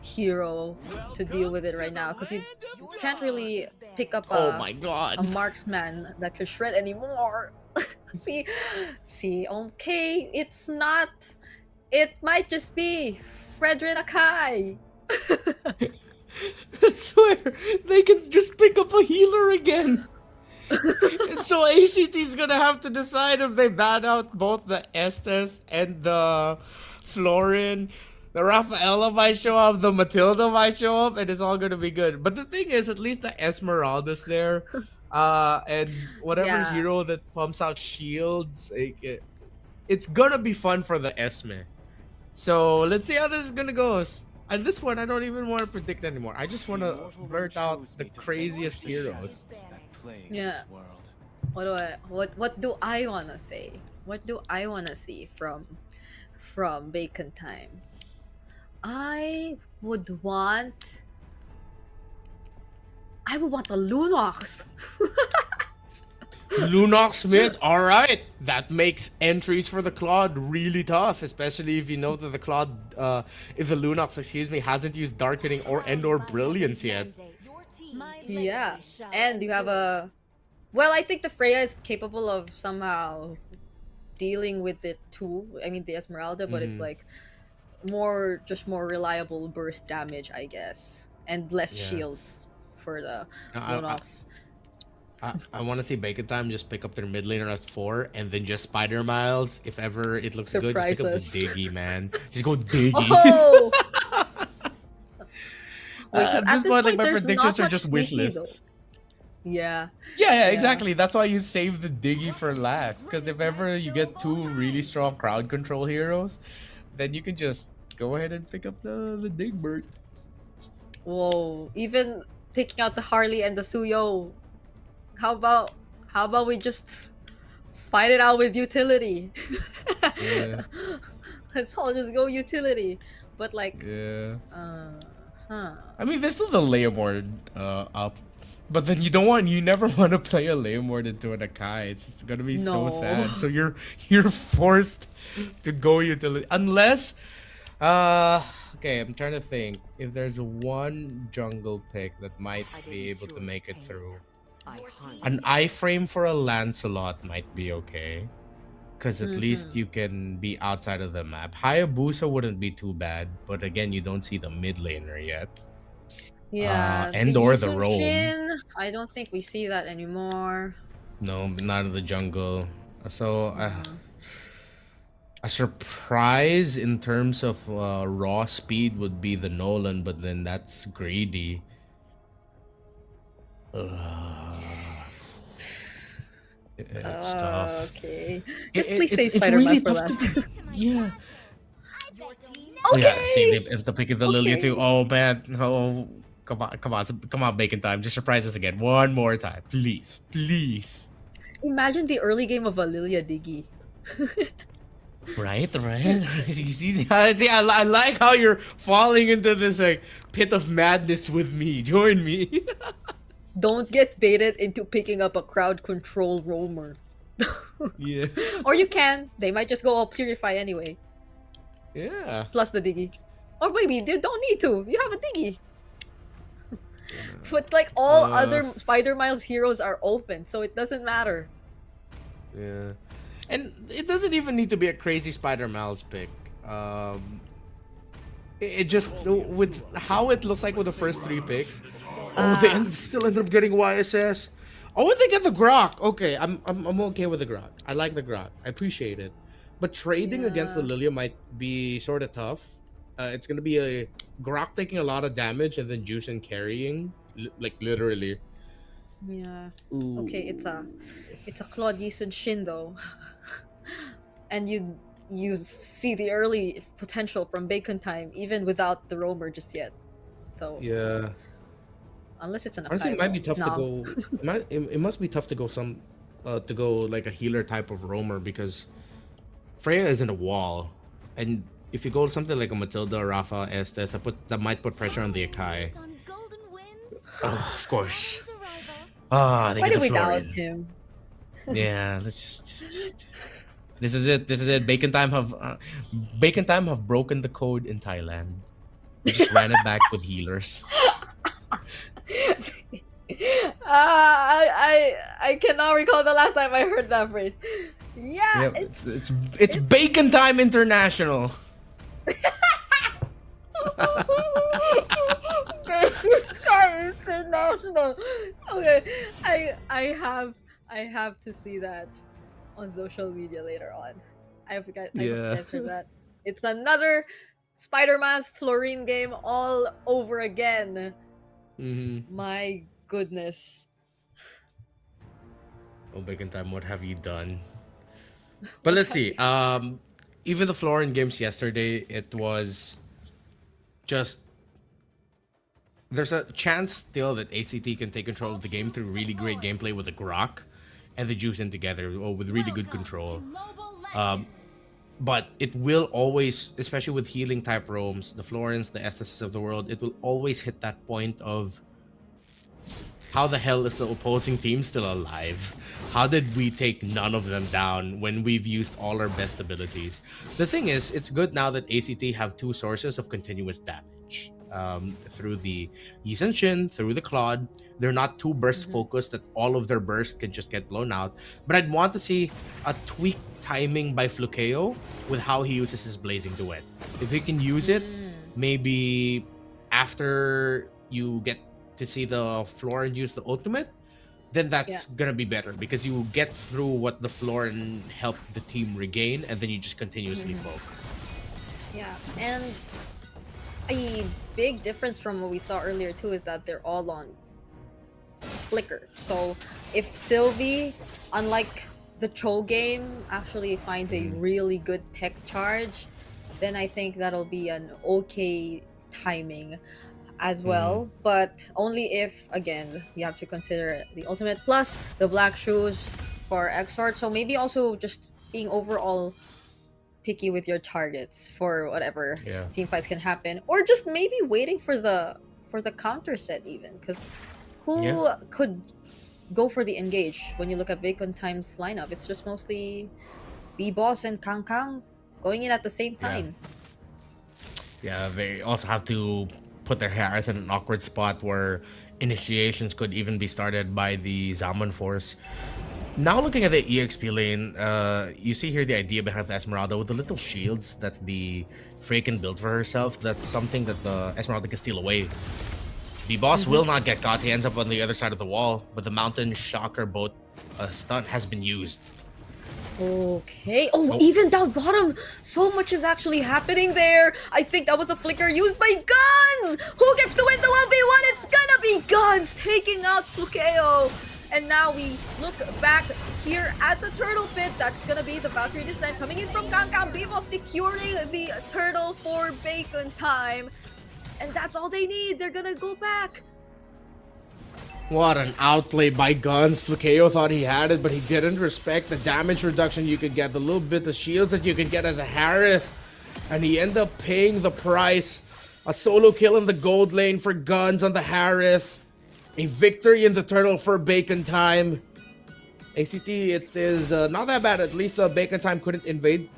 hero to deal with it right now, because you can't really pick up a marksman that can shred anymore. see okay, it's not, it might just be Fredrin Akai. I swear, they can just pick up a healer again. So ACT's gonna have to decide if they ban out both the Estes and the Florin. The Rafaela might show up, the Matilda might show up, and it's all gonna be good. But the thing is, at least the Esmeralda's there. And whatever hero that pumps out shields, it's gonna be fun for the Esme. So let's see how this is gonna go. At this point, I don't even want to predict anymore. I just want to blurt out the craziest heroes. Yeah. What do I wanna say? What do I wanna see from bacon time? I would want I would want the Lunox. Lunox mid, alright. That makes entries for the Claude really tough, especially if you know that the Claude, if the Lunox, excuse me, hasn't used Darkening or Brilliance yet. Yeah, and you have a... Well, I think the Freya is capable of somehow dealing with it too. I mean, the Esmeralda, but it's like more reliable burst damage, I guess, and less shields for the Lunox. I want to see Bacon Time just pick up their mid laner at 4 and then just Spider Miles. If ever it looks good, just pick up the Diggy, man. Just go Diggy. Oh! Wait, at this point, like, my predictions are just wish lists. Yeah. Yeah, exactly. That's why you save the Diggy for last. Because if ever you get 2 really strong crowd control heroes, then you can just go ahead and pick up the Digbert. Whoa. Even taking out the Harley and the Suyo. How about we just fight it out with utility? Yeah. Let's all just go utility. But like, yeah. I mean, there's still the Leomord up, but then you never want to play a Leomord into an Akai. It's just gonna be so sad. So you're forced to go utility unless, okay, I'm trying to think if there's one jungle pick that might be able to make it through. An iframe for a Lancelot might be okay. Because at least you can be outside of the map. Hayabusa wouldn't be too bad. But again, you don't see the mid laner yet. yeah. And or the roam. Shin, I don't think we see that anymore. No, not in the jungle. So, a surprise in terms of raw speed would be the Nolan. But then that's greedy. It's tough. Okay. Just please say Spider-Man for last. Yeah. Okay. Yeah, see, they have to pick the Lilia too. Oh, man. Oh, come on, Bacon Time. Just surprise us again. One more time. Please. Please. Imagine the early game of a Lilia Diggy. Right? You see, I like how you're falling into this like pit of madness with me. Join me. Don't get baited into picking up a crowd control roamer. Yeah. Or you can. They might just go all purify anyway. Yeah. Plus the Diggy. Or maybe you don't need to. You have a Diggy. But like all other Spider Miles heroes are open, so it doesn't matter. Yeah. And it doesn't even need to be a crazy Spider Miles pick. It just, with how it looks like with the first 3 picks, they still end up getting YSS. Oh, and they get the Grok. Okay, I'm okay with the Grok. I like the Grok. I appreciate it. But trading against the Lilia might be sort of tough. It's gonna be a Grok taking a lot of damage and then Juicing carrying, like literally. Yeah. Ooh. Okay, it's a Claudius and Shin though. And you see the early potential from Bacon Time even without the roamer just yet. So yeah. Unless it's an Honestly, it might be tough to go. It must be tough to go to go like a healer type of roamer because Freya isn't a wall, and if you go something like a Matilda, Rafa, Estes, that might put pressure on the Akai. Oh, of course. Why did we doubt him? Yeah, let's just. This is it. Bacon Time have broken the code in Thailand. We just ran it back with healers. I cannot recall the last time I heard that phrase. Yeah, it's Bacon Time International. Bacon Time International. Okay, I have to see that on social media later on. I hope you guys heard that. It's another Spider-Man's Florine game all over again. My goodness. Oh, Bacon Time, what have you done? But let's see. Even the Florine games yesterday, it was just... There's a chance still that ACT can take control of the game through really great gameplay with the Grok and the Juicing together, or with really good control. But it will always, especially with healing type roams, the Florins, the Estes of the world, it will always hit that point of How the hell is the opposing team still alive? How did we take none of them down when we've used all our best abilities? The thing is, it's good now that ACT have two sources of continuous damage. Through the Yi through the Claude. They're not too burst focused that all of their bursts can just get blown out. But I'd want to see a tweak timing by Flukeo with how he uses his Blazing Duet. If he can use it, maybe after you get to see the floor and use the ultimate, then that's gonna be better because you get through what the floor and help the team regain, and then you just continuously poke. Yeah, and a big difference from what we saw earlier too is that they're all on flicker. So if Sylvie, unlike the Cho game, actually finds a really good tech charge, then I think that'll be an okay timing as well. But only if, again, you have to consider the ultimate plus the black shoes for Exort. So maybe also just being overall picky with your targets for whatever team fights can happen, or just maybe waiting for the counter set even, because who could go for the engage when you look at Bacon Time's lineup? It's just mostly B-Boss and Kang Kang going in at the same time. Yeah, they also have to put their Harith in an awkward spot where initiations could even be started by the Zaman Force. Now looking at the EXP lane, you see here the idea behind the Esmeralda with the little shields that the Frey can build for herself. That's something that the Esmeralda can steal away. The boss will not get caught. He ends up on the other side of the wall, but the Mountain Shocker boat stunt has been used. Okay. Oh, even down bottom, so much is actually happening there. I think that was a flicker used by Guns. Who gets to win the 1v1? It's gonna be Guns taking out Flukeo. And now we look back here at the turtle pit. That's gonna be the Valkyrie descent coming in from Kangkang. Bevo securing the turtle for Bacon Time. And that's all they need. They're gonna go back. What an outplay by Guns. Flukeo thought he had it, but he didn't respect the damage reduction you could get, the little bit of shields that you can get as a Harith. And he ended up paying the price. A solo kill in the gold lane for Guns on the Harith. A victory in the turtle for Bacon Time. ACT, it is not that bad. At least Bacon Time couldn't invade.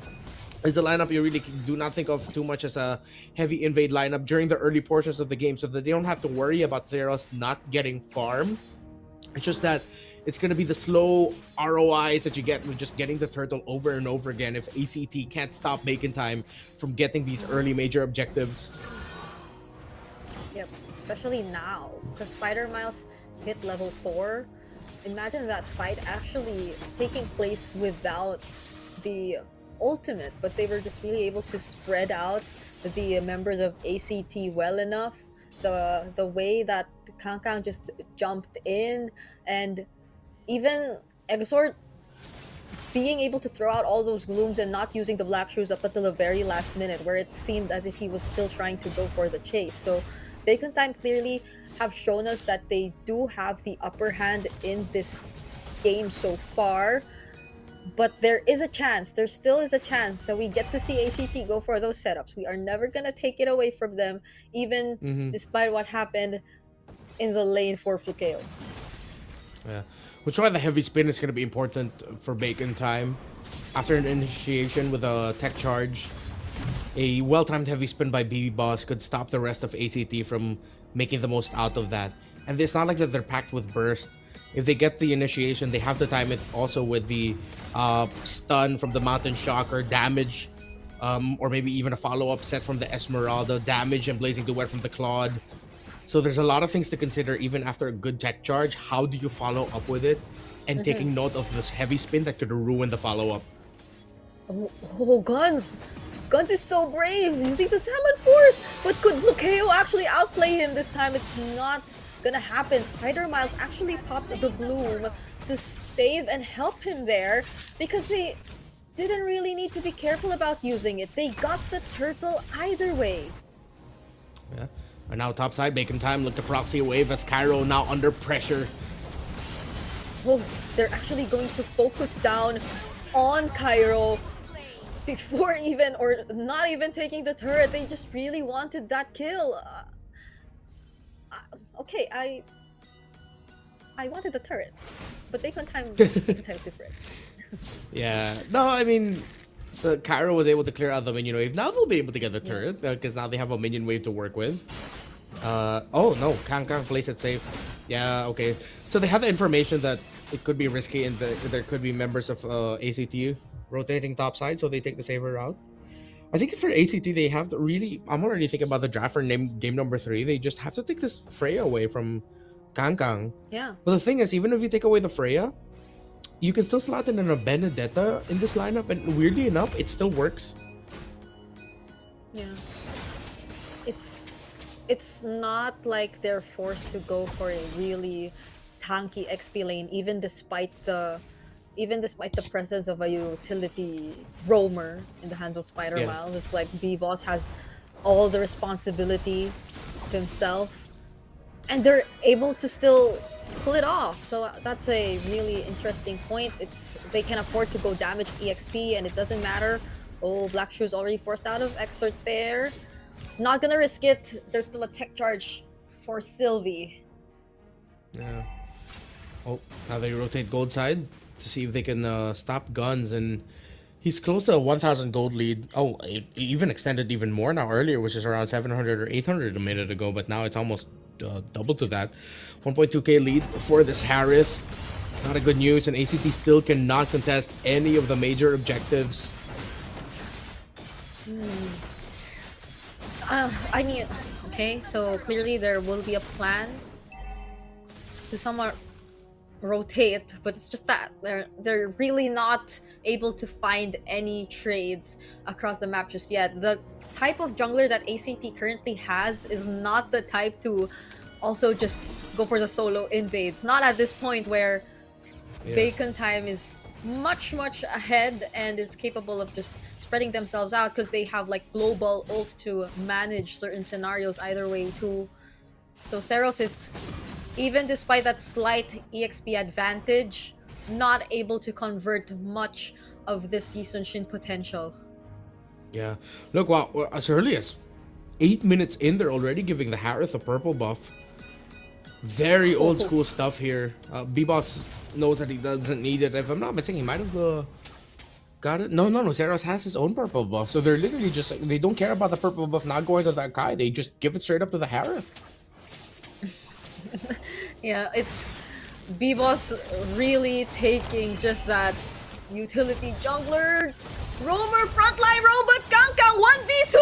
Is a lineup you really do not think of too much as a heavy invade lineup during the early portions of the game, so that they don't have to worry about Zeros not getting farm. It's just that it's going to be the slow ROIs that you get with just getting the turtle over and over again if ACT can't stop Bacon Time from getting these early major objectives. Yep, especially now, because Spider Miles hit level 4. Imagine that fight actually taking place without the ultimate, but they were just really able to spread out the members of ACT well enough. The way that Kang Kang just jumped in, and even Exort being able to throw out all those glooms and not using the black shoes up until the very last minute, where it seemed as if he was still trying to go for the chase. So Bacon Time clearly have shown us that they do have the upper hand in this game so far. But there is a chance, there still is a chance that we get to see ACT go for those setups. We are never going to take it away from them, even despite what happened in the lane for Flukeo. Yeah, which is why the heavy spin is going to be important for Bacon Time. After an initiation with a tech charge, a well-timed heavy spin by BB Boss could stop the rest of ACT from making the most out of that. And it's not like that they're packed with burst. If they get the initiation, they have to time it also with the stun from the Mountain Shocker, damage, or maybe even a follow-up set from the Esmeralda, damage and Blazing Duet from the Claude. So there's a lot of things to consider even after a good tech charge. How do you follow up with it? And taking note of this heavy spin that could ruin the follow-up. Oh, Guns! Guns is so brave, using the Salmon Force! But could Flukeo actually outplay him this time? It's not gonna happen. Spider Miles actually popped the bloom to save and help him there, because they didn't really need to be careful about using it. They got the turtle either way. Yeah. And now topside, Bacon Time look to proxy a wave as Cairo now under pressure. Oh, they're actually going to focus down on Cairo before even, or not even taking the turret. They just really wanted that kill. Okay, I wanted the turret. But Bacon Time is different. Yeah. No, I mean, Cairo was able to clear out the minion wave. Now they'll be able to get the turret because now they have a minion wave to work with. Oh no, Kang plays it safe. Yeah, okay. So they have the information that it could be risky and there could be members of ACT rotating top side, so they take the safer route. I think for ACT they have to really. I'm already thinking about the draft for game number 3. They just have to take this Freya away from Kang. Yeah. But the thing is, even if you take away the Freya, you can still slot in a Benedetta in this lineup, and weirdly enough, it still works. Yeah. It's not like they're forced to go for a really tanky XP lane, even despite the presence of a utility roamer in the hands of Spider Yeah. Miles. It's like B-Boss has all the responsibility to himself, and they're able to still pull it off. So that's a really interesting point. They can afford to go damage EXP, and it doesn't matter. Oh, Black Shoe's already forced out of Exort there. Not gonna risk it. There's still a tech charge for Sylvie. Yeah. Oh, now they rotate gold side to see if they can stop guns, and he's close to a 1,000 gold lead. Oh, it even extended even more now. Earlier, which is around 700 or 800 a minute ago, but now it's almost double to that. 1.2k lead for this Harith. Not a good news, and ACT still cannot contest any of the major objectives. I mean, okay, so clearly there will be a plan to somewhat rotate, but it's just that they're really not able to find any trades across the map just yet. The type of jungler that ACT currently has is not the type to also just go for the solo invades. Not at this point where Bacon Time is much ahead and is capable of just spreading themselves out, because they have like global ults to manage certain scenarios either way too. So Seros is, even despite that slight EXP advantage, not able to convert much of this Season Shin potential. Yeah. Look, wow, as early as 8 minutes in, they're already giving the Harith a purple buff. Very old school stuff here. B-Boss knows that he doesn't need it. If I'm not mistaken, he might have got it. No, Zeros has his own purple buff. So they're literally just, they don't care about the purple buff not going to that guy. They just give it straight up to the Harith. Yeah, it's B-Boss really taking just that utility jungler roamer frontline robot Kangkang 1v2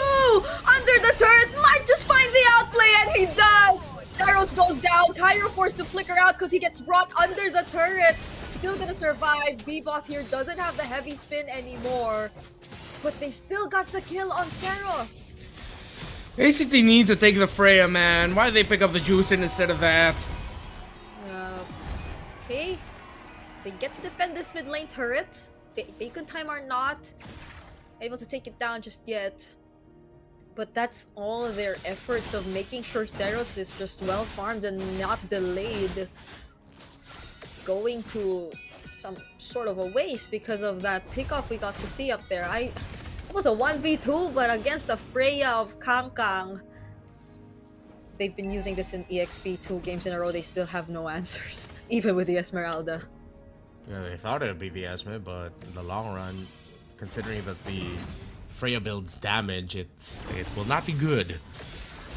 under the turret, might just find the outplay, and he does. Zeros goes down, Cairo forced to flicker out because he gets brought under the turret. Still gonna survive. B-Boss here doesn't have the heavy spin anymore, but they still got the kill on Zeros. ACT need to take the Freya, man. Why did they pick up the Juicing instead of that? Okay, they get to defend this mid lane turret. Bacon Time are not able to take it down just yet. But that's all of their efforts of making sure Zeros is just well farmed and not delayed, going to some sort of a waste because of that pickoff we got to see up there. It was a 1v2, but against the Freya of Kangkang, they've been using this in EXP 2 games in a row. They still have no answers, even with the Esmeralda. Yeah, they thought it would be the Esme, but in the long run, considering that the Freya builds damage, it will not be good.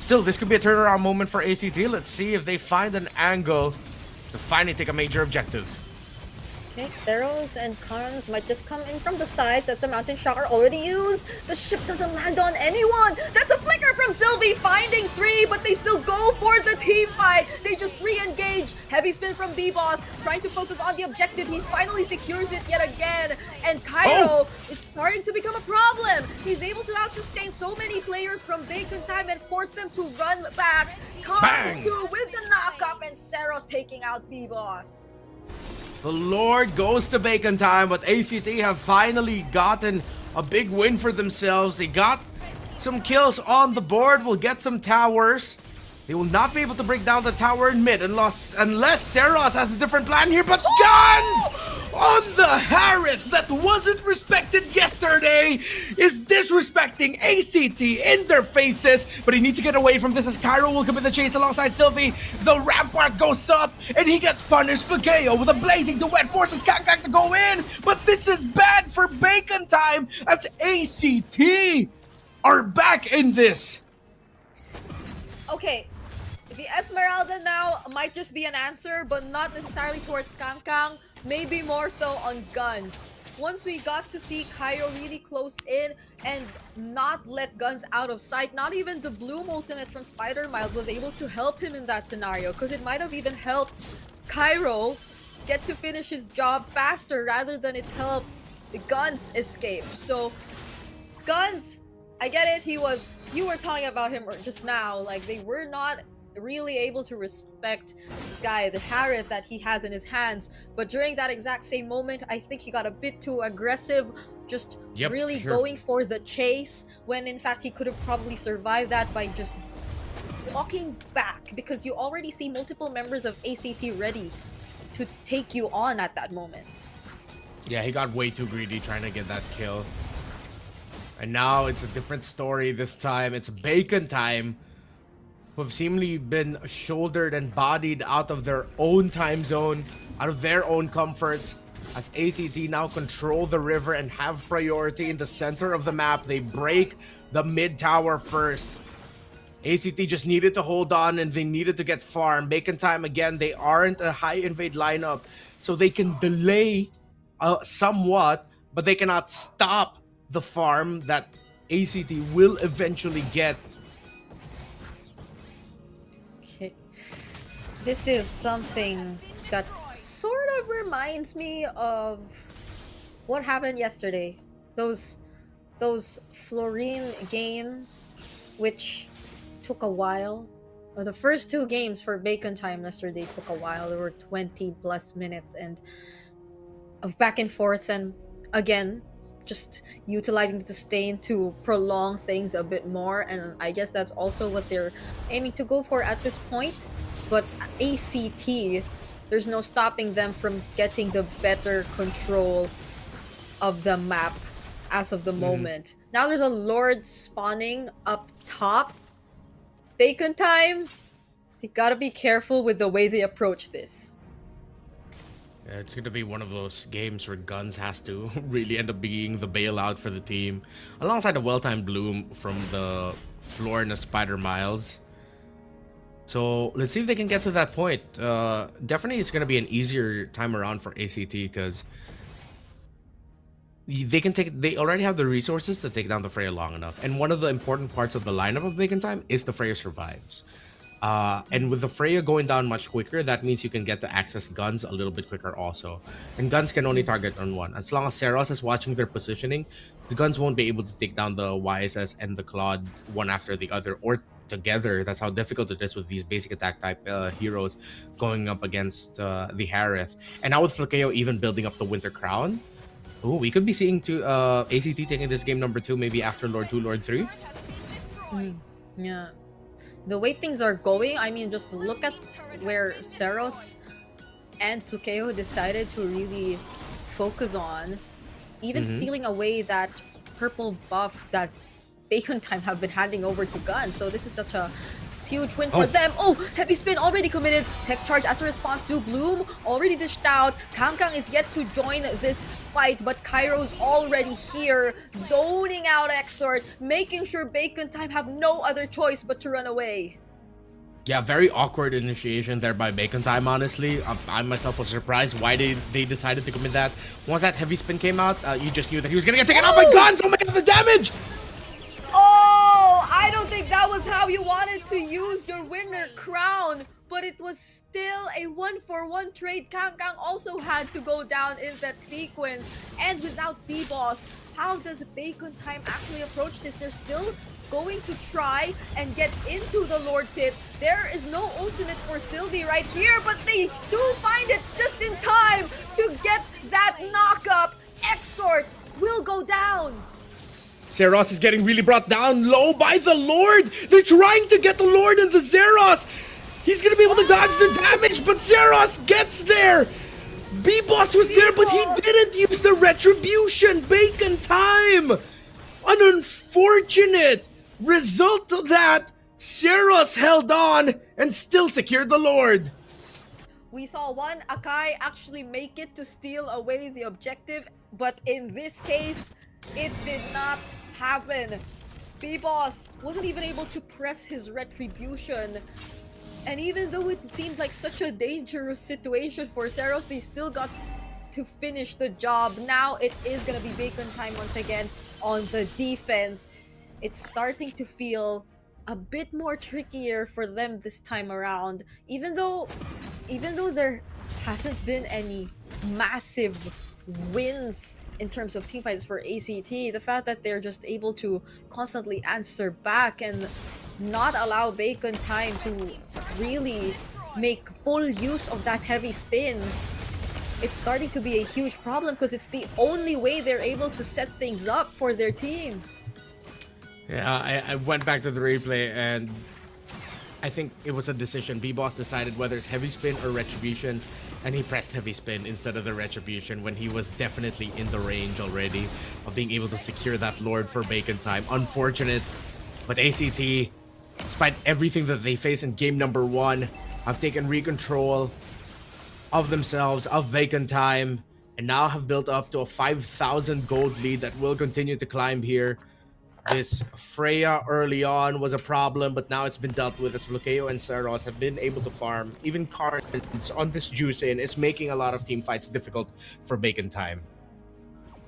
Still, this could be a turnaround moment for ACT. Let's see if they find an angle to finally take a major objective. Okay, Zeros and Karns might just come in from the sides. That's a Mountain Shocker already used. The ship doesn't land on anyone. That's a flicker from Sylvie, finding 3, but they still go for the team fight. They just re-engage. Heavy spin from B-Boss, trying to focus on the objective. He finally secures it yet again. And Cairo is starting to become a problem. He's able to out-sustain so many players from Bacon Time and force them to run back. Karns too with the knock-up, and Zeros taking out B-Boss. The Lord goes to Bacon Time, but ACT have finally gotten a big win for themselves. They got some kills on the board, will get some towers. They will not be able to break down the tower in mid unless Seros has a different plan here, but guns! on the Harith that wasn't respected yesterday is disrespecting ACT in their faces, but he needs to get away from this as Cairo will commit the chase alongside Sylvie. The rampart goes up and he gets punished. Flakeo with a blazing duet forces Kangkang to go in, but this is bad for Bacon Time as ACT are back in this. Okay, the Esmeralda now might just be an answer, but not necessarily towards Kangkang, maybe more so on Guns. Once we got to see Cairo really close in and not let Guns out of sight, not even the Bloom ultimate from Spider Miles was able to help him in that scenario, because it might have even helped Cairo get to finish his job faster rather than it helped the Guns escape. So, Guns, I get it, you were talking about him just now, like they were not really able to respect this guy, the Harith that he has in his hands, but during that exact same moment, I think he got a bit too aggressive, just going for the chase, when in fact he could have probably survived that by just walking back, because you already see multiple members of ACT ready to take you on at that moment. Yeah, he got way too greedy trying to get that kill. And now it's a different story this time. It's Bacon Time, who have seemingly been shouldered and bodied out of their own time zone, out of their own comforts, as ACT now control the river and have priority in the center of the map. They break the mid tower first. ACT just needed to hold on and they needed to get farm. Bacon Time, again, they aren't a high invade lineup, so they can delay somewhat, but they cannot stop the farm that ACT will eventually get. Okay. This is something that sort of reminds me of what happened yesterday. Those Florine games, which took a while. The first two games for Bacon Time yesterday took a while. There were 20 plus minutes and of back and forth, and again, just utilizing the sustain to prolong things a bit more, and I guess that's also what they're aiming to go for at this point. But ACT, there's no stopping them from getting the better control of the map as of the moment. Now there's a Lord spawning up top. Bacon Time, they gotta be careful with the way they approach this. Yeah, it's going to be one of those games where Guns has to really end up being the bailout for the team, alongside a well-timed Bloom from the Florina Spider Miles. So let's see if they can get to that point. Definitely it's going to be an easier time around for ACT, because they already have the resources to take down the Freya long enough. And one of the important parts of the lineup of Bacon Time is the Freya survives. And with the Freya going down much quicker, that means you can get to access Guns a little bit quicker also. And Guns can only target on one. As long as Seros is watching their positioning, the Guns won't be able to take down the YSS and the Claude one after the other or together. That's how difficult it is with these basic attack type heroes going up against the Harith. And now with Flakeo even building up the Winter Crown, oh, we could be seeing ACT taking this game number 2 maybe after Lord 2, Lord 3. Yeah. The way things are going, I mean, just look at where Seros and Flakeo decided to really focus on, even stealing away that purple buff that Bacon Time have been handing over to Gun. So this is such a huge win for them. Oh, heavy spin already committed. Tech charge as a response to Bloom already dished out. Kangkang is yet to join this fight, but Cairo's already here, zoning out Exort, making sure Bacon Time have no other choice but to run away. Yeah, very awkward initiation there by Bacon Time, honestly. I myself was surprised why they decided to commit that. Once that heavy spin came out, you just knew that he was gonna get taken out by Guns. Oh my god, the damage! Oh, I don't think that was how you wanted to use your winner crown, but it was still a 1-for-1 trade. Kangkang also had to go down in that sequence, and without B-Boss, how does Bacon Time actually approach this? They're still going to try and get into the Lord Pit. There is no ultimate for Sylvie right here, but they do find it just in time to get that knock-up. Exort will go down. Zeros is getting really brought down low by the Lord. They're trying to get the Lord and the Zeros. He's going to be able to dodge the damage, but Zeros gets there. B-Boss was there, but he didn't use the retribution. Bacon time. An unfortunate result of that. Seros held on and still secured the Lord. We saw one Akai actually make it to steal away the objective, but in this case, it did not happen. B-Boss wasn't even able to press his retribution. And even though it seemed like such a dangerous situation for Seros, they still got to finish the job. Now it is gonna be Bacon time once again on the defense. It's starting to feel a bit more trickier for them this time around. Even though there hasn't been any massive wins in terms of teamfights for ACT, the fact that they're just able to constantly answer back and not allow Bacon time to really make full use of that heavy spin, it's starting to be a huge problem because it's the only way they're able to set things up for their team. Yeah, I went back to the replay and I think it was a decision. B-Boss decided whether it's heavy spin or retribution, and he pressed heavy spin instead of the retribution when he was definitely in the range already of being able to secure that Lord for Bacon time. Unfortunate, but ACT, despite everything that they face in game number 1, have taken recontrol of themselves, of Bacon time, and now have built up to a 5,000 gold lead that will continue to climb here. This Freya early on was a problem, but now it's been dealt with as Flukeo and Seros have been able to farm. Even cards on this juice in is making a lot of team fights difficult for Bacon time.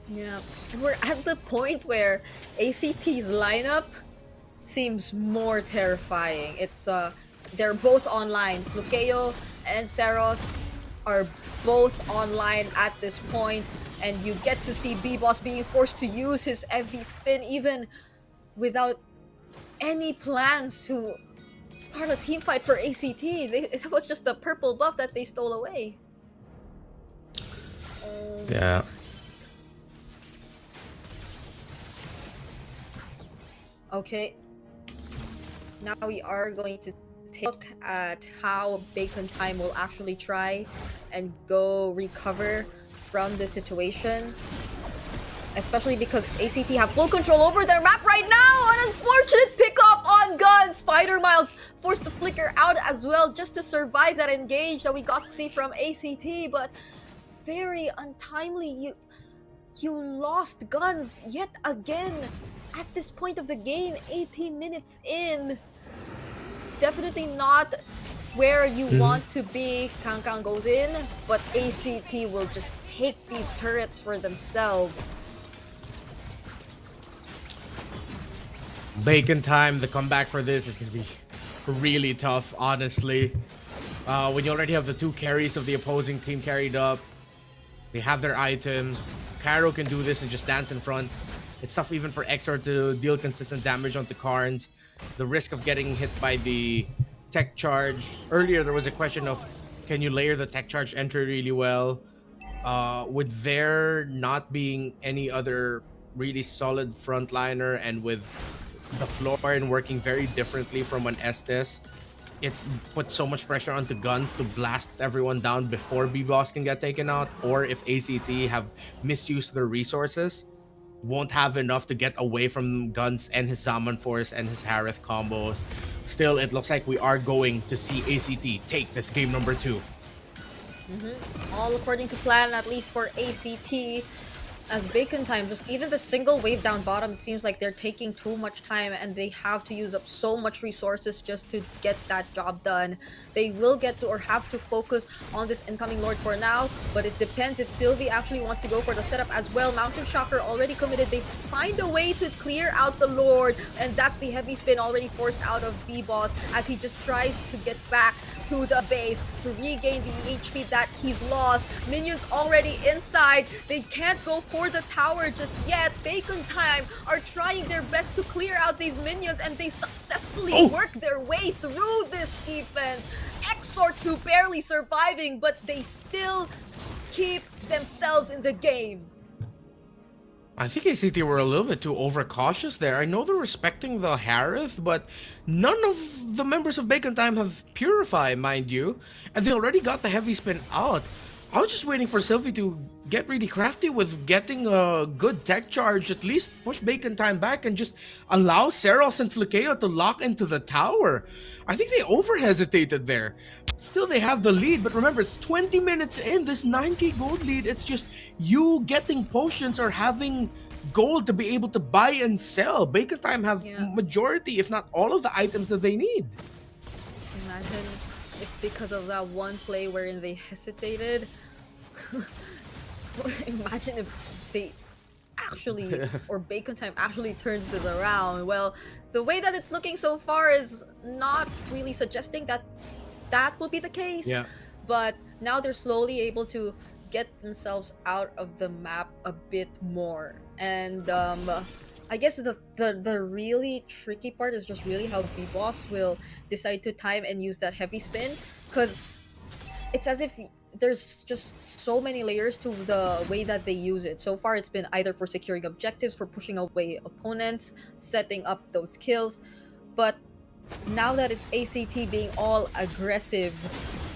Yeah, we're at the point where ACT's lineup seems more terrifying. It's they're both online. Flukeo and Seros are both online at this point, and you get to see B-Boss being forced to use his heavy spin even without any plans to start a team fight for ACT. It was just the purple buff that they stole away. Yeah. Okay. Now we are going to take a look at how Bacon time will actually try and go recover from the situation. Especially because ACT have full control over their map right now! An unfortunate pickoff on gun! Spider Miles forced to flicker out as well just to survive that engage that we got to see from ACT, but very untimely. You lost guns yet again at this point of the game, 18 minutes in. Definitely not where you want to be. Kang goes in, but ACT will just take these turrets for themselves. Bacon time, the comeback for this is going to be really tough, honestly. When you already have the 2 carries of the opposing team carried up, they have their items. Cairo can do this and just dance in front. It's tough even for XR to deal consistent damage onto Karns. The risk of getting hit by the tech charge. Earlier, there was a question of, can you layer the tech charge entry really well? With there not being any other really solid frontliner, and with the Florin working very differently from an Estes, it puts so much pressure onto Guns to blast everyone down before B-Boss can get taken out, or if ACT have misused their resources, won't have enough to get away from Guns and his Zaman Force and his Harith combos. Still, it looks like we are going to see ACT take this game number 2. All according to plan, at least for ACT. As Bacon time, just even the single wave down bottom, it seems like they're taking too much time and they have to use up so much resources just to get that job done. They will get to or have to focus on this incoming Lord for now, but it depends if Sylvie actually wants to go for the setup as well. Mountain Shocker already committed. They find a way to clear out the Lord, and that's the heavy spin already forced out of B-Boss as he just tries to get back to the base to regain the HP that he's lost. Minions already inside. They can't go for the tower just yet. Bacon time are trying their best to clear out these minions, and they successfully work their way through this defense. Exor2 barely surviving, but they still keep themselves in the game. I think ACT were a little bit too overcautious there. I know they're respecting the Harith, but none of the members of Bacon Time have Purify, mind you. And they already got the heavy spin out. I was just waiting for Sylvie to get really crafty with getting a good tech charge, at least push Bacon Time back and just allow Seros and Flakeo to lock into the tower. I think they over-hesitated there. Still, they have the lead, but remember, it's 20 minutes in, this 9k gold lead, it's just you getting potions or having gold to be able to buy and sell. Bacon Time have majority, if not all of the items that they need. Imagine if because of that one play wherein they hesitated. Imagine if they actually, or Bacon Time actually turns this around. Well, the way that it's looking so far is not really suggesting that that will be the case. Yeah. But now they're slowly able to get themselves out of the map a bit more. And I guess the really tricky part is just really how B-Boss will decide to time and use that heavy spin, because it's as if there's just so many layers to the way that they use it. So far, it's been either for securing objectives, for pushing away opponents, setting up those kills. But now that it's ACT being all aggressive,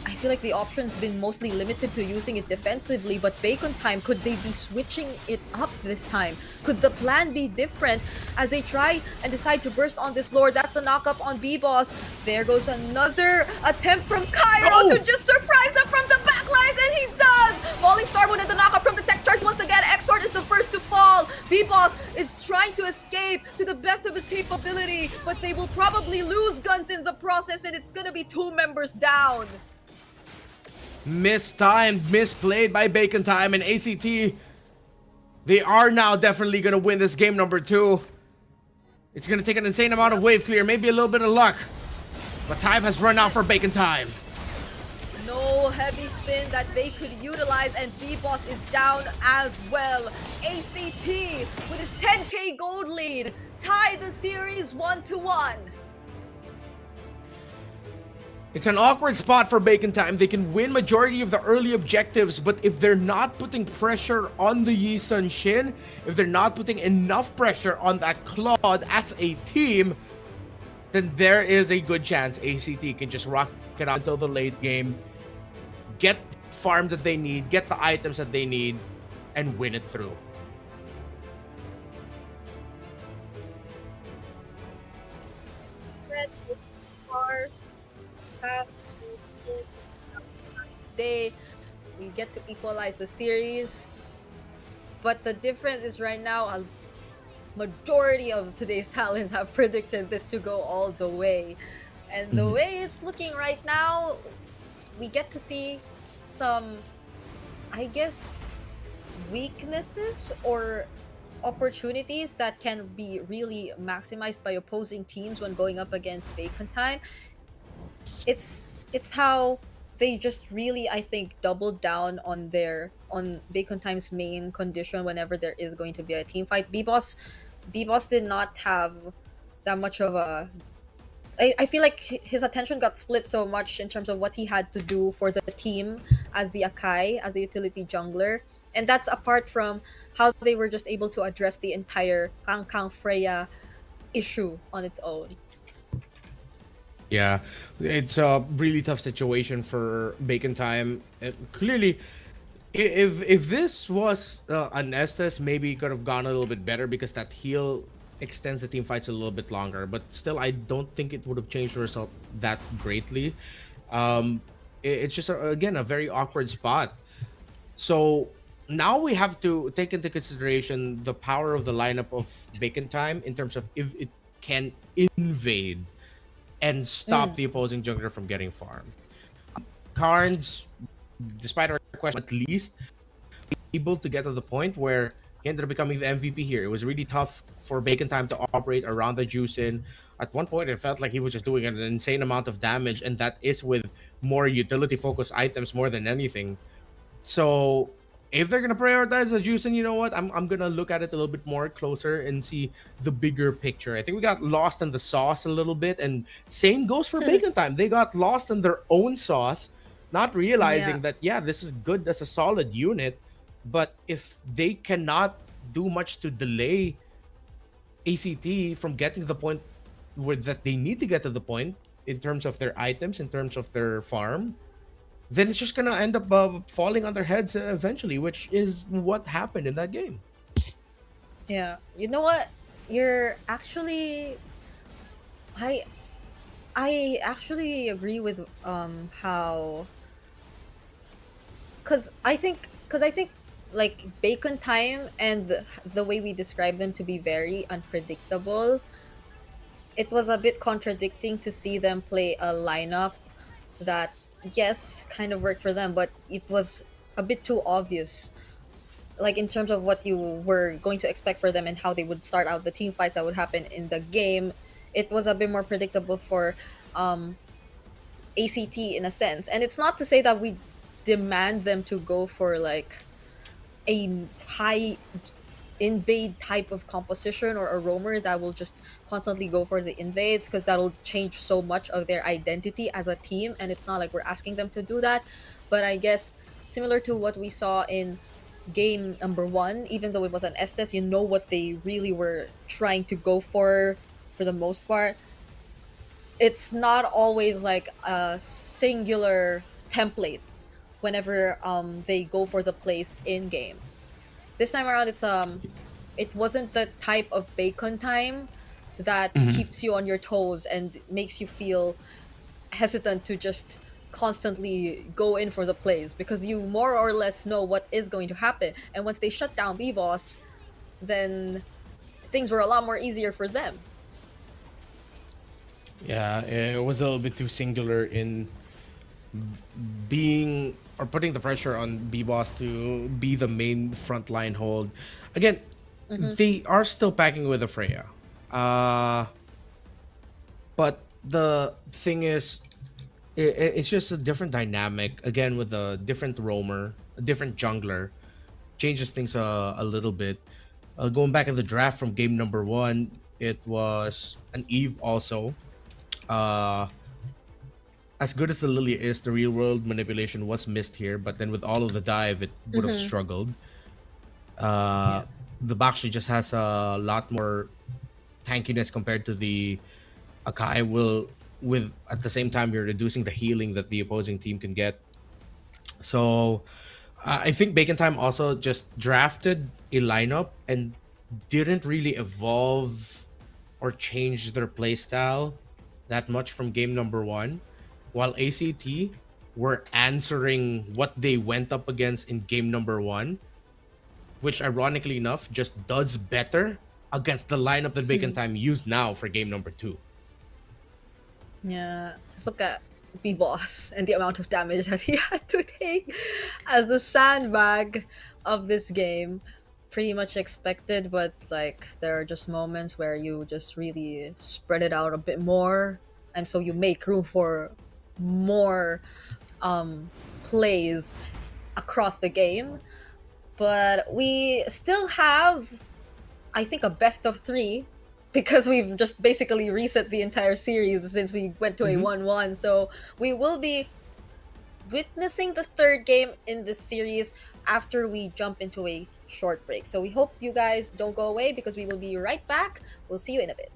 I feel like the option's been mostly limited to using it defensively. But Bacon Time, could they be switching it up this time? Could the plan be different as they try and decide to burst on this Lord? That's the knock-up on B-Boss. There goes another attempt from Cairo to just surprise them from the backlines, and he does! Falling Starboard at the knock-up from the tech charge once again. Exort is the first to fall. B-Boss is trying to escape to the best of his capability, but they will probably lose guns in the process, and it's gonna be 2 members down. Mistimed, misplayed by Bacon Time, and ACT, they are now definitely going to win this game number 2. It's going to take an insane amount of wave clear, maybe a little bit of luck, but time has run out for Bacon Time. No heavy spin that they could utilize, and B-Boss is down as well. ACT with his 10k gold lead tie the series 1-1. It's an awkward spot for Bacon Time. They can win majority of the early objectives, but if they're not putting pressure on the Yi Sun Shin, if they're not putting enough pressure on that Claude as a team, then there is a good chance ACT can just rock it out until the late game, get farm that they need, get the items that they need, and win it through. We get to equalize the series, but the difference is right now a majority of today's talents have predicted this to go all the way, and the way it's looking right now, we get to see some, I guess, weaknesses or opportunities that can be really maximized by opposing teams when going up against Bacon Time. It's how they just really, I think, doubled down on Bacon Time's main condition whenever there is going to be a team fight. B-Boss did not have that much of a... I feel like his attention got split so much in terms of what he had to do for the team as the Akai, as the utility jungler. And that's apart from how they were just able to address the entire Kang Freya issue on its own. Yeah, it's a really tough situation for Bacon Time. Clearly, if this was an Estes, maybe it could have gone a little bit better because that heal extends the team fights a little bit longer. But still, I don't think it would have changed the result that greatly. It's just, again, a very awkward spot. So now we have to take into consideration the power of the lineup of Bacon Time in terms of if it can invade and stop the opposing jungler from getting farmed. Carnes, despite our question, at least able to get to the point where he ended up becoming the MVP here. It was really tough for Bacon Time to operate around the Juicin. At one point, it felt like he was just doing an insane amount of damage, and that is with more utility-focused items more than anything. So if they're gonna prioritize the Juicin, you know what? I'm gonna look at it a little bit more closer and see the bigger picture. I think we got lost in the sauce a little bit, and same goes for Bacon Time. They got lost in their own sauce, not realizing that this is good as a solid unit, but if they cannot do much to delay ACT from getting to the point where that they need to get to the point in terms of their items, in terms of their farm, then it's just gonna end up falling on their heads eventually, which is what happened in that game. Yeah. You know what? You're actually I I actually agree with how cuz I think like Bacon Time and the way we describe them to be very unpredictable, it was a bit contradicting to see them play a lineup that yes, kind of worked for them, but it was a bit too obvious, like in terms of what you were going to expect for them and how they would start out the team fights that would happen in the game. It was a bit more predictable for ACT in a sense, and it's not to say that we demand them to go for like a high invade type of composition or a roamer that will just constantly go for the invades, because that'll change so much of their identity as a team, and it's not like we're asking them to do that. But I guess similar to what we saw in game number 1, even though it was an Estes, you know what they really were trying to go for the most part. It's not always like a singular template whenever they go for the place in game. This time around, it wasn't the type of Bacon Time that keeps you on your toes and makes you feel hesitant to just constantly go in for the plays, because you more or less know what is going to happen. And once they shut down B-Boss, then things were a lot more easier for them. Yeah, it was a little bit too singular in being or putting the pressure on B-Boss to be the main frontline hold. Again, they are still packing with a Freya. But the thing is, it's just a different dynamic. Again, with a different roamer, a different jungler, changes things a little bit. Going back in the draft from game number 1, it was an Eve also. As good as the Lily is, the real world manipulation was missed here, but then with all of the dive, it would have struggled. The Bakshi just has a lot more tankiness compared to the Akai. With at the same time, you're reducing the healing that the opposing team can get. So I think Bacon Time also just drafted a lineup and didn't really evolve or change their playstyle that much from game number 1, while ACT were answering what they went up against in game number 1, which ironically enough just does better against the lineup that Bacon Time used now for game number 2. Yeah, just look at B-Boss and the amount of damage that he had to take as the sandbag of this game. Pretty much expected, but like there are just moments where you just really spread it out a bit more, and so you make room for more plays across the game. But we still have, I think, a best of 3, because we've just basically reset the entire series since we went to a 1-1. So we will be witnessing the 3rd game in this series after we jump into a short break. So we hope you guys don't go away, because we will be right back. We'll see you in a bit.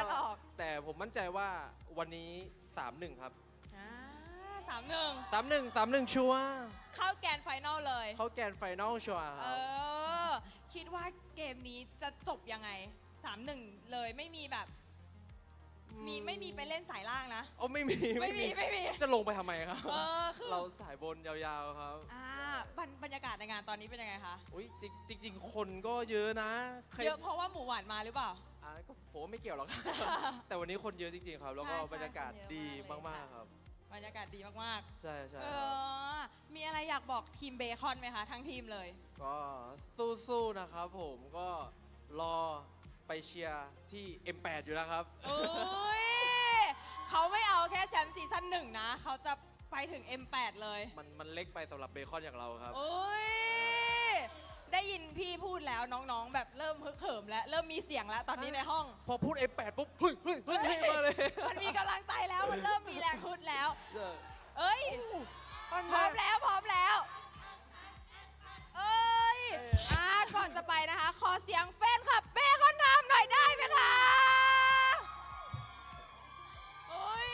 านออก แต่ผมมั่นใจว่าวันนี้ 3-1 ครับ 3-1 3-1 ชัวร์ เข้าแกนไฟนอลเลย เขาแกนไฟนอลชัวร์ค เอ รับ อ คิดว่าเกมนี้จะจบยังไง 3-1 เลยไม่มีแบบ ไม่มีไปเล่นสายล่างนะ อ๋อไม่มี ไม่มี จะลงไปทำไมครับ คือ เราสายบนยาวๆครับ บรรยากาศในงานตอนนี้เป็นยังไงคะ อุ๊ยจริงๆ คนก็เยอะนะใคร เยอะเพราะว่าหมูหวานมาหรือเปล่า ก็ผมว่าไม่เกี่ยวหรอกครับ แต่วันนี้คนเยอะจริงๆครับ แล้วก็ ใช่ บรรยากาศ คนเยอะ ดี มากเลย มากๆครับ บรรยากาศดีมาก ใช่ ๆ ใช่ มีอะไรอยากบอกทีมเบคอนไหมคะ ทั้งทีมเลย ก็สู้ๆนะครับผมก็รอไปเชียร์ที่ M8 อยู่แล้วครับ โอ้ยเขาไม่เอาแค่แชมป์ซีซั่น1นะ เขาจะไปถึง M8 เลย มันเล็กไปสำหรับเบคอนอย่างเราครับ โอ้ย ได้ยินพี่พูดแล้วน้องๆ แบบเริ่มฮึกเหิมแล้ว เริ่มมีเสียงแล้วตอนนี้ในห้อง พอพูด M8 ปุ๊บเฮ้ยมาเลย มันมีกำลังใจแล้ว มันเริ่มมีแรงฮึดแล้ว เอ้ย พร้อมแล้ว เอ้ย ก่อนจะไปนะคะ ขอเสียงแฟนคลับเบคอนไทม์หน่อยได้ไหมคะโอ้ย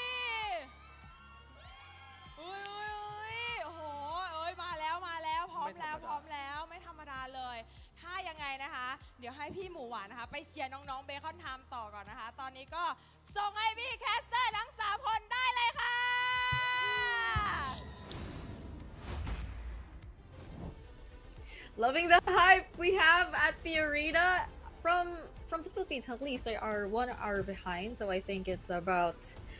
โอ้โหมาแล้ว พร้อมแล้ว ไม่ธรรมดาเลย ถ้ายังไงนะคะ เดี๋ยวให้พี่หมูหวานนะคะ ไปเชียร์น้องๆเบคอนไทม์ต่อก่อนนะคะ ตอนนี้ก็ส่งให้พี่แคสเตอร์ทั้ง 3 คนได้เลยค่ะ Loving the hype we have at the arena from the Philippines. At least they are 1 hour behind, so I think it's about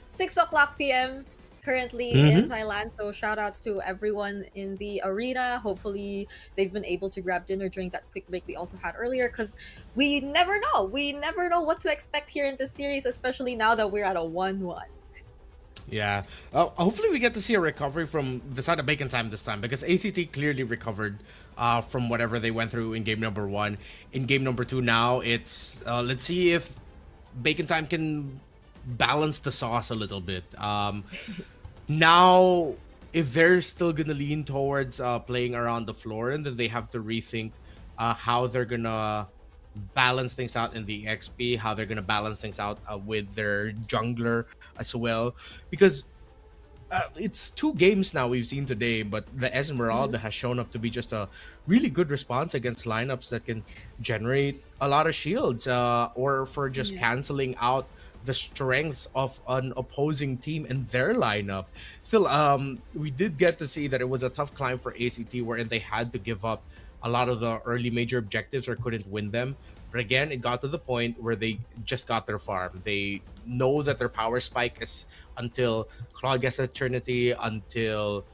6:00 p.m. currently in Thailand. So shout outs to everyone in the arena. Hopefully they've been able to grab dinner during that quick break we also had earlier, because we never know. We never know what to expect here in this series, especially now that we're at a 1-1. Yeah. Hopefully we get to see a recovery from the side of Bacon Time this time, because ACT clearly recovered from whatever they went through in game number 1. In game number 2 now, it's let's see if Bacon Time can balance the sauce a little bit. Now, if they're still gonna lean towards playing around the floor, and then they have to rethink how they're gonna balance things out in the XP, how they're gonna balance things out with their jungler as well, because it's 2 games now we've seen today, but the Esmeralda has shown up to be just a really good response against lineups that can generate a lot of shields, or for just canceling out the strengths of an opposing team and their lineup. Still, we did get to see that it was a tough climb for ACT, wherein they had to give up a lot of the early major objectives or couldn't win them. But again, it got to the point where they just got their farm. They know that their power spike is until Claude gets Eternity, until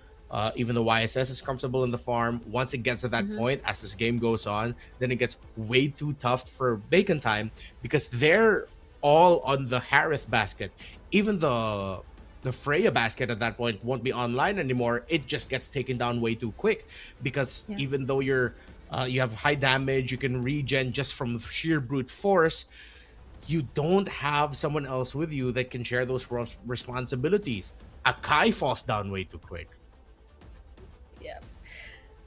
even the YSS is comfortable in the farm. Once it gets to that point, as this game goes on, then it gets way too tough for Bacon Time, because they're all on the Harith basket. Even the Freya basket at that point won't be online anymore. It just gets taken down way too quick, because even though you have high damage, you can regen just from sheer brute force, you don't have someone else with you that can share those responsibilities. Akai falls down way too quick. Yeah,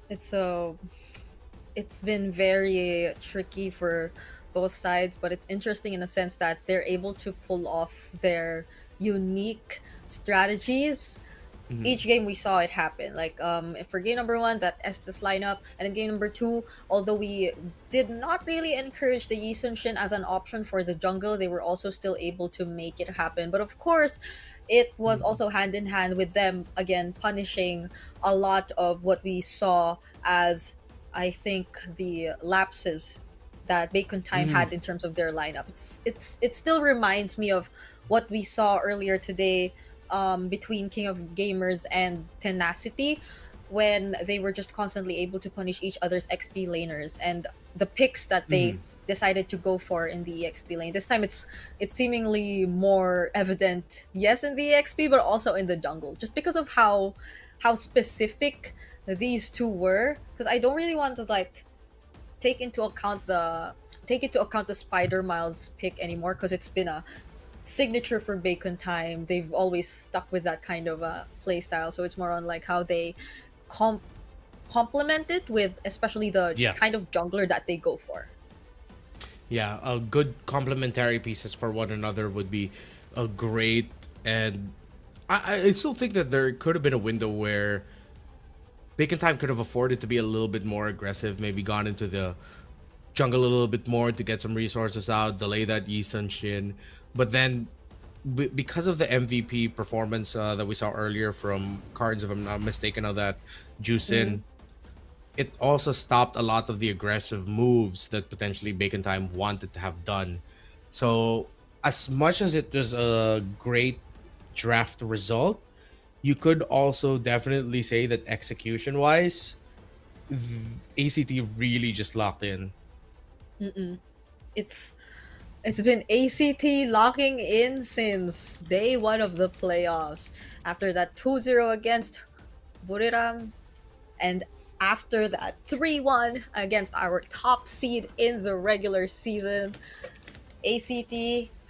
it's been very tricky for both sides, but it's interesting in the sense that they're able to pull off their unique strategies. Each game we saw it happen. Like for game number 1, that Estes lineup, and in game number 2, although we did not really encourage the Yi Sun Shin as an option for the jungle, they were also still able to make it happen. But of course, it was also hand in hand with them again punishing a lot of what we saw as, I think, the lapses that Bacon Time had in terms of their lineup. It still reminds me of what we saw earlier today between King of Gamers and Tenacity, when they were just constantly able to punish each other's XP laners and the picks that they decided to go for in the EXP lane. This time it's seemingly more evident, yes, in the EXP, but also in the jungle, just because of how specific these two were. Because I don't really want to like take into account the Spider Miles pick anymore, because it's been a signature for Bacon Time. They've always stuck with that kind of play style, so it's more on like how they complement it with especially the kind of jungler that they go for. Yeah, good complementary pieces for one another would be a great. And I still think that there could have been a window where Bacon Time could have afforded to be a little bit more aggressive, maybe gone into the jungle a little bit more to get some resources out, delay that Yi Sun Shin. But then, because of the MVP performance that we saw earlier from Cards, if I'm not mistaken, of that Juicin, it also stopped a lot of the aggressive moves that potentially Bacon Time wanted to have done. So, as much as it was a great draft result, you could also definitely say that execution wise, ACT really just locked in. It's it's been ACT locking in since day one of the playoffs. After that 2-0 against Buriram, and after that 3-1 against our top seed in the regular season, ACT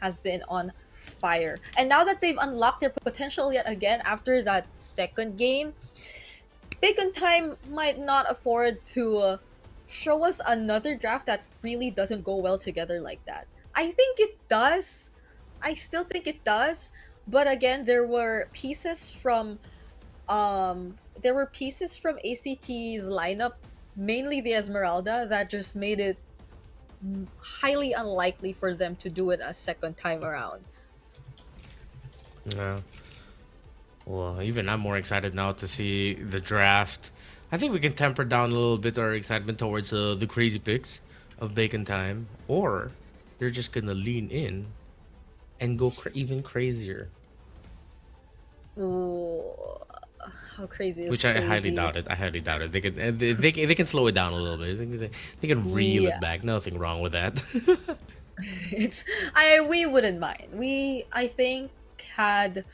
has been on fire. And now that they've unlocked their potential yet again after that second game, Bacon Time might not afford to show us another draft that really doesn't go well together like that. I think it does. I still think it does. But again, there were pieces from ACT's lineup, mainly the Esmeralda, that just made it highly unlikely for them to do it a second time around. Yeah. Well, even I'm more excited now to see the draft. I think we can temper down a little bit our excitement towards the crazy picks of Bacon Time, or they're just gonna lean in and go even crazier. Ooh, how crazy is Which I highly crazy? doubt it. I highly doubt it. They can slow it down a little bit. They can reel Yeah. it back. Nothing wrong with that. We wouldn't mind. We, I think, had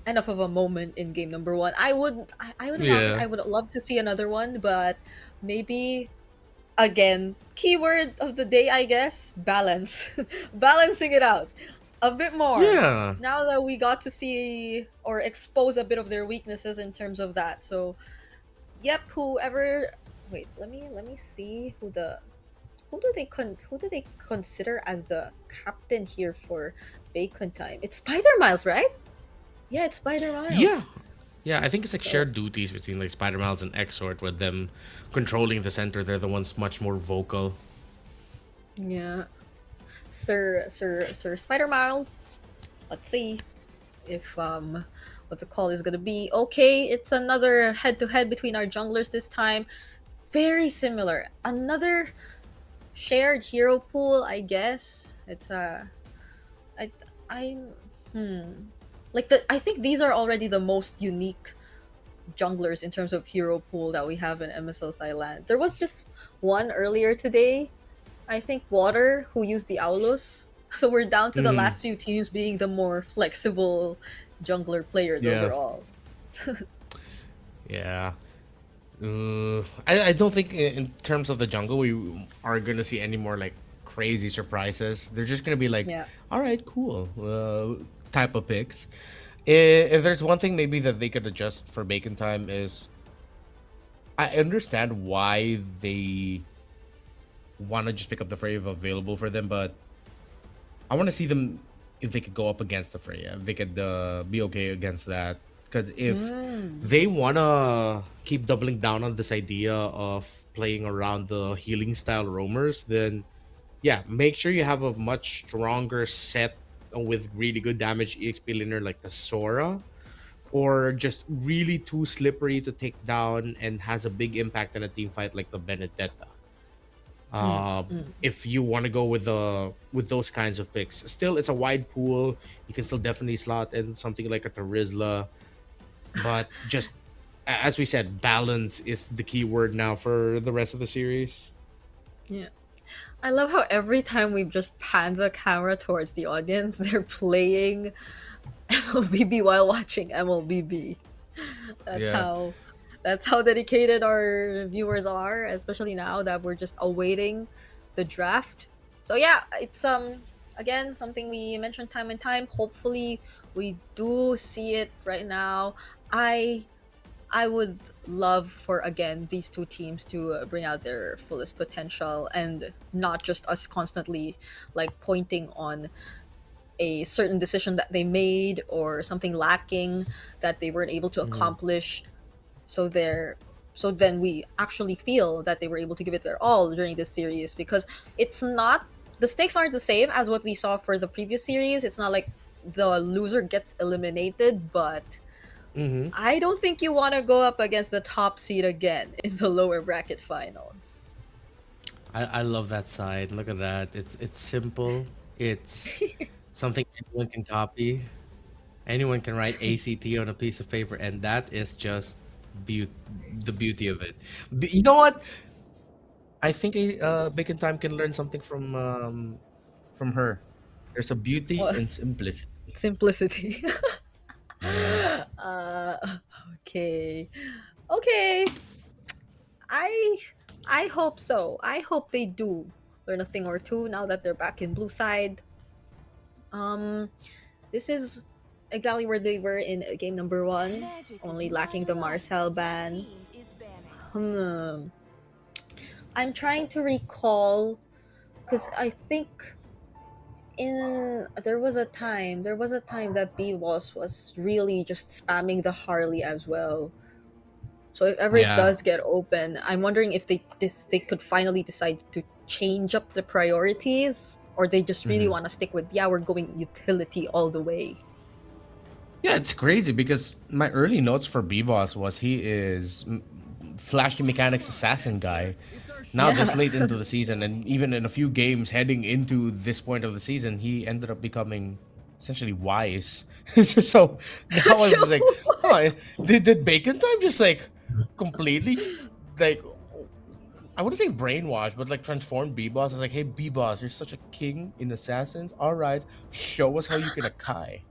enough of a moment in game number one. I would love to see another one, but maybe again, keyword of the day, I guess, balance. Balancing it out a bit more. Yeah. Now that we got to see or expose a bit of their weaknesses in terms of that. So, yep, whoever. Wait, let me see who do they consider as the captain here for Bacon Time? It's Spider Miles, right? Yeah, it's Spider Miles. Yeah. Yeah, I think it's like shared duties between like Spider Miles and Exort, with them controlling the center. They're the ones much more vocal. Yeah. Sir Spider Miles. Let's see if what the call is gonna be. Okay, it's another head to head between our junglers this time. Very similar. Another shared hero pool, I guess. It's I'm I think these are already the most unique junglers in terms of hero pool that we have in MSL Thailand. There was just one earlier today, I think Water, who used the Aulus. So we're down to the last few teams being the more flexible jungler players Yeah. overall. Yeah. I don't think in terms of the jungle we are gonna see any more like crazy surprises. They're just gonna be like, Yeah. all right, cool, type of picks. If there's one thing maybe that they could adjust for Bacon Time is, I understand why they want to just pick up the Freya available for them, but I want to see them if they could go up against the Freya, if they could be okay against that. Because if they want to keep doubling down on this idea of playing around the healing style roamers, then yeah, make sure you have a much stronger set with really good damage EXP laner like the Sora, or just really too slippery to take down and has a big impact in a team fight like the Benedetta. If you want to go with those kinds of picks, still it's a wide pool. You can still definitely slot in something like a Terizla, but just as we said, balance is the key word now for the rest of the series. Yeah. I love how every time we just pan the camera towards the audience, they're playing MLBB while watching MLBB. Yeah. That's how dedicated our viewers are, especially now that we're just awaiting the draft. So yeah, it's again something we mentioned time and time. Hopefully we do see it right now. I would love for again these two teams to bring out their fullest potential and not just us constantly like pointing on a certain decision that they made or something lacking that they weren't able to accomplish. So they're so then we actually feel that they were able to give it their all during this series, because it's not the stakes aren't the same as what we saw for the previous series. It's not like the loser gets eliminated, but I don't think you want to go up against the top seed again in the lower bracket finals. I love that side. Look at that. It's simple. It's something anyone can copy. Anyone can write ACT on a piece of paper, and that is just the beauty of it. You know what? I think Bacon Time can learn something from her. There's a beauty What? in simplicity. Simplicity. Yeah. uh, okay. Okay. I I hope so. I hope they do learn a thing or two now that they're back in blue side. This is exactly where they were in game number 1, only lacking the Marcel ban. I'm trying to recall, because I think there was a time that B-Boss was really just spamming the Harley as well. So if ever it Yeah. does get open, I'm wondering if they could finally decide to change up the priorities, or they just really want to stick with, yeah, we're going utility all the way. Yeah, it's crazy because my early notes for B-Boss was he is flashy mechanics assassin guy. Now this Yeah. late into the season, and even in a few games heading into this point of the season, he ended up becoming essentially wise. So now I was like, oh, did Bacon Time just like completely like, I wouldn't say brainwash, but like transform B-Boss? I was like, hey B-Boss, you're such a king in assassins. All right, show us how you can Akai.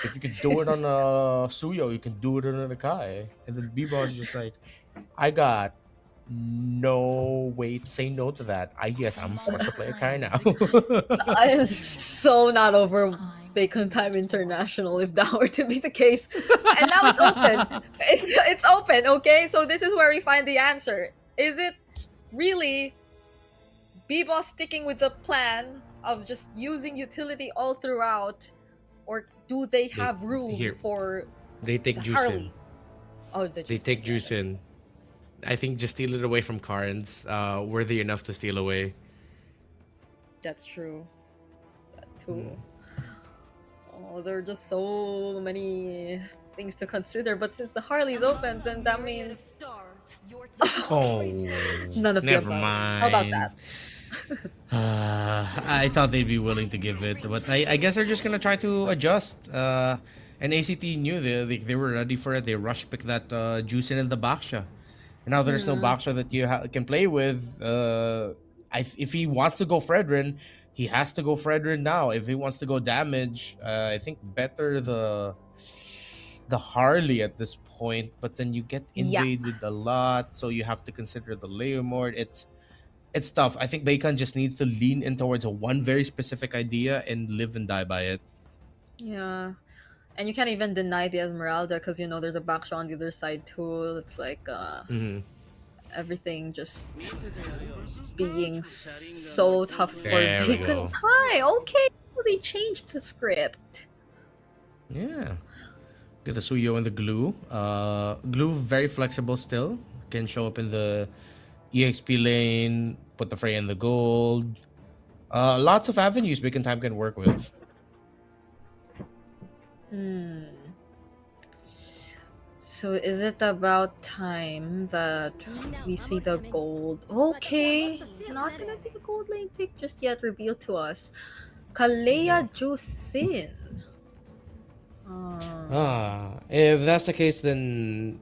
If you can do it on a Suyo, you can do it on a Kai. And then B-Boss is just like, I got no way to say no to that. I guess I'm forced to play a Kai now. I am so not over Bacon Time International if that were to be the case. And now it's open. It's open, okay? So this is where we find the answer. Is it really B-Boss sticking with the plan of just using utility all throughout, or do they have room here, for they take the juice Harley? in. Oh, They take juice in. I think just steal it away from Karns, worthy enough to steal away. That's true. That too. Oh, there are just so many things to consider. But since the Harley's open, then that means Oh, none of the never above. mind. How about that? I thought they'd be willing to give it, but I guess they're just gonna try to adjust. And ACT knew they were ready for it. They rush pick that juice in the Baksha. And now there's no Baksha that you can play with. If he wants to go Fredrin, he has to go Fredrin now. If he wants to go damage, I think better the Harley at this point. But then you get invaded a lot, so you have to consider the Leomord. It's tough. I think Bacon just needs to lean in towards one very specific idea and live and die by it. Yeah. And you can't even deny the Esmeralda because, there's a Baksha on the other side too. It's like everything just being so tough for There we Bacon go. Time. Okay, they changed the script. Yeah. Get the Suyo and the Glue. Glue very flexible still. Can show up in the EXP lane, put the Frey in the gold. Lots of avenues Bacon Time can work with. So is it about time that we see the gold? Okay, it's not gonna be the gold lane pick just yet revealed to us. Kalea Jusin. If that's the case, then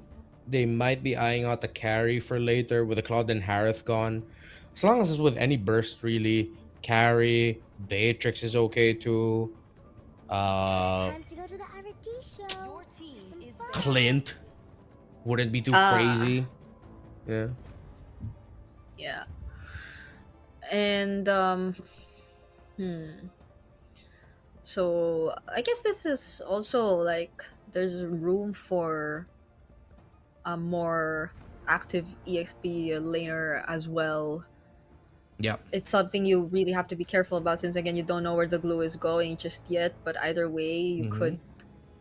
they might be eyeing out the carry for later with the Claude and Harith gone. As long as it's with any burst, really. Carry, Beatrix is okay too. Clint wouldn't be too crazy. Yeah. Yeah. And so I guess this is also like there's room for a more active EXP laner as well. Yep. It's something you really have to be careful about, since again you don't know where the glue is going just yet, but either way you could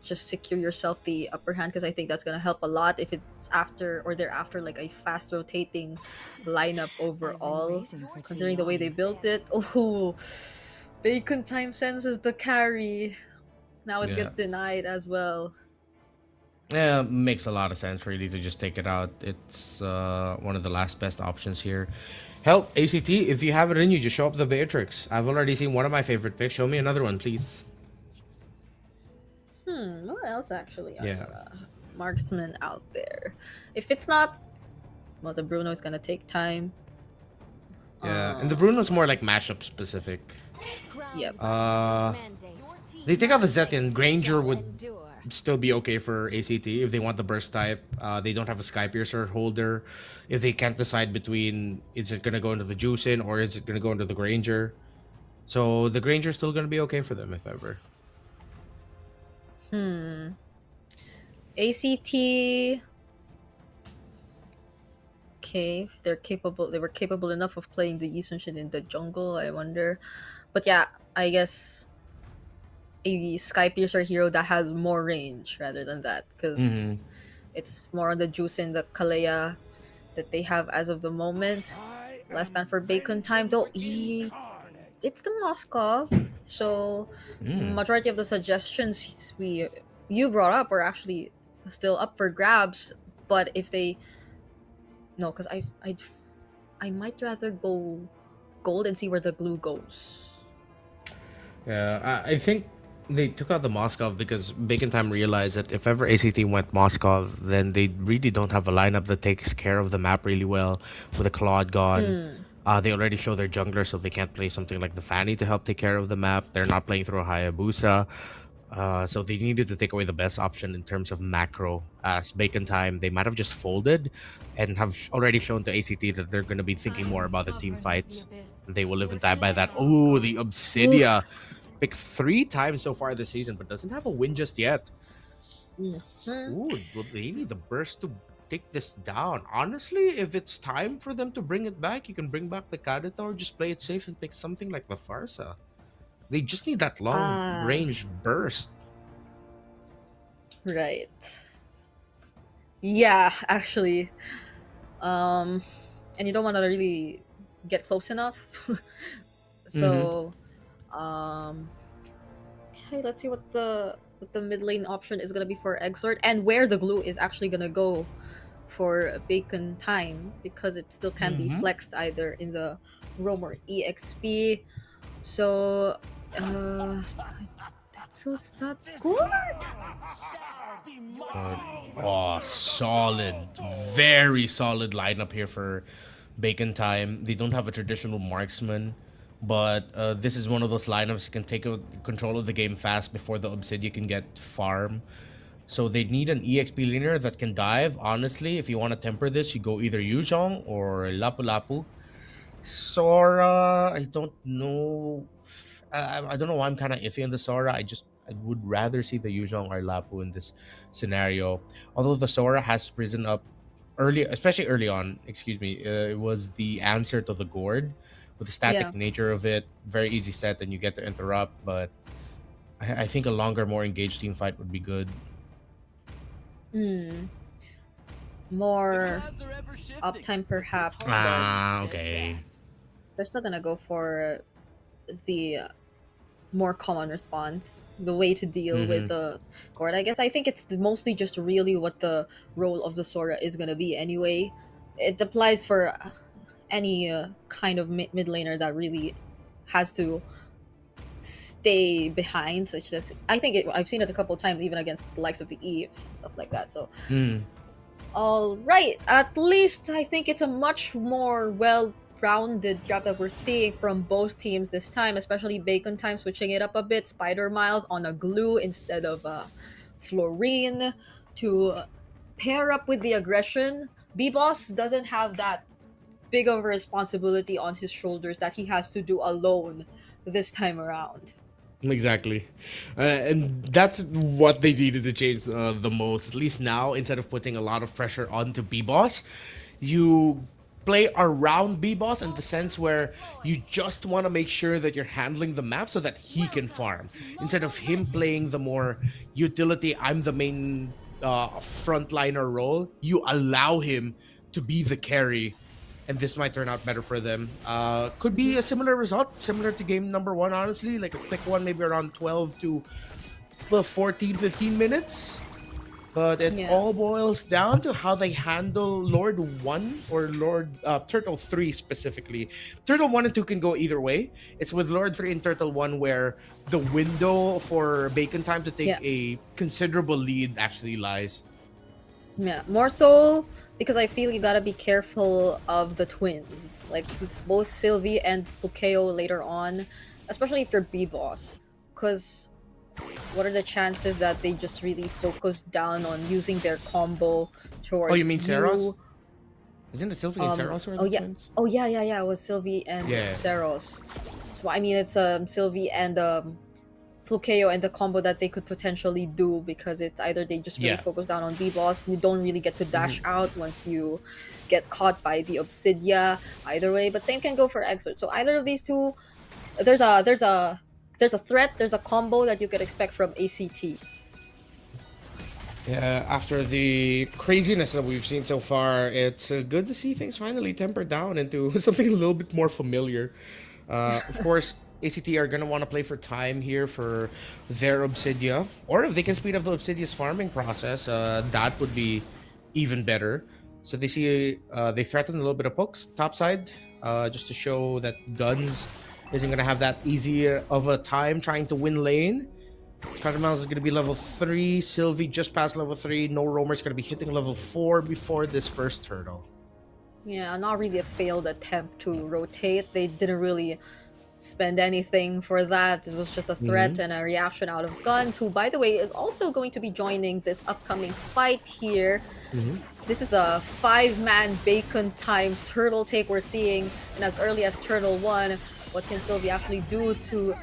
just secure yourself the upper hand, because I think that's going to help a lot if it's after or they're after like a fast rotating lineup overall, considering the way they built it. Oh, Bacon Time senses the carry. Now it Yeah. gets denied as well. Yeah, makes a lot of sense really to just take it out. It's one of the last best options here. Hell, ACT, if you have it in you, just show up the Beatrix. I've already seen one of my favorite picks. Show me another one, please. What else actually are Yeah. marksmen out there? If it's not, well, the Bruno is gonna take time. Yeah, and the Bruno's more like matchup specific. Yep. They take out the Zetian. Granger would still be okay for ACT if they want the burst type. They don't have a Sky Piercer holder. If they can't decide between is it gonna go into the Juicin or is it gonna go into the Granger, so the Granger's still gonna be okay for them if ever. ACT. Okay, if they're capable. They were capable enough of playing the Yi Sun-shin in the jungle, I wonder. But yeah, I guess a Sky Piercer hero that has more range rather than that, because it's more on the juice in the Kalea that they have as of the moment. Last ban for Bacon Time, though, it's the Moskov, so majority of the suggestions you brought up are actually still up for grabs. But if they because I might rather go gold and see where the glue goes. Yeah, I think they took out the Moskov because Bacon Time realized that if ever ACT went Moskov, then they really don't have a lineup that takes care of the map really well. With a Claude gone, they already show their jungler, so they can't play something like the Fanny to help take care of the map. They're not playing through a Hayabusa. So they needed to take away the best option in terms of macro. As Bacon Time, they might have just folded and have already shown to ACT that they're going to be thinking more about the team fights. They will live and die by that. Oh, the Obsidia. Picked 3 times so far this season, but doesn't have a win just yet. Ooh, well, they need the burst to take this down. Honestly, if it's time for them to bring it back, you can bring back the Kadita or just play it safe and pick something like the Farsa. They just need that long range burst. Right. Yeah, actually. And you don't want to really get close enough. So, okay, let's see what the mid lane option is gonna be for Exort, and where the glue is actually gonna go for Bacon Time, because it still can be flexed either in the Roam or EXP. So, that's who's that good? Oh, solid. Very solid lineup here for Bacon Time. They don't have a traditional marksman, but this is one of those lineups that can take control of the game fast before the Obsidian can get farm. So they need an EXP laner that can dive. Honestly, if you want to temper this, you go either Yuzhong or Lapu Lapu. Sora, I don't know. I don't know why I'm kind of iffy on the Sora. I would rather see the Yuzhong or Lapu in this scenario. Although the Sora has risen up early, especially early on, it was the answer to the Gourd with the static nature of it. Very easy set and you get to interrupt, but I think a longer, more engaged team fight would be good. More uptime perhaps. Okay. They're still gonna go for the more common response, the way to deal with the Gourd. I guess I think it's mostly just really what the role of the Sora is gonna be anyway. It applies for any kind of mid laner that really has to stay behind, such as I've seen it a couple times even against the likes of the Eve and stuff like that. So all right, at least I think it's a much more well-rounded draft that we're seeing from both teams this time, especially Bacon Time switching it up a bit. Spider Miles on a glue instead of Florine to pair up with the aggression. B-Boss doesn't have that big of a responsibility on his shoulders that he has to do alone this time around. Exactly. And that's what they needed to change the most. At least now, instead of putting a lot of pressure onto B-Boss, you play around B-Boss in the sense where you just want to make sure that you're handling the map so that he can farm. Instead of him playing the more utility, I'm the main frontliner role, you allow him to be the carry, and this might turn out better for them. Could be a similar result, similar to game number 1, honestly, like a quick one, maybe around 12 to 14, 15 minutes. But it all boils down to how they handle Lord 1 or Lord Turtle 3 specifically. Turtle 1 and 2 can go either way. It's with Lord 3 and Turtle 1 where the window for Bacon Time to take a considerable lead actually lies. Yeah, more so because I feel you gotta be careful of the twins, like with both Sylvie and Flukeo later on, especially if you're B-Boss, because what are the chances that they just really focus down on using their combo towards Oh, you mean Saros? Isn't it Sylvie and Saros? Oh yeah, oh yeah, it was Sylvie and Saros. So I mean, it's Sylvie and Flukeo and the combo that they could potentially do, because it's either they just really focus down on B-Boss, you don't really get to dash out once you get caught by the Obsidia, either way, but same can go for Exort. So either of these two, there's a threat, there's a combo that you could expect from ACT. Yeah, after the craziness that we've seen so far, it's good to see things finally tempered down into something a little bit more familiar. Of course, ACT are going to want to play for time here for their Obsidia. Or if they can speed up the Obsidia's farming process, that would be even better. So they see they threaten a little bit of pokes topside, just to show that Guns isn't going to have that easy of a time trying to win lane. Spider-Miles is going to be level 3. Sylvie just past level 3. No Roamer's going to be hitting level 4 before this first turtle. Yeah, not really a failed attempt to rotate. They didn't really spend anything for that. It was just a threat and a reaction out of Guns, who, by the way, is also going to be joining this upcoming fight here. This is a 5-man Bacon Time turtle take we're seeing, and as early as Turtle 1, what can Sylvie actually do to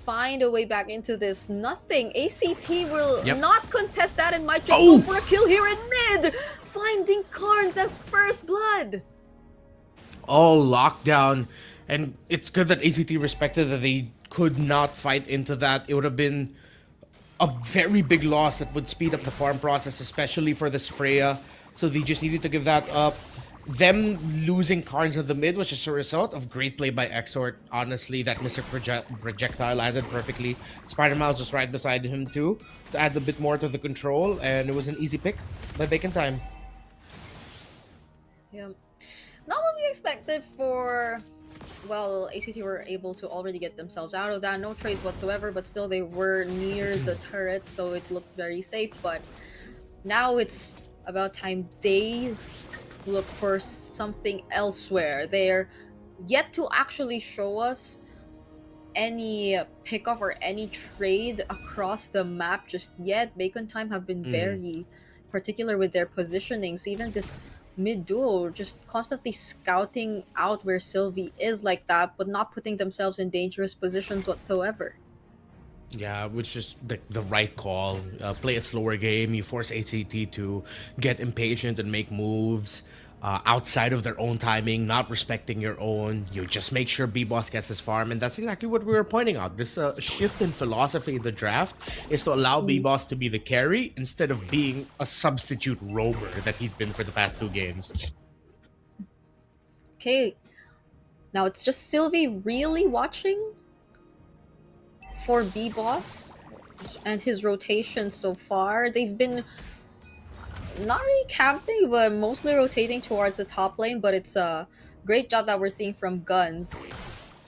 find a way back into this? Nothing. ACT will not contest that and might just go for a kill here in mid, finding Carnes as first blood. All lockdown, and it's good that ACT respected that they could not fight into that. It would have been a very big loss that would speed up the farm process, especially for this Freya. So they just needed to give that up. Them losing Carnes in the mid was just a result of great play by Exort. Honestly, that Mr. Projectile landed perfectly. Spider-Miles was right beside him too, to add a bit more to the control, and it was an easy pick by Bacon Time. Yeah, not what we expected for... Well, ACT were able to already get themselves out of that. No trades whatsoever, but still they were near the turret, so it looked very safe. But now it's about time they look for something elsewhere. They're yet to actually show us any pickup or any trade across the map just yet. Bacon Time have been very particular with their positionings. Even this mid duo just constantly scouting out where Sylvie is like that, but not putting themselves in dangerous positions whatsoever. Yeah, which is the right call. Play a slower game. You force ACT to get impatient and make moves outside of their own timing, not respecting your own. You just make sure B-Boss gets his farm, and that's exactly what we were pointing out. This shift in philosophy in the draft is to allow B-Boss to be the carry instead of being a substitute roamer that he's been for the past 2 games. Okay, now it's just Sylvie really watching for B-Boss and his rotation so far. They've been not really camping, but mostly rotating towards the top lane, but it's a great job that we're seeing from Guns,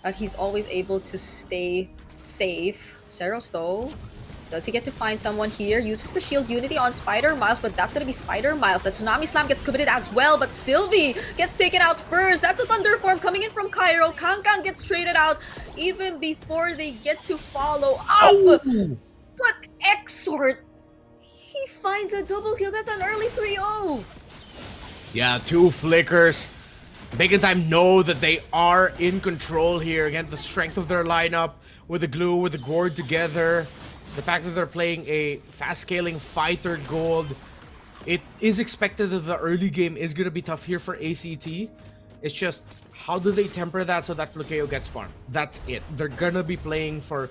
that he's always able to stay safe. Saros though, does he get to find someone here? Uses the shield unity on Spider-Miles, but that's gonna be Spider-Miles. The Tsunami Slam gets committed as well, but Sylvie gets taken out first. That's a Thunder Form coming in from Cairo. Kang gets traded out even before they get to follow up. But Exort, he finds a double kill. That's an early 3-0. Yeah, 2 flickers. Bacon Time know that they are in control here. Again, the strength of their lineup with the glue, with the gourd together. The fact that they're playing a fast-scaling fighter gold, it is expected that the early game is going to be tough here for ACT. It's just, how do they temper that so that Flukeo gets farmed? That's it. They're going to be playing for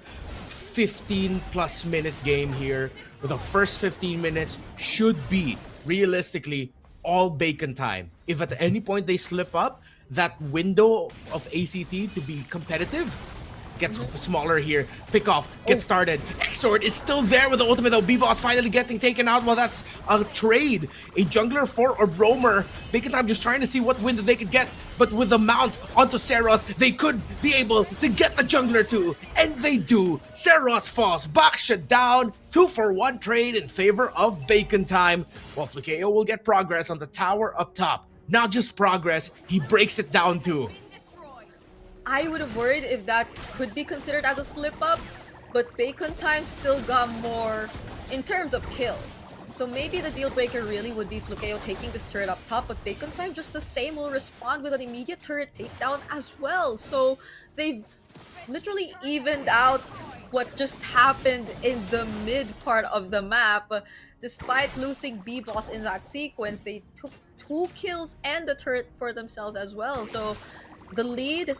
15-plus minute game here. The first 15 minutes should be, realistically, all bacon time. If at any point they slip up, that window of ACT to be competitive gets smaller here. Pick off, get started. Exord is still there with the ultimate, though. B-Boss finally getting taken out. Well, that's a trade. A jungler for a roamer. Bacon time just trying to see what window they could get. But with the mount onto Seros, they could be able to get the jungler too. And they do. Seros falls. Baksha down. 2-for-1 trade in favor of Bacon time. While Flukeo will get progress on the tower up top. Not just progress, he breaks it down too. I would have worried if that could be considered as a slip-up, but Bacon Time still got more in terms of kills. So maybe the deal breaker really would be Flukeo taking this turret up top, but Bacon Time just the same will respond with an immediate turret takedown as well. So they've literally evened out what just happened in the mid part of the map. Despite losing B-Boss in that sequence, they took 2 kills and the turret for themselves as well. So the lead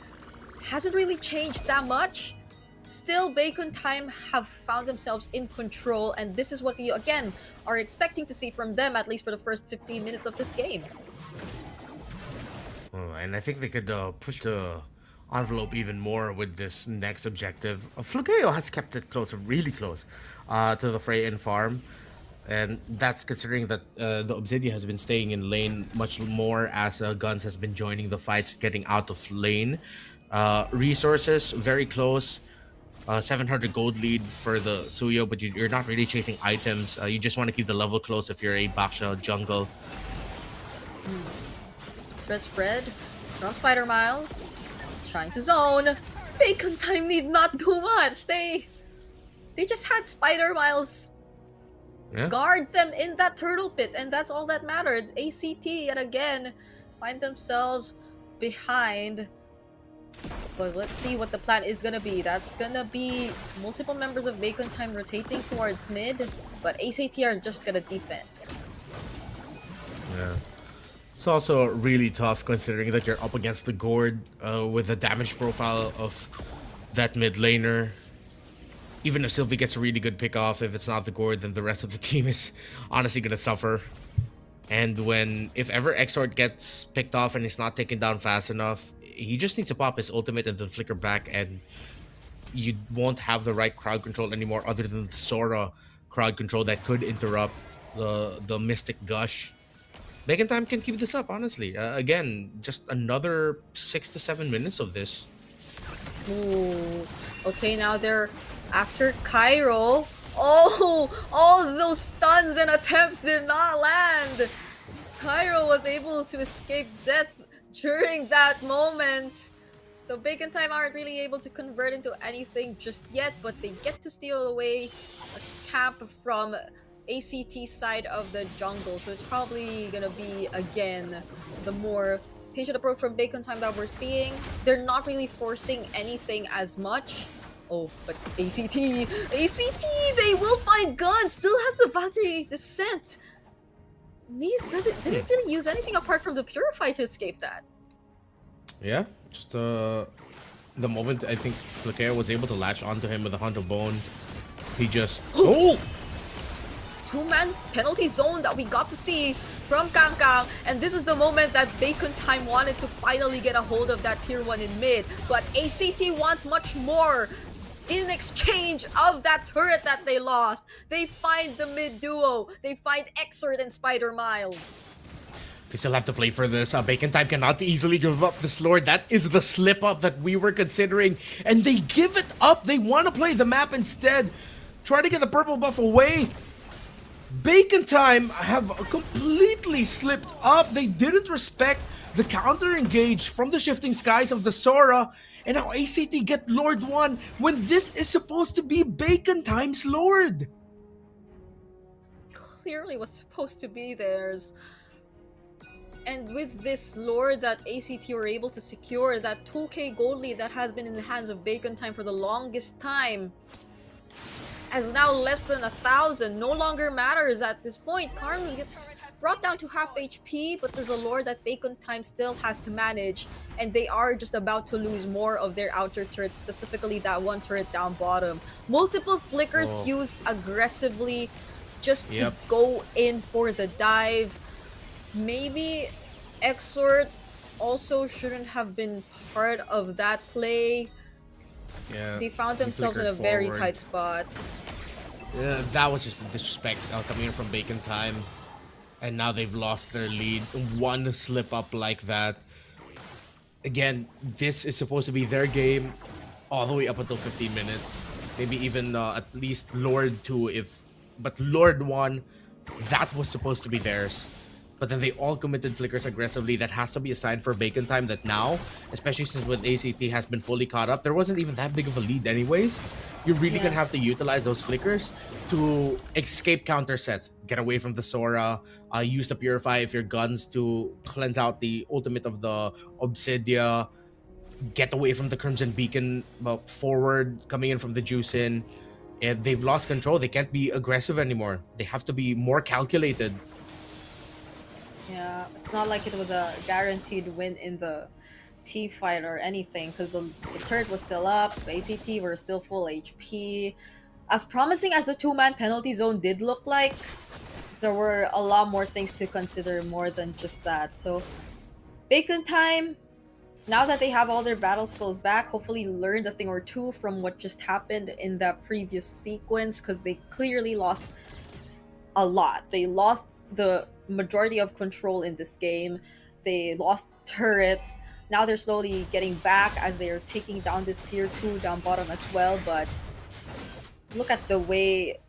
hasn't really changed that much. Still, Bacon Time have found themselves in control, and this is what we again are expecting to see from them, at least for the first 15 minutes of this game. Oh, and I think they could push the envelope even more with this next objective. Flukeo has kept it close, really close, to the fray in farm. And that's considering that the Obsidian has been staying in lane much more as Guns has been joining the fights, getting out of lane. Resources, very close. 700 gold lead for the Suyo, but you're not really chasing items. You just want to keep the level close if you're a Baksha jungle. Spread from Spider Miles. Trying to zone. Bacon Time need not do much. They just had Spider Miles guard them in that turtle pit, and that's all that mattered. ACT yet again find themselves behind. But let's see what the plan is gonna be. That's gonna be multiple members of Bacon Time rotating towards mid, but ACT are just gonna defend. Yeah. It's also really tough considering that you're up against the Gourd with the damage profile of that mid laner. Even if Sylvie gets a really good pick off, if it's not the Gourd, then the rest of the team is honestly gonna suffer. And if ever Exort gets picked off and he's not taken down fast enough, he just needs to pop his ultimate and then flicker back, and you won't have the right crowd control anymore other than the Sora crowd control that could interrupt the Mystic Gush. Bacon Time can keep this up, honestly. Again, just another 6 to 7 minutes of this. Ooh. Okay, now they're after Cairo. Oh, all those stuns and attempts did not land. Cairo was able to escape death during that moment. So Bacon Time aren't really able to convert into anything just yet, but they get to steal away a camp from ACT side of the jungle. So it's probably gonna be, again, the more patient approach from Bacon Time that we're seeing. They're not really forcing anything as much. Oh, but ACT, they will find Guns, still has the Valkyrie Descent. Didn't really use anything apart from the Purify to escape that. Yeah, just the moment I think Flukeo was able to latch onto him with a Hunt of Bone, he just... Oh! Two-man penalty zone that we got to see from Kangkang, and this is the moment that Bacon Time wanted to finally get a hold of that tier 1 in mid, but ACT want much more. In exchange of that turret that they lost, they find the mid duo. They find Exort and Spider Miles. They still have to play for this. Bacon Time cannot easily give up this Lord. That is the slip up that we were considering. And they give it up. They want to play the map instead. Try to get the purple buff away. Bacon Time have completely slipped up. They didn't respect the counter engage from the shifting skies of the Sora. And now ACT get Lord 1 when this is supposed to be Bacon Time's Lord. Clearly was supposed to be theirs. And with this lore that ACT were able to secure, that 2k gold lead that has been in the hands of Bacon Time for the longest time, as now less than 1,000, no longer matters at this point. Karms gets brought down to half HP, but there's a lore that Bacon Time still has to manage, and they are just about to lose more of their outer turrets, specifically that one turret down bottom. Multiple flickers used aggressively just to go in for the dive. Maybe Exort also shouldn't have been part of that play. Yeah, They found themselves in a very tight spot. Yeah, that was just a disrespect coming in from Bacon Time. And now they've lost their lead. One slip up like that. Again, this is supposed to be their game all the way up until 15 minutes. Maybe even at least Lord 2 if... But Lord 1, that was supposed to be theirs. But then they all committed flickers aggressively. That has to be a sign for Bacon Time that now, especially since with ACT has been fully caught up, there wasn't even that big of a lead anyways. You're really gonna have to utilize those flickers to escape counter sets. Get away from the Sora, use the Purify if your guns to cleanse out the ultimate of the Obsidia. Get away from the Crimson Beacon forward, coming in from the Juicin. And they've lost control. They can't be aggressive anymore. They have to be more calculated. Yeah, it's not like it was a guaranteed win in the T fight or anything, because the turret was still up, ACT were still full HP. As promising as the two-man penalty zone did look like, there were a lot more things to consider more than just that. So, Bacon Time, now that they have all their battle skills back, hopefully learned a thing or two from what just happened in that previous sequence, because they clearly lost a lot. They lost the majority of control in this game. They lost turrets. Now they're slowly getting back as they're taking down this tier 2 down bottom as well. But look at the way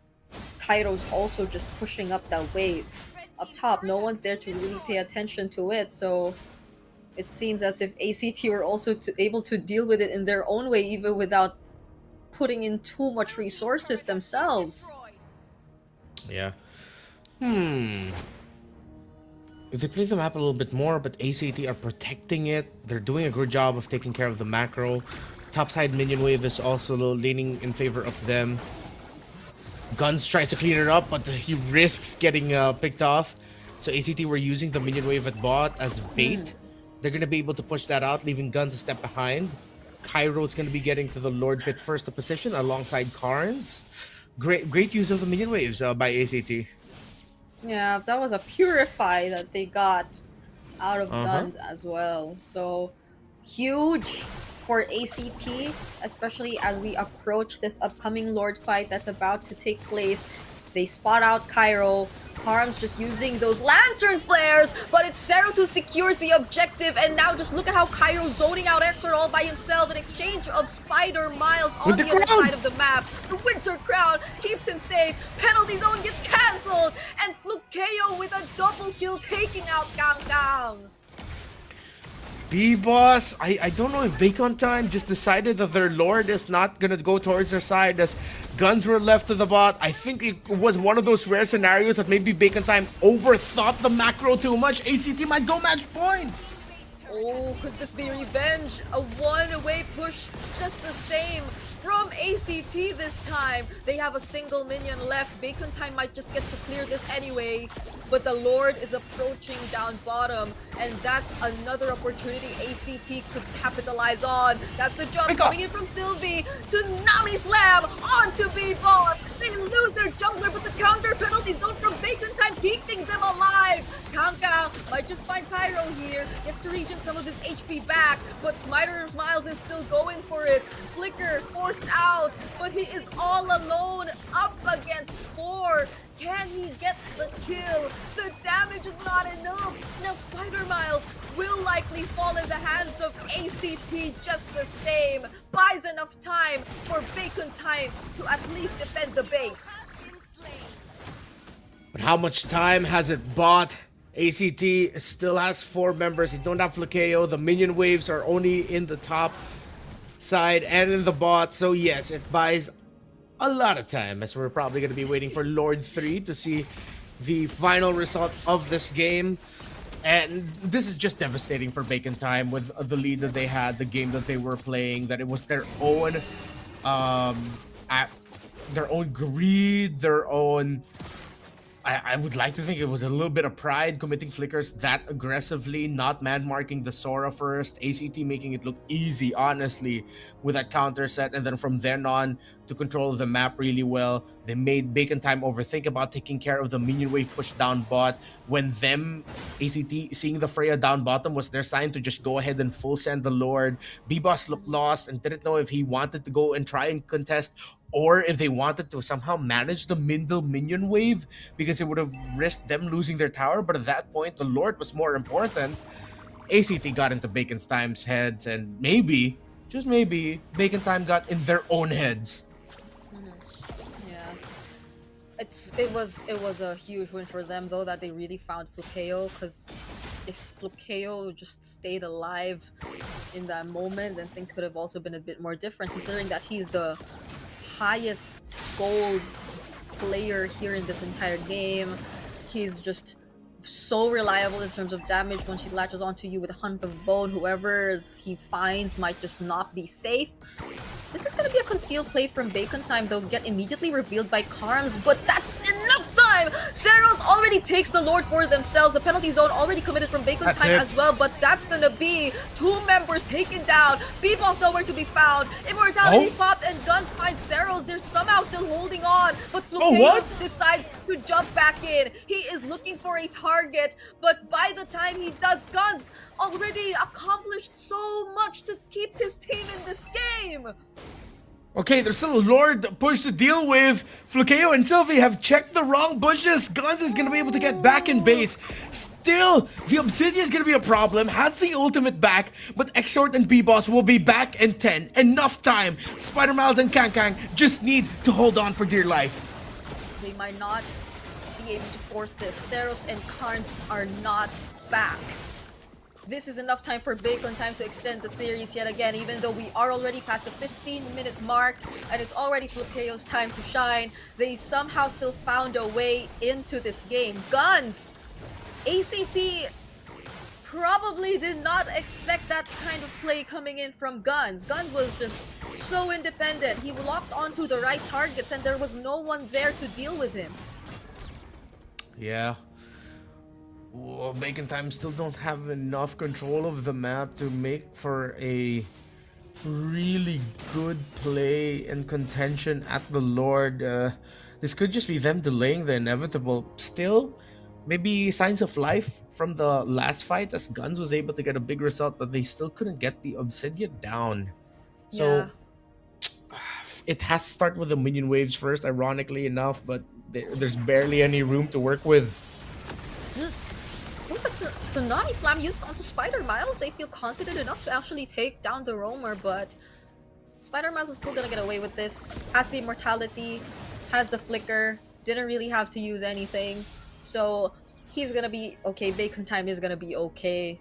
Kairo's also just pushing up that wave. Up top, no one's there to really pay attention to it. So it seems as if ACT were also able to deal with it in their own way, even without putting in too much resources themselves. Yeah. If they play the map a little bit more, but ACT are protecting it, they're doing a good job of taking care of the macro. Topside minion wave is also leaning in favor of them. Guns tries to clean it up, but he risks getting picked off. So ACT were using the minion wave at bot as bait. They're going to be able to push that out, leaving Guns a step behind. Kairo's going to be getting to the Lord Pit first to position alongside Karns. Great use of the minion waves by ACT. Yeah, that was a Purify that they got out of Guns as well. So, huge for ACT, especially as we approach this upcoming Lord fight that's about to take place. They spot out Kairo. Karm's just using those lantern flares, but it's Seros who secures the objective, and now just look at how Kairo's zoning out Exor all by himself in exchange of Spider Miles on the other side of the map. The Winter Crown keeps him safe, penalty zone gets cancelled, and Flukeo with a double kill taking out Kang Kang. B-Boss, I don't know if Bacon Time just decided that their Lord is not gonna go towards their side as Guns were left to the bot. I think it was one of those rare scenarios that maybe Bacon Time overthought the macro too much. ACT might go match point. Oh, could this be revenge? A one-way push just the same from ACT this time. They have a single minion left. Bacon Time might just get to clear this anyway. But the Lord is approaching down bottom, and that's another opportunity ACT could capitalize on. That's the jump coming in from Sylvie to Nami Slam onto B-Boss. They lose their jungler, but the counter penalty zone from Bacon Time keeping them alive. Kang might just find Pyro here, gets to regen some of his HP back, but Smiter Smiles is still going for it. Flicker forced out, but he is all alone up against 4. Can he get the kill? The damage is not enough. Now Spider Miles will likely fall in the hands of ACT just the same. Buys enough time for Bacon Time to at least defend the base. But how much time has it bought? ACT still has 4 members. They don't have Flukeo. The minion waves are only in the top side and in the bot. So yes, it buys a lot of time, as we're probably going to be waiting for Lord 3 to see the final result of this game. And this is just devastating for Bacon Time with the lead that they had, the game that they were playing, that it was their own greed, their own... I would like to think it was a little bit of pride committing flickers that aggressively, not man-marking the Sora first, ACT making it look easy, honestly, with that counter set, and then from then on to control the map really well. They made Bacon Time overthink about taking care of the minion wave push down bot, when them, ACT, seeing the Freya down bottom was their sign to just go ahead and full send the Lord. B-Boss looked lost and didn't know if he wanted to go and try and contest, or if they wanted to somehow manage the middle minion wave, because it would have risked them losing their tower. But at that point, the Lord was more important. ACT got into Bacon Time's heads, and maybe, just maybe, Bacon Time got in their own heads. Yeah, it was a huge win for them though, that they really found Flukeo, because if Flukeo just stayed alive in that moment, then things could have also been a bit more different, considering that he's the highest gold player here in this entire game. He's just so reliable in terms of damage. Once he latches onto you with a Hunt of Bone, whoever he finds might just not be safe. This is going to be a concealed play from Bacon Time. They'll get immediately revealed by Carms, but that's enough time! Seros already takes the Lord for themselves. The penalty zone already committed from Bacon Time as well, but that's gonna be 2 members taken down. B-Ball's nowhere to be found. Immortality popped and Guns find Seros. They're somehow still holding on, but Flukeo decides to jump back in. He is looking for a target, but by the time he does, Guns already accomplished so much to keep his team in this game. Okay, there's still a Lord push to deal with. Flukeo and Sylvie have checked the wrong bushes. Guns is gonna be able to get back in base. Still, the Obsidian is gonna be a problem. Has the ultimate back, but Exort and B-Boss will be back in 10. Enough time. Spider Miles and Kang just need to hold on for dear life. They might not be able to force this. Seros and Carns are not back. This is enough time for Bacon Time to extend the series yet again, even though we are already past the 15-minute mark and it's already Flukeo's time to shine. They somehow still found a way into this game. Guns! ACT probably did not expect that kind of play coming in from Guns. Guns was just so independent. He locked onto the right targets and there was no one there to deal with him. Yeah. Well, Bacon Time still don't have enough control of the map to make for a really good play and contention at the Lord. This could just be them delaying the inevitable. Still, maybe signs of life from the last fight, as Guns was able to get a big result, but they still couldn't get the Obsidian down. So it has to start with the minion waves first, ironically enough, but there's barely any room to work with. With the Tsunami Slam used onto Spider Miles, they feel confident enough to actually take down the Roamer, but Spider Miles is still gonna get away with this. Has the Immortality, has the Flicker, didn't really have to use anything, so he's gonna be okay. Bacon Time is gonna be okay.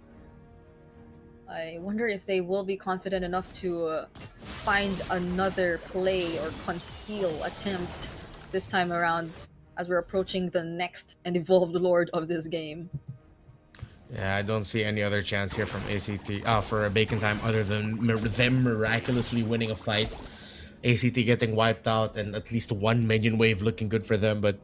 I wonder if they will be confident enough to find another play or conceal attempt this time around as we're approaching the next and evolved Lord of this game. Yeah, I don't see any other chance here from ACT for a Bacon Time other than them miraculously winning a fight. ACT getting wiped out and at least one minion wave looking good for them, but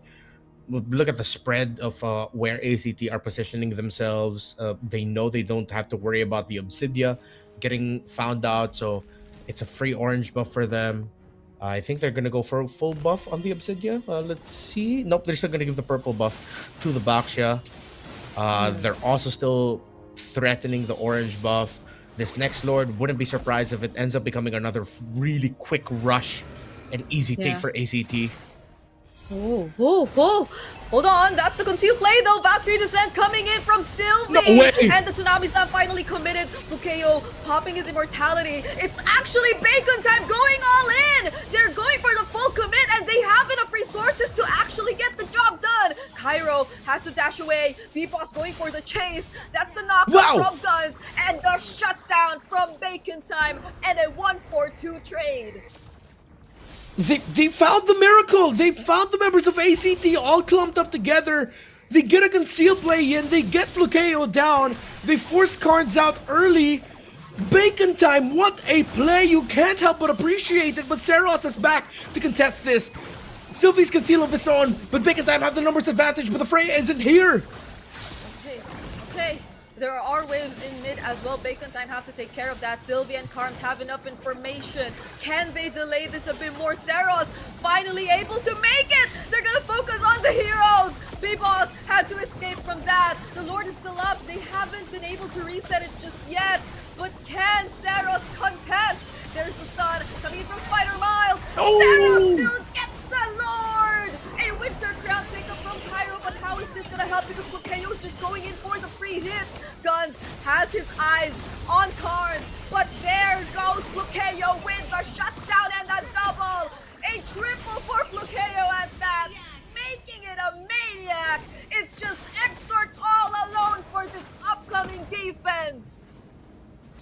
look at the spread of where ACT are positioning themselves. They know they don't have to worry about the Obsidia getting found out, so it's a free orange buff for them. I think they're gonna go for a full buff on the Obsidia. Let's see. Nope, they're still gonna give the purple buff to the Baxia. They're also still threatening the orange buff. This next Lord, wouldn't be surprised if it ends up becoming another really quick rush and easy take for ACT. Oh, hold on, that's the concealed play though. Valkyrie Descent coming in from Sylvie. No way. And the Tsunami Slam finally committed. Flukeo popping his Immortality. It's actually Bacon Time going all in. They're going for the full commit and they have enough resources to actually get the job done. Cairo has to dash away. B-Boss going for the chase. That's the knockout from Guns and the shutdown from Bacon Time and a 1-4-2 trade. They found the miracle! They found the members of ACT all clumped up together. They get a concealed play in, they get Flukeo down, they force cards out early. Bacon time, what a play! You can't help but appreciate it, but Seros is back to contest this. Sylvie's conceal of his own, but Bacon time have the numbers advantage, but the fray isn't here. Okay. There are waves in mid as well. Bacon time have to take care of that. Sylvie and Carms have enough information. Can they delay this a bit more? Seros finally able to make it! They're gonna focus on the heroes! B-Boss had to escape from that. The Lord is still up. They haven't been able to reset it just yet. But can Seros contest? There's the stun coming in from Spider Miles. Seros still gets the Lord! A Winter Crown pickup from Pyro, but how is this gonna help? Because Flukeo is just going in for the free hits. Guns has his eyes on cards, but there goes Flukeo with the shutdown and a double! A triple for Flukeo at that! Making it a maniac! It's just Exort all alone for this upcoming defense!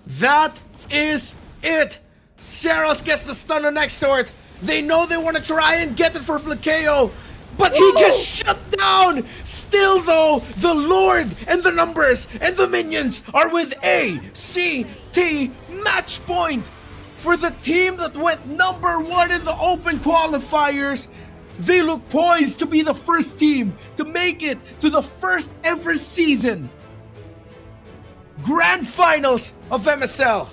That is it! Seros gets the stun on Exort. They know they want to try and get it for Flukeo, but he gets shut down! Still though, the Lord and the numbers and the minions are with ACT match point for the team that went #1 in the open qualifiers. They look poised to be the first team to make it to the first ever season Grand Finals of MSL.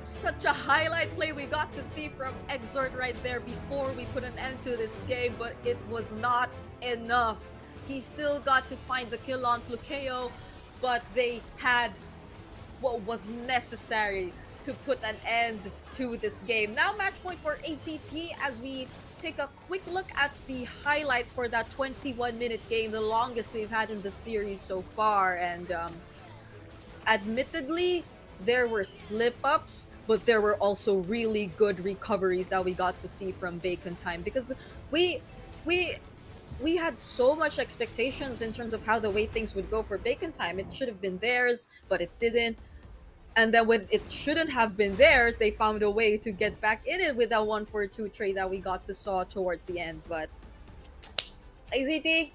Such a highlight play we got to see from Exort right there before we put an end to this game, but it was not enough. He still got to find the kill on Flukeo, but they had what was necessary to put an end to this game. Now match point for ACT as we take a quick look at the highlights for that 21-minute game, the longest we've had in the series so far. And admittedly, there were slip-ups, but there were also really good recoveries that we got to see from Bacon Time, because we had so much expectations in terms of how the way things would go for Bacon Time. It should have been theirs, but it didn't. And then when it shouldn't have been theirs, they found a way to get back in it with that 1-4-2 trade that we got to saw towards the end. But AZT,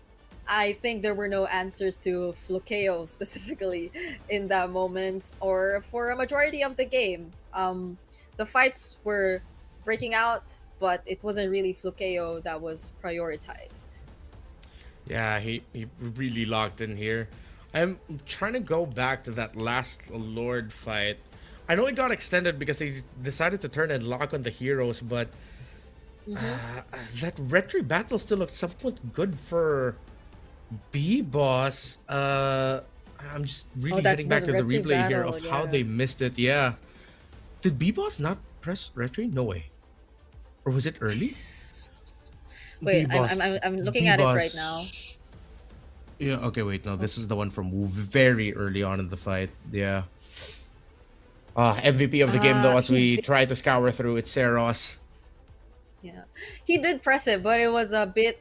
I think there were no answers to Flukeo specifically in that moment, or for a majority of the game. The fights were breaking out, but it wasn't really Flukeo that was prioritized. Yeah, he really locked in here. I'm trying to go back to that last Lord fight. I know it got extended because they decided to turn and lock on the heroes, but that retry battle still looks somewhat good for B-Boss. I'm just really heading back to the replay here of how they missed it. Yeah. Did B-Boss not press retry? No way. Or was it early? Wait, I'm looking at it right now. Yeah, okay, wait, no, this is the one from very early on in the fight. Yeah. MVP of the game, though, as we try to scour through, it's Seros. Yeah. He did press it, but it was a bit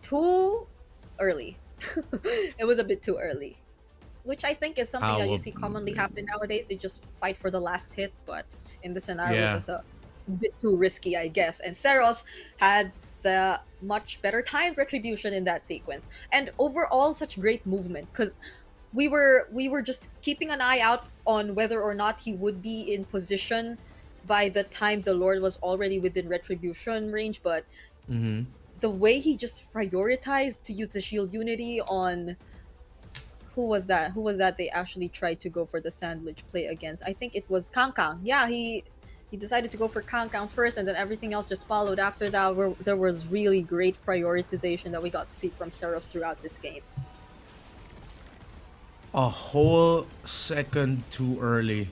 too early. It was a bit too early. Which I think is something that you see commonly happen nowadays. They just fight for the last hit, but in this scenario, it was a bit too risky, I guess. And Seros had the much better timed retribution in that sequence, and overall such great movement, because we were just keeping an eye out on whether or not he would be in position by the time the Lord was already within retribution range. But the way he just prioritized to use the shield unity on who was that they actually tried to go for the sandwich play against. I think it was Kangkang. Yeah, he decided to go for Kangkang first, and then everything else just followed after that. Where there was really great prioritization that we got to see from Seros throughout this game. A whole second too early.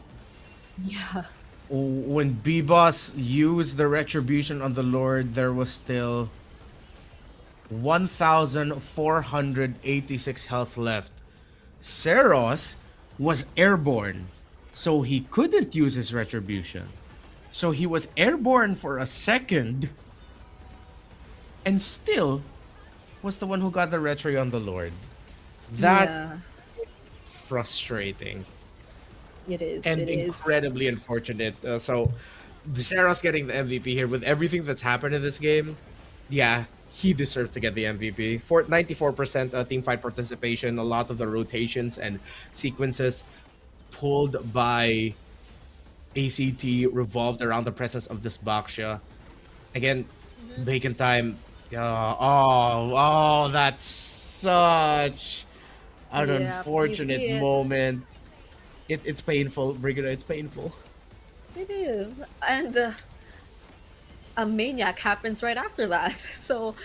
Yeah. When B-Boss used the retribution on the Lord, there was still 1,486 health left. Seros was airborne, so he couldn't use his retribution. So he was airborne for a second, and still was the one who got the retry on the Lord. That frustrating. It is. And incredibly unfortunate. So Zeros getting the MVP here with everything that's happened in this game. Yeah, he deserves to get the MVP. 94% team fight participation, a lot of the rotations and sequences pulled by ACT revolved around the presence of this Baksha. Again, bacon time. That's such an unfortunate moment. It's painful, Brigida. It's painful. It is, and a maniac happens right after that. So,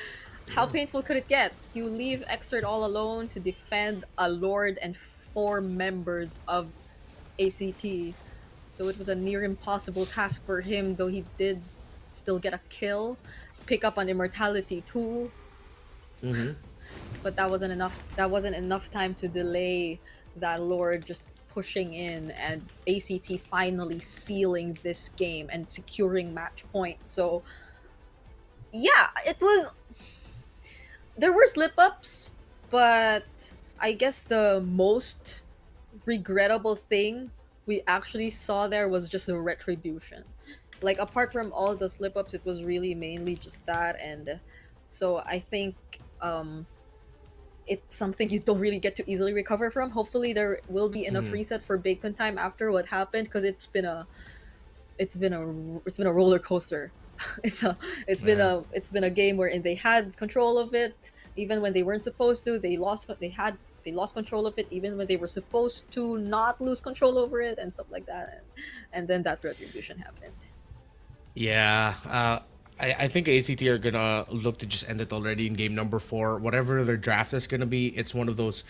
how painful could it get? You leave Exert all alone to defend a Lord and 4 members of ACT. So it was a near impossible task for him, though he did still get a kill, pick up on immortality too. But that wasn't enough. That wasn't enough time to delay that Lord just pushing in and ACT finally sealing this game and securing match point. So yeah, it was. There were slip-ups, but I guess the most regrettable thing we actually saw there was just the retribution. Like, apart from all the slip-ups, it was really mainly just that, and so I think it's something you don't really get to easily recover from. Hopefully there will be enough reset for bacon time after what happened, because it's been a roller coaster. It's been a game wherein they had control of it even when they weren't supposed to. They lost control of it even when they were supposed to not lose control over it and stuff like that, and then that retribution happened. Yeah, I think ACT are gonna look to just end it already in game number 4. Whatever their draft is gonna be, it's one of those.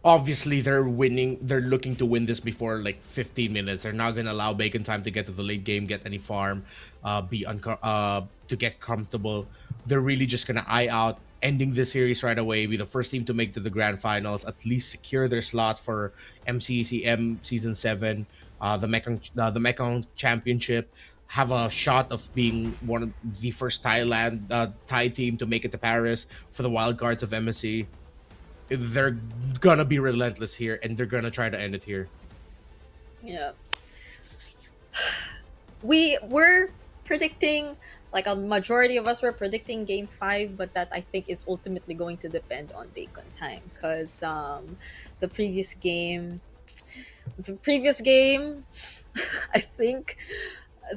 Obviously, they're looking to win this before like 15 minutes. They're not gonna allow bacon time to get to the late game, get any farm, to get comfortable. They're really just gonna eye out ending this series right away, be the first team to make to the grand finals, at least secure their slot for MCCM Season 7, the Mekong Championship, have a shot of being one of the first Thai team to make it to Paris for the wildcards of MSC. They're gonna be relentless here, and they're gonna try to end it here. Yeah. We were predicting, like a majority of us were predicting game 5, but that I think is ultimately going to depend on bacon time, because the previous games, I think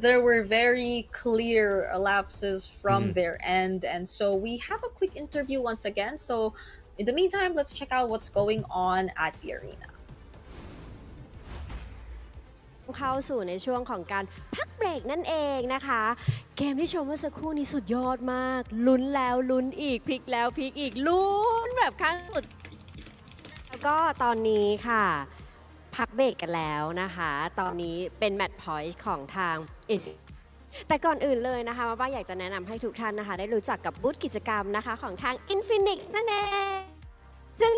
there were very clear lapses from their end, and so we have a quick interview once again. So in the meantime, let's check out what's going on at the arena. เข้าสู่ในช่วงของการพักเบรกนั่นเองนะคะเกมที่ชมเมื่อสักครู่นี้สุดยอดมากลุ้นแล้วลุ้นอีกพลิกแล้วพลิกอีกลุ้นแบบขั้นสุดแล้วก็ตอนนี้ค่ะพักเบรกกันแล้วนะคะตอนนี้เป็นแมตช์พอยต์ของทาง แต่ก่อนอื่นเลยนะคะมาบ้างอยากจะแนะนำให้ทุกท่านนะคะได้รู้จักกับบูธกิจกรรมนะคะของทาง Infinix นั่นเองซึ่ง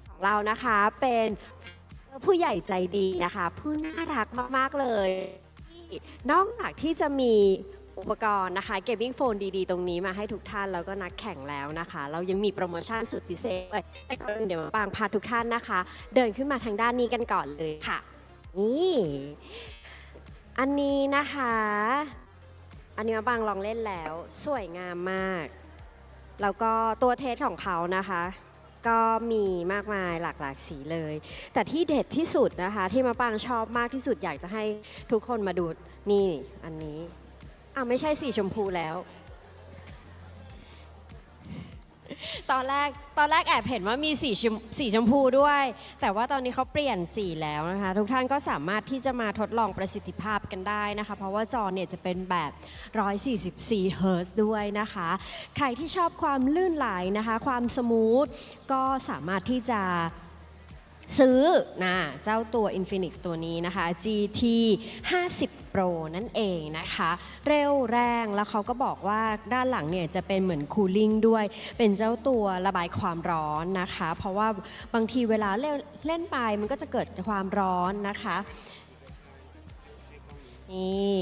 ของเรานะคะเป็นผู้ใหญ่ใจดีนะคะผู้น่ารักมากๆเลยนอกจากที่จะมีอุปกรณ์นะคะเกมมิ่งโฟนดีๆตรงนี้มาให้ทุกท่านแล้วก็นักแข่งแล้วนะคะเรายังมีโปรโมชั่นสุดพิเศษเลยแต่ก่อนอื่นเดี๋ยวมาปางพาทุกท่านนะคะเดินขึ้นมาทางด้านนี้กันก่อนเลยค่ะนี่อันนี้นะคะอันนี้มาปางลองเล่นแล้วสวยงามมากแล้วก็ตัวเทสของเขานะคะก็มีมากมายหลากหลายสีเลยแต่ที่เด็ดที่สุดนะคะที่มาปางชอบมากที่สุดอยากจะให้ทุกคนมาดูนี่อันนี้ไม่ใช่สีชมพูแล้วตอนแรกแอบเห็นว่ามีสีชมพูด้วยแต่ว่าตอนนี้เขาเปลี่ยนสีแล้วนะคะทุกท่านก็สามารถที่จะมาทดลองประสิทธิภาพกันได้นะคะเพราะว่าจอเนี่ยจะเป็นแบบ144 เฮิร์ตซ์ด้วยนะคะใครที่ชอบความลื่นไหลนะคะความสมูทก็สามารถที่จะซื้อเจ้าตัว Infinix ตัวนี้นะคะ GT 50 Pro นั่นเองนะคะเร็วแรงแล้วเขาก็บอกว่าด้านหลังเนี่ยจะเป็นเหมือนคูลิ่งด้วยเป็นเจ้าตัวระบายความร้อนนะคะเพราะว่าบางทีเวลาเล่นไปมันก็จะเกิดความร้อนนะคะนี่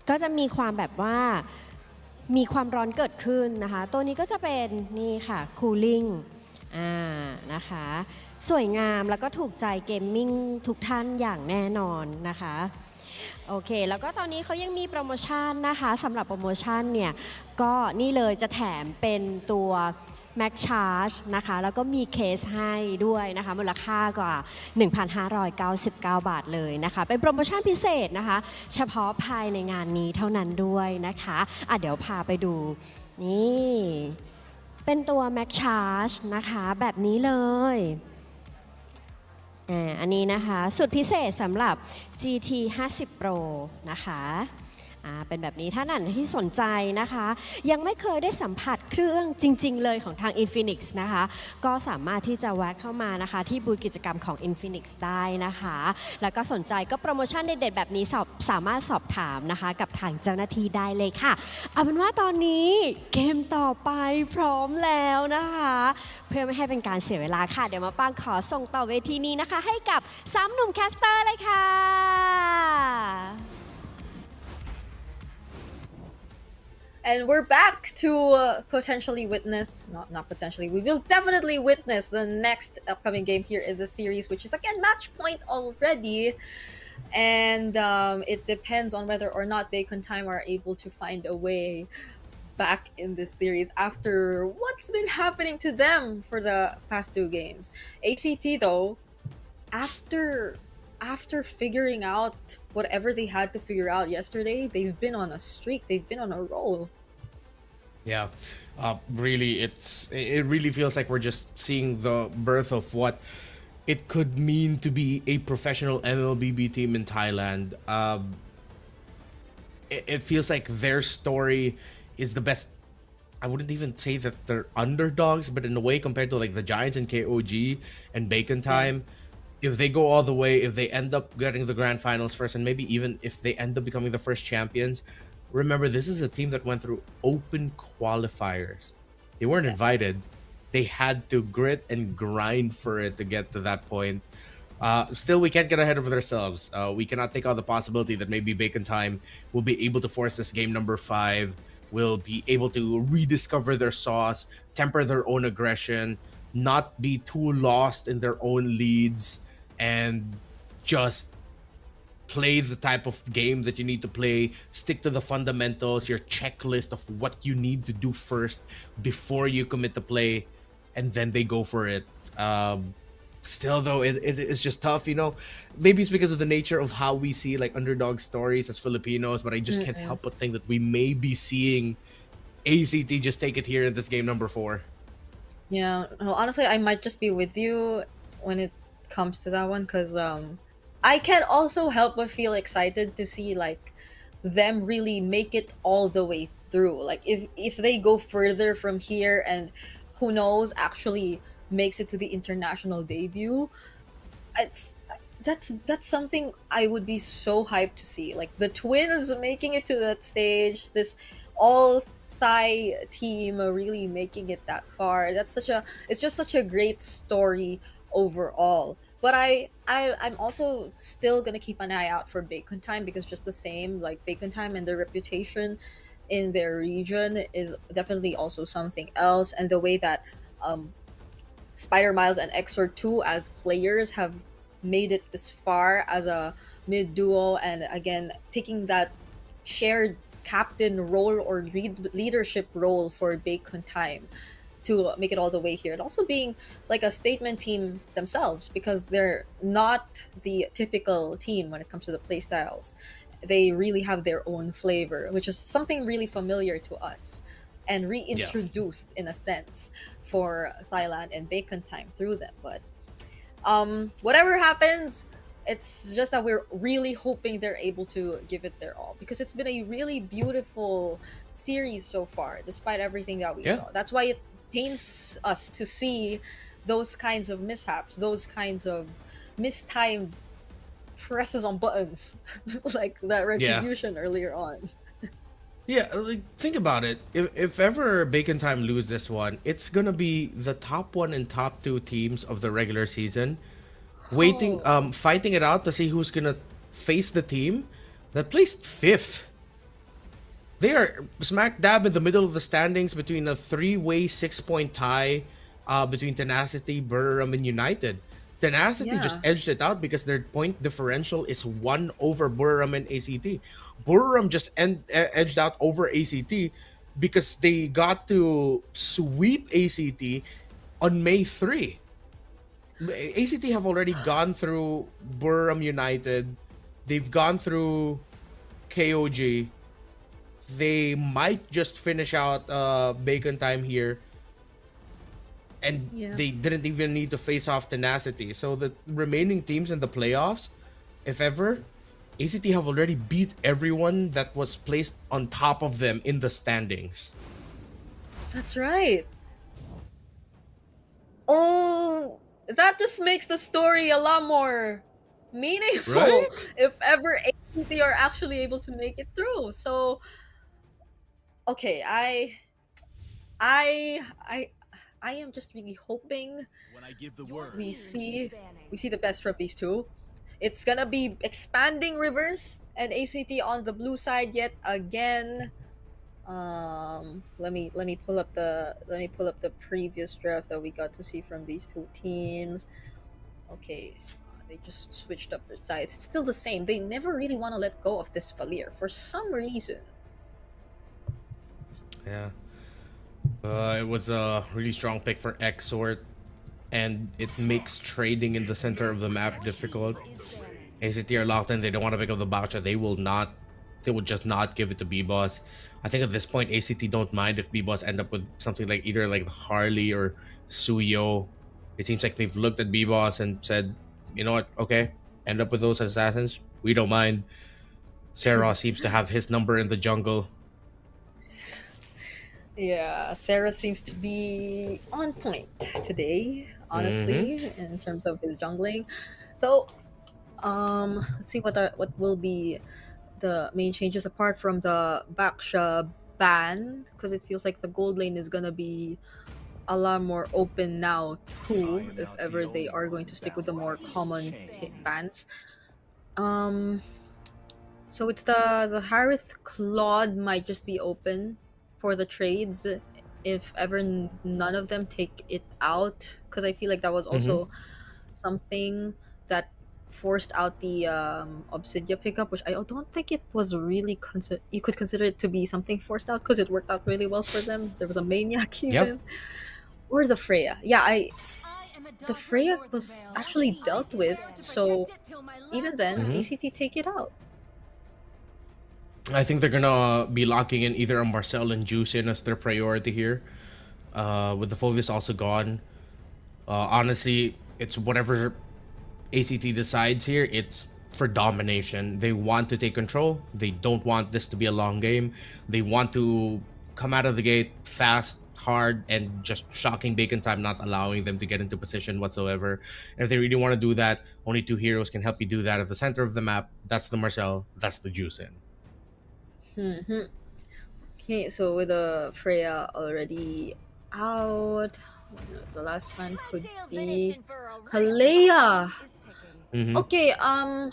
ก็จะมีความแบบว่ามีความร้อนเกิดขึ้นนะคะตัวนี้ก็จะเป็นนี่ค่ะคูลิ่งนะคะสวยงามแล้วก็ถูกใจเกมมิ่งทุกท่านอย่างแน่นอนนะคะ โอเค แล้วก็ตอนนี้เขายังมีโปรโมชั่นนะคะสำหรับโปรโมชั่นเนี่ย ก็นี่เลยจะแถมเป็นตัว Max Charge นะคะ แล้วก็มีเคสให้ด้วยนะคะ มูลค่ากว่า 1,599 บาทเลยนะคะ เป็นโปรโมชั่นพิเศษนะคะ เฉพาะภายในงานนี้เท่านั้นด้วยนะคะเดี๋ยวพาไปดูนี่เป็นตัว Max Charge นะคะแบบนี้เลยอันนี้นะคะสุดพิเศษสำหรับ GT 50 Pro นะคะเป็นแบบนี้ถ้าท่านที่สนใจนะคะยังไม่เคยได้สัมผัสเครื่องจริงๆเลยของทาง Infinix นะคะก็สามารถที่จะแวะเข้ามานะคะที่บูธกิจกรรมของ Infinix ได้นะคะแล้วก็สนใจก็โปรโมชั่นเด็ดๆแบบนี้สามารถสอบถามนะคะกับทางเจ้าหน้าที่ได้เลยค่ะเอาเป็นว่าตอนนี้เกมต่อไปพร้อมแล้วนะคะเพื่อไม่ให้เป็นการเสียเวลาค่ะเดี๋ยวมาปังขอส่งต่อเวทีนี้นะคะให้กับ3หนุ่มแคสเตอร์เลยค่ะ And we're back to potentially witness, not potentially, we will definitely witness the next upcoming game here in the series, which is again match point already. And it depends on whether or not Bacon Time are able to find a way back in this series after what's been happening to them for the past 2 games. ACT though, after figuring out whatever they had to figure out yesterday, they've been on a streak, they've been on a roll. Yeah, really, it really feels like we're just seeing the birth of what it could mean to be a professional MLBB team in Thailand. It feels like their story is the best. I wouldn't even say that they're underdogs, but in a way, compared to like the Giants and KOG and Bacon Time, if they go all the way, if they end up getting the grand finals first, and maybe even if they end up becoming the first champions, remember, this is a team that went through open qualifiers. They weren't invited. They had to grit and grind for it to get to that point. Still, we can't get ahead of ourselves. We cannot take out the possibility that maybe Bacon Time will be able to force this game number 5, will be able to rediscover their sauce, temper their own aggression, not be too lost in their own leads, and just play the type of game that you need to play, stick to the fundamentals, your checklist of what you need to do first before you commit to play, and then they go for it. Still though, it's just tough, you know. Maybe it's because of the nature of how we see like underdog stories as Filipinos, but I just can't help but think that we may be seeing ACT just take it here in this game number 4. Yeah, well, honestly, I might just be with you when it comes to that one, because I can't also help but feel excited to see like them really make it all the way through. Like if they go further from here and who knows actually makes it to the international debut, that's something I would be so hyped to see. Like the twins making it to that stage, this all Thai team really making it that far. It's just such a great story overall. But I'm also still gonna keep an eye out for Bacon Time, because just the same, like Bacon Time and their reputation in their region is definitely also something else. And the way that Spider Miles and Exor 2 as players have made it this far as a mid duo, and again taking that shared captain role or leadership role for Bacon Time to make it all the way here, and also being like a statement team themselves, because they're not the typical team when it comes to the playstyles. They really have their own flavor, which is something really familiar to us and reintroduced in a sense for Thailand and Bacon Time through them. But whatever happens, it's just that we're really hoping they're able to give it their all, because it's been a really beautiful series so far, despite everything that we saw. That's why it pains us to see those kinds of mishaps, those kinds of mistimed presses on buttons, like that retribution earlier on. Yeah, like think about it. If ever Bacon Time lose this one, it's gonna be the top 1 and top 2 teams of the regular season, waiting, fighting it out to see who's gonna face the team that placed 5th. They are smack dab in the middle of the standings between a 3-way 6-point tie between Tenacity, Buriram, and United. Tenacity just Yeah. edged it out because their point differential is 1 over Buriram and ACT. Buriram just edged out over ACT because they got to sweep ACT on May 3. ACT have already gone through Buriram United. They've gone through KOG. They might just finish out Bacon Time here. And Yeah. they didn't even need to face off Tenacity. So the remaining teams in the playoffs, if ever, ACT have already beat everyone that was placed on top of them in the standings. That's right. Oh, that just makes the story a lot more meaningful Right? if ever ACT are actually able to make it through. So, okay, I I I am just really hoping we see the best from these two. It's gonna be expanding rivers and ACT on the blue side yet again. Let me pull up the previous draft that we got to see from these two teams. Okay, they just switched up their sides. It's still the same. They never really want to let go of this Valir for some reason. Yeah. It was a really strong pick for Exort, and it makes trading in the center of the map difficult. ACT are locked in. They don't want to pick up the Baksha. They will just not give it to B-Boss. I think at this point, ACT don't mind if B-Boss end up with something like either like Harley or Suyo. It seems like they've looked at B-Boss and said, you know what, okay, end up with those assassins. We don't mind. Sarah seems to have his number in the jungle. Yeah, Sarah seems to be on point today, honestly, in terms of his jungling. So, let's see what will be the main changes apart from the Baksha ban, because it feels like the gold lane is gonna be a lot more open now too, if ever they are going to stick with the more common bans. So it's the Harith Claude might just be open for the trades if ever none of them take it out, because I feel like that was also something that forced out the Obsidia pickup, which I don't think it was really you could consider it to be something forced out because it worked out really well for them. There was a Maniac even. Or the Freya. Yeah, the Freya was actually dealt with, so even then ACT take it out. I think they're gonna be locking in either a Marcel and Juicin as their priority here. With the Phoebus also gone. Honestly, it's whatever ACT decides here, it's for domination. They want to take control. They don't want this to be a long game. They want to come out of the gate fast, hard, and just shocking Bacon Time, not allowing them to get into position whatsoever. And if they really want to do that, only two heroes can help you do that at the center of the map. That's the Marcel, that's the Juicin. Okay, so with the Freya already out, the last man could be Kalea. Okay, a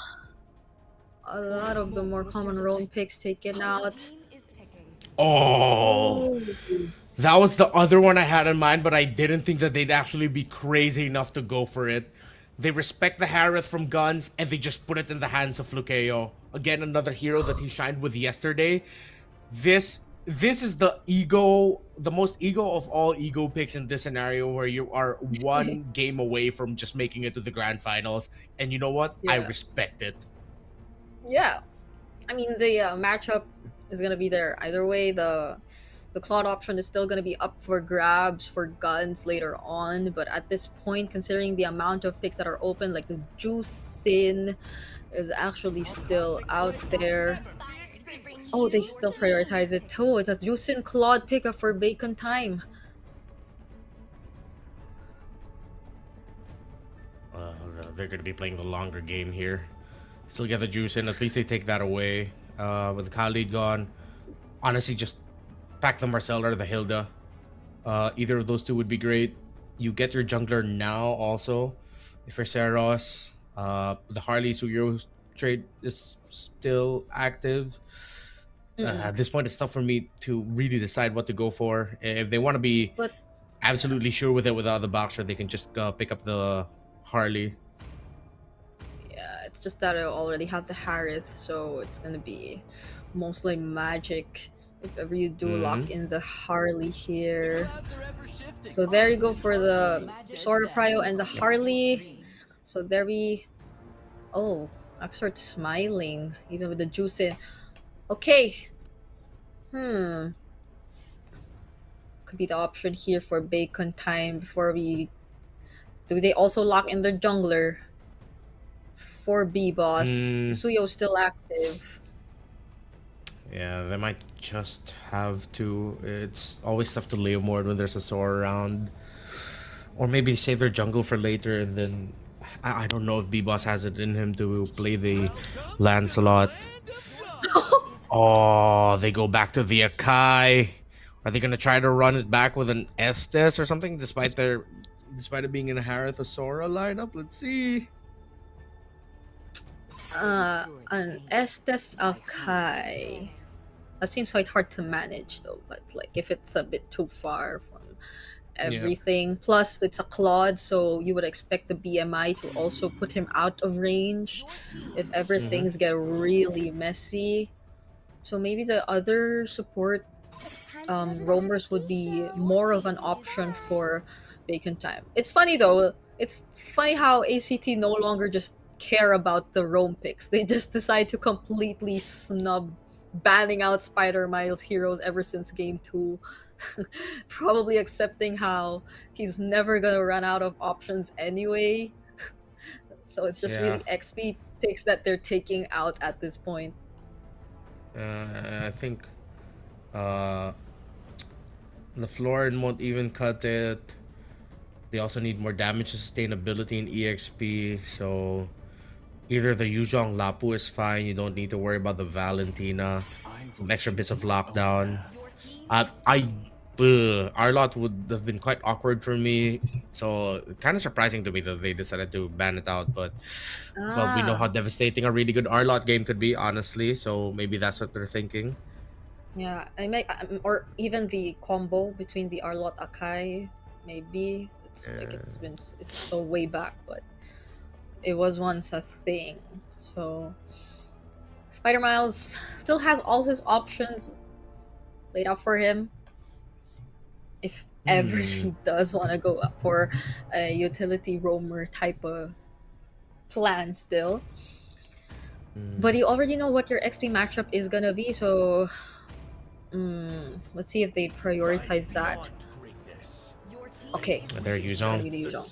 lot of the more common roam picks taken out. Oh, that was the other one I had in mind, but I didn't think that they'd actually be crazy enough to go for it. They respect the Harith from guns, and they just put it in the hands of Lukeo. Again, another hero that he shined with yesterday. This is the most ego of all ego picks in this scenario, where you are one game away from just making it to the grand finals. And you know what? I respect it. Yeah, I mean the matchup is gonna be there either way. The Claude option is still gonna be up for grabs for guns later on, but at this point, considering the amount of picks that are open, like the Juicin is actually still out there. Oh, they still prioritize it too. It's a Juicin Claude pickup for Bacon Time. They're going to be playing the longer game here. Still get the Juicin. At least they take that away. With the Khalid gone, honestly, just pack the Marcel or the Hilda. Either of those two would be great. You get your jungler now also. If you're Seros, the Harley Suyo trade is still active. At this point, it's tough for me to really decide what to go for. If they want to be absolutely sure with it without the Baksha, they can just pick up the Harley. Yeah, it's just that I already have the Harith, so it's gonna be mostly magic if ever you do lock in the Harley here. So there you go for the Sora Prio and the Harley. So there we... Oh, Oxford's smiling, even with the juice in. Okay. Could be the option here for Bacon time before we... Do they also lock in their jungler? For B-Boss. Suyo's still active. Yeah, they might just have to. It's always tough to lay more when there's a Sora around. Or maybe save their jungle for later and then... I don't know if B-Boss has it in him to play the Lancelot. Oh, they go back to the Akai. Are they gonna try to run it back with an Estes or something despite it being in a Harith or Sora lineup? Let's see. An Estes Akai. That seems quite hard to manage though, but like if it's a bit too far from everything. Plus it's a Claude, so you would expect the BMI to also put him out of range if ever things get really messy. So maybe the other support roamers would be more of an option for Bacon time. It's funny though. It's funny how ACT no longer just care about the roam picks. They just decide to completely snub banning out Spider Miles heroes ever since game 2. Probably accepting how he's never gonna run out of options anyway. So it's just really XP picks that they're taking out at this point. I think the Florin won't even cut it. They also need more damage sustainability in EXP, so either the Yuzhong Lapu is fine, you don't need to worry about the Valentina. Some extra bits of lockdown. Arlot would have been quite awkward for me, so kind of surprising to me that they decided to ban it out, but well, we know how devastating a really good Arlot game could be, honestly, so maybe that's what they're thinking. Yeah, I may, or even the combo between the Arlot Akai, maybe it's like it's so way back, but it was once a thing. So Spider Miles still has all his options laid out for him. If ever he does want to go up for a utility roamer type of plan still. But you already know what your XP matchup is gonna be, so let's see if they prioritize that. Okay. There you go. Yuzhong.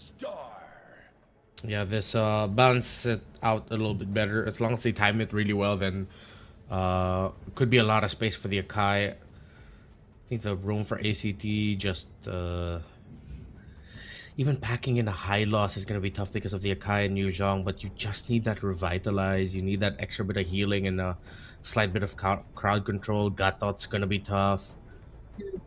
Yeah, this balances it out a little bit better. As long as they time it really well, then could be a lot of space for the Akai. I think the room for ACT just even packing in a high loss is going to be tough because of the Akai and Yuzhong, but you just need that revitalize. You need that extra bit of healing and a slight bit of crowd control. Gatot's going to be tough.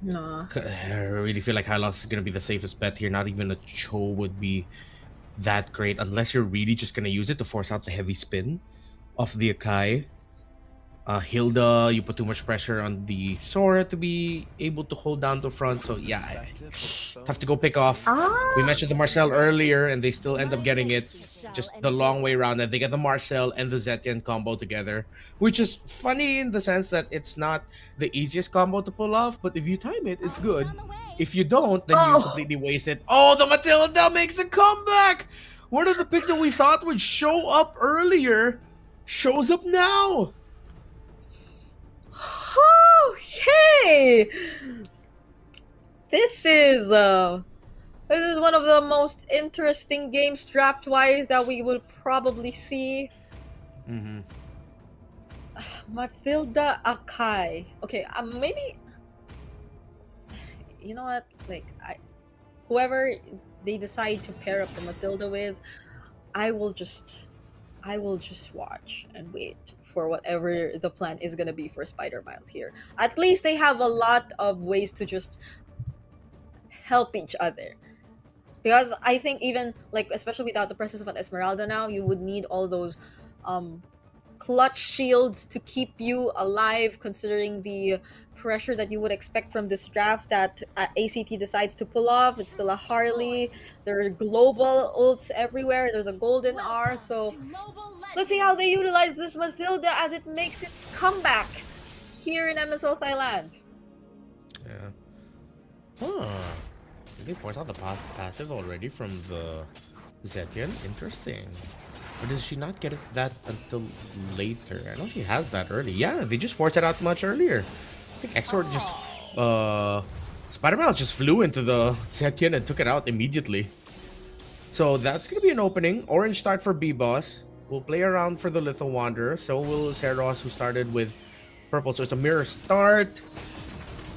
No. I really feel like high loss is going to be the safest bet here. Not even a Cho would be that great unless you're really just going to use it to force out the heavy spin of the Akai. Hilda, you put too much pressure on the Sora to be able to hold down the front. So yeah, tough to go pick off. We mentioned the Marcel earlier and they still end up getting it. Just the long way around that. They get the Marcel and the Zetian combo together. Which is funny in the sense that it's not the easiest combo to pull off. But if you time it, it's good. If you don't, then you completely waste it. Oh, the Matilda makes a comeback! One of the picks that we thought would show up earlier shows up now! Okay. This is one of the most interesting games draft-wise that we will probably see. Matilda Akai. Okay, maybe you know what? Like whoever they decide to pair up the Matilda with, I will just watch and wait for whatever the plan is gonna be for Spider Miles here. At least they have a lot of ways to just help each other. Because I think even like especially without the presence of an Esmeralda now, you would need all those clutch shields to keep you alive, considering the pressure that you would expect from this draft that ACT decides to pull off. It's still a Harley. There are global ults everywhere. There's a golden R. So let's see how they utilize this Mathilda as it makes its comeback here in MSL Thailand. Yeah. Huh. Did they force out the passive already from the Zetian? Interesting. Or does she not get that until later? I know she has that early. Yeah, they just forced it out much earlier. I think Exor just Spider-Man just flew into the Zetian and took it out immediately. So that's gonna be an opening. Orange start for B-Boss. We'll play around for the Little Wanderer. So will Seros, who started with purple. So it's a mirror start.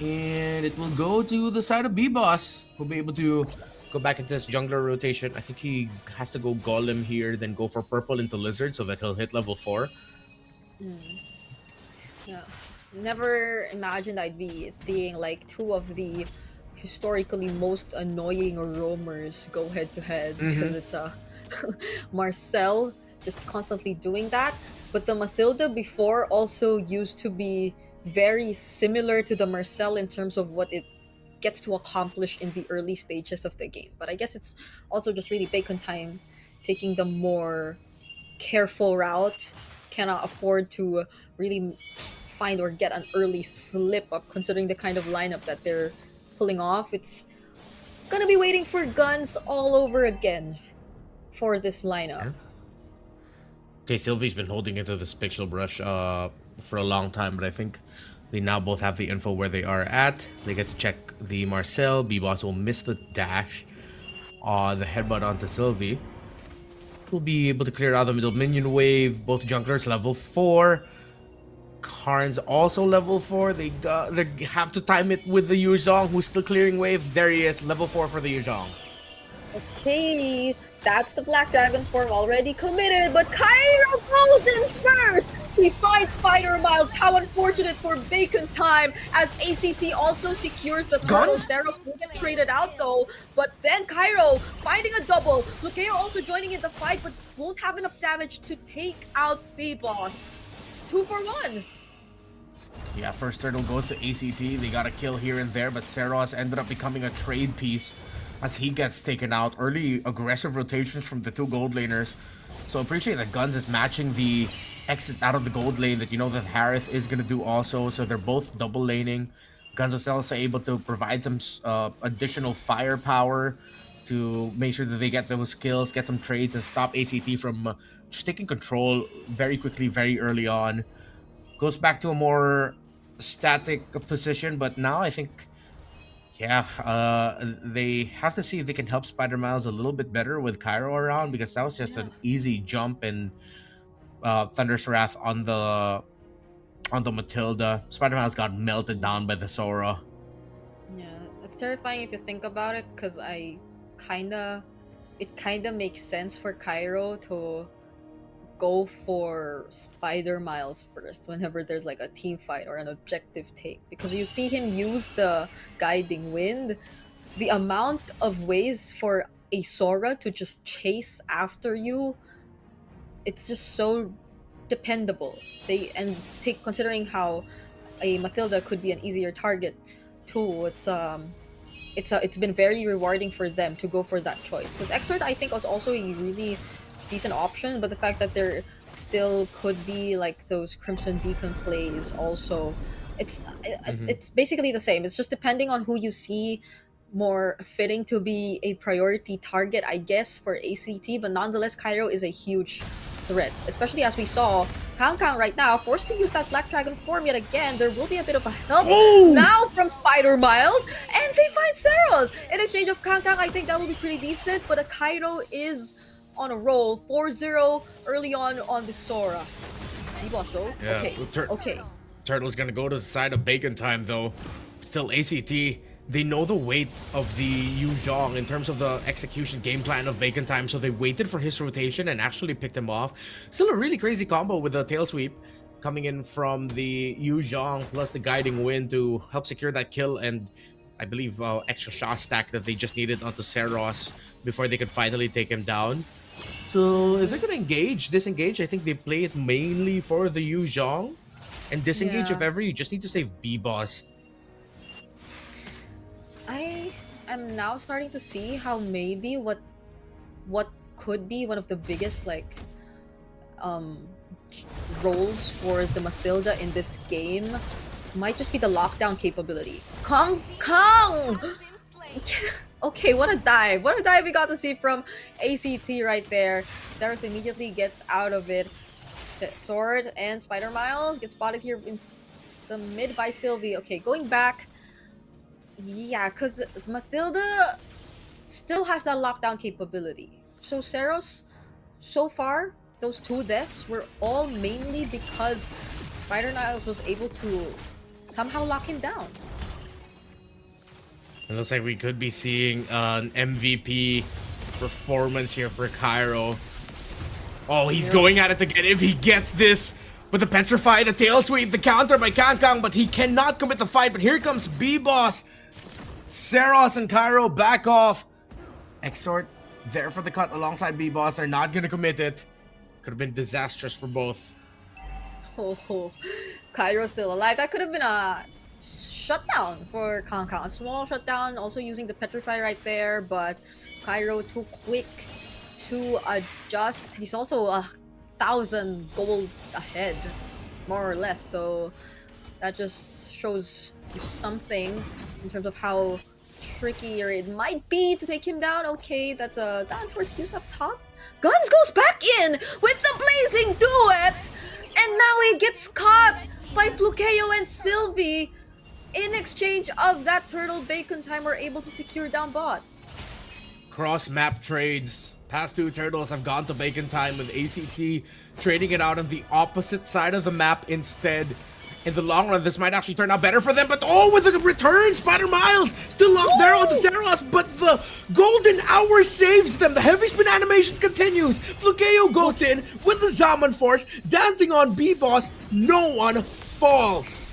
And it will go to the side of B-Boss. We'll be able to go back into this jungler rotation. I think he has to go Golem here, then go for purple into Lizard so that he'll hit level 4. Yeah. Never imagined I'd be seeing like two of the historically most annoying roamers go head to head, because it's a Marcel just constantly doing that. But the Mathilda before also used to be very similar to the Marcel in terms of what it gets to accomplish in the early stages of the game. But I guess it's also just really Bacon time taking the more careful route. Cannot afford to really find or get an early slip up considering the kind of lineup that they're pulling off. It's gonna be waiting for guns all over again for this lineup. Okay, Sylvie's been holding into the Spectral Brush for a long time, but I think they now both have the info where they are at. They get to check the Marcel. B-Boss will miss the dash. The headbutt onto Sylvie. We'll be able to clear out the middle minion wave. Both junglers level 4. Karn's also level 4. They have to time it with the Yuzhong, who's still clearing wave. There he is, level 4 for the Yuzhong. Okay, that's the Black Dragon form already committed, but Cairo goes in first! He finds Spider Miles. How unfortunate for Bacon time, as ACT also secures the turtle. Seros will get traded out though, but then Cairo finding a double. Lukeo also joining in the fight, but won't have enough damage to take out B-Boss. 2 for 1. Yeah, first turtle goes to ACT. They got a kill here and there, but Seros ended up becoming a trade piece as he gets taken out. Early aggressive rotations from the two gold laners. So appreciate that Guns is matching the exit out of the gold lane that you know that Harith is going to do also. So they're both double laning. Guns was also able to provide some additional firepower to make sure that they get those kills, get some trades, and stop ACT from just taking control very quickly, very early on. Goes back to a more static position, but now I think, yeah, they have to see if they can help Spider Miles a little bit better with Cairo around, because that was just an easy jump and Thunder's Wrath on the Matilda. Spider Miles got melted down by the Sora. Yeah, it's terrifying if you think about it, because it kinda makes sense for Cairo to go for Spider Miles first whenever there's like a team fight or an objective take, because you see him use the Guiding Wind. The amount of ways for a Sora to just chase after you, it's just so dependable. Considering how a Mathilda could be an easier target too, it's been very rewarding for them to go for that choice, because Exort I think was also a really decent option, but the fact that there still could be like those Crimson Beacon plays also, it's basically the same. It's just depending on who you see more fitting to be a priority target, I guess, for ACT. But nonetheless, Cairo is a huge threat, especially as we saw Kang right now forced to use that Black Dragon form yet again. There will be a bit of a help now from Spider Miles, and they find Seros in exchange of Kang. I think that will be pretty decent, but a Cairo is on a roll. 4-0 early on the Sora. B-Boss though. Yeah. Okay. Turtle's gonna go to the side of Bacon time though. Still ACT. They know the weight of the Yuzhong in terms of the execution game plan of Bacon time, so they waited for his rotation and actually picked him off. Still a really crazy combo with the tail sweep coming in from the Yuzhong plus the Guiding Wind to help secure that kill, and I believe extra shot stack that they just needed onto Seros before they could finally take him down. So if they're gonna disengage, I think they play it mainly for the Yu Zhong. And disengage if ever, you just need to save B-Boss. I am now starting to see how maybe what could be one of the biggest like roles for the Mathilda in this game might just be the lockdown capability. Kong! Okay, what a dive! What a dive we got to see from ACT right there. Saros immediately gets out of it. Sword and Spider Miles get spotted here in the mid by Sylvie. Okay, going back. Yeah, because Mathilda still has that lockdown capability. So Saros, so far, those 2 deaths were all mainly because Spider Miles was able to somehow lock him down. It looks like we could be seeing an MVP performance here for Cairo. Oh, he's going at it again. If he gets this with the Petrify, the tail sweep, the counter by Kangkang, but he cannot commit the fight. But here comes B-Boss. Saros and Cairo back off. Exort there for the cut alongside B-Boss. They're not going to commit it. Could have been disastrous for both. Oh, Cairo's still alive. That could have been a shutdown for Kangkang. A small shutdown, also using the Petrify right there, but Cairo too quick to adjust. He's also 1,000 gold ahead, more or less, so that just shows you something in terms of how trickier it might be to take him down. Okay, that's a Xanforce use up top. Guns goes back in with the blazing duet, and now he gets caught by Flukeo and Sylvie. In exchange of that turtle, Bacon Time were able to secure down bot. Cross map trades. Past 2 turtles have gone to Bacon Time with ACT trading it out on the opposite side of the map instead. In the long run, this might actually turn out better for them, but oh, with the return, Spider Miles still locked there on the Saros, but the golden hour saves them. The heavy spin animation continues. Flukeo goes in with the Zaman Force, dancing on B-Boss. No one falls.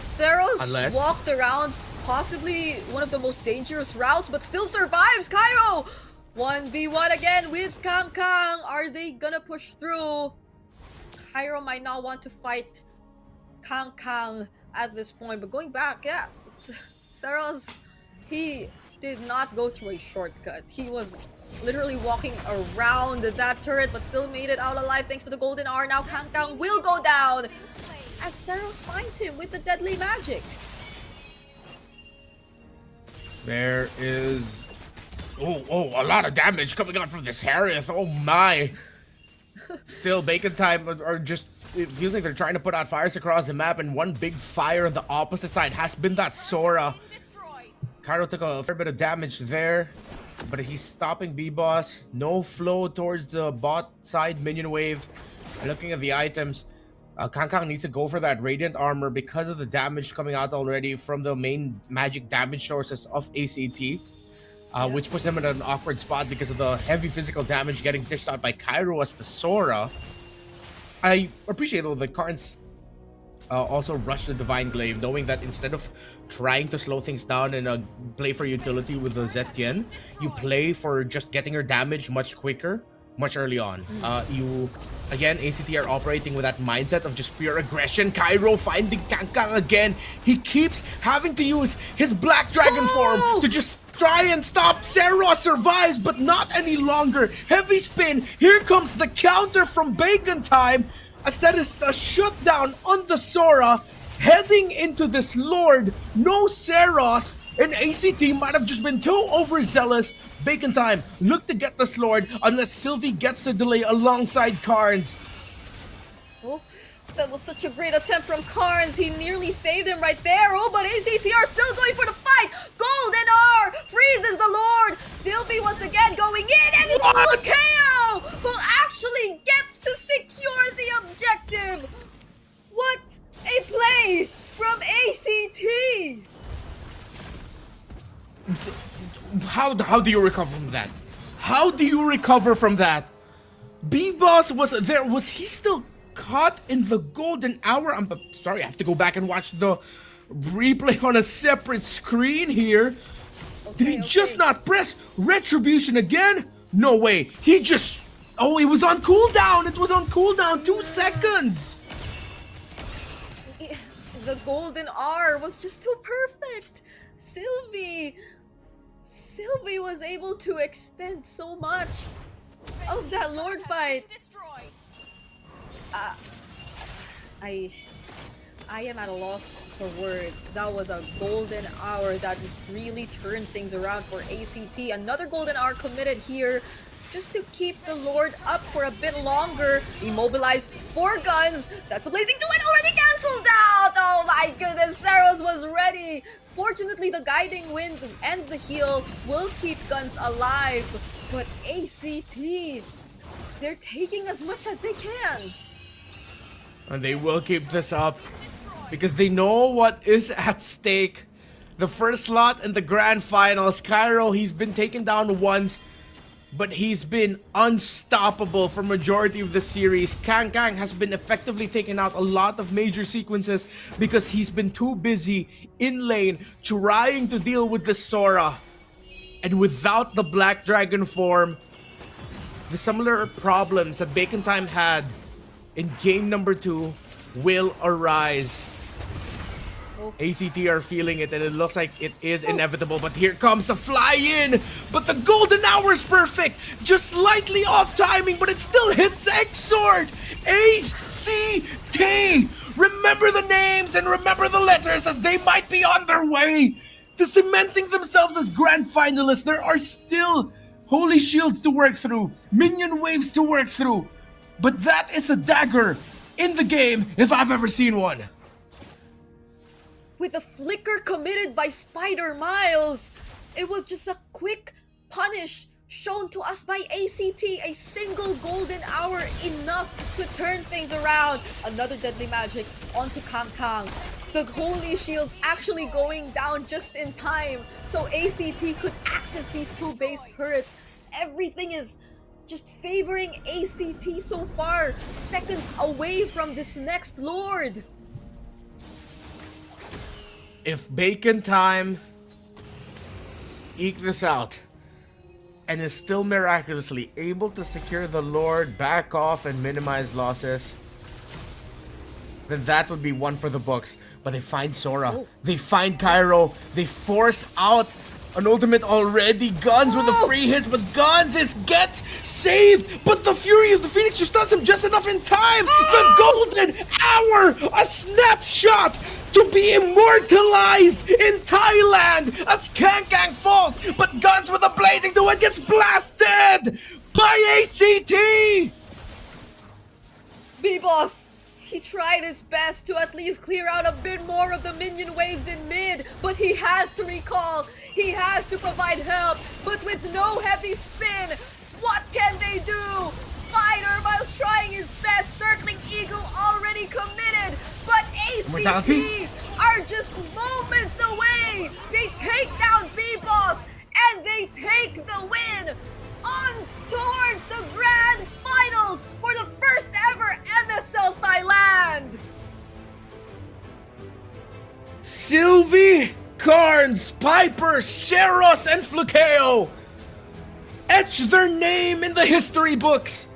Saros walked around possibly one of the most dangerous routes, but still survives. Cairo 1v1 again with Kangkang. Are they gonna push through? Cairo might not want to fight Kangkang at this point, but going back, yeah, Saros, he did not go through a shortcut. He was literally walking around that turret, but still made it out alive thanks to the golden hour. Now Kangkang will go down as Saros finds him with the deadly magic. There is... Oh, a lot of damage coming out from this Harith. Oh my. Still, Bacon Time are just... It feels like they're trying to put out fires across the map, and one big fire on the opposite side has been that Sora. Cairo took a fair bit of damage there, but he's stopping B-Boss. No flow towards the bot side minion wave. Looking at the items, Kangkang needs to go for that Radiant Armor because of the damage coming out already from the main magic damage sources of ACT. Which puts them in an awkward spot because of the heavy physical damage getting dished out by Cairo as the Sora. I appreciate though that Karns also rushed the Divine Glaive, knowing that instead of trying to slow things down and play for utility with the Zetian, you play for just getting her damage much quicker, much early on. Again, ACT are operating with that mindset of just pure aggression. Cairo finding Kangkang again. He keeps having to use his Black Dragon form to just try and stop. Saros survives, but not any longer. Heavy spin. Here comes the counter from Bacon Time. As that is a shutdown on the Sora. Heading into this Lord. No Saros. And ACT might have just been too overzealous. Bacon Time look to get this Lord unless Sylvie gets the delay alongside Karns. Oh, that was such a great attempt from Karns. He nearly saved him right there. Oh, but ACT are still going for the fight. Golden R freezes the Lord. Sylvie once again going in, and it's Flukeo who actually gets to secure the objective. What a play from ACT. How do you recover from that? How do you recover from that? B-Boss was there. Was he still caught in the golden hour? I'm sorry, I have to go back and watch the replay on a separate screen here. Did he just not press Retribution again? No way. He just... Oh, it was on cooldown. It was on cooldown. 2 seconds. The golden R was just too perfect. Sylvie was able to extend so much of that Lord fight. I am at a loss for words. That was a golden hour that really turned things around for ACT. Another golden hour committed here just to keep the Lord up for a bit longer. Immobilized 4 guns. That's a blazing 2 and already cancelled out. Oh my goodness, Saros was ready. Fortunately, the guiding wind and the heal will keep guns alive. But ACT, they're taking as much as they can. And they will keep this up because they know what is at stake. The first slot in the grand finals. Cairo, he's been taken down once, but he's been unstoppable for majority of the series. Kang has been effectively taking out a lot of major sequences because he's been too busy in lane trying to deal with the Sora. And without the Black Dragon form, the similar problems that Bacon Time had in game number 2 will arise. ACT are feeling it and it looks like it is inevitable, but here comes a fly-in! But the golden hour is perfect! Just slightly off timing, but it still hits Exort! ACT! Remember the names and remember the letters as they might be on their way to cementing themselves as grand finalists. There are still Holy Shields to work through, minion waves to work through, but that is a dagger in the game if I've ever seen one. With a flicker committed by Spider Miles, it was just a quick punish shown to us by ACT. A single golden hour enough to turn things around. Another deadly magic onto Kang. The Holy Shields actually going down just in time, so ACT could access these 2 base turrets. Everything is just favoring ACT so far, seconds away from this next Lord. If Bacon Time eke this out and is still miraculously able to secure the Lord, back off and minimize losses, then that would be one for the books. But they find Sora, they find Cairo, they force out an ultimate already. Guns with the free hits, but Guns gets saved. But the Fury of the Phoenix just stuns him just enough in time. The golden hour, a snapshot to be immortalized in Thailand as Kang falls. But Guns with a blazing to it gets blasted by ACT. B-Boss, he tried his best to at least clear out a bit more of the minion waves in mid, but he has to recall, he has to provide help, but with no heavy spin, what can they do? Spider Miles trying his best, circling Eagle already committed, but ACT are just moments away. They take down B-Boss and they take the win on towards the grand finals for the first ever MSL Thailand. Sylvie, Carnes, Piper, Sheros, and Flukeo etch their name in the history books.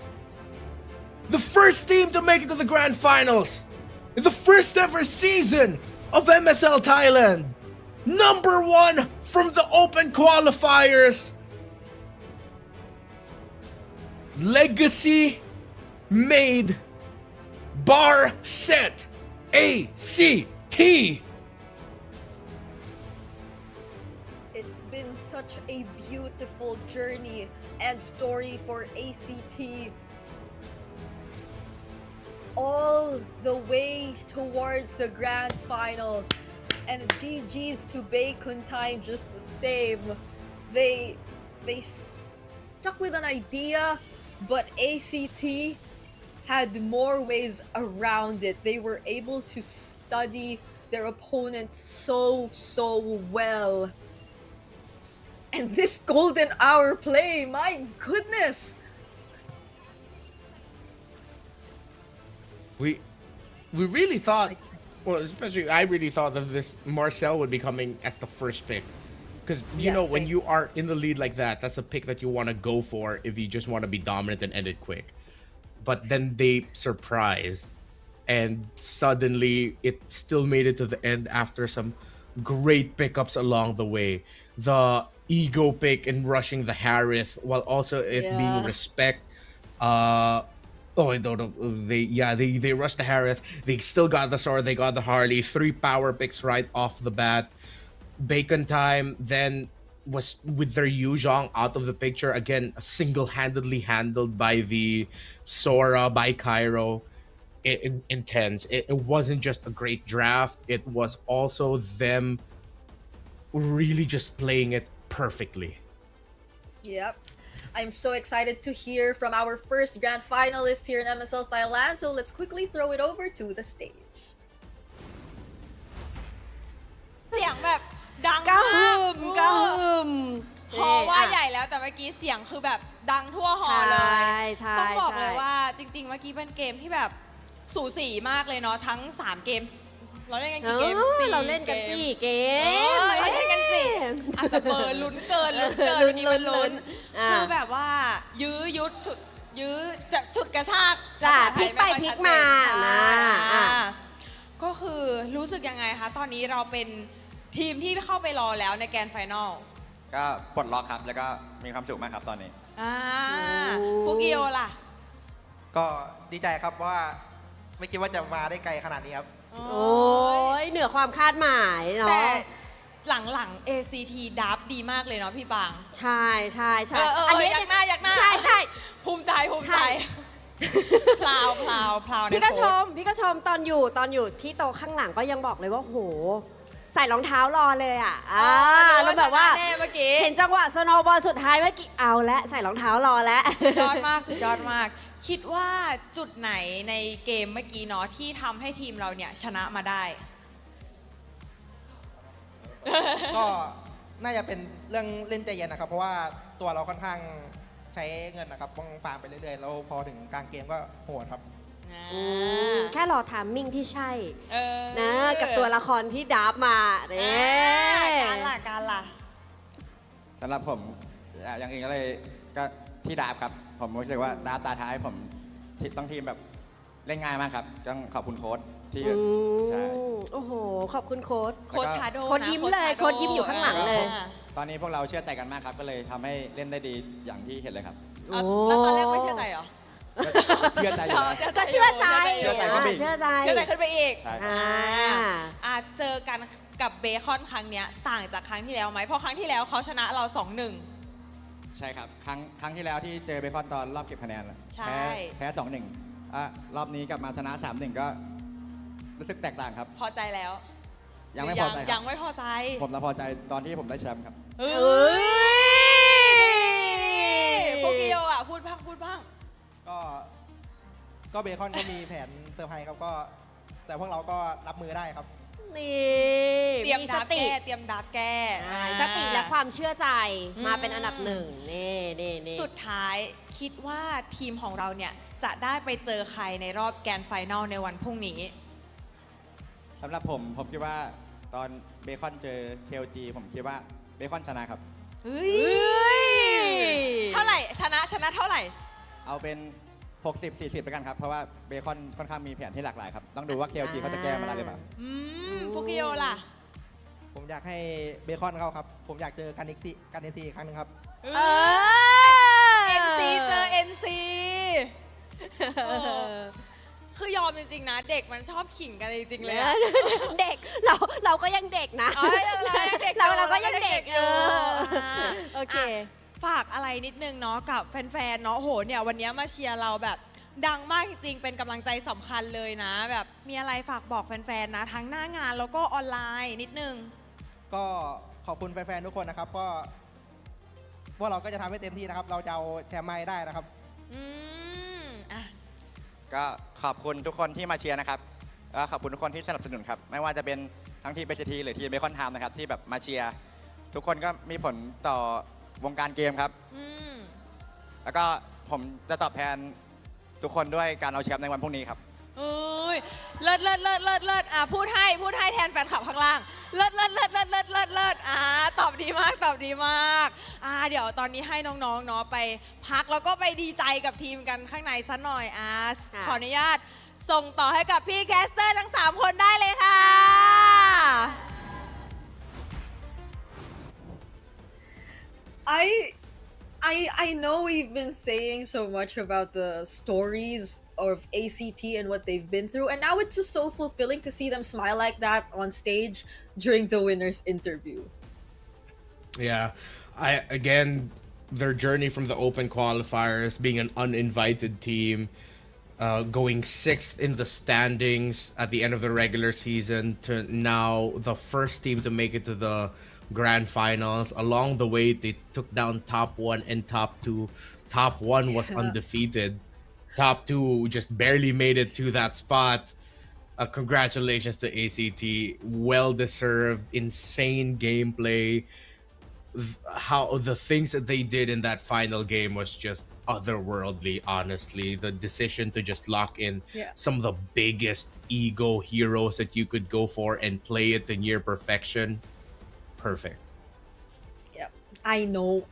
The first team to make it to the grand finals in the first ever season of MSL Thailand. Number 1 from the open qualifiers. Legacy made, bar set, ACT. It's been such a beautiful journey and story for ACT. All the way towards the grand finals. And GG's to Bacon Time just the same. They stuck with an idea, but ACT had more ways around it. They were able to study their opponents so well. And this golden hour play, my goodness! We really thought, well, especially I really thought that this Marcel would be coming as the first pick. Because you know when you are in the lead like that, that's a pick that you want to go for if you just want to be dominant and end it quick. But then they surprised, and suddenly it still made it to the end after some great pickups along the way. The ego pick and rushing the Harith, while also it being respect. Oh, I don't know. They rushed the Harith. They still got the sword. They got the Harley. 3 power picks right off the bat. Bacon time then was with their Yu Zhong out of the picture again, single-handedly handled by the Sora by Cairo. Intense. It wasn't just a great draft. It was also them really just playing it perfectly. Yep. I'm so excited to hear from our first grand finalist here in MSL Thailand, so let's quickly throw it over to the stage. เสียงแบบดัง กระหึ่ มาก มกระหึ่ม ฮอว่าใหญ่แล้วแต่เมื่อกี้เสียงคือแบบดังทั่วฮอเลย ใช่ ต้องบอก ใช่ เลยว่าจริงๆเมื่อกี้เป็นเกมที่แบบสูสีมากเลยเนาะทั้ง3เกมเราเล่นกันกี่เกม4 เราเล่นกัน4 เกม เราเล่นกัน4อาจจะเบอร์ลุ้นเกินวันนี้มันลุ้นคือแบบว่ายื้อยุดฉุดยื้อแบบฉุดกระชาก จ้ะพลิกไปพลิกมา ก็คือรู้สึกยังไงคะตอนนี้เราเป็นทีมที่เข้าไปรอแล้วในแกรนด์ไฟนอล ก็ปลดล็อกครับแล้วก็มีความสุขมากครับตอนนี้ ฟุกิโอล่ะ ก็ดีใจครับว่าไม่คิดว่าจะมาได้ไกลขนาดนี้ครับ โอ้ยเหนือความคาดหมายเนาะ แต่หลังๆ ACT ดับดีมากเลยเนาะพี่บาง ใช่ใช่ใช่ อันนี้ยักหน้าใช่ใช่ ภูมิใจพลาวใน พี่ก็ชมตอนอยู่ที่โต๊ะข้างหลังก็ยังบอกเลยว่าโหใส่รองเท้ารอเลยอ่ะแล้วแบบว่าเห็นจังหวะสโนว์บอลสุดท้ายเมื่อกี้เอาและใส่รองเท้ารอแล้วสุดยอดมากคิดว่าจุดไหนในเกมเมื่อกี้เนาะที่ทำให้ทีมเราเนี่ยชนะมาได้ ก็น่าจะเป็นเรื่องเล่นใจเย็นนะครับเพราะว่าตัวเราค่อนข้างใช้เงินนะครับต้องฟาร์มไปเรื่อยๆแล้วพอถึงกลางเกมก็โหดครับ แค่รอทามมิ่งที่ใช่นะกับตัวละครที่ดับมาการล่ะสำหรับผมอย่างอื่นก็เลยก็ที่ดาบครับผมรู้สึกว่าดาบตาท้ายผมต้องทีมแบบเล่นง่ายมากครับต้องขอบคุณโค้ชที่ใช่โอ้โหขอบคุณโค้ชชาโดโค้ชยิ้มเลยโค้ชยิ้มอยู่ข้างหลังเลยตอนนี้พวกเราเชื่อใจกันมากครับก็เลยทำให้เล่นได้ดีอย่างที่เห็นเลยครับแล้วตอนแรกไม่เชื่อใจเหรอเชื่อใจอยู่ก็เชื่อใจขึ้นไปอีกเจอกันกับเบคอนครั้งเนี้ยต่างจากครั้งที่แล้วไหมเพราะครั้งที่แล้วเขาชนะเรา 2-1 ใช่ครับครั้งที่แล้วที่เจอเบคอนตอนรอบเก็บคะแนนแพ้ 2-1 รอบนี้กลับมาชนะ 3-1 ก็รู้สึกแตกต่างครับพอใจแล้วยังไม่พอใจยังไม่พอใจผมพอใจตอนที่ผมได้แชมป์ครับพวกเกียวอ่ะพูดบ้างก็เบคอนก็มีแผนเซอร์ไพรส์ครับก็แต่พวกเราก็รับมือได้ครับนี่เตรียมดับแก้สติและความเชื่อใจมาเป็นอันดับ1นี่สุดท้ายคิดว่าทีมของเราเนี่ยจะได้ไปเจอใครในรอบแกรนด์ไฟนอลในวันพรุ่งนี้สำหรับผมคิดว่าตอนเบคอนเจอ KLG ผมคิดว่าเบคอนชนะครับเท่าไหร่ชนะเท่าไหร่เอาเป็น60-40ไปกันครับเพราะว่าเบคอนค่อนข้างมีแผนที่หลากหลายครับต้องดูว่า KLG เขาจะแก้มาได้หรือเปล่าฟุกิโอล่ะผมอยากให้เบคอนเขาครับผมอยากเจอกันเอซีอีกครั้งหนึ่งครับNC เจอ NC คือยอมจริงๆนะเด็กมันชอบขิงกันจริงๆเลยเด็กเราก็ยังเด็กนะเราก็ยังเด็กโอเคฝากอะไรนิดนึงเนาะกับแฟนๆเนาะโหเนี่ยวันนี้มาเชียร์เราแบบดังมากจริงๆเป็นกำลังใจสำคัญเลยนะแบบมีอะไรฝากบอกแฟนๆนะทั้งหน้างานแล้วก็ออนไลน์นิดนึงก็ขอบคุณแฟนๆทุกคนนะครับก็พวกเราก็จะทำให้เต็มที่นะครับเราจะเอาแชมป์มาได้นะครับก็ขอบคุณทุกคนที่มาเชียร์นะครับก็ขอบคุณทุกคนที่สนับสนุนครับไม่ว่าจะเป็นทั้งทีมBCTหรือทีมเบคอนไทม์นะครับที่แบบมาเชียร์ทุกคนก็มีผลต่อวงการเกมครับแล้วก็ผมจะตอบแทนทุกคนด้วยการเอาแชมป์ในวันพรุ่งนี้ครับเลิศพูดให้แทนแฟนคลับข้างล่างเลิศตอบ ดีมากตอบดีมากเดี๋ยวตอนนี้ให้น้องๆเนาะไปพักแล้วก็ไปดีใจกับทีมกันข้างในซะหน่อยขออนุญาตส่งต่อให้กับพี่แคสเตอร์ทั้ง 3 คนได้เลยค่ะ I know we've been saying so much about the stories of ACT and what they've been through, and now it's just so fulfilling to see them smile like that on stage during the winners interview. Yeah, again, their journey from the open qualifiers, being an uninvited team, going 6th in the standings at the end of the regular season, to now the first team to make it to the grand finals. Along the way, they took down top 1 and top 2. Top 1 was undefeated. Top 2 just barely made it to that spot. Congratulations to ACT. Well deserved. Insane gameplay. How the things that they did in that final game was just otherworldly, honestly. The decision to just lock in some of the biggest ego heroes that you could go for and play it to near perfection. Perfect. Yeah, I know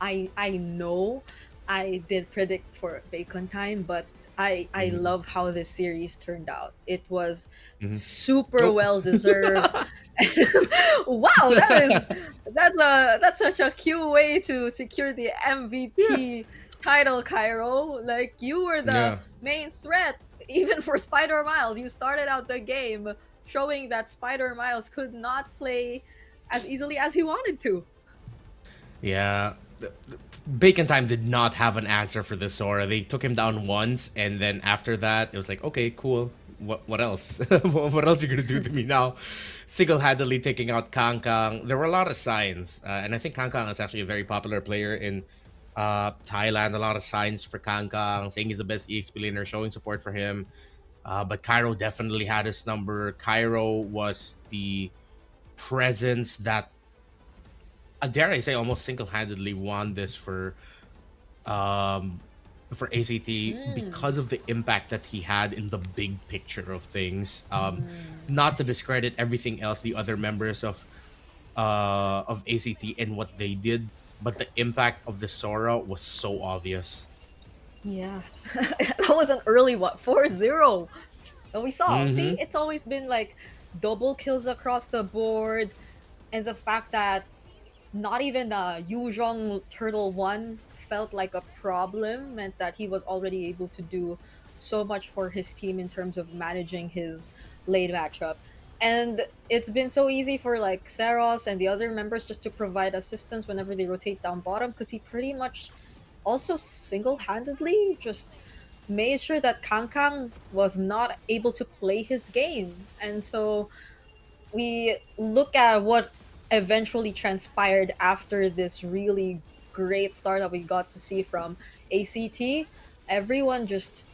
I did predict for Bacon Time, but I love how this series turned out. It was super well deserved. Wow, that's such a cute way to secure the MVP title, Cairo. Like, you were the main threat even for Spider Miles. You started out the game showing that Spider Miles could not play as easily as he wanted to. Yeah, Bacon Time did not have an answer for this Sora. They took him down once, and then after that, it was like, okay, cool. What else? What else are you gonna do to me now? Single-handedly taking out Kangkang. There were a lot of signs, and I think Kangkang is actually a very popular player in Thailand. A lot of signs for Kangkang, saying he's the best EXP laner, showing support for him. But Cairo definitely had his number. Cairo was the presence that, dare I say, almost single-handedly won this for ACT because of the impact that he had in the big picture of things. Not to discredit everything else, the other members of ACT and what they did, but the impact of the Sora was so obvious. Yeah, that was an early 4-0. And we saw, see, it's always been like double kills across the board, and the fact that not even Yu Zhong Turtle 1 felt like a problem meant that he was already able to do so much for his team in terms of managing his lane matchup. And it's been so easy for like Seros and the other members just to provide assistance whenever they rotate down bottom, because he pretty much also single-handedly just made sure that Kangkang was not able to play his game. And so we look at what eventually transpired after this really great start that we got to see from ACT. Everyone just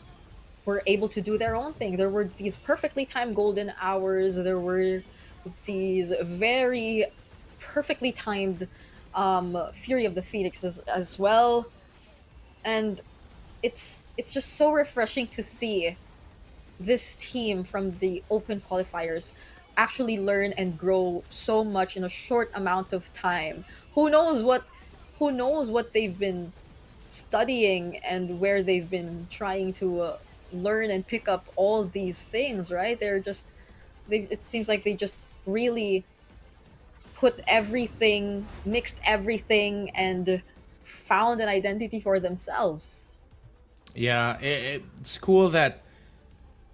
were able to do their own thing. There were these perfectly timed golden hours. There were these very perfectly timed Fury of the Phoenix as well. And it's just so refreshing to see this team from the open qualifiers actually learn and grow so much in a short amount of time. Who knows what they've been studying and where they've been trying to learn and pick up all these things, right? It seems like they just really put everything, mixed everything, and found an identity for themselves. Yeah, it's cool that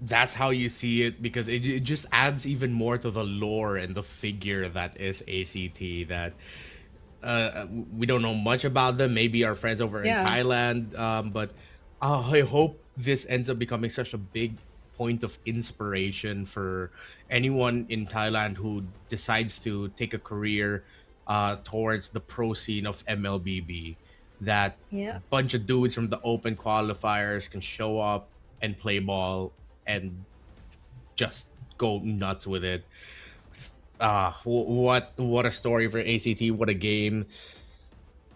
that's how you see it, because it just adds even more to the lore and the figure that is ACT. That we don't know much about them. Maybe our friends over in Thailand, but I hope this ends up becoming such a big point of inspiration for anyone in Thailand who decides to take a career towards the pro scene of MLBB. That bunch of dudes from the open qualifiers can show up and play ball and just go nuts with it. What a story for ACT. What a game.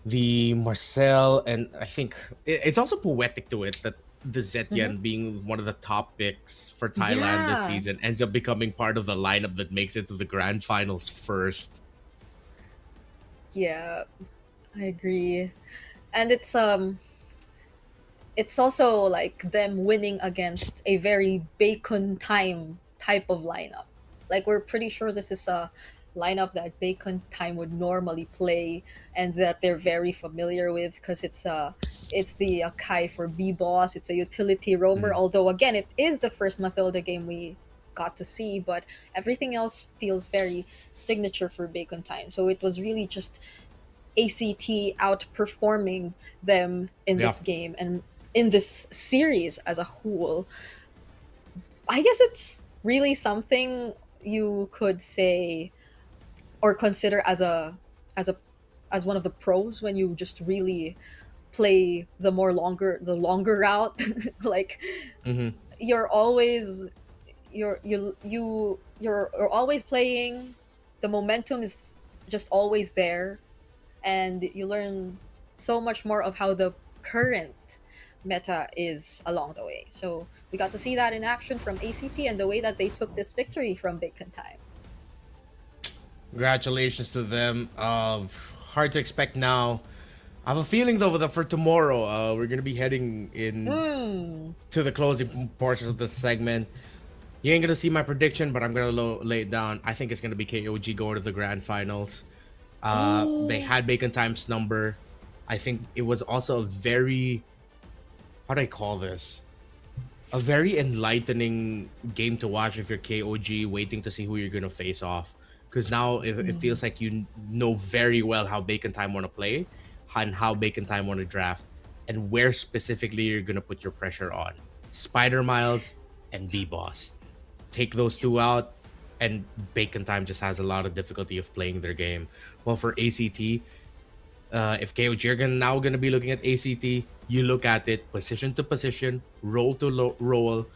The Marcel, and I think it's also poetic to it that the Zetian being one of the top picks for Thailand this season ends up becoming part of the lineup that makes it to the grand finals first. Yeah, I agree. And it's also like them winning against a very Bacon time type of lineup. Like we're pretty sure this is a lineup that Bacon time would normally play and that they're very familiar with because it's the Kai for B boss. It's a utility roamer. Although again, it is the first Mathilda game we got to see, but everything else feels very signature for Bacon time. So it was really just ACT outperforming them in Yeah. this game and in this series as a whole. I guess it's really something you could say or consider as a as one of the pros when you just really play the longer route. Like Mm-hmm. you're always you're always playing, the momentum is just always there, and you learn so much more of how the current meta is along the way. So we got to see that in action from ACT and the way that they took this victory from Bacon time. Congratulations to them. Hard to expect now. I have a feeling though that for tomorrow, we're gonna be heading in to the closing portions of this segment. You ain't gonna see my prediction, but I'm gonna lay it down. I think it's gonna be KOG going to the grand finals. They had Bacon Time's number. I think it was also a very, how do I call this? A very enlightening game to watch if you're KOG, waiting to see who you're gonna face off. Because now it feels like you know very well how Bacon Time want to play, and how Bacon Time want to draft, and where specifically you're gonna put your pressure on. Spider Miles and B Boss. Take those two out, and Bacon Time just has a lot of difficulty of playing their game. Well, for ACT, if KOG are now gonna be looking at ACT, you look at it position to position, roll to roll,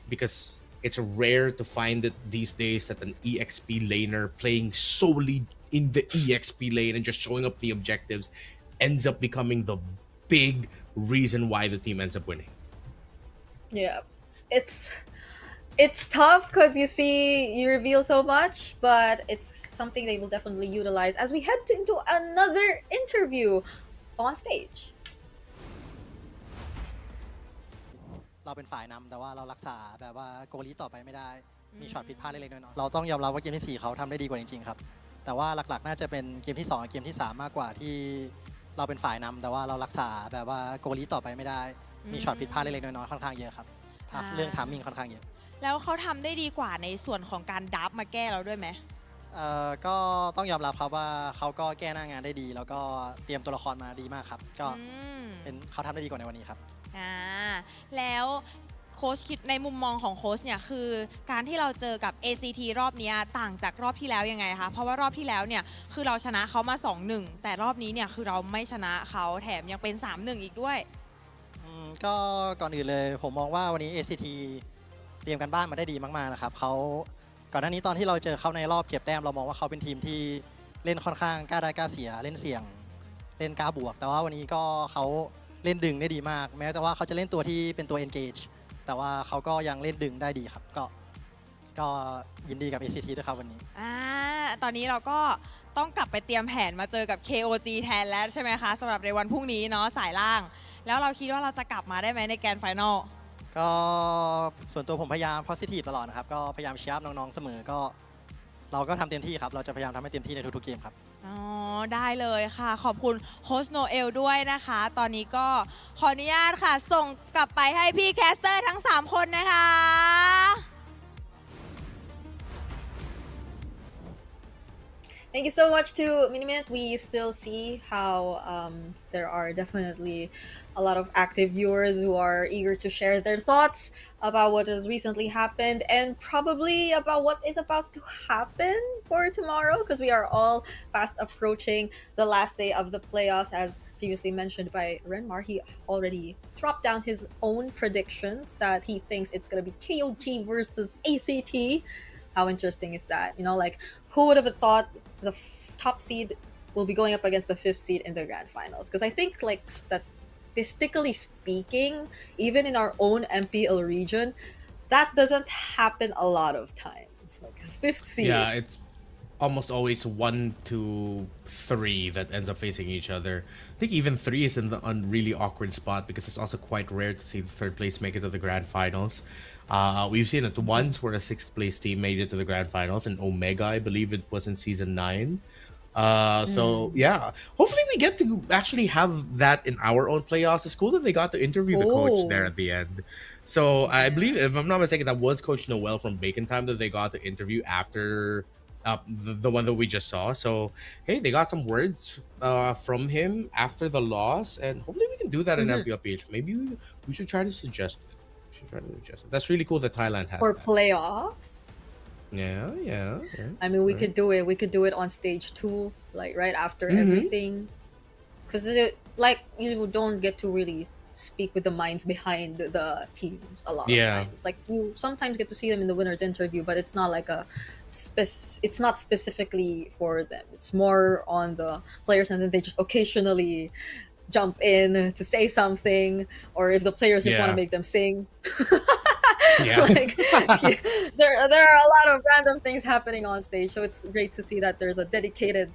because it's rare to find it these days that an EXP laner playing solely in the EXP lane and just showing up the objectives ends up becoming the big reason why the team ends up winning. Yeah. It's tough because you reveal so much, but it's something they will definitely utilize as we head into another interview on stage. เราเป็นฝ่ายนำแต่ว่าเรารักษาแบบว่าโกลีต่อไปไม่ได้มีช็อตผิดพลาดเล็กๆน้อยๆเราต้องยอมรับว่าเกมที่ 4เขาทำได้ดีกว่าจริงๆครับแต่ว่าหลักๆน่าจะเป็นเกมที่ 2กับเกมที่ 3 มากกว่าที่เราเป็นฝ่ายนำแต่ว่าเรารักษาแบบว่าโกลีต่อไปไม่ได้มีช็อตผิดพลาดเล็กๆน้อยๆค่อนข้างเยอะครับเรื่องทามมิ่งค่อนข้างเยอะ แล้วเขาทำได้ดีกว่าในส่วนของการดับมาแก้เราด้วยไหม ก็ต้องยอมรับครับว่าเขาก็แก้หน้างานได้ดีแล้วก็เตรียมตัวละครมาดีมากครับก็เป็นเขาทำได้ดีกว่าในวันนี้ครับ แล้วโค้ชคิดในมุมมองของโค้ชเนี่ยคือการที่เราเจอกับ ACT รอบนี้ต่างจากรอบที่แล้วยังไงคะเพราะว่ารอบที่แล้วเนี่ยคือเราชนะเขามา 2-1 แต่รอบนี้เนี่ยคือเราไม่ชนะเขาแถมยังเป็น 3-1 อีกด้วยก็ก่อนอื่นเลยผมมองว่าวันนี้ ACT เตรียมกันบ้านมาได้ดีมากๆนะครับเขาก่อนหน้านี้ตอนที่เราเจอเขาในรอบเก็บแต้มเรามองว่าเขาเป็นทีมที่เล่นค่อนข้างกล้าได้กล้าเสียเล่นเสี่ยงเล่นกล้าบวกแต่ว่าวันนี้ก็เขาเล่นดึงได้ดีมากแม้แต่ว่าเขาจะเล่นตัวที่เป็นตัว engage แต่ว่าเขาก็ยังเล่นดึงได้ดีครับก็ยินดีกับ ACT ด้วยครับวันนี้ตอนนี้เราก็ต้องกลับไปเตรียมแผนมาเจอกับ KOG แทนแล้วใช่ไหมคะสำหรับในวันพรุ่งนี้เนาะสายล่างแล้วเราคิดว่าเราจะกลับมาได้ไหมในแกรนด์ไฟนอลก็ส่วนตัวผมพยายาม positive ตลอดนะครับก็พยายามเชียร์น้องๆเสมอก็เราก็ทำเต็มที่ครับเราจะพยายามทำให้เต็มที่ในทุกๆเกมครับได้เลยค่ะขอบคุณโค้ชโนเอลด้วยนะคะตอนนี้ก็ขออนุญาตค่ะส่งกลับไปให้พี่แคสเตอร์ทั้ง3คนนะคะ Thank you so much to Minimint. We still see how there are definitely a lot of active viewers who are eager to share their thoughts about what has recently happened and probably about what is about to happen for tomorrow, because we are all fast approaching the last day of the playoffs. As previously mentioned by Renmar, he already dropped down his own predictions that he thinks it's going to be KOG versus ACT. How interesting is that? You know, like, who would have thought the top seed will be going up against the 5th seed in the grand finals? Because I think, like, statistically speaking, even in our own MPL region, that doesn't happen a lot of times. Like, 5th seed. Yeah, it's almost always 1 to 3 that ends up facing each other. I think even 3 is in the really awkward spot because it's also quite rare to see the third place make it to the grand finals. We've seen it once where a 6th place team made it to the grand finals, and Omega, I believe it was in season 9. So yeah, hopefully we get to actually have that in our own playoffs. It's cool that they got to interview the coach there at the end. So I believe, if I'm not mistaken, that was Coach Noel from Bacon Time that they got to interview after the one that we just saw. So hey, they got some words from him after the loss, and hopefully we can do that in MPLPH. Maybe we should try to suggest it. That's really cool that Thailand has For that. playoffs. Yeah. I mean, we could do it. We could do it on stage 2, like right after everything, because like you don't get to really speak with the minds behind the teams a lot of times. Like you sometimes get to see them in the winners interview, but it's not like it's not specifically for them. It's more on the players, and then they just occasionally jump in to say something, or if the players just want to make them sing. Like, there are a lot of random things happening on stage, so it's great to see that there's a dedicated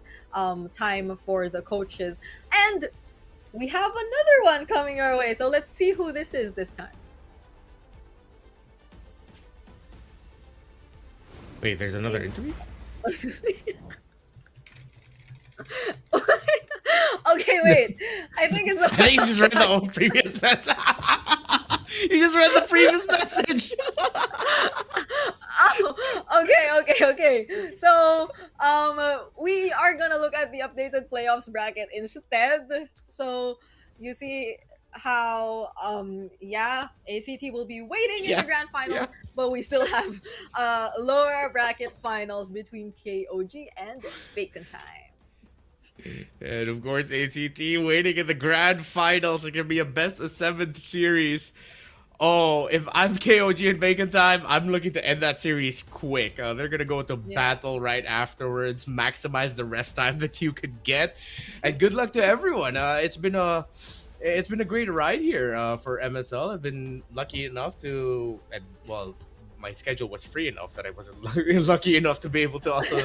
time for the coaches. And we have another one coming our way, so let's see who this is this time. Wait, there's another interview? Okay, wait. I think it's. I think you just read the old previous message. You just read the previous message. Okay. So, we are gonna look at the updated playoffs bracket instead. So, you see how, ACT will be waiting in the grand finals, but we still have lower bracket finals between KOG and Bacon Time. And of course, ACT waiting in the grand finals. It can be a best of 7th series. Oh, if I'm KOG and Bacon Time, I'm looking to end that series quick. They're gonna go into battle right afterwards, maximize the rest time that you could get, and good luck to everyone. It's been a great ride here for MSL. I've been lucky enough to, my schedule was free enough that I wasn't lucky enough to be able to also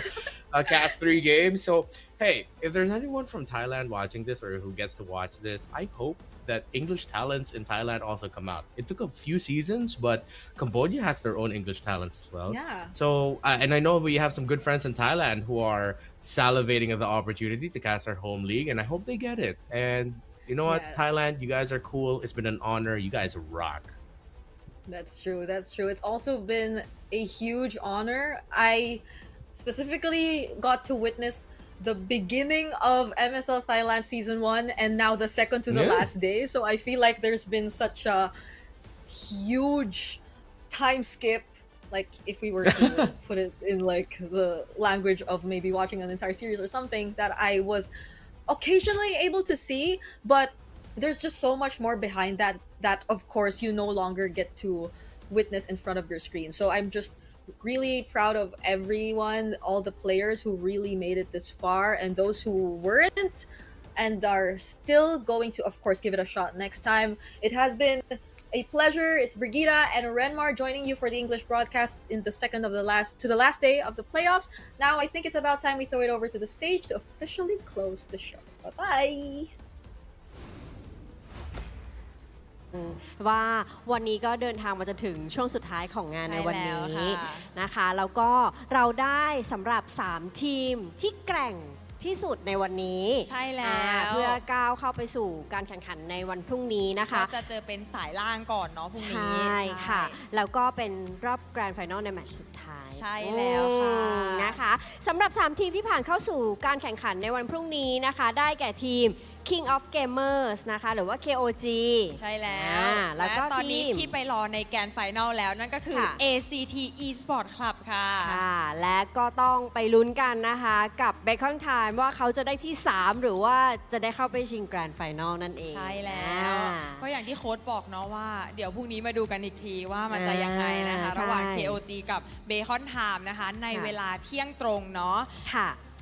cast 3 games. So hey, if there's anyone from Thailand watching this or who gets to watch this, I hope that English talents in Thailand also come out. It took a few seasons, but Cambodia has their own English talents as well. Yeah. So, and I know we have some good friends in Thailand who are salivating at the opportunity to cast our home league, and I hope they get it. And you know what, Thailand, you guys are cool. It's been an honor. You guys rock. That's true. It's also been a huge honor. I specifically got to witness the beginning of MSL Thailand Season 1 and now the second to the last day. So I feel like there's been such a huge time skip. Like if we were to put it in like the language of maybe watching an entire series or something, that I was occasionally able to see, but there's just so much more behind that of course you no longer get to witness in front of your screen. So I'm just really proud of everyone, all the players who really made it this far, and those who weren't and are still going to, of course, give it a shot next time. It has been a pleasure. It's Brigida and Renmar joining you for the English broadcast in the last day of the playoffs. Now I think it's about time we throw it over to the stage to officially close the show. Bye-bye. ว่าวันนี้ก็เดินทางมาจนถึงช่วงสุดท้ายของงานในวันนี้นะคะแล้วก็เราได้สำหรับ3ทีมที่แกร่งที่สุดในวันนี้ใช่แล้วเพื่อก้าวเข้าไปสู่การแข่งขันในวันพรุ่งนี้นะคะจะเจอเป็นสายล่างก่อนเนาะพรุ่งนี้ใช่ค่ะแล้วก็เป็นรอบแกรนด์ไฟนอลในแมตช์สุดท้ายใช่แล้วค่ะนะคะสำหรับ3ทีมที่ผ่านเข้าสู่การแข่งขันในวันพรุ่งนี้นะคะได้แก่ทีม King of Gamers นะคะหรือว่า KOG ใช่แล้วและตอนนี้ที่ไปรอในแกรนด์ไฟนอลแล้วนั่นก็คือ ACT Esport Club ค่ะและก็ต้องไปลุ้นกันนะคะกับ Bacon Time ว่าเขาจะได้ที่3หรือว่าจะได้เข้าไปชิงแกรนด์ไฟนอลนั่นเองใช่แล้วก็อย่างที่โค้ชบอกเนาะว่าเดี๋ยวพรุ่งนี้มาดูกันอีกทีว่ามันจะยังไงนะคะระหว่าง KOG กับ Bacon Time นะคะในเวลาเที่ยงตรงเนาะ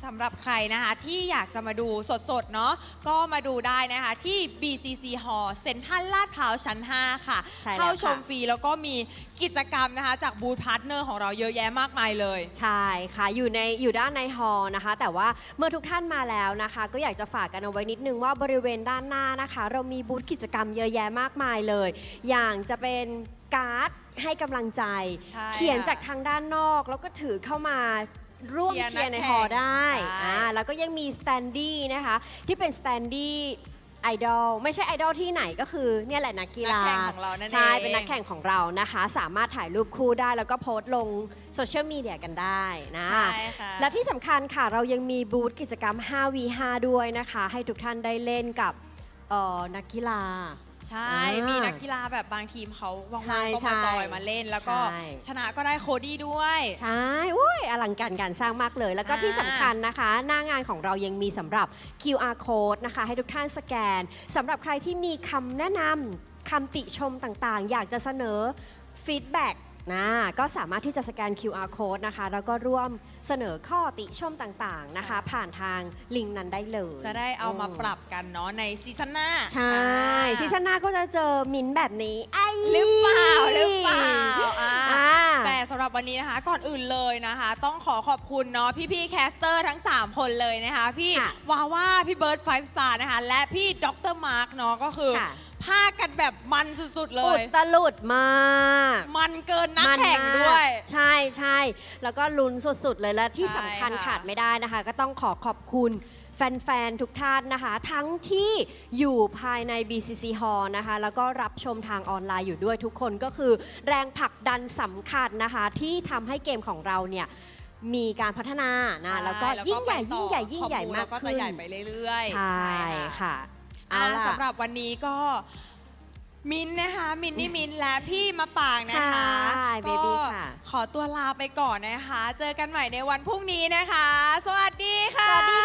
สำหรับใครนะคะที่อยากจะมาดูสดๆเนาะก็มาดูได้นะคะที่ BCC Hall เซ็นทรัลลาดพร้าวชั้น 5 ค่ะ ใช่แล้ว เข้าชม ค่ะ ฟรีแล้วก็มีกิจกรรมนะคะจากบูธพาร์ทเนอร์ของเราเยอะแยะมากมายเลย ใช่ค่ะอยู่ด้านในฮอลล์นะคะแต่ว่าเมื่อทุกท่านมาแล้วนะคะ ก็อยากจะฝากกันเอาไว้นิดนึงว่าบริเวณด้านหน้านะคะ เรามีบูธกิจกรรมเยอะแยะมากมายเลย อย่างจะเป็นการ์ดให้กำลังใจ ใช่ เขียนจากทางด้านนอกแล้วก็ถือเข้ามาร่วม เชี เชี ย ย ร์ ร์ใน นัก ฮอล แข่ง ล์ได้ ใช่ แล้วก็ยังมีสแตนดี้นะคะที่เป็นสแตนดี้ไอดอลไม่ใช่ไอดอลที่ไหนก็คือเนี่ยแหละนักกีฬา นักแข่งของเรานั่นเอง ใช่เป็นนักแข่งของเรานะคะ สามารถถ่ายรูปคู่ได้แล้วก็โพสต์ลงโซเชียลมีเดียกันได้นะ ใช่ค่ะ และที่สำคัญค่ะเรายังมีบูธกิจกรรม 5v5 ด้วยนะคะ ให้ทุกท่านได้เล่นกับนักกีฬา ใช่ มีนักกีฬาแบบบางทีมเขาว่างๆก็ ใช่ มาจอยมาเล่น แล้วก็ ใช่ ชนะก็ได้โคดี้ด้วย ใช่อุ้ยอลังการการสร้างมากเลย แล้วก็ที่สำคัญนะคะ หน้างานของเรายังมีสำหรับ QR code นะคะ ให้ทุกท่านสแกนสำหรับใครที่มีคำแนะนำคำติชมต่างๆ อยากจะเสนอฟีดแบ็กนะก็สามารถที่จะสแกน QR code นะคะ แล้วก็ร่วมเสนอข้อติชมต่างๆนะคะ ผ่านทางลิงก์นั้นได้เลย จะได้เอามาปรับกันเนาะในซีซั่นหน้า ใช่ซีซั่นหน้าก็จะเจอมิ้นท์แบบนี้ไอ้ หรือเปล่าอ่า แต่สำหรับวันนี้นะคะก่อนอื่นเลยนะคะ ต้องขอบคุณเนาะพี่ๆแคสเตอร์ทั้ง 3 คนเลยนะคะ พี่วาว่าพี่เบิร์ด5 Star นะคะ และพี่ดรมาร์กเนาะก็คือพากันแบบมันสุดๆเล อุ ย ตลุดมาก มันเกินนักแข่งด้วย ใช่ใช่แล้วก็ลุ้นสุดๆเลยและที่สำคัญ ใช่ค่ะ ขาดไม่ได้นะคะ ก็ต้องขอบคุณแฟนๆ ทุกท่านนะคะ ทั้งที่อยู่ภายใน BCC Hall นะคะ แล้วก็รับชมทางออนไลน์อยู่ด้วยทุกคนก็คือแรงผลักดันสำคัญนะคะ ที่ทำให้เกมของเราเนี่ยมีการพัฒนานะแล้วก็ยิ่งใหญ่ยิ่งใหญ่ยิ่งใหญ่มาก ก็ ขึ้ จะ น ใหญ่ไปเรื่อยๆ ใช่ค่ะเอาล่ะ สำหรับวันนี้ก็มินนะคะมินนี่มินและพี่มะปางนะคะ ค่ะ ก็ Baby ค่ะ ขอตัวลาไปก่อนนะคะ เจอกันใหม่ในวันพรุ่งนี้นะคะ สวัสดีค่ะ สวัสดี